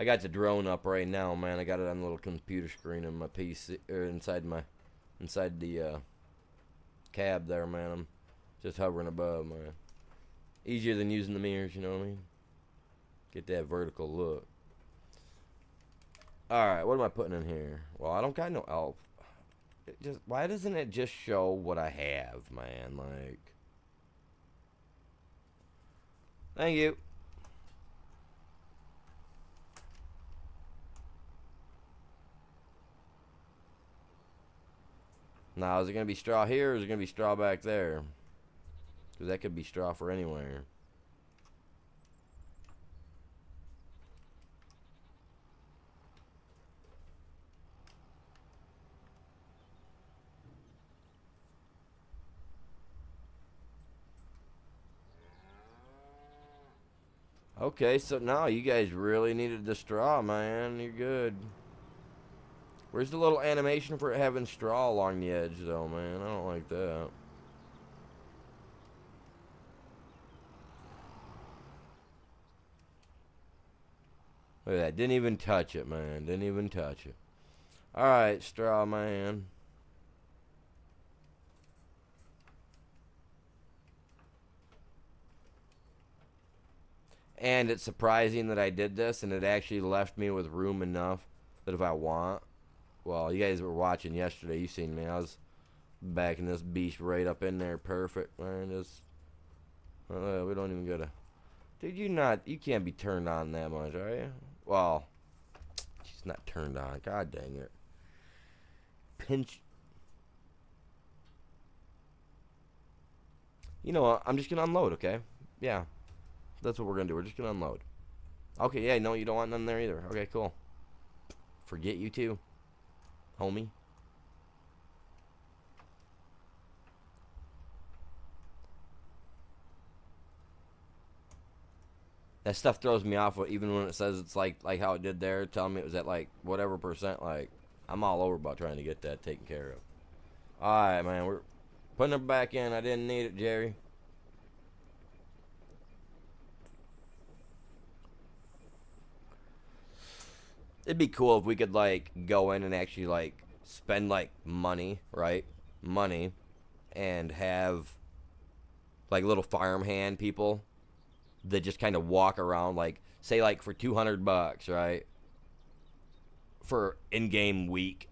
I got the drone up right now, man. I got it on the little computer screen in my PC, or inside the cab there, man. I'm just hovering above, man. Easier than using the mirrors, you know what I mean? Get that vertical look. Alright, what am I putting in here? Well, I don't got no elf. Why doesn't it just show what I have, man? Like, thank you. Now, is it going to be straw here or is it going to be straw back there? Because that could be straw for anywhere. Okay, so now you guys really needed the straw, man. You're good. Where's the little animation for it having straw along the edge, though, man? I don't like that. Look at that. Didn't even touch it, man. Didn't even touch it. Alright, straw man. And it's surprising that I did this, and it actually left me with room enough that if I want... Well, you guys were watching yesterday. You seen me. I was backing this beast right up in there. Perfect, man. Just... we don't even gotta... Dude, you can't be turned on that much, are you? Well, she's not turned on. God dang it. Pinch. You know what? I'm just gonna unload, okay? Yeah. That's what we're gonna do. We're just gonna unload. Okay, yeah, no, you don't want none there either. Okay, cool. Forget you too, homie. That stuff throws me off even when it says it's like how it did there, telling me it was at like whatever percent. Like, I'm all over about trying to get that taken care of. Alright, man, we're putting it back in. I didn't need it, Jerry. It'd be cool if we could like go in and actually like spend like money, right? Money, and have like little farmhand people that just kind of walk around, like say like for $200, right? For in-game week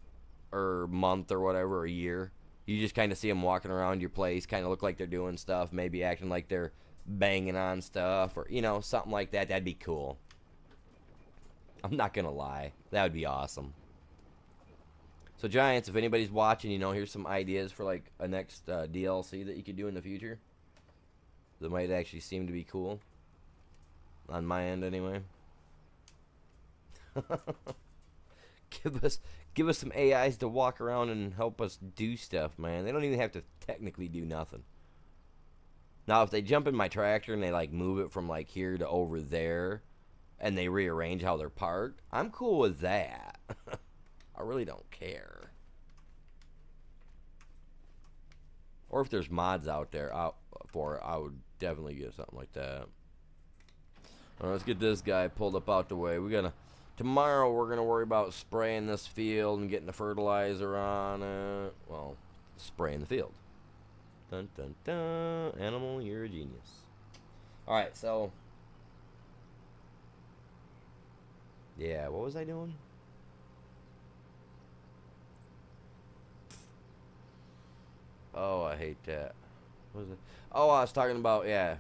or month or whatever, or a year, you just kind of see them walking around your place, kind of look like they're doing stuff, maybe acting like they're banging on stuff, or something like that. That'd be cool. I'm not gonna lie, that would be awesome. So Giants, if anybody's watching, here's some ideas for like a next DLC that you could do in the future that might actually seem to be cool. On my end, anyway. Give us some AIs to walk around and help us do stuff, man. They don't even have to technically do nothing. Now, if they jump in my tractor and they like move it from like here to over there, and they rearrange how they're parked, I'm cool with that. I really don't care. Or if there's mods out there for it, I would definitely get something like that. All right, let's get this guy pulled up out the way. Tomorrow we're gonna worry about spraying this field and getting the fertilizer on it. Well, spraying the field. Dun dun dun. Animal, you're a genius. All right, so yeah, what was I doing? Oh, I hate that. What was it? Oh, I was talking about yeah.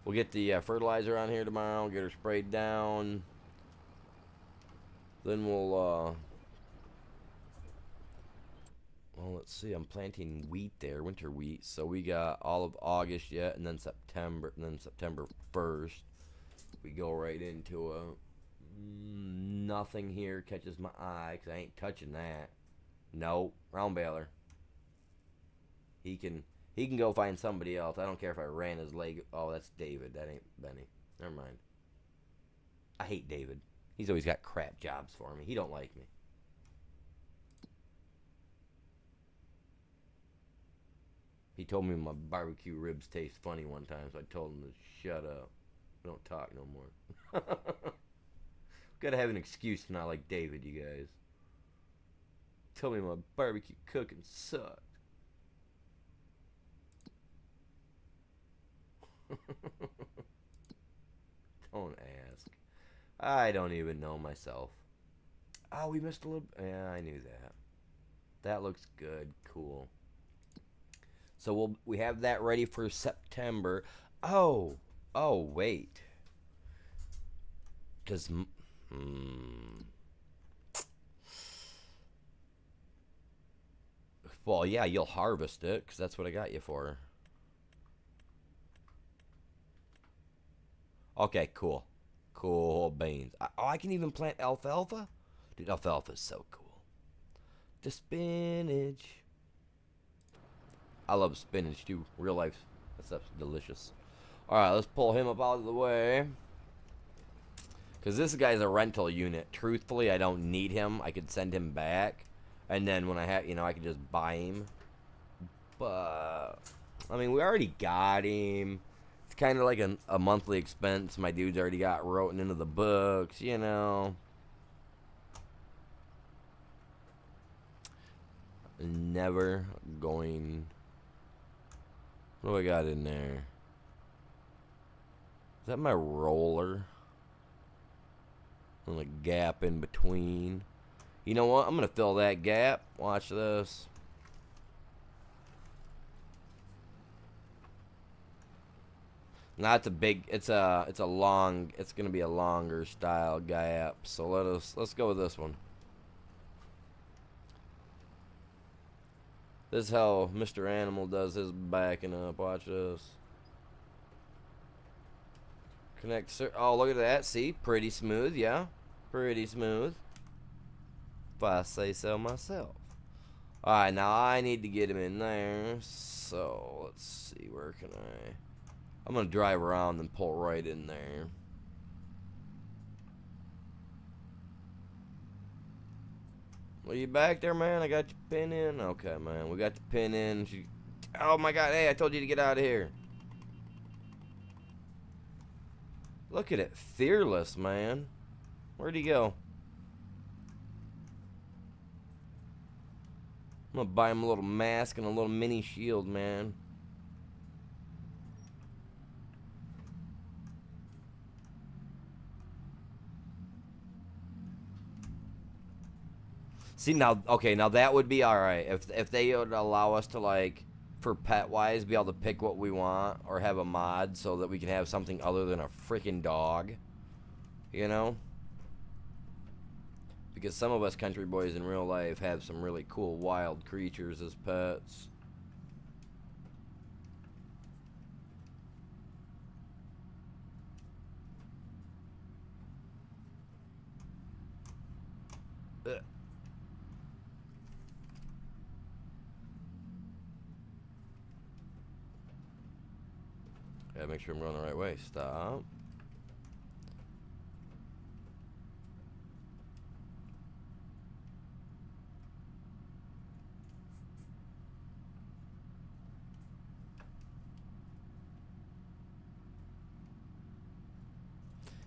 We'll get the fertilizer on here tomorrow. Get her sprayed down. Then we'll Well, let's see. I'm planting wheat there, winter wheat. So we got all of August yet, and then September, and then September 1st. We go right into a nothing here catches my eye because I ain't touching that. No, round baler. He can go find somebody else. I don't care if I ran his leg. Oh, that's David. That ain't Benny. Never mind. I hate David. He's always got crap jobs for me. He don't like me. He told me my barbecue ribs taste funny one time, so I told him to shut up. Don't talk no more. Gotta have an excuse to not like David, you guys. Tell me my barbecue cooking sucked. Don't ask. I don't even know myself. Oh, we missed a little. Yeah, I knew that. That looks good. Cool. So we have that ready for September. Oh, wait. Does well, yeah, you'll harvest it because that's what I got you for. Okay, cool. Cool beans. I can even plant alfalfa? Dude, alfalfa is so cool. The spinach. I love spinach too. Real life. That stuff's delicious. Alright, let's pull him up out of the way. Because this guy's a rental unit. Truthfully, I don't need him. I could send him back. And then when I have, I could just buy him. But, I mean, we already got him. It's kind of like a monthly expense. My dude's already got written into the books, Never going. What do I got in there? Is that my roller? And a gap in between. You know what? I'm gonna fill that gap. Watch this. Now it's a big. It's a long. It's gonna be a longer style gap. So let's go with this one. This is how Mr. Animal does his backing up. Watch this. Connect. Oh, look at that. See? Pretty smooth, yeah? Pretty smooth. If I say so myself. Alright, now I need to get him in there. So, let's see. Where can I... I'm going to drive around and pull right in there. Are you back there, man? I got you pin in. Okay, man. We got the pin in. Oh, my God. Hey, I told you to get out of here. Look at it. Fearless, man. Where'd he go? I'm going to buy him a little mask and a little mini shield, man. See, now, okay, now that would be alright. If they would allow us to, like, for pet-wise, be able to pick what we want or have a mod so that we can have something other than a freaking dog. Because some of us country boys in real life have some really cool wild creatures as pets. Ugh. Gotta make sure I'm going the right way. Stop.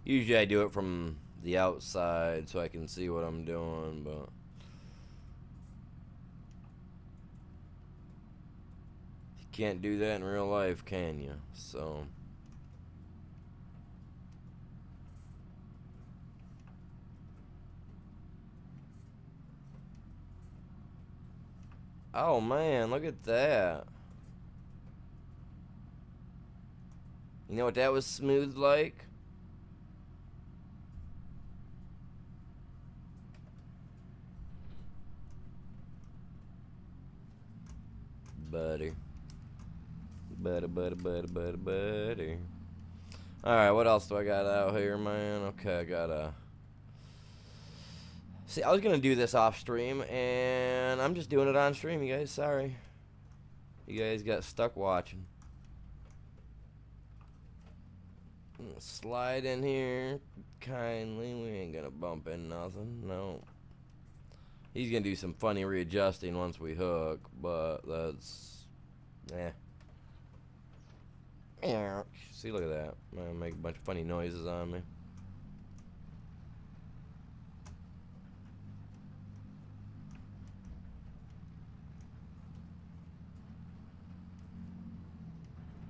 Usually I do it from the outside so I can see what I'm doing, but... You can't do that in real life, can you? So... Oh man, look at that. You know what that was smooth like? butter. Butter, butter, butter, butter, butter. Alright, what else do I got out here, man? Okay, I got a... See, I was going to do this off stream, and I'm just doing it on stream, you guys. Sorry. You guys got stuck watching. Slide in here kindly. We ain't going to bump in nothing. No. He's going to do some funny readjusting once we hook, but that's... Yeah. See, look at that. Man, make a bunch of funny noises on me.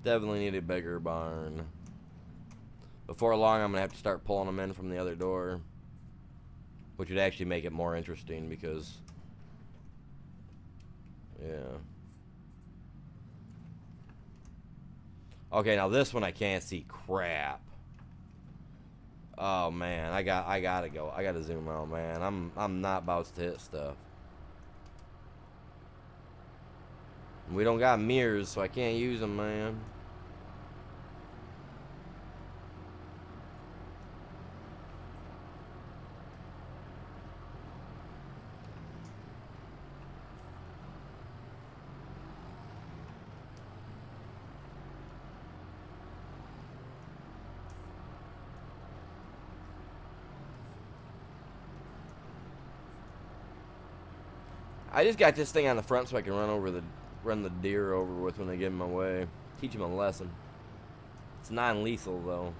Definitely need a bigger barn. Before long, I'm going to have to start pulling them in from the other door. Which would actually make it more interesting because... Yeah. Okay, now this one I can't see crap. Oh man, I gotta go. I gotta zoom out, man. I'm not about to hit stuff. We don't got mirrors, so I can't use them, man. I just got this thing on the front so I can run the deer over with when they get in my way. Teach them a lesson. It's non-lethal though.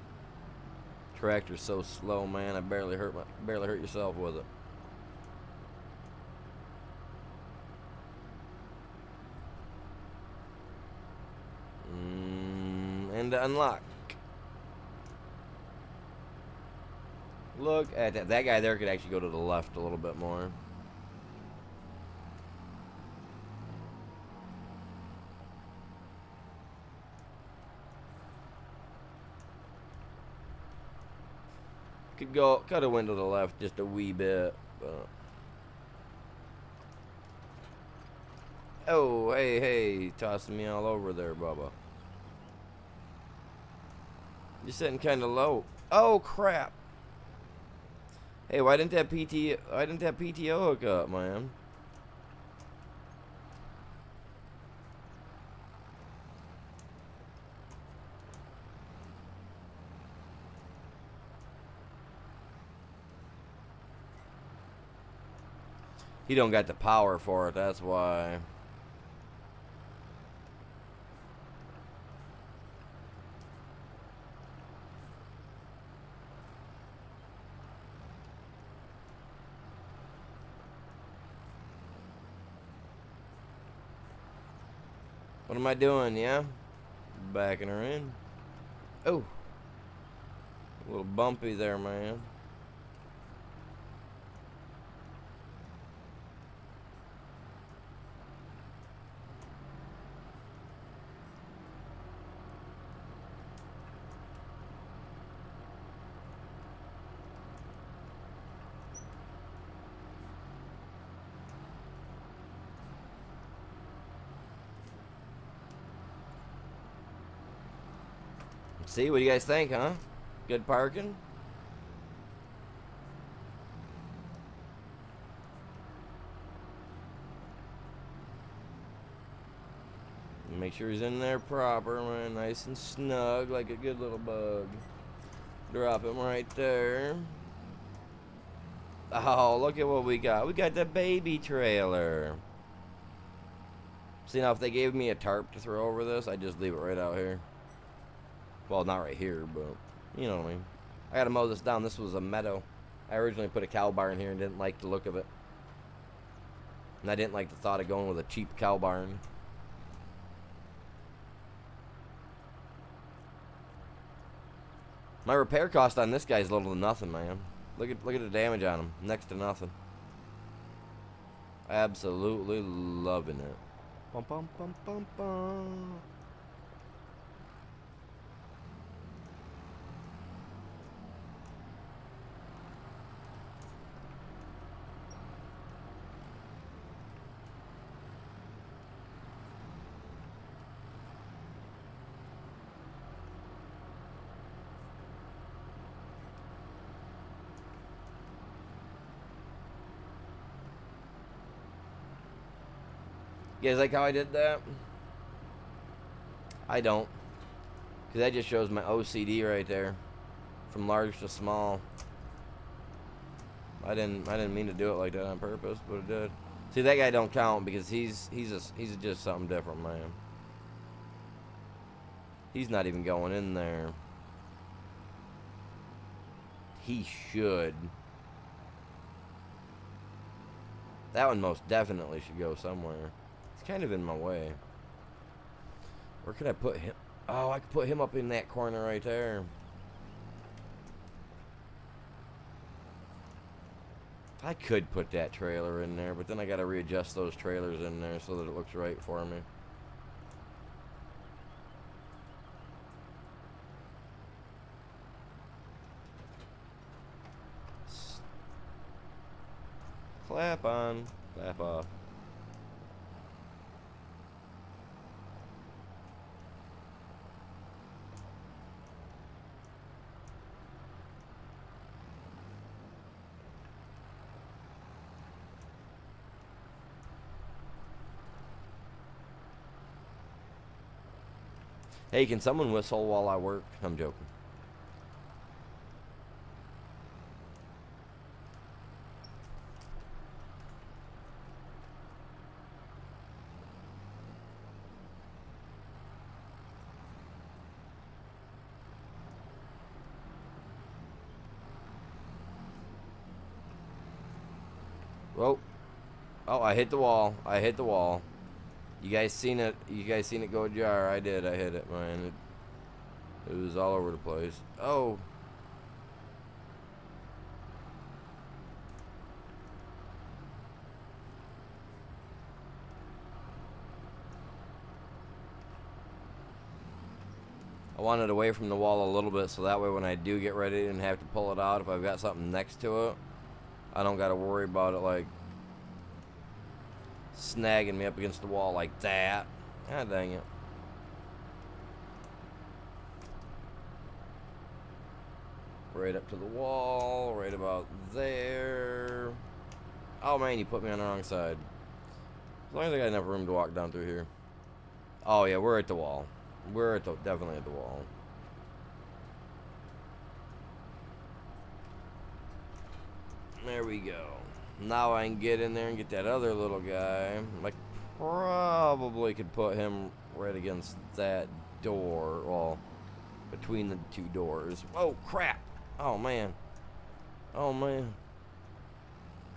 Tractor's so slow, man. I barely hurt yourself with it. And to unlock. Look at that. That guy there could actually go to the left a little bit more. Could have went to the left just a wee bit, but... Oh, hey, tossing me all over there, Bubba. You're sitting kind of low. Oh, crap. Hey, why didn't that PTO hook up, man? He don't got the power for it, that's why. What am I doing, yeah? Backing her in. Oh. A little bumpy there, man. See, what do you guys think, huh? Good parking? Make sure he's in there proper, man. Nice and snug, like a good little bug. Drop him right there. Oh, look at what we got. We got the baby trailer. See, now if they gave me a tarp to throw over this, I'd just leave it right out here. Well, not right here, but you know what I mean. I gotta mow this down. This was a meadow. I originally put a cow barn here and didn't like the look of it. And I didn't like the thought of going with a cheap cow barn. My repair cost on this guy's little to nothing, man. Look at the damage on him. Next to nothing. Absolutely loving it. Bum, bum, bum, bum, bum. You guys like how I did that? I don't. Because that just shows my OCD right there. From large to small. I didn't mean to do it like that on purpose, but it did. See, that guy don't count because he's just something different, man. He's not even going in there. He should. That one most definitely should go somewhere. It's kind of in my way. Where can I put him? Oh, I could put him up in that corner right there. I could put that trailer in there, but then I gotta readjust those trailers in there so that it looks right for me. Clap on, clap off. Hey, can someone whistle while I work? I'm joking. Whoa. Oh, I hit the wall. I hit the wall. You guys seen it? You guys seen it go ajar? I did. I hit it, man. It was all over the place. Oh. I want it away from the wall a little bit so that way when I do get ready and have to pull it out, if I've got something next to it, I don't got to worry about it like snagging me up against the wall like that. God dang it. Right up to the wall, right about there. Oh man, you put me on the wrong side. As long as I got enough room to walk down through here. Oh yeah, we're at the wall. We're at definitely at the wall. There we go. Now I can get in there and get that other little guy. I probably could put him right against that door. Well, between the two doors. Oh, crap. Oh, man. Oh, man.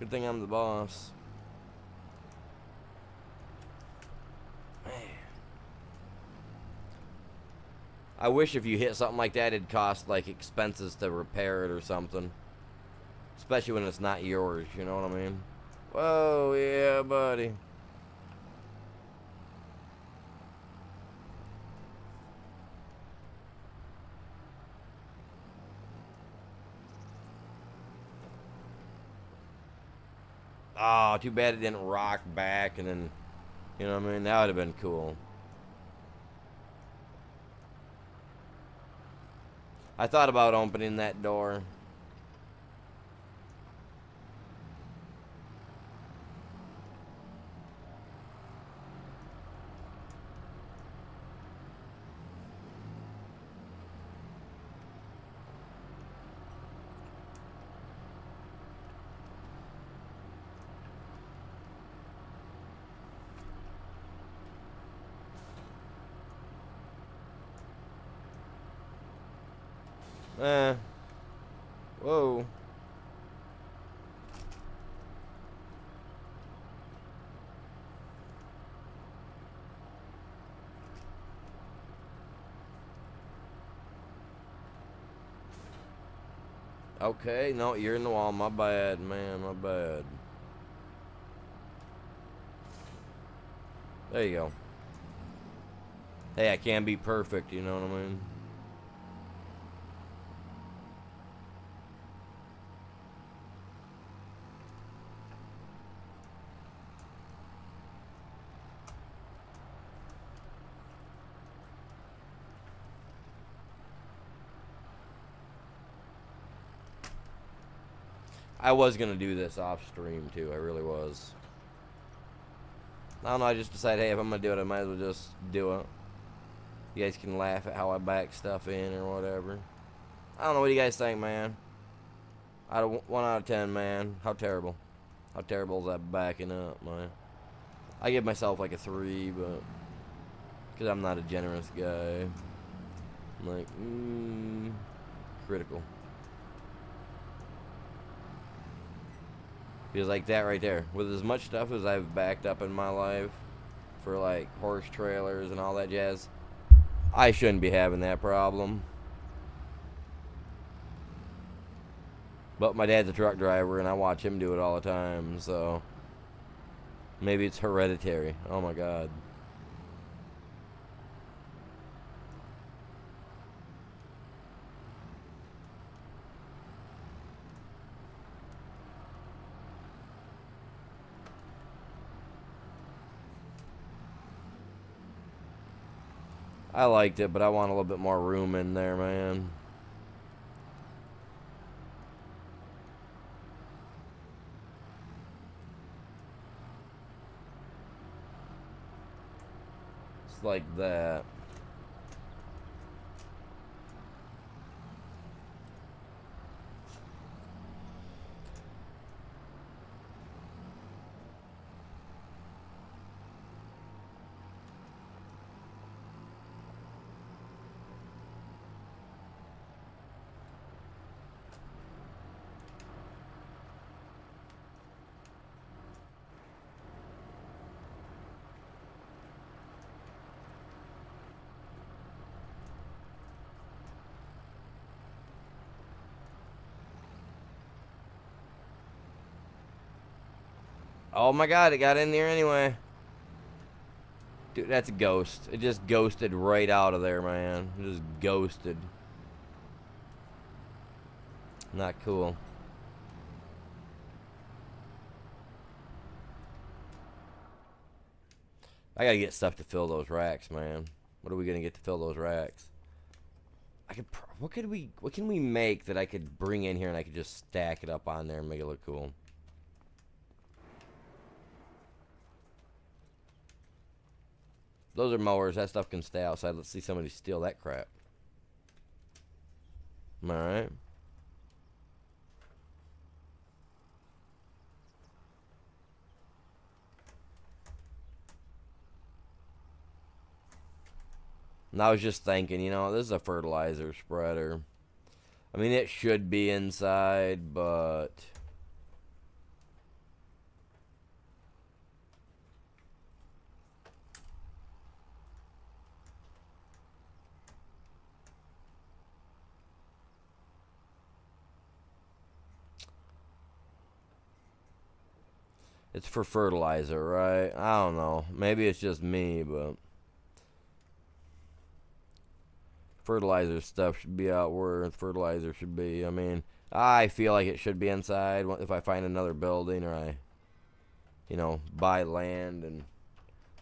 Good thing I'm the boss. Man. I wish if you hit something like that, it'd cost, like, expenses to repair it or something. Especially when it's not yours, you know what I mean? Whoa, yeah, buddy. Oh, too bad it didn't rock back and then, you know what I mean? That would have been cool. I thought about opening that door. Whoa. Okay, no, you're in the wall. My bad, man, my bad. There you go. Hey, I can't be perfect, you know what I mean? I was gonna do this off stream too, I really was. I don't know. I just decided, hey, if I'm gonna do it, I might as well just do it. You guys can laugh at how I back stuff in or whatever. I don't know. What do you guys think, man? Out of 1 out of 10, man. How terrible? How terrible is that backing up, man? I give myself like a 3, but because I'm not a generous guy. I'm like, critical. Because like that right there, with as much stuff as I've backed up in my life for like horse trailers and all that jazz, I shouldn't be having that problem. But my dad's a truck driver and I watch him do it all the time, so maybe it's hereditary. Oh my god. I liked it, but I want a little bit more room in there, man. It's like that. Oh my god, it got in there anyway. Dude, that's a ghost. It just ghosted right out of there, man. It just ghosted. Not cool. I gotta get stuff to fill those racks, man. What are we gonna get to fill those racks? What can we make that I could bring in here and I could just stack it up on there and make it look cool? Those are mowers. That stuff can stay outside. Let's see somebody steal that crap. Am I right? And I was just thinking, you know, this is a fertilizer spreader. I mean, it should be inside, but it's for fertilizer, right? I don't know. Maybe it's just me, but fertilizer stuff should be out where fertilizer should be. I mean, I feel like it should be inside. If I find another building or I, you know, buy land and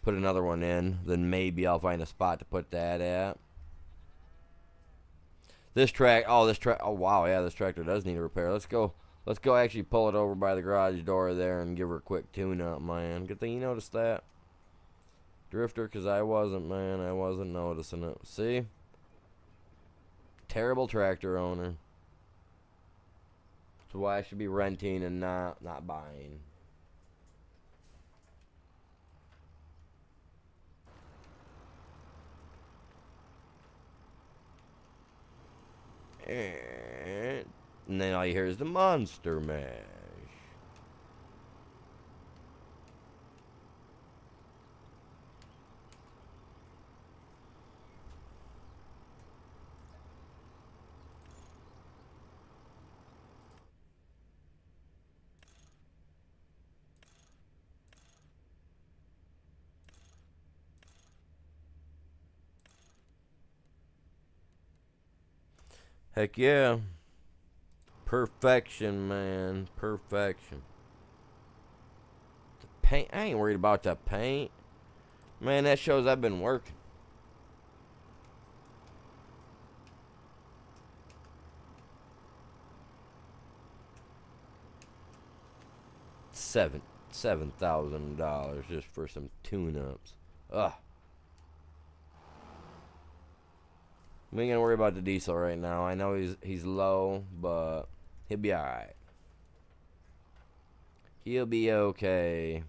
put another one in, then maybe I'll find a spot to put that at. Oh wow, yeah, this tractor does need a repair. Let's go actually pull it over by the garage door there and give her a quick tune-up, man. Good thing you noticed that, Drifter, because I wasn't noticing it. See? Terrible tractor owner. That's why I should be renting and not buying. And then all you hear is the monster mash. Heck yeah. Perfection, man. Perfection. The paint. I ain't worried about the paint. Man, that shows I've been working. Seven. $7,000 just for some tune-ups. Ugh. We ain't gonna worry about the diesel right now. I know he's low, but he'll be alright. He'll be okay.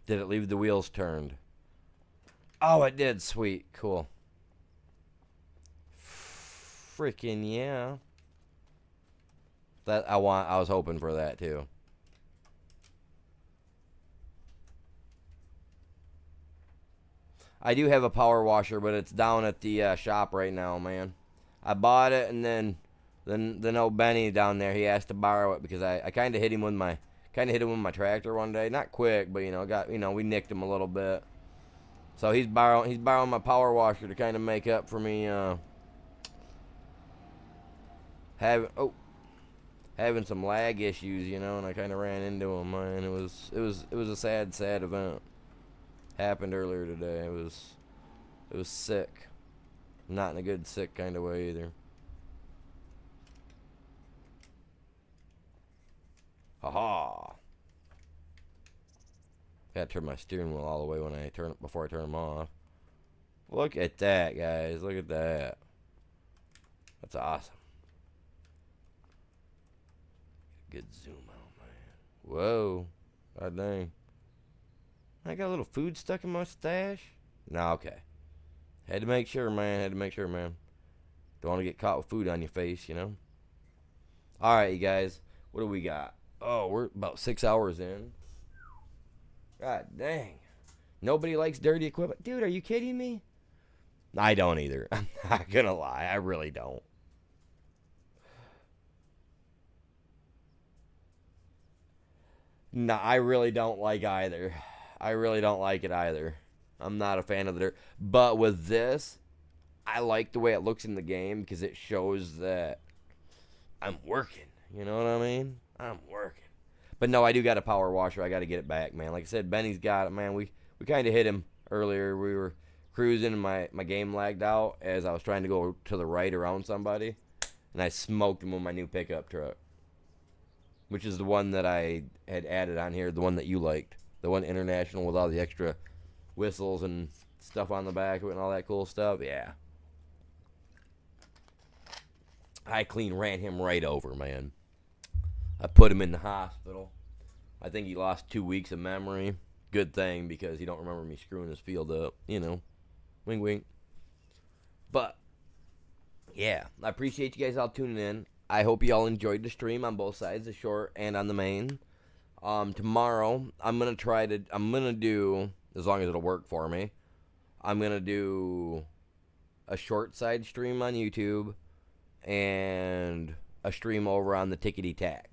Did it leave the wheels turned? Oh, it did. Sweet. Cool. Freaking yeah. I was hoping for that too. I do have a power washer, but it's down at the shop right now, man. I bought it, and then old Benny down there, he asked to borrow it because I kind of hit him with my tractor one day. Not quick, but we nicked him a little bit. So he's borrowing my power washer to kind of make up for me having some lag issues, and I kind of ran into him, man. It was a sad event. Happened earlier today. It was sick. Not in a good sick kind of way either. Haha. Gotta turn my steering wheel all the way before I turn them off. Look at that, guys. Look at that. That's awesome. Good zoom out, man. Whoa. God dang. I got a little food stuck in my stash? No, okay. Had to make sure, man. Don't want to get caught with food on your face, Alright, you guys. What do we got? Oh, we're about 6 hours in. God dang. Nobody likes dirty equipment. Dude, are you kidding me? I don't either. I'm not gonna lie. I really don't. No, I really don't like either. I really don't like it either. I'm not a fan of the dirt. But with this, I like the way it looks in the game because it shows that I'm working. You know what I mean? I'm working. But no, I do got a power washer. I got to get it back, man. Like I said, Benny's got it, man. We kind of hit him earlier. We were cruising and my game lagged out as I was trying to go to the right around somebody. And I smoked him with my new pickup truck. Which is the one that I had added on here. The one that you liked. The one international with all the extra whistles and stuff on the back of it and all that cool stuff. Yeah. I clean ran him right over, man. I put him in the hospital. I think he lost 2 weeks of memory. Good thing, because he don't remember me screwing his field up. Wink, wink. But, yeah. I appreciate you guys all tuning in. I hope you all enjoyed the stream on both sides, the short and on the main. Tomorrow, I'm going to do, as long as it'll work for me, I'm going to do a short side stream on YouTube and a stream over on the TikTok.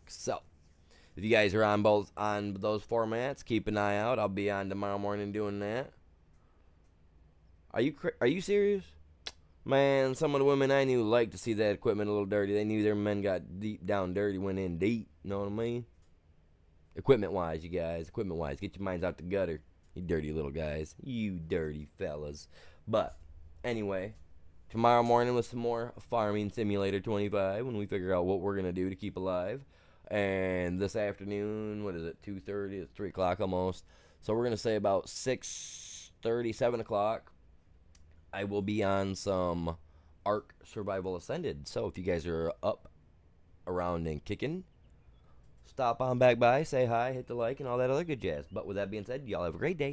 So, if you guys are on those formats, keep an eye out. I'll be on tomorrow morning doing that. Are you serious? Man, some of the women I knew liked to see that equipment a little dirty. They knew their men got deep down dirty, went in deep. You know what I mean? Equipment-wise, you guys. Equipment-wise. Get your minds out the gutter. You dirty little guys. You dirty fellas. But, anyway, tomorrow morning with some more Farming Simulator 25 when we figure out what we're going to do to keep alive. And this afternoon, what is it, 2:30? It's 3 o'clock almost. So we're going to say about 6:30, 7 o'clock. I will be on some Ark Survival Ascended. So if you guys are up, around, and kicking, stop on back by, say hi, hit the like, and all that other good jazz. But with that being said, y'all have a great day.